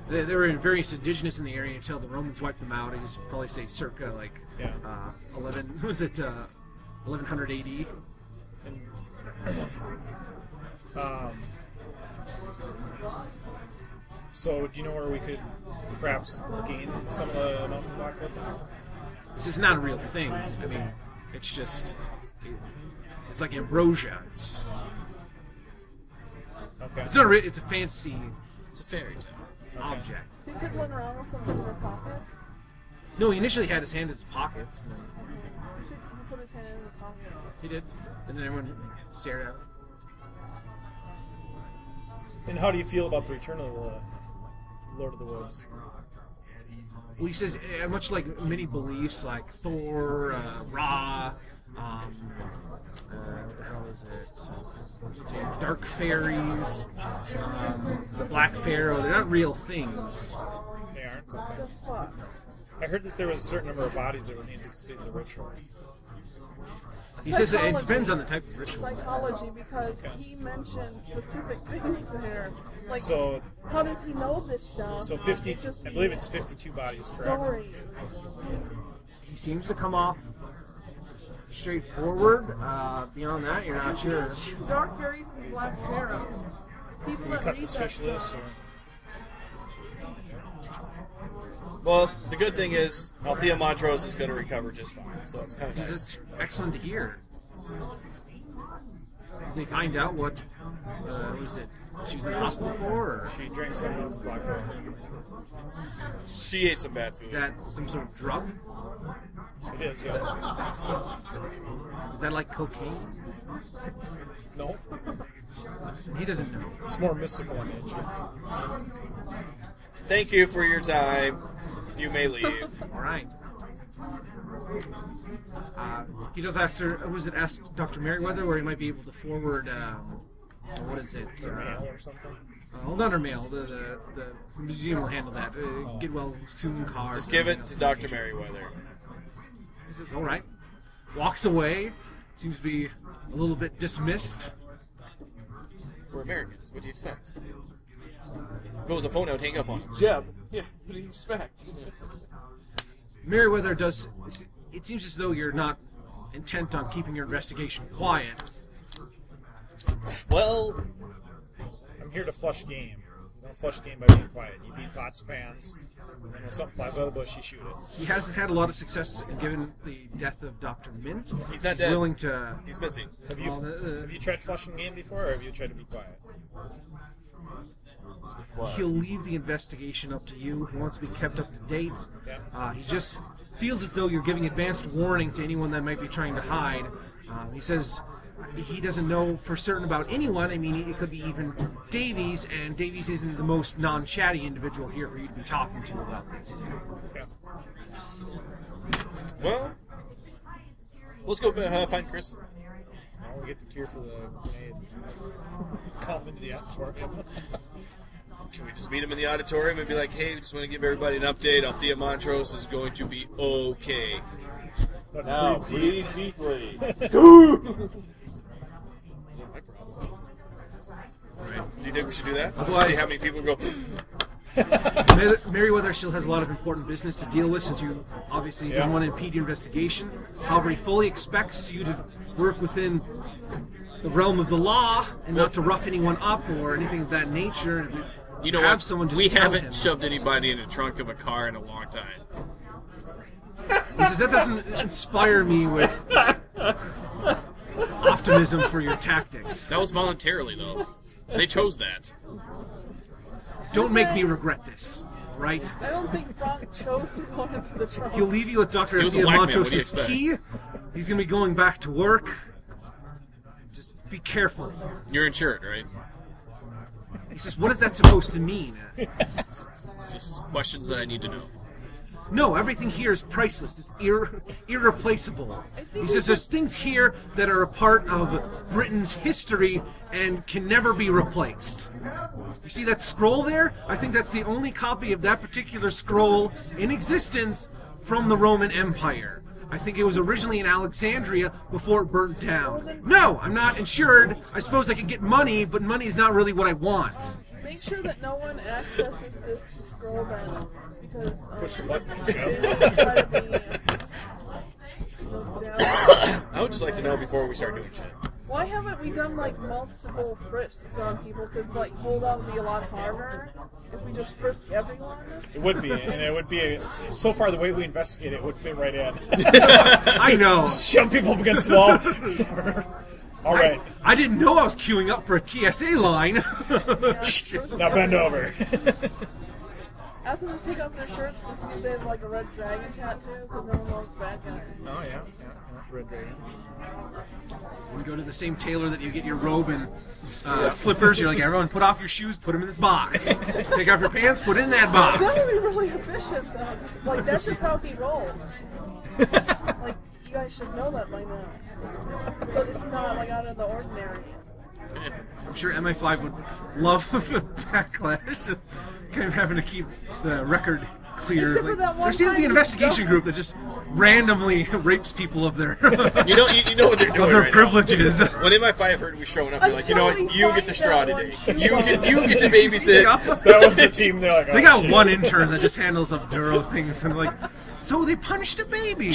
They were various indigenous in the area until the Romans wiped them out. I just probably say circa, 1100 AD. So do you know where we could perhaps gain some of the milk of the black goat? This is not a real thing. I mean, it's just... It's like ambrosia. It's Okay. not it's a fancy It's a fairy tale. object. So you could run around with something in your pockets? No, he initially had his hand in his pockets. And then You said he put his hand in his pockets. he did. And then everyone stared at him. And how do you feel about the return of the Lord of the Woods? Well, he says, much like many beliefs, like Thor, Ra, what the hell is it? Let's see, dark fairies, the Black Pharaoh, they're not real things. They aren't? What Okay. the fuck? I heard that there was a certain number of bodies that would need to complete the ritual. He says it Psychology. depends on the type of ritual. Psychology, because he mentioned specific things there. Like, So, how does he know this stuff? so 50, It just I believe be it's 52 bodies, correct? stories. He seems to come off straightforward. Beyond that, you're not sure. Dark fairies and black pharaohs. People Can you that cut read this that fish loose? stuff. Or? Well, the good thing is Althea Montrose is going to recover just fine, so it's kind of nice. It's excellent to hear. Did they find out what was it? She was in the hospital for, or She drank some of the black goat. She ate some bad food. is that some sort of drug? It is, yeah. Is that like cocaine? No, He doesn't know. it's more mystical in nature. Thank you for your time. You may leave. All right. He does ask Dr. Merriweather where he might be able to forward, what is it? Mail or something. Hold on, or mail. The museum will handle that. Get well soon card. Just give it to Dr. Merriweather. He says, all right. Walks away. Seems to be a little bit dismissed. We're Americans. What do you expect? If it was a phone, I would hang up on him. Jeb. Yeah, what do you expect? Merriweather does. It seems as though you're not intent on keeping your investigation quiet. Well, I'm here to flush game. You don't flush game by being quiet. You beat pots and pans, and then when something flies out of the bush, you shoot it. He hasn't had a lot of success given the death of Dr. Mint. He's not dead. Willing to. He's missing. Have you tried flushing game before, or have you tried to be quiet? He'll leave the investigation up to you. He wants to be kept up to date. He just feels as though you're giving advanced warning to anyone that might be trying to hide. He says he doesn't know for certain about anyone. I mean, it could be even Davies, and Davies isn't the most non-chatty individual here for you to be talking to about this. Well, let's go find Chris. I want to get the cure for the grenade. Call him into the auditorium. Can we just meet him in the auditorium and be like, hey, we just want to give everybody an update. Althea Montrose is going to be okay. But Now, breathe breathe deeply. Right. Do you think we should do that? Otherwise- See how many people go, Merriweather still has a lot of important business to deal with, since you obviously don't want to impede your investigation. However, he fully expects you to work within the realm of the law and not to rough anyone up or anything of that nature. And if you know have what? someone just We tell haven't him. shoved anybody in the trunk of a car in a long time. He says that doesn't inspire me with optimism for your tactics. That was voluntarily, though. They chose that. Don't make me regret this, right? I don't think Frank chose to go into the trunk. He'll leave you with Dr. He was a Althea black man, what do you Montrose's expect? key. He's going to be going back to work. Just be careful. You're insured, right? He says, what is that supposed to mean? It's just questions that I need to know. No, everything here is priceless. It's irreplaceable. He says there's things here that are a part of Britain's history and can never be replaced. You see that scroll there? I think that's the only copy of that particular scroll in existence from the Roman Empire. I think it was originally in Alexandria before it burnt down. No, I'm not insured. I suppose I could get money, but money is not really what I want. Make sure that no one accesses this scroll then, because Push the button. I would just like to know before we start doing shit. Why haven't we done like multiple frisks on people? Because like hold on would be a lot harder if we just frisk everyone. It would be, and it would be. So far, the way we investigate it would fit right in. I know. Shove people up against the wall. All right, I didn't know I was queuing up for a TSA line. now bend over. Ask them to take off their shirts to see if they have like a red dragon tattoo, because no one wants bad guys. Oh yeah, red dragon. You go to the same tailor that you get your robe and slippers. You're like, everyone, put off your shoes, put them in this box. Take off your pants, put it in that That box. would be really efficient though. Like that's just how he rolls. Like you guys should know that by now. So it's not like out of the ordinary. I'm sure MI5 would love the backlash of kind of having to keep the record clear. Except for that one there seems to be an time investigation you- group that just randomly rapes people of their You know what they're doing of their right privileges. Now. When MI5 heard we showing up, they're like, you know what? Until we You get find the straw that one today. shoe You get to babysit. That was the team. They're like, oh, They got shit. one intern that just handles Obduro things, and like, so they punished a baby.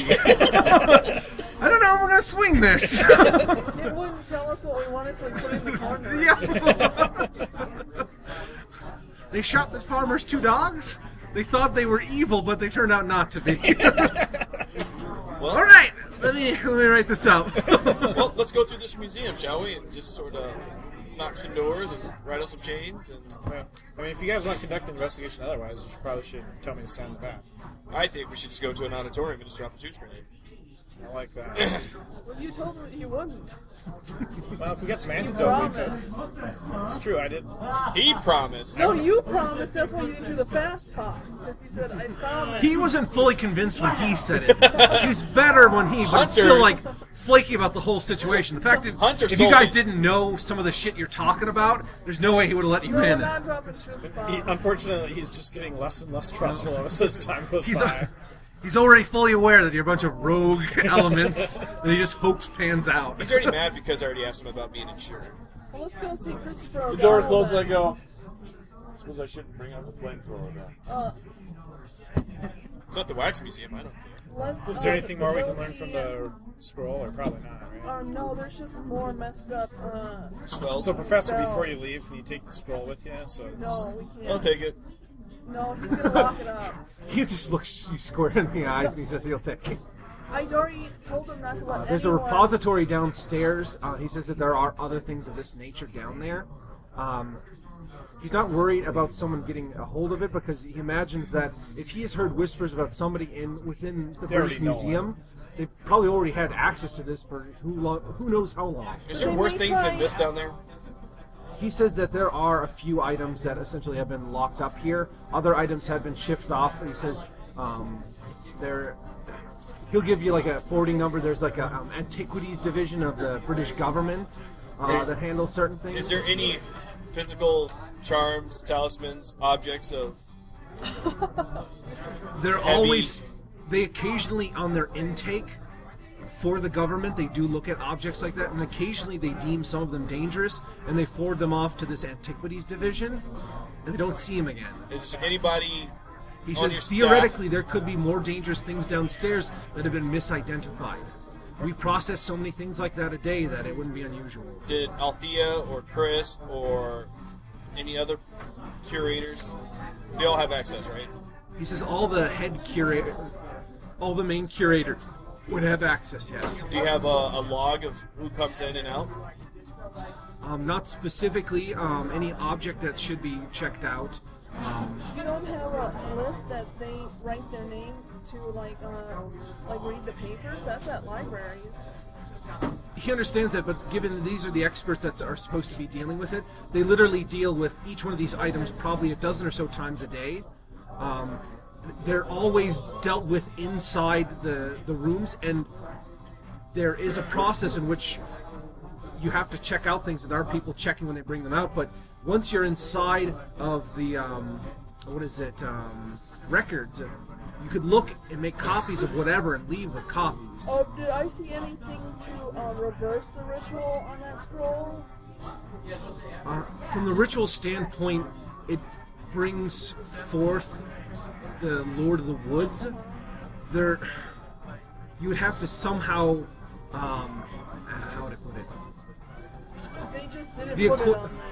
I don't know. We're gonna swing this. It wouldn't tell us what we wanted, so we put it in the corner. Yeah. They shot the farmer's 2 dogs. They thought they were evil, but they turned out not to be. Well, All right, let me write this up. well, let's go through this museum, shall we? And just sort of knock some doors and rattle some chains. And Yeah. I mean, if you guys want to conduct an investigation otherwise, you probably should tell me to sign the back. I think we should just go to an auditorium and just drop a tooth grenade. I like that. Well, you told me you wouldn't. Well, if we get some You antidote, we could. promised. It's true, I did. He promised. No, you promised. That's why you didn't do the fast talk. Because you said, I promised. He wasn't fully convinced when he said it. He was better when he, but Hunter- still like flaky about the whole situation. The fact that Hunter if you sold guys me. didn't know some of the shit you're talking about, there's no way he would have let you No, we're in. not dropping truth bombs. Unfortunately, he's just getting less and less trustful as time goes He's by. He's already fully aware that you're a bunch of rogue elements that he just hopes pans out. He's already mad because I already asked him about being insured. Well, let's go see Christopher The O'Donnell. door closes, I then. go, suppose I shouldn't bring out the flamethrower then. It's not the wax museum. I don't care. Is there anything more we can go learn see from it. the scroll, or probably not, right? No, there's just more messed up. Spells. So, Professor, spells. before you leave, can you take the scroll with you? So it's... No, we can't. I'll take it. No, he's gonna lock it up. He just looks you square in the eyes and he says he'll take it. I already told him not to let There's a anyone. repository downstairs. He says that there are other things of this nature down there. He's not worried about someone getting a hold of it because he imagines that if he has heard whispers about somebody within the They already British know Museum, they've probably already had access to this for who knows how long. Is there They worse may things than try- this down there? He says that there are a few items that essentially have been locked up here. Other items have been shipped off. He says he'll give you like a forwarding number. There's like a antiquities division of the British government that handles certain things. Is there any physical charms, talismans, objects of... They're heavy- always, they occasionally on their intake for the government, they do look at objects like that, and occasionally they deem some of them dangerous, and they forward them off to this antiquities division, and they don't see them again. Is there anybody... He on your says staff- theoretically there could be more dangerous things downstairs that have been misidentified. We process so many things like that a day that it wouldn't be unusual. Did Althea or Chris or any other curators, they all have access, right? He says all the head curator, all the main curators would have access, yes. Do you have a log of who comes in and out? Not specifically any object that should be checked out. You don't have a list that they write their name to, like read the papers? That's at libraries. He understands that, but given these are the experts that are supposed to be dealing with it, they literally deal with each one of these items probably a dozen or so times a day. They're always dealt with inside the rooms, and there is a process in which you have to check out things, and there are people checking when they bring them out, but once you're inside of the, records, you could look and make copies of whatever and leave with copies. Oh, did I see anything to reverse the ritual on that scroll? From the ritual standpoint, it brings forth the Lord of the Woods. You would have to somehow, how would I put it? They just didn't The put it equi- on there.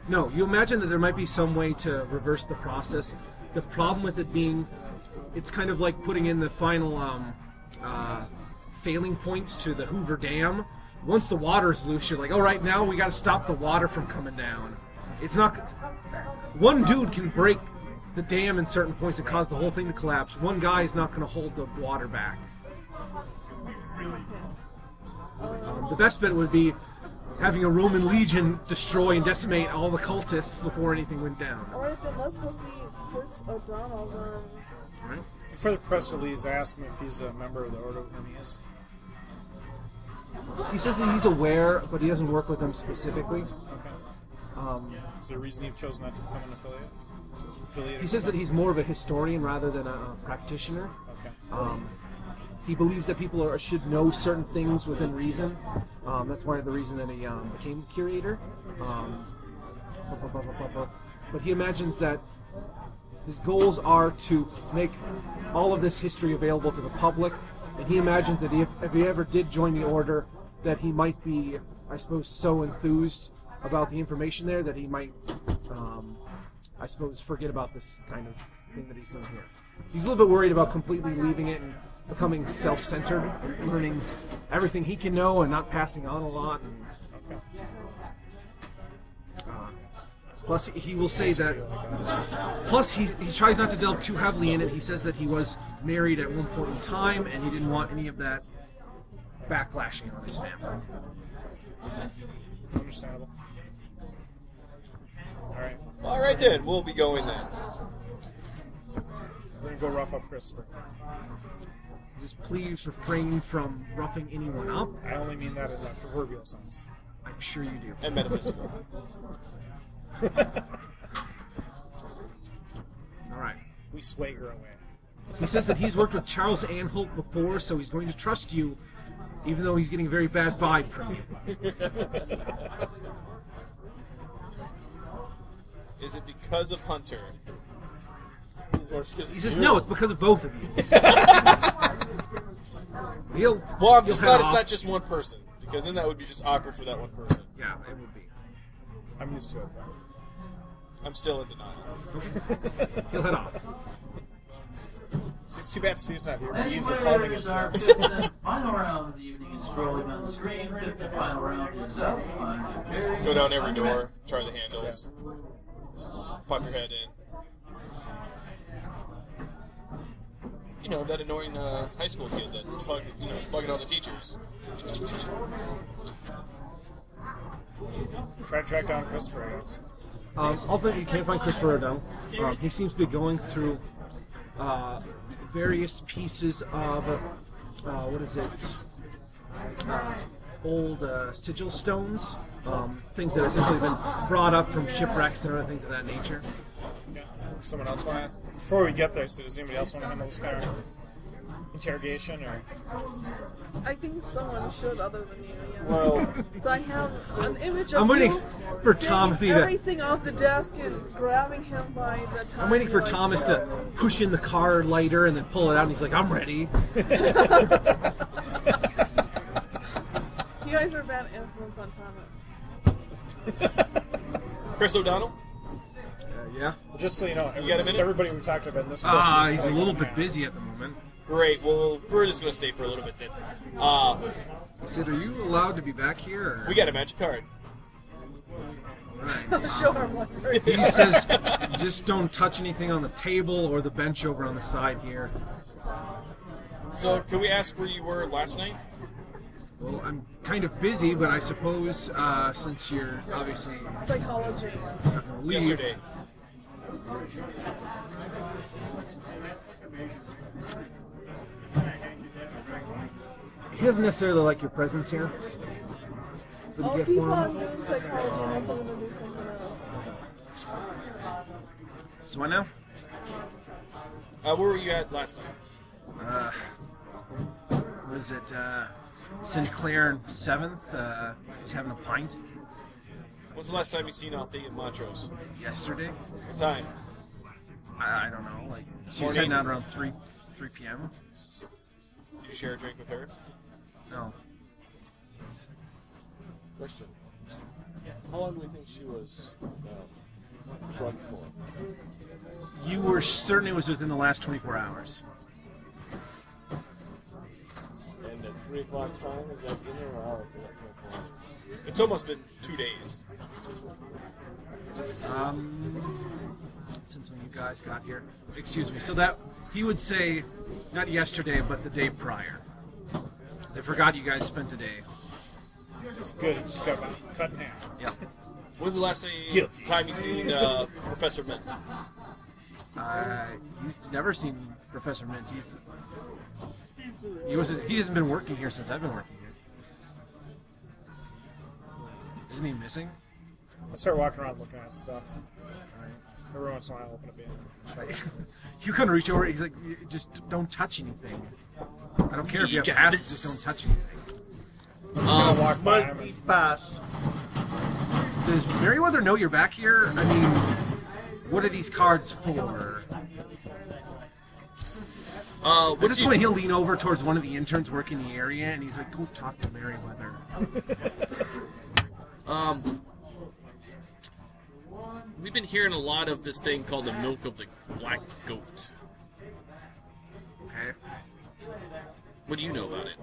No, you imagine that there might be some way to reverse the process. The problem with it being, it's kind of like putting in the final failing points to the Hoover Dam. Once the water is loose, you're like, all right, now we got to stop the water from coming down. It's not. One dude can break the dam in certain points and cause the whole thing to collapse. One guy is not going to hold the water back. The best bet would be having a Roman legion destroy and decimate all the cultists before anything went down. Alright, then let's go see Chris O'Donnell then. Right? Before the Professor leaves, I asked him if he's a member of the Ordo of Hermes. He says that he's aware, but he doesn't work with them specifically. Okay. Is there a reason you've chosen not to become an affiliate? He says that he's more of a historian rather than a practitioner. Okay. He believes that people should know certain things within reason. That's one of the reason that he became curator. But he imagines that his goals are to make all of this history available to the public, and he imagines that if he ever did join the order, that he might be, I suppose, so enthused about the information there that he might, I suppose, forget about this kind of thing that he's doing here. He's a little bit worried about completely leaving it and becoming self-centered, learning everything he can know and not passing on a lot. And, plus, he will say that. Plus, he tries not to delve too heavily in it. He says that he was married at one point in time, and he didn't want any of that backlashing on his family. Understandable. Alright. All right then, we'll be going then. We're going to go rough up Christopher. Just please refrain from roughing anyone up. I only mean that in a proverbial sense. I'm sure you do. And metaphysical. All right. We swagger away. He says that he's worked with Charles Anholt before, so he's going to trust you, even though he's getting a very bad vibe from you. Is it because of Hunter? Or it's 'cause He says, you. no, it's because of both of you. He'll, Well, I'm he'll just head glad it's off. not just one person, because then that would be just awkward for that one person. Yeah, it would be. I'm used to it, though. I'm still in denial. He'll head off. See, it's too bad Steve's not here, but As he's you the play calming players are influence. fifth and final round of the evening is scrolling on the screen. Fifth and final round is up. Find your Go down every door, try the handles, pop your head in. You know, that annoying high school kid that's bugging all the teachers. Try to track down Christopher, I guess. Ultimately, you can't find Christopher O'Donnell. He seems to be going through various pieces of, what is it, old sigil stones, things that have essentially been brought up from shipwrecks and other things of that nature. Yeah. Someone else want to... Before we get there, so does anybody else want to handle this kind of interrogation, or... I think someone should other than you, yeah. Well, So I have an image of I'm waiting you for taking Timothy to... everything off the desk and grabbing him by the time. I'm waiting for like, Thomas to push in the car lighter and then pull it out, and he's like, I'm ready. You guys are a bad influence on Thomas. Chris O'Donnell? Yeah? Well, just so you know, got a minute? everybody we talked about in this question is He's a like- little bit busy at the moment. Great. Well, we're just going to stay for a little bit then. He said, are you allowed to be back here? Or? We got a magic card. Show him what He says, just don't touch anything on the table or the bench over on the side here. So, can we ask where you were last night? Well, I'm kind of busy, but I suppose since you're obviously psychology. not going to leave, Yesterday. he doesn't necessarily like your presence here. What I'll do you keep get for on him? doing psychology unless I'm going to do something else. So what now? Where were you at last night? Was it Sinclair and 7th? He's having a pint When's the last time you seen Althea and Montrose? yesterday. What time? I don't know. Like she was Morning. heading out around 3 p.m. Did you share a drink with her? No. question. How long do we think she was drugged for? You were certain it was within the last 24 hours. And at 3 o'clock time, is that dinner or out? It's almost been 2 days. Since when you guys got here. Excuse me. So that he would say, not yesterday, but the day prior. 'Cause I forgot you guys spent a day. It's good. It just got cut in half. Yeah. When's the last Guilty. time you seen Professor Mint? He's never seen Professor Mint. He hasn't been working here since I've been working here. Isn't he missing? I start walking around looking at stuff. Every once in a while, I'll open a bin. You couldn't reach over. He's like, just don't touch anything. I don't care if you have got passes, this. just don't touch anything. I'll walk by him and Pass. Does Merriweather know you're back here? I mean, what are these cards for? At What this did you, point, he'll lean over towards one of the interns working the area, and he's like, "Go talk to Merriweather." we've been hearing a lot of this thing called the milk of the black goat. Okay, What do you know about it?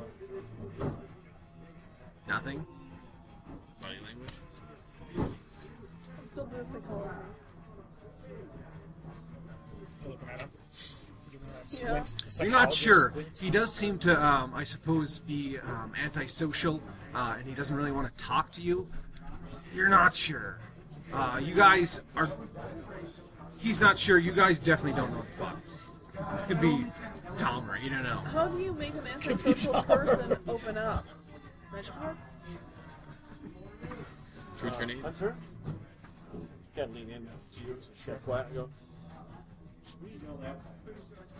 nothing. Body language? I'm still doing psychology. looking at him. Giving him that Yeah. squint. You're not Psychologist sure. squint. He does seem to, I suppose, be antisocial, and he doesn't really want to talk to you. You're not sure. You guys are. He's not sure. You guys definitely don't know what the fuck. This could be Dahmer. You don't know. How do you make an antisocial person open up? Magic cards? Truth grenade? Hunter? Can't lean in to you, so sure. Quiet and go. Should we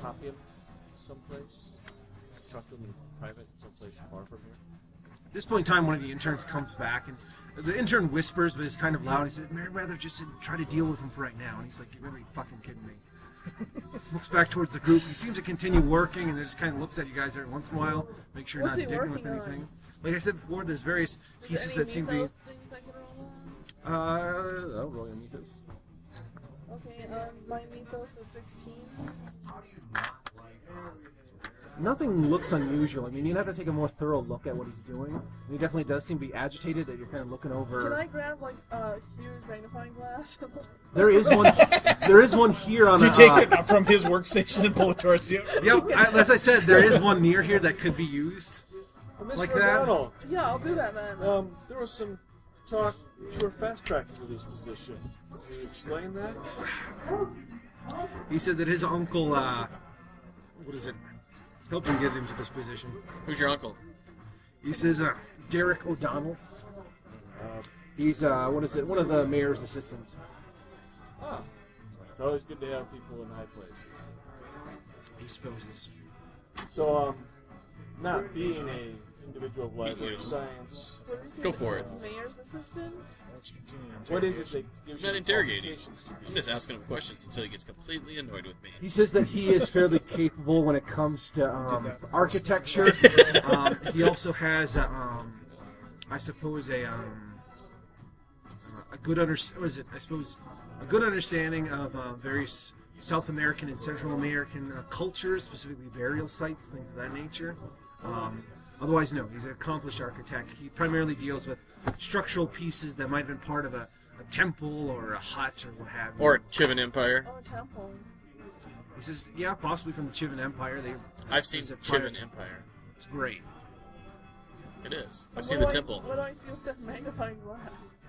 copy him someplace? Talk to him in private, someplace far from here? At this point in time, one of the interns comes back, and the intern whispers, but it's kind of loud. He says, "Mary rather just try to deal with him for right now." And he's like, "You better be fucking kidding me." Looks back towards the group. He seems to continue working, and just kind of looks at you guys every once in a while, make sure you're What's not he digging with working on? anything. Like I said before, there's various pieces that seem to be. Things I can roll on? I'll roll your mythos. Okay, my mythos is 16. Nothing looks unusual. I mean, you'd have to take a more thorough look at what he's doing. He definitely does seem to be agitated that you're kind of looking over. Can I grab like a huge magnifying glass? There is one. There is one here on. Do you take it from his workstation and pull it towards you? Yep. As I said, there is one near here that could be used. Mr. Like that? O'Donnell, Yeah, I'll do that then. there was some talk you were fast-tracked for this position. Can you explain that? He said that his uncle, what is it, helped him get into this position. Who's your uncle? He says, Derek O'Donnell. He's, what is it, one of the mayor's assistants. Ah, it's always good to have people in high places. He supposes. So, not being a individual of library science, What did you say Go for it's Mayor's assistant? what is it that gives I'm not you interrogating. qualifications to I'm just asking him questions until he gets completely annoyed with me. He says that he is fairly capable when it comes to architecture. He also has, I suppose, a good a good understanding of various South American and Central American cultures, specifically burial sites, things of that nature. Otherwise, no, he's an accomplished architect. He primarily deals with structural pieces that might have been part of a temple or a hut or what have you. Or Chivan Empire. Oh, a temple. He says, yeah, possibly from the Chivan Empire. I've seen Is it prior Chivan to- Empire. It's great. It is. I've What seen do the I- temple. What do I see with that magnifying glass?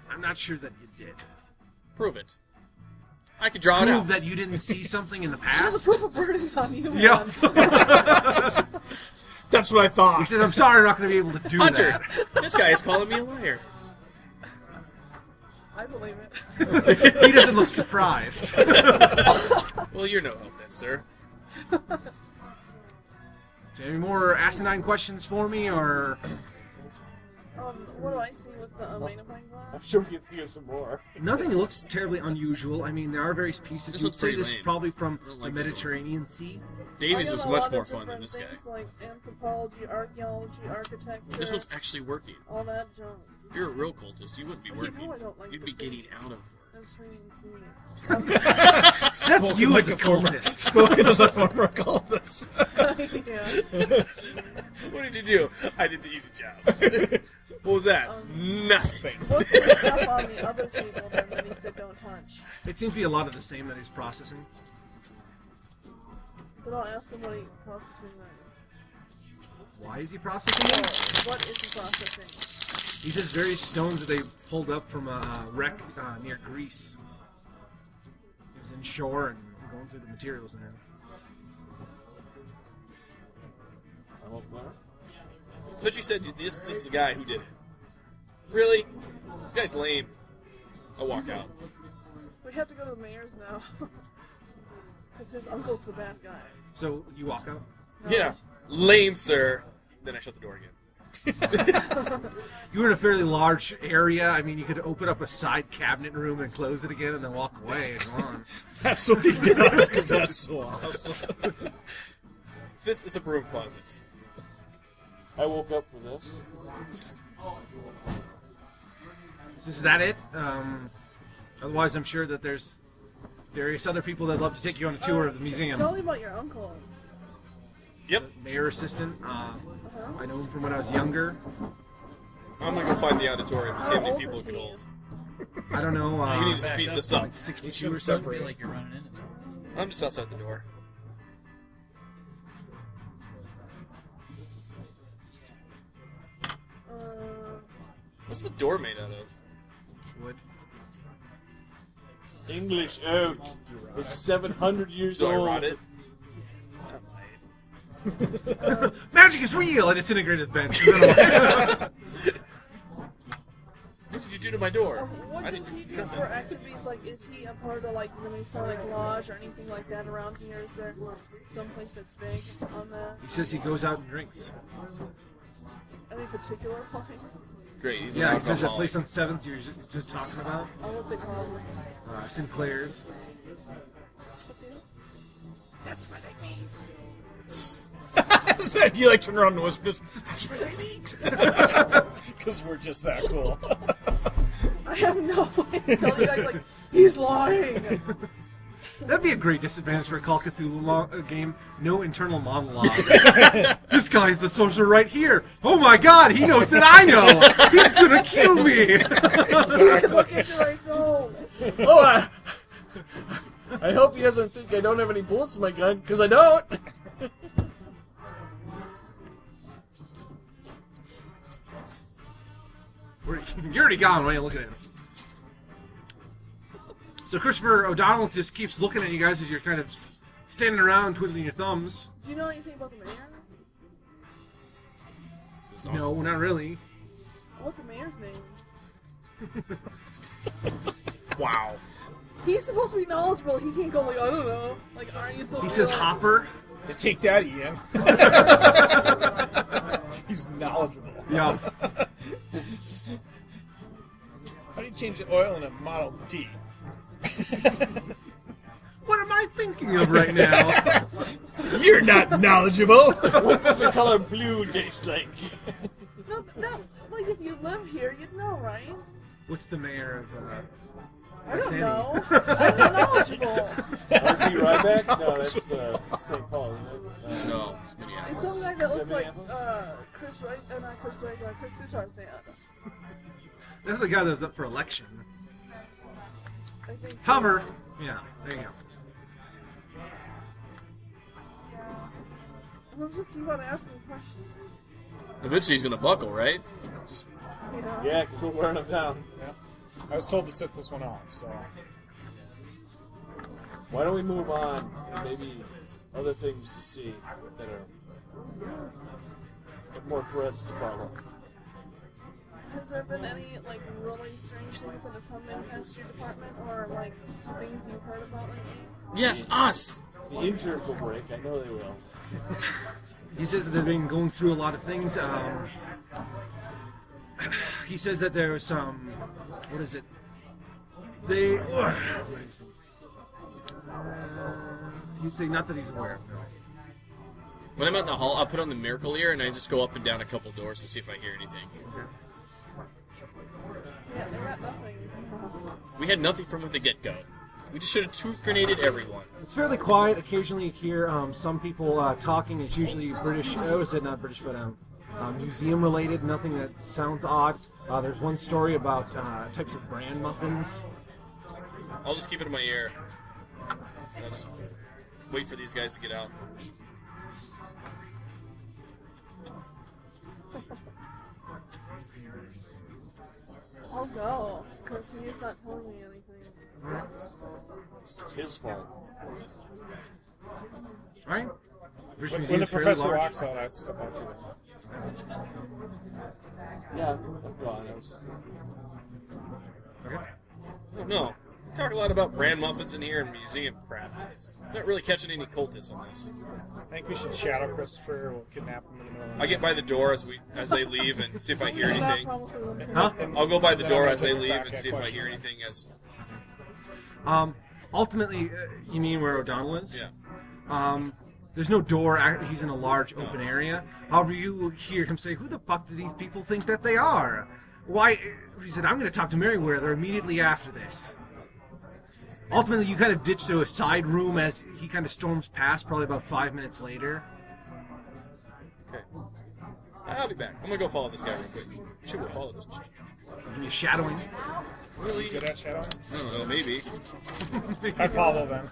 I'm not sure that you did. Prove it. I could draw it Prove out. that you didn't see something in the The past. proof of burden's on you. Yep. man. That's what I He thought. said, I'm sorry I'm not going to be able to do Hunter, that. this guy is calling me a liar. I believe it. He doesn't look surprised. Well, you're no help then, sir. Any more asinine questions for me, or What do I see with the magnifying glass? I'm sure we can think of some more. nothing looks terribly unusual. I mean, there are various pieces. This You would one's say pretty this is lame. probably from I don't the like this one. Mediterranean Sea. Davies I was got a much lot more of fun than different this guy. things Like anthropology, archaeology, architecture. This one's actually working. all that junk. If you're a real cultist, you wouldn't be Well, you working. know I don't like You'd be the city. getting out of work. I'm swinging see. That's you as a like a former- cultist. Spoken as a former occultist. Yeah. What did you do? I did the easy job. What was that? Nothing. What's the stuff on the other table then that he said don't touch? It seems to be a lot of the same that he's processing. But I'll ask him what he's processing right. Why is he processing them? What is he processing? He says various stones that they pulled up from a wreck near Greece. He was inshore and going through the materials now. But you said this is the guy who did it. Really? This guy's lame. I'll walk out. We have to go to the mayor's now. Because his uncle's the bad guy. So you walk out. Yeah. Lame, sir. Then I shut the door again. You were in a fairly large area. I mean, you could open up a side cabinet room and close it again and then walk away and go on. That's what he does, because that's so awesome. This is a broom closet. I woke up for this. Is that it? Otherwise, I'm sure that there's various other people that'd love to take you on a tour of the museum. Tell me about your uncle. Yep. Mayor assistant. I know him from when I was younger. I'm gonna go find the auditorium and see how How many old people is it can he? hold. I don't know. We need to speed this up. like 62 or should something. separate. I feel like you're running into me. I'm just outside the door. What's the door made out of? Wood. English oak is 700 years So I old. rot it? Magic is real! I disintegrated the bench. What did you do to my door? What I does didn't he do do nothing. for activities? Like, is he a part of like the Masonic Lodge or anything like that around here? Is there someplace that's big on that? He says he goes out and drinks. any particular place? Great. He's Yeah, an he says that alcoholic. place on 7th you're just talking about. Oh, what's it called? Sinclair's. Okay. That's where they meet. Said you like turn around and whisper, "That's where they meet," because we're just that cool. I have no way to tell you guys, like, he's lying. That'd be a great disadvantage for a Call of Cthulhu game. No internal monologue. This guy's the sorcerer right here. Oh my god, he knows that I know. He's gonna kill me. Look into my soul. Oh, I hope he doesn't think I don't have any bullets in my gun, because I don't. You're already gone when you look at him. So Christopher O'Donnell just keeps looking at you guys as you're kind of standing around twiddling your thumbs. Do you know anything about the mayor? No, not really. What's the mayor's name? Wow. He's supposed to be knowledgeable. He can't go like, I don't know. Like, aren't you supposed He to says be like, Hopper. Yeah, take that, Ian. He's knowledgeable. Yeah. How do you change the oil in a Model T? What am I thinking of right now? You're not knowledgeable. What does the color blue taste like? No, that, like, if you live here, you'd know, right? What's the mayor of I don't Sandy? know. I'm not knowledgeable. R.P. Ryback? No, that's St. Paul, isn't it? No, it's It's Minneapolis. some guy that looks like Minneapolis? Chris Wright, not Chris Wright, Chris Sutar's dad. That's the guy that was up for election. I think so. However, yeah, there you go. And I'm just keep on asking questions. Eventually he's gonna buckle, right? Just, You know? Yeah, because we're wearing them down. Yeah. I was told to sit this one out, so. Why don't we move on? Maybe other things to see that are more threads to follow. Has there been any, like, really strange things that have come in past your department, or, like, things you've heard about lately? yes, us! The interns will break. I know they will. He says that they've been going through a lot of things. He says that there's what is it? They. He'd say not that he's aware of. No. When I'm out in the hall, I'll put on the miracle ear and I just go up and down a couple doors to see if I hear anything. Yeah, they got nothing. We had nothing from the get-go. We just should have truth grenaded everyone. It's fairly quiet. Occasionally you hear some people talking. It's usually British. Oh, is it not British, but museum related. Nothing that sounds odd. There's one story about types of bran muffins. I'll just keep it in my ear. I'll just wait for these guys to get out. I'll go, because he's not telling me anything. It's his fault. Right? British When Museum's the fairly professor large. walks out, I step out to them. Yeah, I'm gone. Okay. Oh, no. We talk a lot about brand muffins in here and museum crap. Not really catching any cultists on this. I think we should shadow Christopher. We'll kidnap him in the middle of the I get by the door as they leave and see if I hear I'm not anything. promising them Huh? I'll go by the Then door I'll as they take it leave back, and that see if I question. hear anything as... Ultimately, you mean where O'Donnell is? Yeah. There's no door. He's in a large open area. However, you hear him say, "Who the fuck do these people think that they are? Why?" He said, "I'm going to talk to Merriweather immediately after this." Ultimately, you kind of ditch to a side room as he kind of storms past. Probably about 5 minutes later. Okay. I'll be back. I'm gonna go follow this guy real quick. Should we follow this? Give me a shadowing. Really? Good at shadowing? I don't know, maybe. I follow them.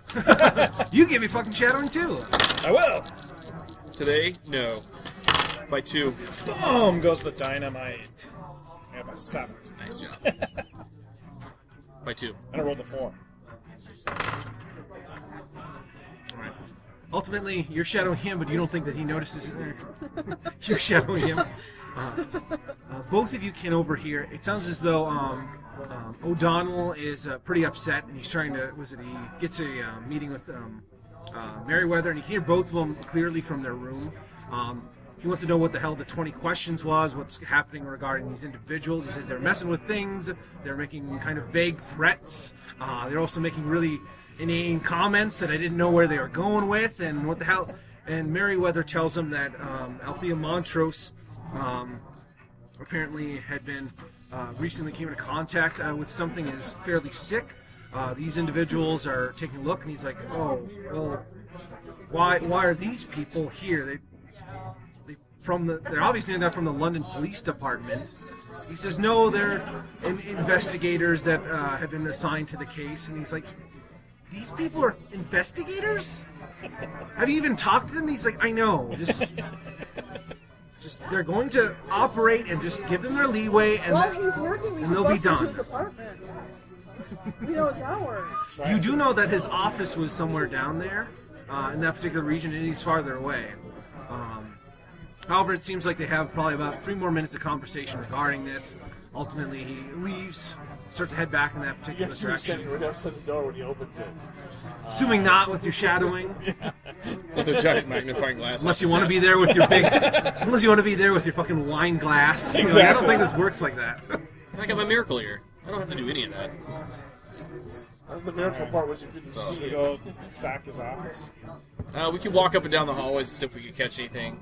You give me fucking shadowing too. I will. Today? No. By 2. Boom goes the dynamite. I have a 7. Nice job. By 2. And I rolled a 4. Ultimately, you're shadowing him, but you don't think that he notices it. You're shadowing him. Both of you can overhear. It sounds as though O'Donnell is pretty upset, and he's trying to. He gets a meeting with Merriweather, and you can hear both of them clearly from their room. he wants to know what the hell the 20 questions was, what's happening regarding these individuals. He says they're messing with things, they're making kind of vague threats, they're also making really inane comments that I didn't know where they were going with, and what the hell. And Merriweather tells him that Althea Montrose apparently had been recently came into contact with something is fairly sick. These individuals are taking a look, and he's like, oh, well, why are these people here? They're obviously not from the London Police Department. He says, no, they're investigators that have been assigned to the case, and he's like, these people are investigators? Have you even talked to them? He's like, I know. Just they're going to operate and just give them their leeway, and he's working. We and can they'll be bust into done. his apartment. We know it's ours. You do know that his office was somewhere down there in that particular region, and he's farther away. However, it seems like they have probably about 3 more minutes of conversation regarding this. Ultimately, he leaves, starts to head back in that particular You're direction. standing right outside the door when he opens it. Assuming not with your shadowing. With a giant magnifying glass. Unless you want to be there with your unless you want to be there with your fucking wine glass. Exactly. I don't think this works like that. I got my miracle ear. I don't have to do any of that. The miracle part was you couldn't So see we it. go sack his office. We can walk up and down the hallways and see if we can catch anything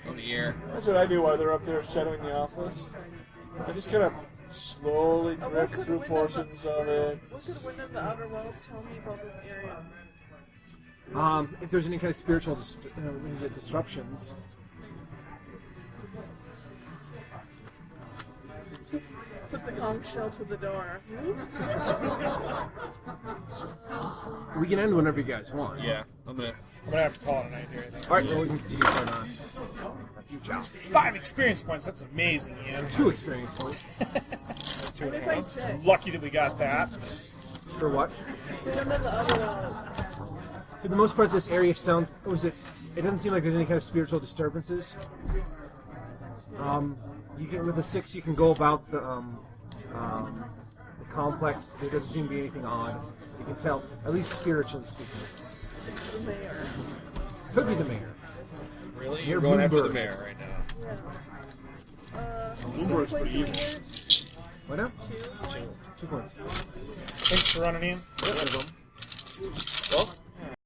on the air. That's what I do while they're up there shadowing the office. I just kind of slowly drift through portions of it. What could Wind of the Outer Wells tell me about this area? If there's any kind of spiritual disruptions. Put the conch shell to the door. We can end whenever you guys want. Yeah, I'm gonna have to call it a night here, I think. Alright, well, we can continue going on. Huge job. 5 experience points. That's amazing, Ian. 2 experience points. 2.5. Lucky that we got that. For what? Wind of the Outer Wells. For the most part, this area sounds. It doesn't seem like there's any kind of spiritual disturbances. You can with a 6, you can go about the complex. There doesn't seem to be anything odd. You can tell, at least spiritually speaking. The mayor. Could be the mayor. Really? Mayor You're going after the Bloomberg. mayor right now. Bloomberg's pretty evil. What now? 2. 2 points. Thanks for running in. Well,